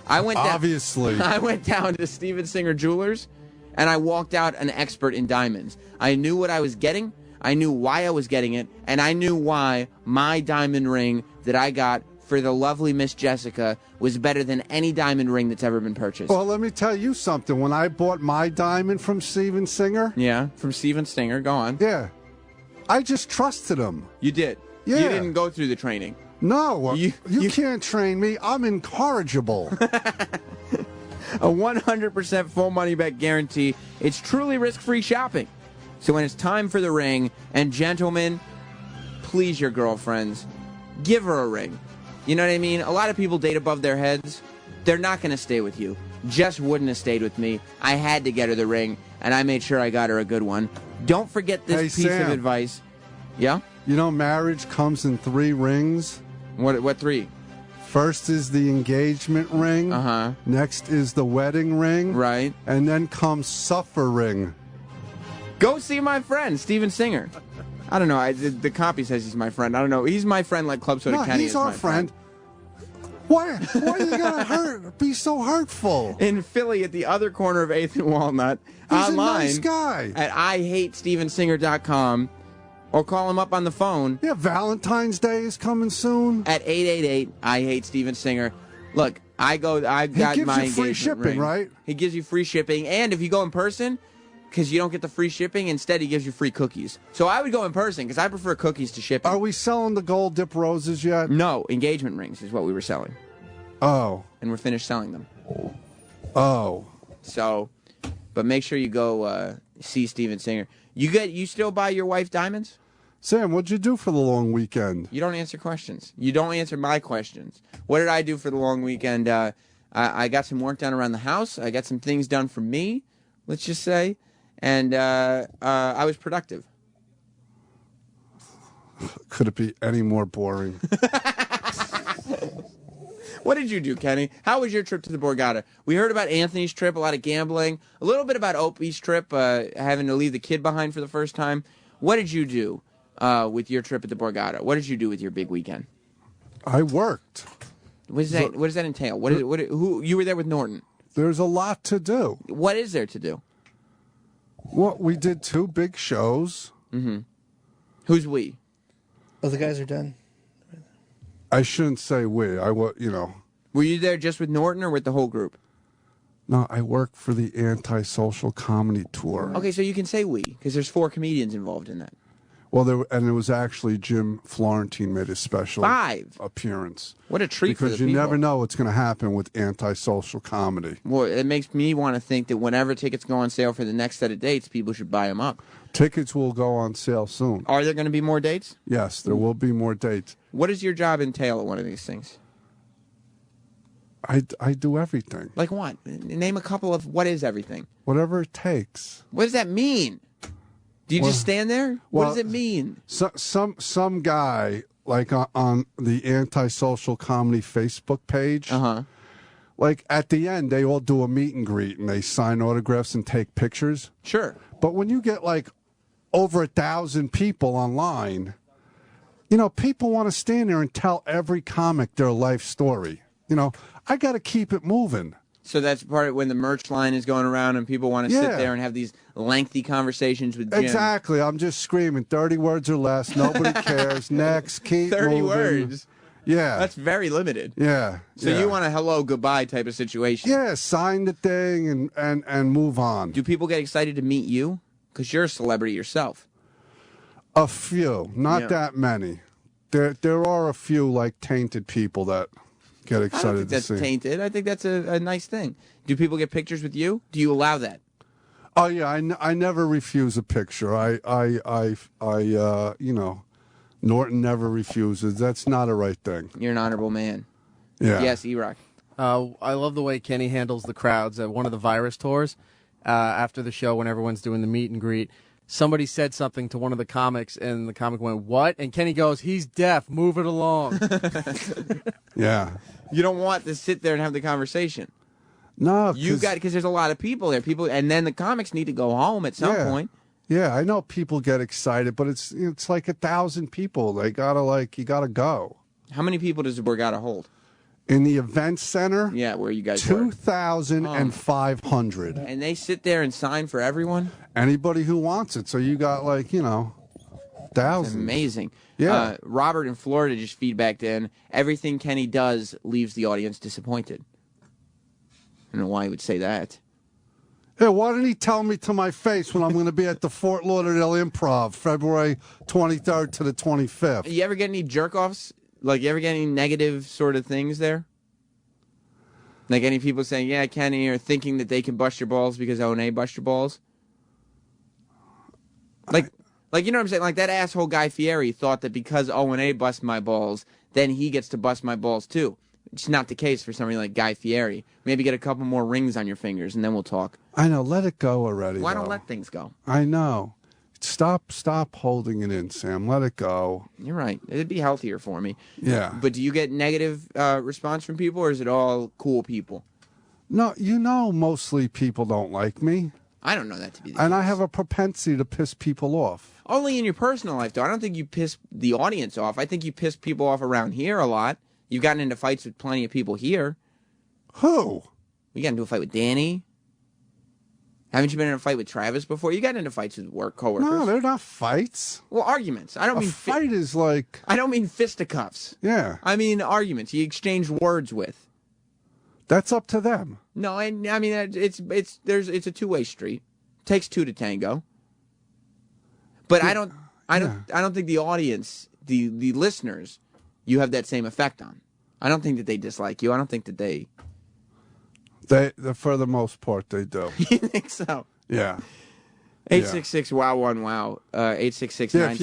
Obviously. I went down to Steven Singer Jewelers, and I walked out an expert in diamonds. I knew what I was getting, I knew why I was getting it, and I knew why my diamond ring that I got for the lovely Miss Jessica was better than any diamond ring that's ever been purchased. Well, let me tell you something. When I bought my diamond from Steven Singer... Yeah, from Steven Singer. Go on. Yeah. I just trusted him. You did? Yeah. You didn't go through the training? No. You can't train me. I'm incorrigible. A 100% full money back guarantee. It's truly risk-free shopping. So when it's time for the ring, and gentlemen, please your girlfriends, give her a ring. You know what I mean? A lot of people date above their heads. They're not going to stay with you. Jess wouldn't have stayed with me. I had to get her the ring, and I made sure I got her a good one. Don't forget this piece of advice. Yeah? You know marriage comes in 3 rings? What 3? First is the engagement ring. Uh-huh. Next is the wedding ring. Right. And then comes suffering. Go see my friend, Steven Singer. I don't know. The copy says he's my friend. I don't know. He's my friend like Club Soda Kenny he's is our my friend. Why you gotta be so hurtful? In Philly at the other corner of 8th and Walnut. He's online a nice guy. At IHateStevenSinger.com or call him up on the phone. Yeah, Valentine's Day is coming soon. At 888-I-HATE-STEVEN-SINGER. Look, I got my He gives you free engagement shipping, ring. right? He gives you free shipping, and if you go in person, because you don't get the free shipping, instead he gives you free cookies. So I would go in person because I prefer cookies to shipping. Are we selling the gold dip roses yet? No, engagement rings is what we were selling. Oh. And we're finished selling them. Oh. So, but make sure you go see Steven Singer. You still buy your wife diamonds? Sam, what'd you do for the long weekend? You don't answer questions. You don't answer my questions. What did I do for the long weekend? I got some work done around the house. I got some things done for me, let's just say. And I was productive. Could it be any more boring? What did you do, Kenny? How was your trip to the Borgata? We heard about Anthony's trip, a lot of gambling, a little bit about Opie's trip, having to leave the kid behind for the first time. What did you do with your trip at the Borgata? What did you do with your big weekend? I worked. What does that entail? Who you were there with Norton? There's a lot to do. What is there to do? Well, we did 2 big shows. Mm-hmm. Who's we? Oh, the guys are done. I shouldn't say we. Were you there just with Norton or with the whole group? No, I work for the Antisocial Comedy Tour. Okay, so you can say we, because there's 4 comedians involved in that. Well, it was actually Jim Florentine made a special 5 appearance. What a treat for the Because you never know what's going to happen with Antisocial Comedy. Well, it makes me want to think that whenever tickets go on sale for the next set of dates, people should buy them up. Tickets will go on sale soon. Are there going to be more dates? Yes, there will be more dates. What does your job entail at one of these things? I do everything. Like what? Name a couple of what is everything. Whatever it takes. What does that mean? Do you just stand there? What does it mean? Some guy like on the Antisocial Comedy Facebook page. Like at the end, they all do a meet and greet and they sign autographs and take pictures. Sure. But when you get like over 1,000 people online, people want to stand there and tell every comic their life story. I got to keep it moving. So that's part of when the merch line is going around and people want to sit there and have these lengthy conversations with Jim. Exactly. I'm just screaming 30 words or less. Nobody cares. Next, keep 30 moving. words? Yeah. That's very limited. Yeah. So you want a hello, goodbye type of situation. Yeah, sign the thing and move on. Do people get excited to meet you? Because you're a celebrity yourself. A few. Not that many. There are a few like tainted people that get excited I don't think to that's see. tainted. I think that's a nice thing. Do people get pictures with you? Do you allow that? Oh yeah, I never refuse a picture. Norton never refuses. That's not a right thing. You're an honorable man. Yeah. Yes, E-Rock. I love the way Kenny handles the crowds at one of the Virus tours. After the show, when everyone's doing the meet and greet, somebody said something to one of the comics, and the comic went, "What?" And Kenny goes, "He's deaf. Move it along." Yeah. You don't want to sit there and have the conversation. No, because there's a lot of people there. And then the comics need to go home at some point. Yeah, I know people get excited, but it's like 1,000 people. They gotta you gotta go. How many people does the Borgata hold? In the event center? Yeah, where you guys were. 2,500. And they sit there and sign for everyone? Anybody who wants it. So you got thousands. It's amazing. Yeah. Robert in Florida just feedbacked in, everything Kenny does leaves the audience disappointed. I don't know why he would say that. Yeah, why didn't he tell me to my face when I'm going to be at the Fort Lauderdale Improv, February 23rd to the 25th? You ever get any jerk-offs? Like, you ever get any negative sort of things there? Like any people saying, yeah, Kenny, or thinking that they can bust your balls because O&A bust your balls? Like, you know what I'm saying? Like, that asshole Guy Fieri thought that because O&A bust my balls, then he gets to bust my balls, too. It's not the case for somebody like Guy Fieri. Maybe get a couple more rings on your fingers, and then we'll talk. I know. Let it go already. Why don't though. let things go? I know. Stop holding it in, Sam. Let it go. You're right. It'd be healthier for me. Yeah. But do you get negative response from people, or is it all cool people? No, mostly people don't like me. I don't know that to be the And case. I have a propensity to piss people off. Only in your personal life, though. I don't think you piss the audience off. I think you piss people off around here a lot. You've gotten into fights with plenty of people here. Who? You got into a fight with Danny. Haven't you been in a fight with Travis before? You got into fights with work coworkers. No, they're not fights. Well, arguments. I don't mean fight is like. I don't mean fisticuffs. Yeah. I mean arguments. You exchange words with. That's up to them. No, I mean it's a two-way street. Takes two to tango. But I don't think the audience, the listeners, you have that same effect on. I don't think that they dislike you. I don't think that they. For the most part, they do. You think so? Yeah. 866-WOW-1-WOW. 866-969-1969. Yeah, if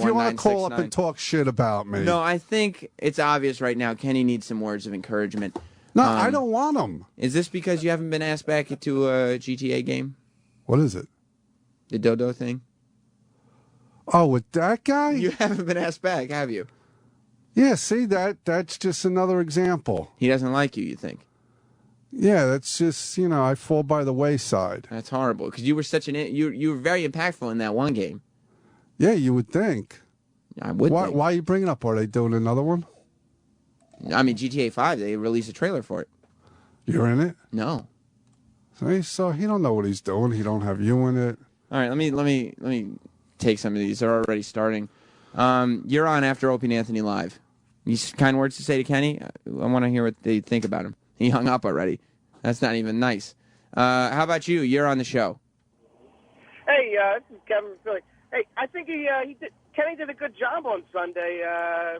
you want to call up and talk shit about me. No, I think it's obvious right now. Kenny needs some words of encouragement. No, I don't want them. Is this because you haven't been asked back to a GTA game? What is it? The Dodo thing? Oh, with that guy? You haven't been asked back, have you? Yeah, see, that's just another example. He doesn't like you think? Yeah, that's just, I fall by the wayside. That's horrible, because you were you were very impactful in that one game. Yeah, you would think. I would think. Why are you bringing up? Are they doing another one? I mean, GTA 5, they released a trailer for it. You're in it? No. So he don't know what he's doing. He don't have you in it. All right, let me take some of these. They're already starting. You're on After Opie and Anthony Live. You kind words to say to Kenny? I want to hear what they think about him. He hung up already. That's not even nice. How about you? You're on the show. Hey, this is Kevin Philly. Hey, I think Kenny did a good job on Sunday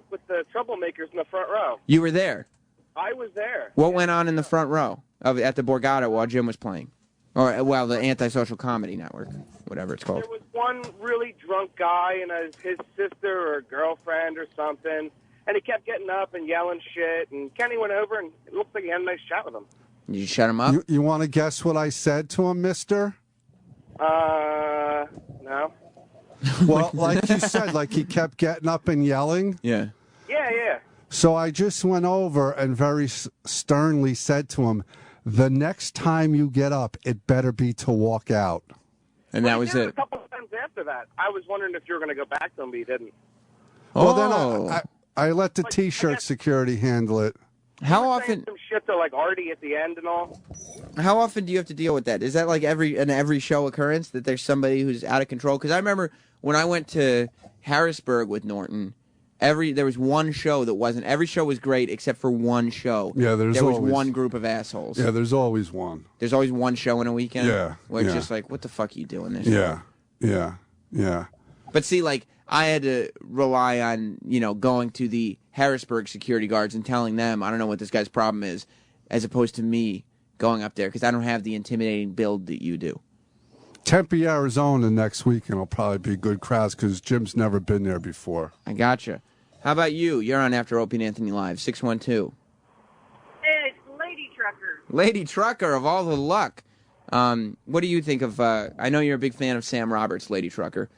with the troublemakers in the front row. You were there. I was there. What went on in the front row at the Borgata while Jim was playing? Or, well, the Antisocial Comedy Network, whatever it's called. There was one really drunk guy and his sister or girlfriend or something, and he kept getting up and yelling shit, and Kenny went over, and it looked like he had a nice chat with him. Did you shut him up? You want to guess what I said to him, mister? No. Well, like you said, like he kept getting up and yelling. Yeah. Yeah. So I just went over and very sternly said to him, the next time you get up, it better be to walk out. And that was it. A couple of times after that, I was wondering if you were going to go back to him, but you didn't. Well, then I let the T-shirt security handle it. How often? Some shit to like Artie at the end and all. How often do you have to deal with that? Is that like every show occurrence that there's somebody who's out of control? Because I remember when I went to Harrisburg with Norton, there was one show that wasn't. Every show was great except for one show. Yeah, there was always one group of assholes. Yeah, there's always one. There's always one show in a weekend. Yeah, where it's yeah. just like, what the fuck are you doing this? Yeah. But see, like I had to rely on going to the Harrisburg security guards and telling them I don't know what this guy's problem is, as opposed to me going up there because I don't have the intimidating build that you do. Tempe, Arizona next weekend will probably be good crowds because Jim's never been there before. I gotcha. How about you? You're on After Opie and Anthony Live, 612. Hey, it's Lady Trucker. Lady Trucker, of all the luck. What do you think of, I know you're a big fan of Sam Roberts, Lady Trucker.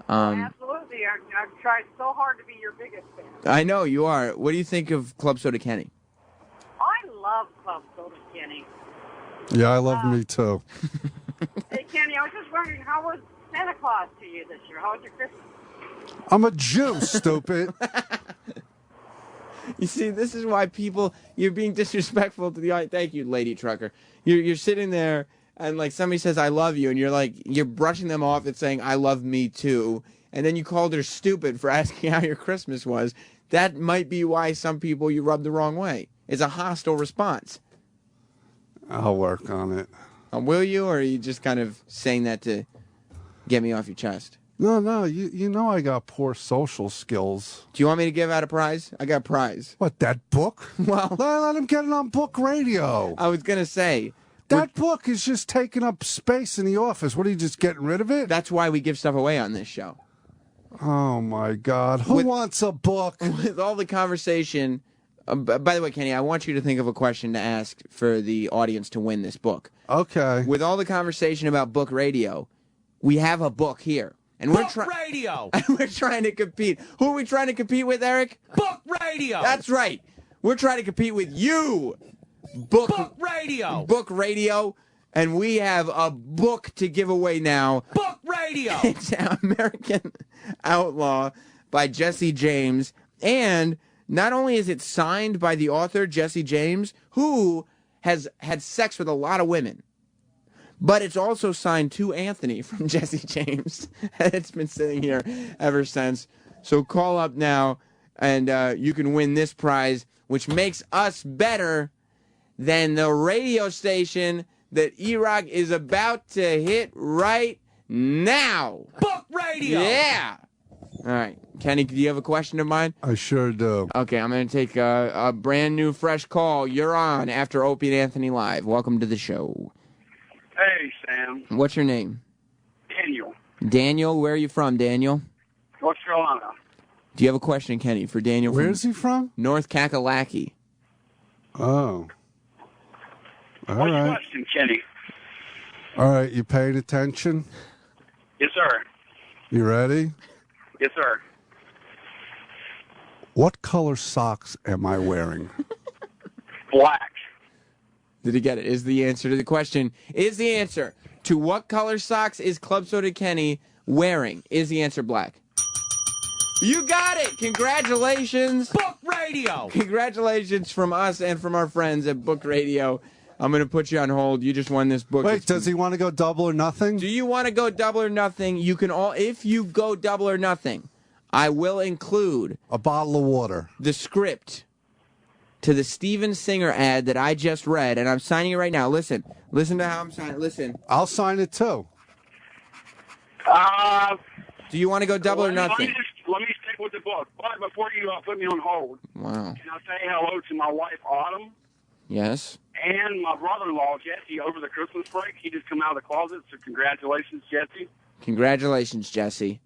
Absolutely. I've tried so hard to be your biggest fan. I know you are. What do you think of Club Soda Kenny? I love Club Soda Kenny. Yeah, I love me too. Hey, Kenny, I was just wondering, how was Santa Claus to you this year? How was your Christmas? I'm a Jew, stupid. You see, this is why you're being disrespectful to the audience. Thank you, lady trucker. You're sitting there and like somebody says, I love you. And you're brushing them off and saying, I love me too. And then you called her stupid for asking how your Christmas was. That might be why some people you rub the wrong way. It's a hostile response. I'll work on it. Will you, or are you just kind of saying that to get me off your chest? No, you know I got poor social skills. Do you want me to give out a prize? I got a prize. What, that book? Well, let him get it on book radio. I was going to say. That book is just taking up space in the office. What, are you just getting rid of it? That's why we give stuff away on this show. Oh, my God. Who wants a book? With all the conversation. By the way, Kenny, I want you to think of a question to ask for the audience to win this book. Okay. With all the conversation about book radio, we have a book here. And Book radio! And we're trying to compete. Who are we trying to compete with, Eric? Book radio! That's right. We're trying to compete with you. Book radio! Book radio. And we have a book to give away now. Book radio! It's American Outlaw by Jesse James. And not only is it signed by the author, Jesse James, who has had sex with a lot of women, but it's also signed to Anthony from Jesse James. It's been sitting here ever since. So call up now, and you can win this prize, which makes us better than the radio station that E-Rock is about to hit right now. Book radio! Yeah! All right. Kenny, do you have a question of mine? I sure do. Okay, I'm going to take a brand new, fresh call. You're on after Opie and Anthony Live. Welcome to the show. Hey, Sam. What's your name? Daniel. Daniel, where are you from, Daniel? North Carolina. Do you have a question, Kenny, for Daniel? Where's he from? North Kakalaki. Oh. All What's your right. question, Kenny? All right, you paying attention? Yes, sir. You ready? Yes, sir. What color socks am I wearing? Black. Did he get it? Is the answer to the question. Is the answer to what color socks is Club Soda Kenny wearing? Is the answer black? You got it! Congratulations! Book radio! Congratulations from us and from our friends at Book Radio. I'm going to put you on hold. You just won this book. Wait, does he want to go double or nothing? Do you want to go double or nothing? You can all. If you go double or nothing, I will include a bottle of water, the script to the Steven Singer ad that I just read, and I'm signing it right now. Listen to how I'm signing. Listen. I'll sign it too. Do you want to go double or nothing? Let me stick with the book. But before you put me on hold, Wow. can I say hello to my wife, Autumn, Yes. and my brother-in-law, Jesse, over the Christmas break? He just come out of the closet, so congratulations, Jesse. Congratulations, Jesse.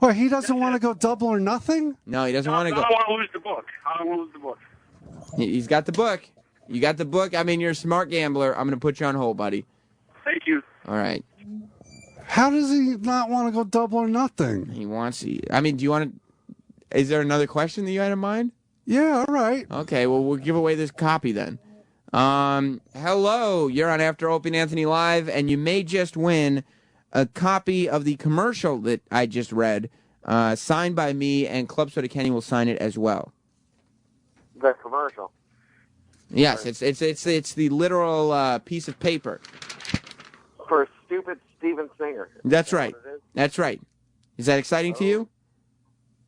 Well, he doesn't want to go double or nothing? No, he doesn't want to I go. don't want to lose the book. I don't want to lose the book. He's got the book. You got the book. I mean, you're a smart gambler. I'm going to put you on hold, buddy. Thank you. All right. How does he not want to go double or nothing? He wants you. I mean, do you want to... Is there another question that you had in mind? Yeah, all right. Okay, well, we'll give away this copy then. Hello, you're on After Opie and Anthony Live, and you may just win a copy of the commercial that I just read, signed by me, and Club Soda Kenny will sign it as well. The commercial. Yes, it's the literal piece of paper. For stupid Steven Singer. That's right. That's right. Is that exciting to you?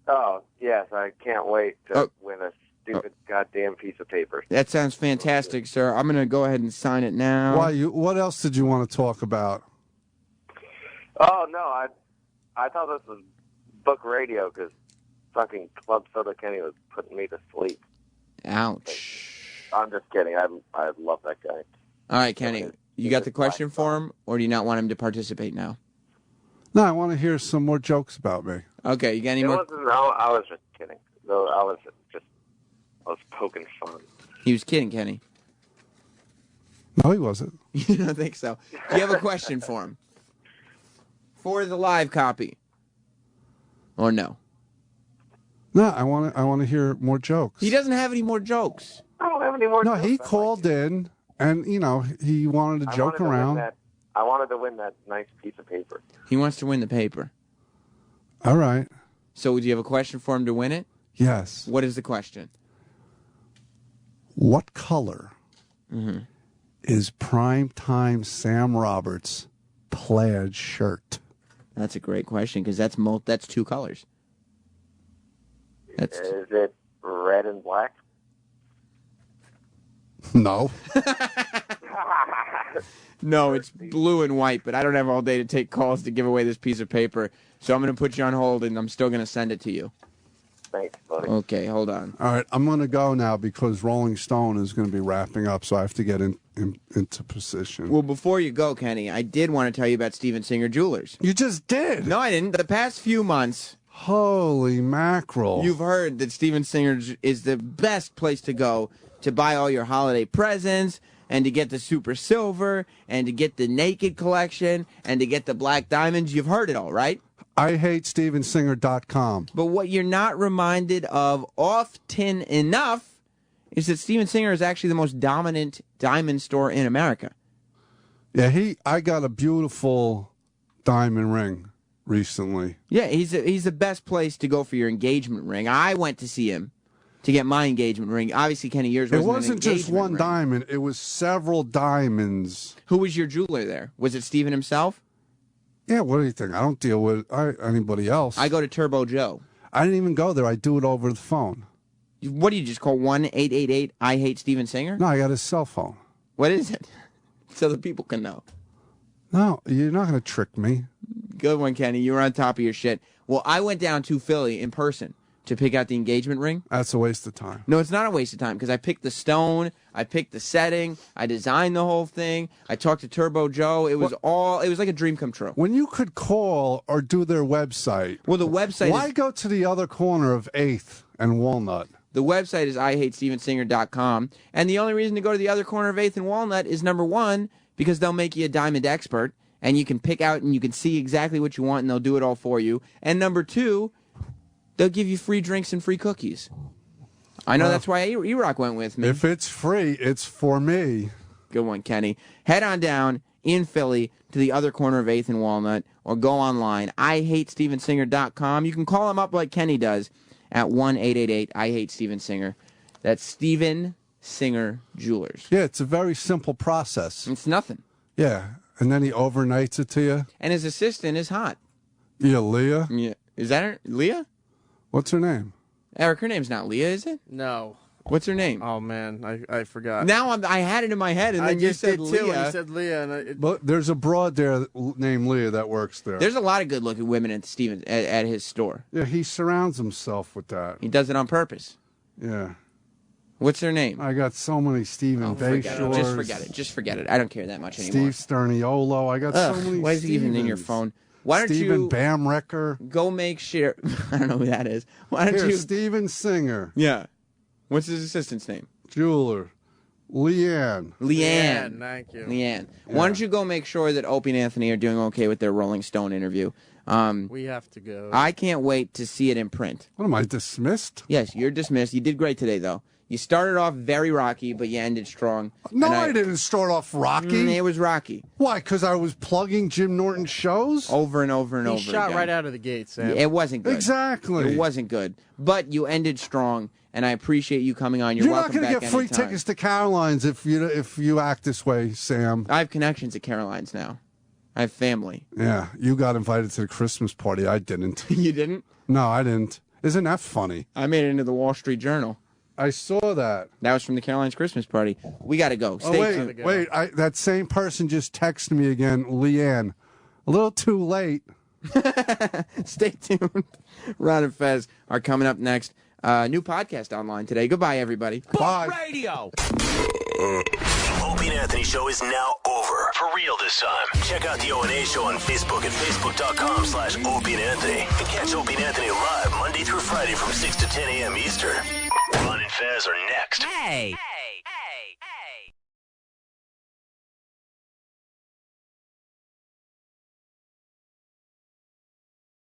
Oh, yes, I can't wait to win a stupid goddamn piece of paper. That sounds fantastic, sir. I'm going to go ahead and sign it now. Why? What else did you want to talk about? Oh, no, I thought this was book radio because fucking Club Soda Kenny was putting me to sleep. Ouch. I'm just kidding. I love that guy. All right, Kenny, you got the question for him, or do you not want him to participate now? No, I want to hear some more jokes about me. Okay, you got any more? I was just kidding. No, I was poking fun. He was kidding, Kenny. No, he wasn't. You don't think so? Do you have a question for him? For the live copy? Or no? No, I want to hear more jokes. He doesn't have any more jokes. I don't have any more No, jokes. he called in, and, he wanted to joke around. I wanted to win that nice piece of paper. He wants to win the paper. All right. So do you have a question for him to win it? Yes. What is the question? What color is primetime Sam Roberts' plaid shirt? That's a great question because that's 2 colors. That's Is it red and black? No. No, it's blue and white, but I don't have all day to take calls to give away this piece of paper, so I'm going to put you on hold, and I'm still going to send it to you. Thanks, buddy. Okay, hold on. All right, I'm going to go now because Rolling Stone is going to be wrapping up, so I have to get into position. Well, before you go, Kenny, I did want to tell you about Steven Singer Jewelers. You just did? No, I didn't. The past few months... Holy mackerel. You've heard that Steven Singer is the best place to go to buy all your holiday presents and to get the Super Silver and to get the Naked collection and to get the Black Diamonds. You've heard it all, right? I hate StevenSinger.com. But what you're not reminded of often enough is that Steven Singer is actually the most dominant diamond store in America. Yeah, I got a beautiful diamond ring recently. Yeah, he's the best place to go for your engagement ring. I went to see him to get my engagement ring. Obviously, Kenny, yours wasn't It wasn't just one ring. diamond. It was several diamonds. Who was your jeweler there? Was it Steven himself? Yeah, what do you think? I don't deal with anybody else. I go to Turbo Joe. I didn't even go there. I do it over the phone. What do you just call 1-888-I-HATE-STEVEN-SINGER? No, I got his cell phone. What is it? So the people can know. No, you're not going to trick me. Good one, Kenny. You were on top of your shit. Well, I went down to Philly in person to pick out the engagement ring. That's a waste of time. No, it's not a waste of time because I picked the stone, I picked the setting, I designed the whole thing. I talked to Turbo Joe. It was like a dream come true. When you could call or do their website. Well, the website Why go to the other corner of 8th and Walnut? The website is IHateStevenSinger.com, and the only reason to go to the other corner of 8th and Walnut is number one, because they'll make you a diamond expert, and you can pick out and you can see exactly what you want, and they'll do it all for you. And number two, they'll give you free drinks and free cookies. I know that's why E-Rock went with me. If it's free, it's for me. Good one, Kenny. Head on down in Philly to the other corner of 8th and Walnut, or go online, IHateStevenSinger.com. You can call him up like Kenny does at 1-888-I-HATE-STEVEN-SINGER. That's Steven Singer Jewelers. Yeah, it's a very simple process. It's nothing. Yeah, and then he overnights it to you. And his assistant is hot. Yeah, Leah? Yeah. Is that her? Leah? What's her name? Eric, her name's not Leah, is it? No. What's her name? Oh, man, I forgot. Now I had it in my head, and then you said Leah. You said Leah. And But there's a broad there named Leah that works there. There's a lot of good-looking women at at his store. Yeah, he surrounds himself with that. He does it on purpose. Yeah. What's their name? I got so many Stephen Bayshores. Just forget it. Just forget it. I don't care that much anymore. Steve Sterniolo. I got so many Why is he even in your phone? Why don't Steven you Bamrecker. Go make sure. I don't know who that is. Why don't Here, you? Steven Singer. Yeah. What's his assistant's name? Jeweler. Leanne. Thank you. Leanne. Why don't you go make sure that Opie and Anthony are doing okay with their Rolling Stone interview? We have to go. I can't wait to see it in print. What, am I dismissed? Yes, you're dismissed. You did great today, though. You started off very rocky, but you ended strong. No, I didn't start off rocky. It was rocky. Why? Because I was plugging Jim Norton shows? Over and over and over He shot again. right out of the gate, Sam. It wasn't good. Exactly. It wasn't good. But you ended strong, and I appreciate you coming on. You're not welcome going to back get free anytime. tickets to Caroline's if you act this way, Sam. I have connections at Caroline's now. I have family. Yeah, you got invited to the Christmas party. I didn't. You didn't? No, I didn't. Isn't that funny? I made it into the Wall Street Journal. I saw that. That was from the Caroline's Christmas party. We got to go. Stay tuned. Wait. That same person just texted me again, Leanne. A little too late. Stay tuned. Ron and Fez are coming up next. New podcast online today. Goodbye, everybody. Bye. Radio. Opie and Anthony Show is now over. For real this time. Check out the O&A Show on Facebook at facebook.com/Opie and Anthony. And catch Opie and Anthony live Monday through Friday from 6 to 10 a.m. Eastern. Ron and Fez are next. Hey.